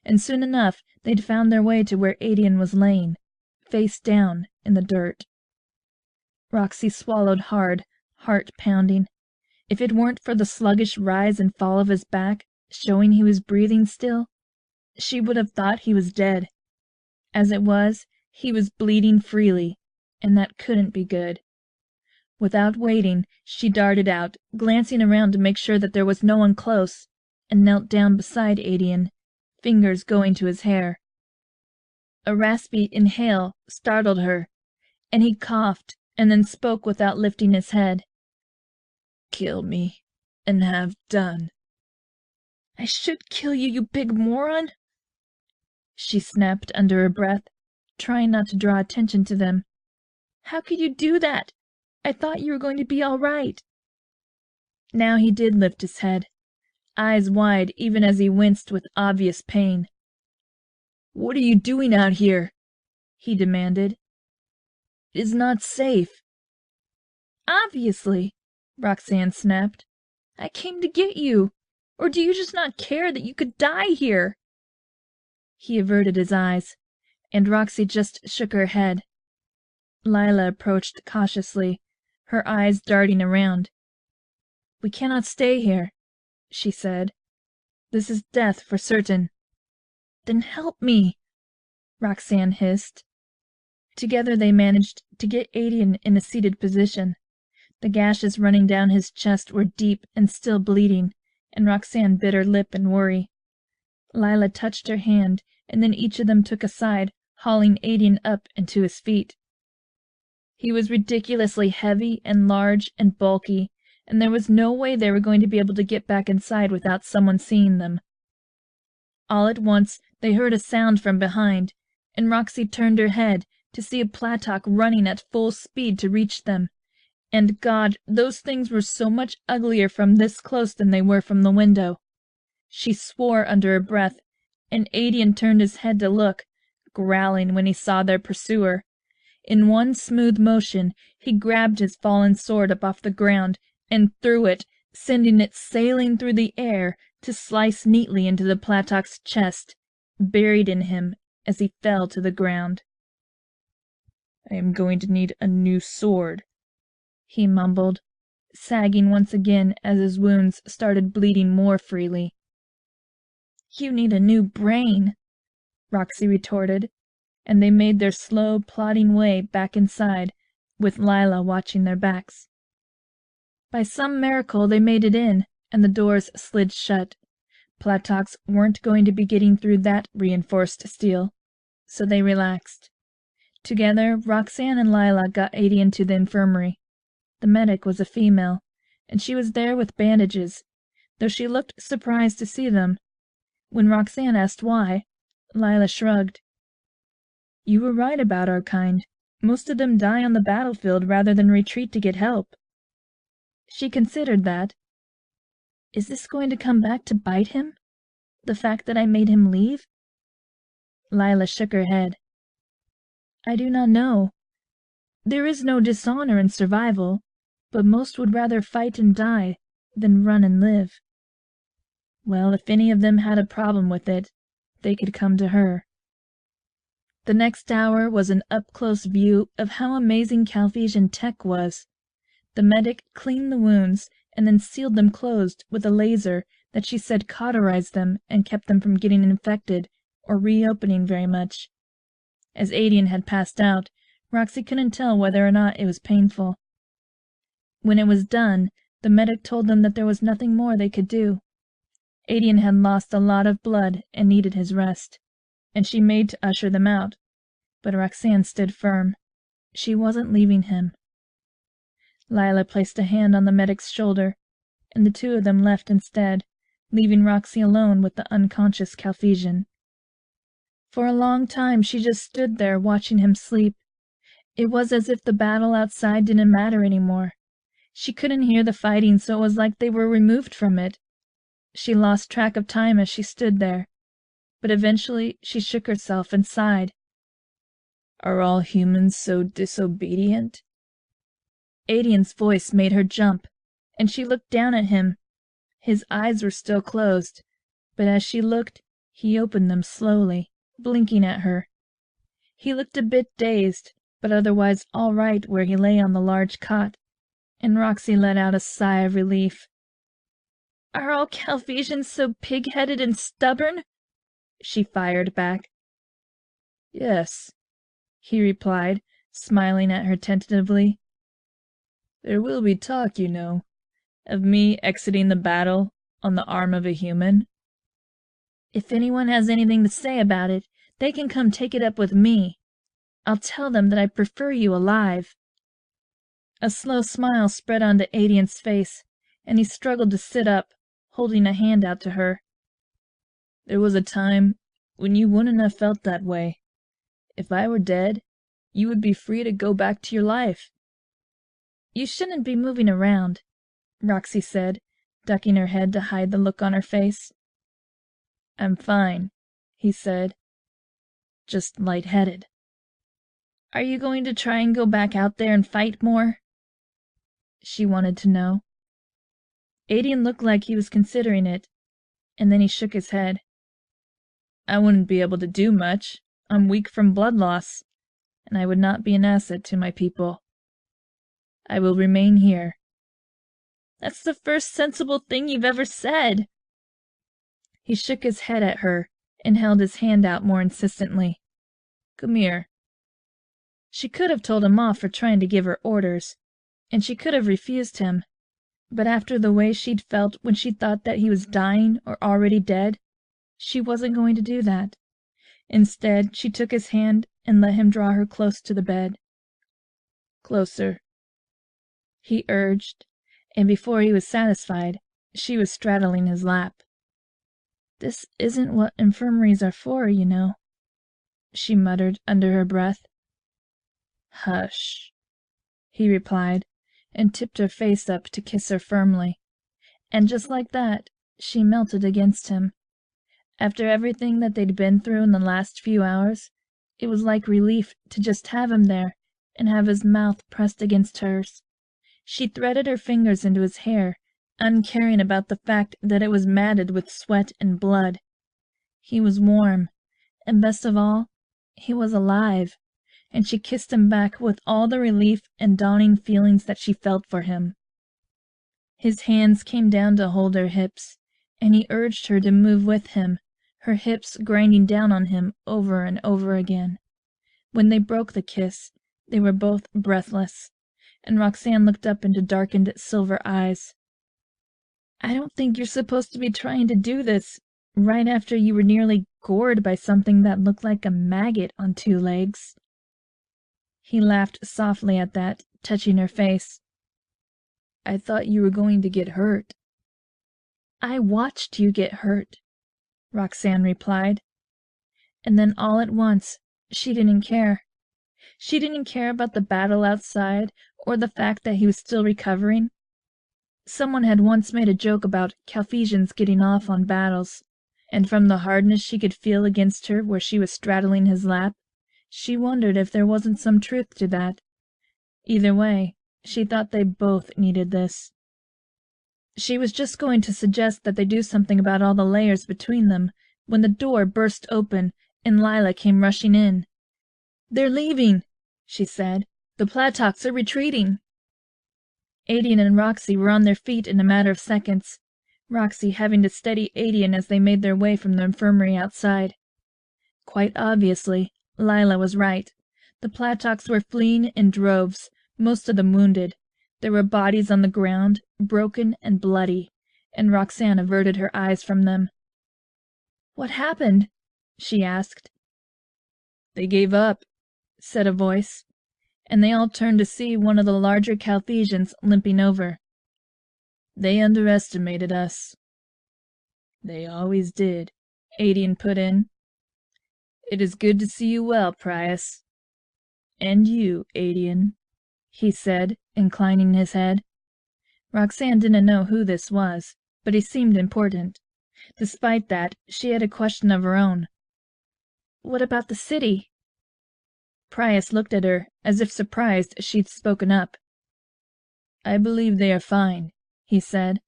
and soon enough they'd found their way to where Aedian was laying, face down in the dirt. Roxy swallowed hard, heart pounding. If it weren't for the sluggish rise and fall of his back, showing he was breathing still, she would have thought he was dead. As it was, he was bleeding freely, and that couldn't be good. Without waiting, she darted out, glancing around to make sure that there was no one close, and knelt down beside Aedian, fingers going to his hair. A raspy inhale startled her, and he coughed and then spoke without lifting his head. "Kill me, and have done." "I should kill you, you big moron!" she snapped under her breath, trying not to draw attention to them. "How could you do that? I thought you were going to be all right." Now he did lift his head, eyes wide even as he winced with obvious pain. "What are you doing out here?" he demanded. "It is not safe." "Obviously," Roxanne snapped. "I came to get you. Or do you just not care that you could die here?" He averted his eyes, and Roxy just shook her head. Lila approached cautiously, her eyes darting around. "We cannot stay here," she said. "This is death for certain." "Then help me," Roxanne hissed. Together they managed to get Aedian in a seated position. The gashes running down his chest were deep and still bleeding, and Roxanne bit her lip in worry. Lila touched her hand, and then each of them took a side, hauling Aedian up and to his feet. He was ridiculously heavy and large and bulky, and there was no way they were going to be able to get back inside without someone seeing them. All at once they heard a sound from behind, and Roxy turned her head to see a Platok running at full speed to reach them. And God, those things were so much uglier from this close than they were from the window. She swore under her breath, and Aedian turned his head to look, growling when he saw their pursuer. In one smooth motion he grabbed his fallen sword up off the ground and threw it, sending it sailing through the air to slice neatly into the Platok's chest, buried in him as he fell to the ground. "I am going to need a new sword," he mumbled, sagging once again as his wounds started bleeding more freely. "You need a new brain," Roxy retorted, and they made their slow, plodding way back inside, with Lila watching their backs. By some miracle they made it in, and the doors slid shut. Platoks weren't going to be getting through that reinforced steel, so they relaxed. Together, Roxanne and Lila got Aedian to the infirmary. The medic was a female, and she was there with bandages, though she looked surprised to see them. When Roxanne asked why, Lila shrugged. "You were right about our kind. Most of them die on the battlefield rather than retreat to get help." She considered that. Is this going to come back to bite him? The fact that I made him leave? Lila shook her head. "I do not know. There is no dishonor in survival, but most would rather fight and die than run and live. Well, if any of them had a problem with it, they could come to her." The next hour was an up-close view of how amazing Calvesian tech was. The medic cleaned the wounds and then sealed them closed with a laser that she said cauterized them and kept them from getting infected or reopening very much. As Aedian had passed out, Roxy couldn't tell whether or not it was painful. When it was done, the medic told them that there was nothing more they could do. Aedian had lost a lot of blood and needed his rest, and she made to usher them out, but Roxanne stood firm. She wasn't leaving him. Lila placed a hand on the medic's shoulder, and the two of them left instead, leaving Roxy alone with the unconscious Calvesian. For a long time she just stood there watching him sleep. It was as if the battle outside didn't matter anymore. She couldn't hear the fighting, so it was like they were removed from it. She lost track of time as she stood there, but eventually she shook herself and sighed. Are all humans so disobedient? Aedian's voice made her jump, and she looked down at him. His eyes were still closed, but as she looked, he opened them slowly, blinking at her. He looked a bit dazed, but otherwise all right where he lay on the large cot, and Roxy let out a sigh of relief. Are all Calvesians so pig-headed and stubborn? She fired back. Yes, he replied, smiling at her tentatively. There will be talk, you know, of me exiting the battle on the arm of a human. If anyone has anything to say about it, they can come take it up with me. I'll tell them that I prefer you alive. A slow smile spread onto Aedian's face, and he struggled to sit up, holding a hand out to her. There was a time when you wouldn't have felt that way. If I were dead, you would be free to go back to your life. You shouldn't be moving around, Roxy said, ducking her head to hide the look on her face. I'm fine, he said. Just lightheaded. Are you going to try and go back out there and fight more? She wanted to know. Aedian looked like he was considering it, and then he shook his head. I wouldn't be able to do much. I'm weak from blood loss, and I would not be an asset to my people. I will remain here. That's the first sensible thing you've ever said. He shook his head at her and held his hand out more insistently. Come here. She could have told him off for trying to give her orders, and she could have refused him, but after the way she'd felt when she thought that he was dying or already dead, she wasn't going to do that. Instead, she took his hand and let him draw her close to the bed. Closer, he urged, and before he was satisfied, she was straddling his lap. This isn't what infirmaries are for, you know, she muttered under her breath. Hush, he replied, and tipped her face up to kiss her firmly, and just like that, she melted against him. After everything that they'd been through in the last few hours, it was like relief to just have him there and have his mouth pressed against hers. She threaded her fingers into his hair, uncaring about the fact that it was matted with sweat and blood. He was warm, and best of all, he was alive, and she kissed him back with all the relief and dawning feelings that she felt for him. His hands came down to hold her hips, and he urged her to move with him, her hips grinding down on him over and over again. When they broke the kiss, they were both breathless, and Roxanne looked up into darkened silver eyes. I don't think you're supposed to be trying to do this right after you were nearly gored by something that looked like a maggot on two legs. He laughed softly at that, touching her face. I thought you were going to get hurt. I watched you get hurt, Roxanne replied. And then all at once, she didn't care. She didn't care about the battle outside or the fact that he was still recovering. Someone had once made a joke about Calvesians getting off on battles, and from the hardness she could feel against her where she was straddling his lap, she wondered if there wasn't some truth to that. Either way, she thought they both needed this. She was just going to suggest that they do something about all the layers between them when the door burst open and Lila came rushing in. They're leaving, she said. The Platocks are retreating. Aedian and Roxy were on their feet in a matter of seconds, Roxy having to steady Aedian as they made their way from the infirmary outside. Quite obviously, Lila was right. The Platocks were fleeing in droves, most of them wounded. There were bodies on the ground, broken and bloody, and Roxanne averted her eyes from them. What happened? She asked. They gave up, said a voice, and they all turned to see one of the larger Calvesians limping over. They underestimated us. They always did, Aedian put in. It is good to see you well, Prius. And you, Aedian, he said, inclining his head. Roxanne didn't know who this was, but he seemed important. Despite that, she had a question of her own. "What about the city?" Prius looked at her, as if surprised she'd spoken up. "I believe they are fine," he said.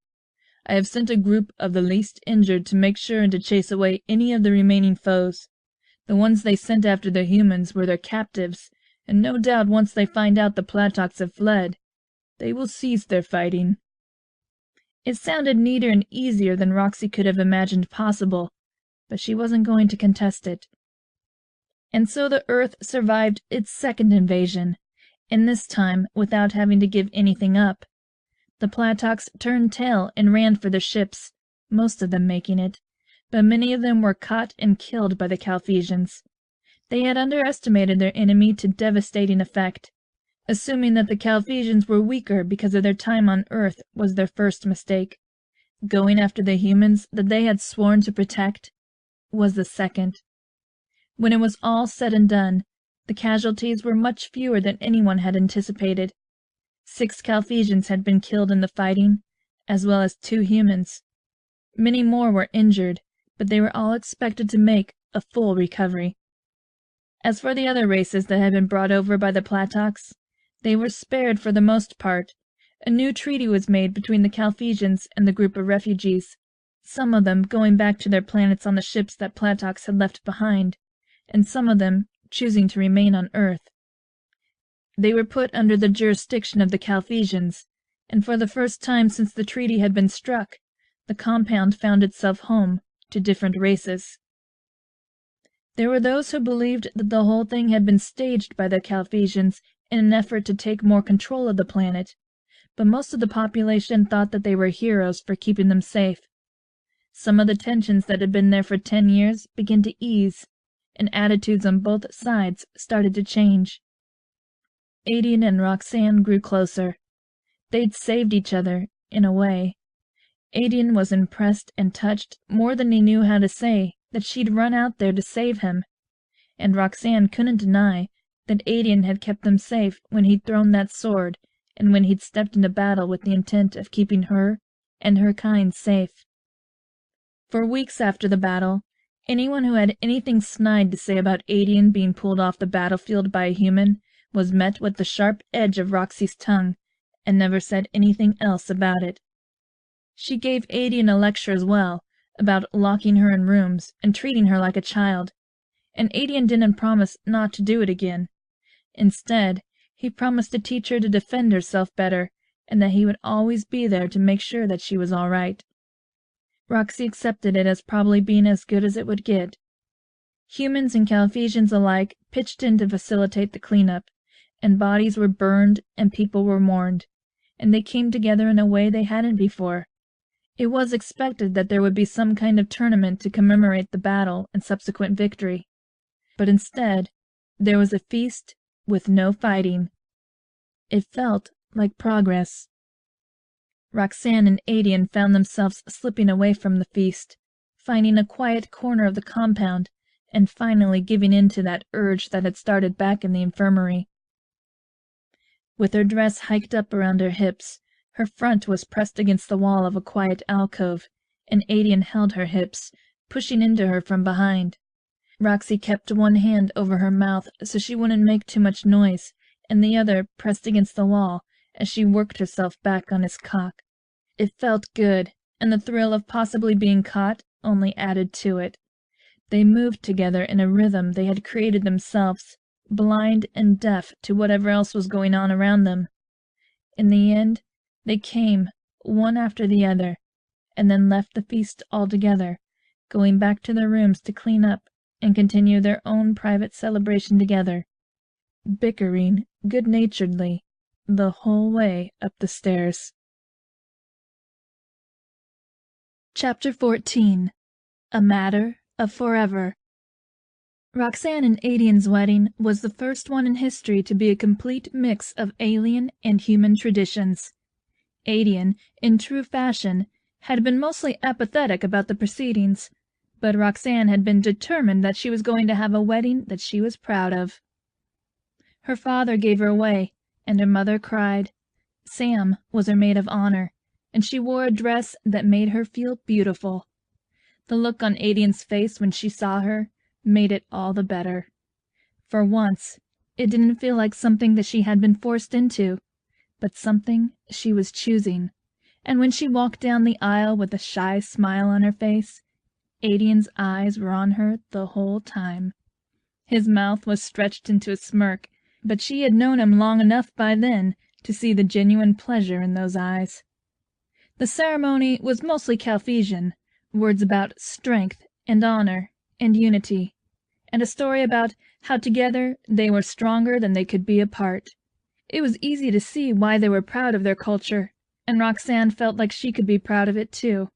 "I have sent a group of the least injured to make sure and to chase away any of the remaining foes. The ones they sent after the humans were their captives, and no doubt once they find out the Platox have fled, they will cease their fighting." It sounded neater and easier than Roxy could have imagined possible, but she wasn't going to contest it. And so the Earth survived its second invasion, and this time without having to give anything up. The Platox turned tail and ran for their ships, most of them making it, but many of them were caught and killed by the Cartesians. They had underestimated their enemy to devastating effect. Assuming that the Cartesians were weaker because of their time on Earth was their first mistake. Going after the humans that they had sworn to protect was the second. When it was all said and done, the casualties were much fewer than anyone had anticipated. 6 Cartesians had been killed in the fighting, as well as 2 humans. Many more were injured, but they were all expected to make a full recovery. As for the other races that had been brought over by the Platox, they were spared for the most part. A new treaty was made between the Cartesians and the group of refugees, some of them going back to their planets on the ships that Platox had left behind, and some of them choosing to remain on Earth. They were put under the jurisdiction of the Cartesians, and for the first time since the treaty had been struck, the compound found itself home to different races. There were those who believed that the whole thing had been staged by the Cartesians in an effort to take more control of the planet, but most of the population thought that they were heroes for keeping them safe. Some of the tensions that had been there for 10 years began to ease, and attitudes on both sides started to change. Aedian and Roxanne grew closer. They'd saved each other, in a way. Aedian was impressed and touched more than he knew how to say that she'd run out there to save him, and Roxanne couldn't deny that Aedian had kept them safe when he'd thrown that sword and when he'd stepped into battle with the intent of keeping her and her kind safe. For weeks after the battle, anyone who had anything snide to say about Aedian being pulled off the battlefield by a human was met with the sharp edge of Roxy's tongue, and never said anything else about it. She gave Aedian a lecture as well, about locking her in rooms and treating her like a child, and Aedian didn't promise not to do it again. Instead, he promised to teach her to defend herself better, and that he would always be there to make sure that she was all right. Roxy accepted it as probably being as good as it would get. Humans and Cartesians alike pitched in to facilitate the cleanup, and bodies were burned and people were mourned, and they came together in a way they hadn't before. It was expected that there would be some kind of tournament to commemorate the battle and subsequent victory, but instead there was a feast with no fighting. It felt like progress. Roxanne and Aedian found themselves slipping away from the feast, finding a quiet corner of the compound, and finally giving in to that urge that had started back in the infirmary. With her dress hiked up around her hips, her front was pressed against the wall of a quiet alcove, and Aedian held her hips, pushing into her from behind. Roxy kept one hand over her mouth so she wouldn't make too much noise, and the other pressed against the wall as she worked herself back on his cock. It felt good, and the thrill of possibly being caught only added to it. They moved together in a rhythm they had created themselves, blind and deaf to whatever else was going on around them. In the end, they came, one after the other, and then left the feast altogether, going back to their rooms to clean up and continue their own private celebration together, bickering good-naturedly the whole way up the stairs. Chapter 14. A Matter of Forever. Roxanne and Aedian's wedding was the first one in history to be a complete mix of alien and human traditions. Aedian, in true fashion, had been mostly apathetic about the proceedings, but Roxanne had been determined that she was going to have a wedding that she was proud of. Her father gave her away, and her mother cried. Sam was her maid of honor, and she wore a dress that made her feel beautiful. The look on Aedian's face when she saw her made it all the better. For once, it didn't feel like something that she had been forced into, but something she was choosing. And when she walked down the aisle with a shy smile on her face, Aedian's eyes were on her the whole time. His mouth was stretched into a smirk, but she had known him long enough by then to see the genuine pleasure in those eyes. The ceremony was mostly Calphesian, words about strength and honor and unity, and a story about how together they were stronger than they could be apart. It was easy to see why they were proud of their culture, and Roxanne felt like she could be proud of it too.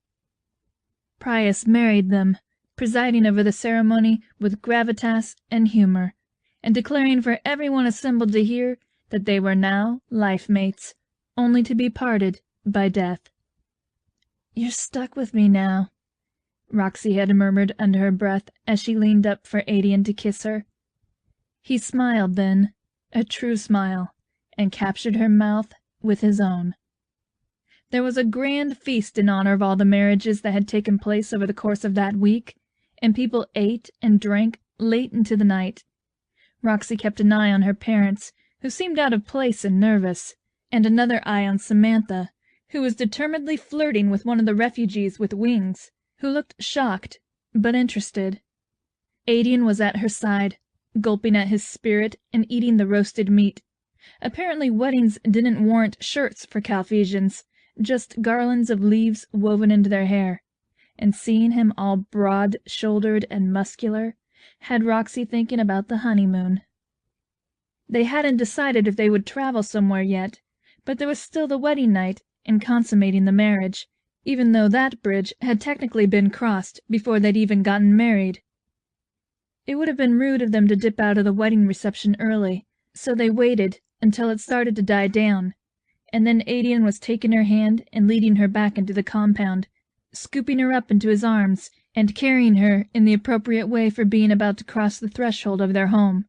Prius married them, presiding over the ceremony with gravitas and humor, and declaring for everyone assembled to hear that they were now life mates, only to be parted by death. "You're stuck with me now," Roxy had murmured under her breath as she leaned up for Aedian to kiss her. He smiled then, a true smile, and captured her mouth with his own. There was a grand feast in honor of all the marriages that had taken place over the course of that week, and people ate and drank late into the night. Roxy kept an eye on her parents, who seemed out of place and nervous, and another eye on Samantha, who was determinedly flirting with one of the refugees with wings, who looked shocked but interested. Aedian was at her side, gulping at his spirit and eating the roasted meat. Apparently weddings didn't warrant shirts for Calphesians, just garlands of leaves woven into their hair, and seeing him all broad-shouldered and muscular had Roxy thinking about the honeymoon. They hadn't decided if they would travel somewhere yet, but there was still the wedding night and consummating the marriage, even though that bridge had technically been crossed before they'd even gotten married. It would have been rude of them to dip out of the wedding reception early, so they waited until it started to die down, and then Aedian was taking her hand and leading her back into the compound, scooping her up into his arms and carrying her in the appropriate way for being about to cross the threshold of their home.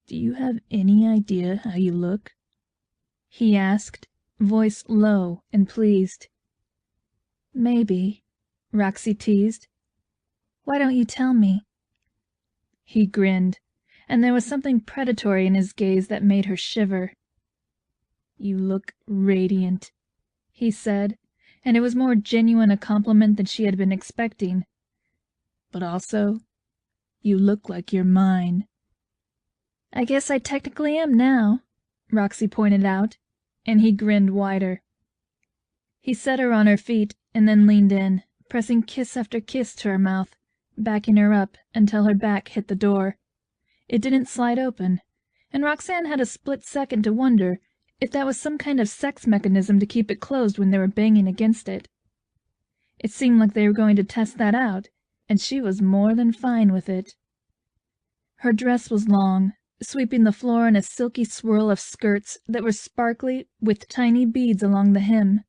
"Do you have any idea how you look?" he asked, voice low and pleased. "Maybe," Roxy teased. "Why don't you tell me?" He grinned, and there was something predatory in his gaze that made her shiver. "You look radiant," he said, and it was more genuine a compliment than she had been expecting. "But also, you look like you're mine." "I guess I technically am now," Roxy pointed out, and he grinned wider. He set her on her feet and then leaned in, pressing kiss after kiss to her mouth, backing her up until her back hit the door. It didn't slide open, and Roxanne had a split second to wonder if that was some kind of sex mechanism to keep it closed when they were banging against it. It seemed like they were going to test that out, and she was more than fine with it. Her dress was long, sweeping the floor in a silky swirl of skirts that were sparkly with tiny beads along the hem.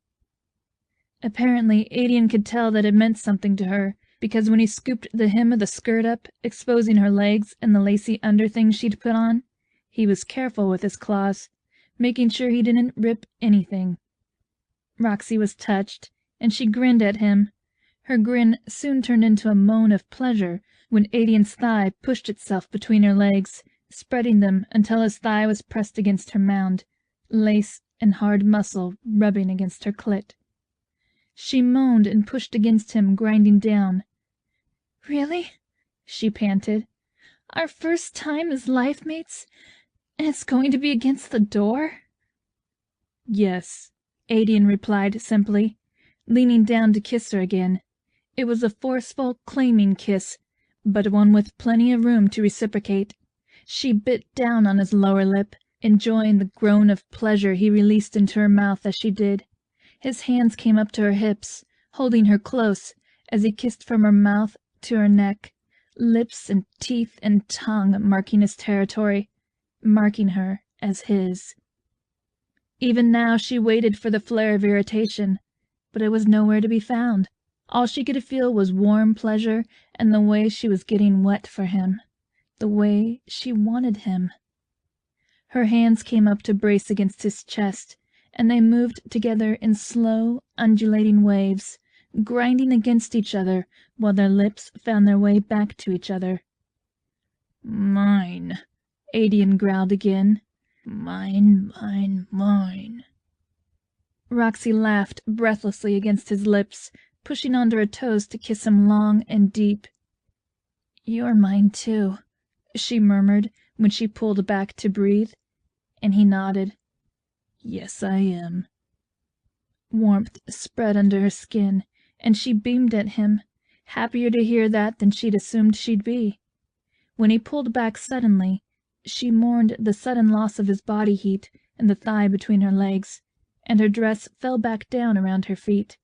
Apparently, Aedian could tell that it meant something to her, because when he scooped the hem of the skirt up, exposing her legs and the lacy underthing she'd put on, he was careful with his claws, making sure he didn't rip anything. Roxy was touched, and she grinned at him. Her grin soon turned into a moan of pleasure when Aedian's thigh pushed itself between her legs, spreading them until his thigh was pressed against her mound, lace and hard muscle rubbing against her clit. She moaned and pushed against him, grinding down. "Really?" she panted. "Our first time as life mates? And it's going to be against the door?" "Yes," Aedian replied simply, leaning down to kiss her again. It was a forceful, claiming kiss, but one with plenty of room to reciprocate. She bit down on his lower lip, enjoying the groan of pleasure he released into her mouth as she did. His hands came up to her hips, holding her close as he kissed from her mouth to her neck, lips and teeth and tongue marking his territory, marking her as his. Even now she waited for the flare of irritation, but it was nowhere to be found. All she could feel was warm pleasure and the way she was getting wet for him, the way she wanted him. Her hands came up to brace against his chest, and they moved together in slow, undulating waves, grinding against each other while their lips found their way back to each other. "Mine," Aedian growled again. "Mine, mine, mine." Roxy laughed breathlessly against his lips, pushing onto her toes to kiss him long and deep. "You're mine, too," she murmured when she pulled back to breathe, and he nodded. "Yes, I am." Warmth spread under her skin, and she beamed at him, happier to hear that than she'd assumed she'd be. When he pulled back suddenly, she mourned the sudden loss of his body heat and the thigh between her legs, and her dress fell back down around her feet.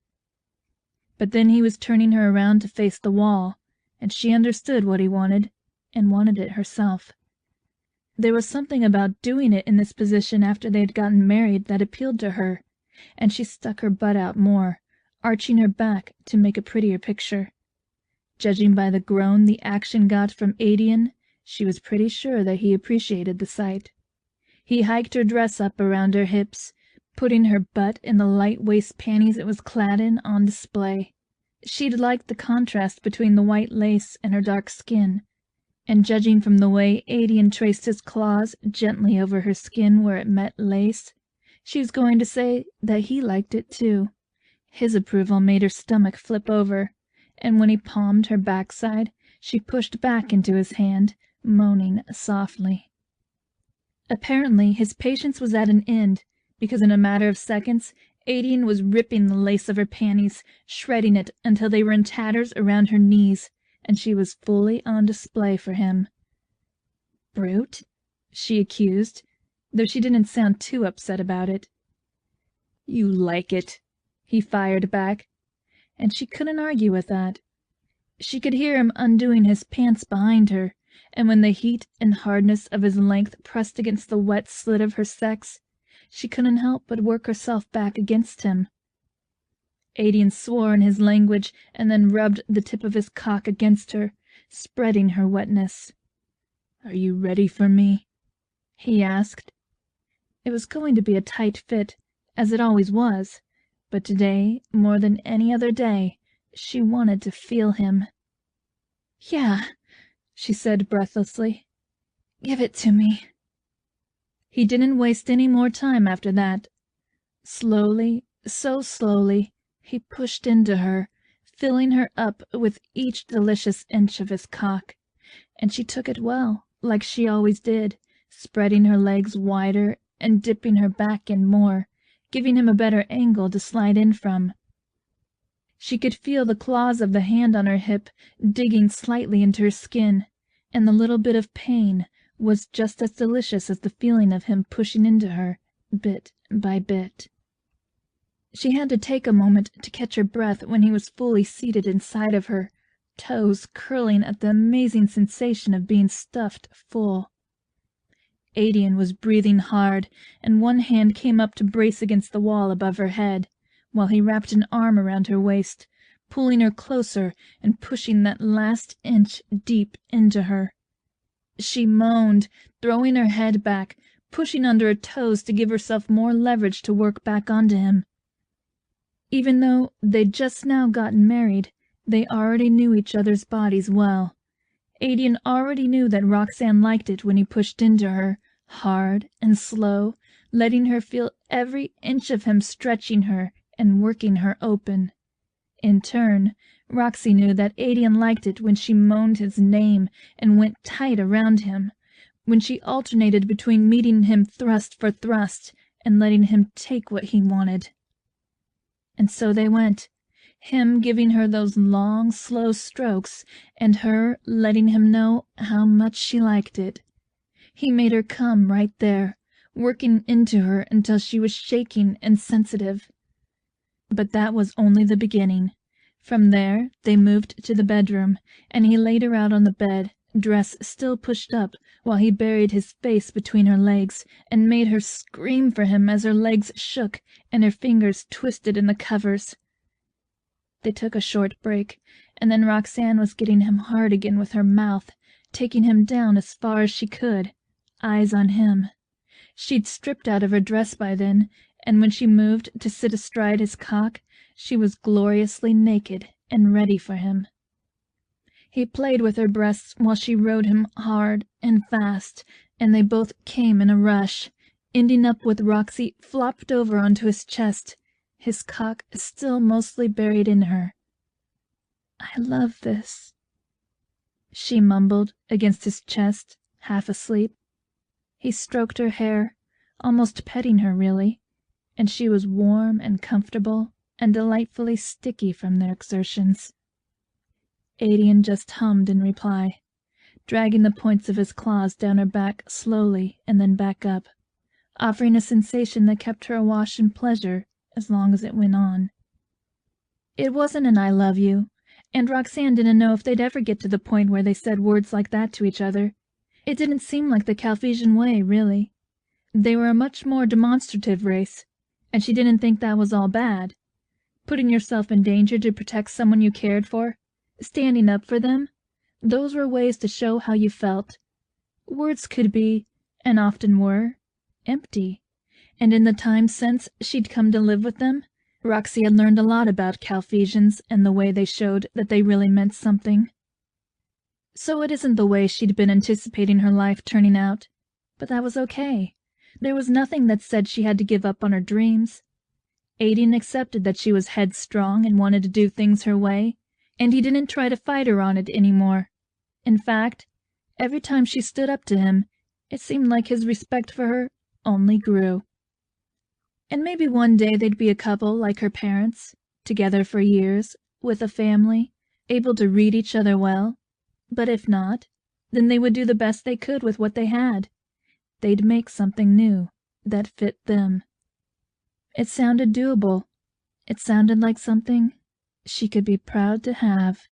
But then he was turning her around to face the wall, and she understood what he wanted, and wanted it herself. There was something about doing it in this position after they had gotten married that appealed to her, and she stuck her butt out more, arching her back to make a prettier picture. Judging by the groan the action got from Aedian, she was pretty sure that he appreciated the sight. He hiked her dress up around her hips, putting her butt in the light waist panties it was clad in on display. She'd liked the contrast between the white lace and her dark skin, and judging from the way Aedian traced his claws gently over her skin where it met lace, she was going to say that he liked it too. His approval made her stomach flip over, and when he palmed her backside, she pushed back into his hand, moaning softly. Apparently his patience was at an end, because in a matter of seconds Aedian was ripping the lace of her panties, shredding it until they were in tatters around her knees, and she was fully on display for him. "Brute," she accused, though she didn't sound too upset about it. "You like it," he fired back, and she couldn't argue with that. She could hear him undoing his pants behind her, and when the heat and hardness of his length pressed against the wet slit of her sex, she couldn't help but work herself back against him. Aedian swore in his language and then rubbed the tip of his cock against her, spreading her wetness. "Are you ready for me?" he asked. It was going to be a tight fit, as it always was, but today, more than any other day, she wanted to feel him. "Yeah," she said breathlessly. "Give it to me." He didn't waste any more time after that. Slowly, so slowly, he pushed into her, filling her up with each delicious inch of his cock, and she took it well, like she always did, spreading her legs wider and dipping her back in more, giving him a better angle to slide in from. She could feel the claws of the hand on her hip digging slightly into her skin, and the little bit of pain was just as delicious as the feeling of him pushing into her, bit by bit. She had to take a moment to catch her breath when he was fully seated inside of her, toes curling at the amazing sensation of being stuffed full. Aedian was breathing hard, and one hand came up to brace against the wall above her head, while he wrapped an arm around her waist, pulling her closer and pushing that last inch deep into her. She moaned, throwing her head back, pushing under her toes to give herself more leverage to work back onto him. Even though they'd just now gotten married, they already knew each other's bodies well. Aedian already knew that Roxanne liked it when he pushed into her, hard and slow, letting her feel every inch of him stretching her and working her open. In turn, Roxy knew that Aedian liked it when she moaned his name and went tight around him, when she alternated between meeting him thrust for thrust and letting him take what he wanted. And so they went, him giving her those long, slow strokes, and her letting him know how much she liked it. He made her come right there, working into her until she was shaking and sensitive. But that was only the beginning. From there they moved to the bedroom, and he laid her out on the bed, dress still pushed up, while he buried his face between her legs and made her scream for him as her legs shook and her fingers twisted in the covers. They took a short break, and then Roxanne was getting him hard again with her mouth, taking him down as far as she could, eyes on him. She'd stripped out of her dress by then, and when she moved to sit astride his cock, she was gloriously naked and ready for him. He played with her breasts while she rode him hard and fast, and they both came in a rush, ending up with Roxy flopped over onto his chest, his cock still mostly buried in her. "I love this," she mumbled against his chest, half asleep. He stroked her hair, almost petting her really, and she was warm and comfortable and delightfully sticky from their exertions. Aedian just hummed in reply, dragging the points of his claws down her back slowly and then back up, offering a sensation that kept her awash in pleasure as long as it went on. It wasn't an "I love you," and Roxanne didn't know if they'd ever get to the point where they said words like that to each other. It didn't seem like the Calphesian way, really. They were a much more demonstrative race, and she didn't think that was all bad. Putting yourself in danger to protect someone you cared for, standing up for them, those were ways to show how you felt. Words could be, and often were, empty, and in the time since she'd come to live with them, Roxy had learned a lot about Calphesians and the way they showed that they really meant something. So it isn't the way she'd been anticipating her life turning out, but that was okay. There was nothing that said she had to give up on her dreams. Aedian accepted that she was headstrong and wanted to do things her way, and he didn't try to fight her on it anymore. In fact, every time she stood up to him, it seemed like his respect for her only grew. And maybe one day they'd be a couple like her parents, together for years, with a family, able to read each other well. But if not, then they would do the best they could with what they had. They'd make something new that fit them. It sounded doable. It sounded like something she could be proud to have.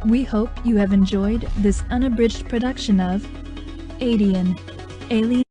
We hope you have enjoyed this unabridged production of Aedian, Alien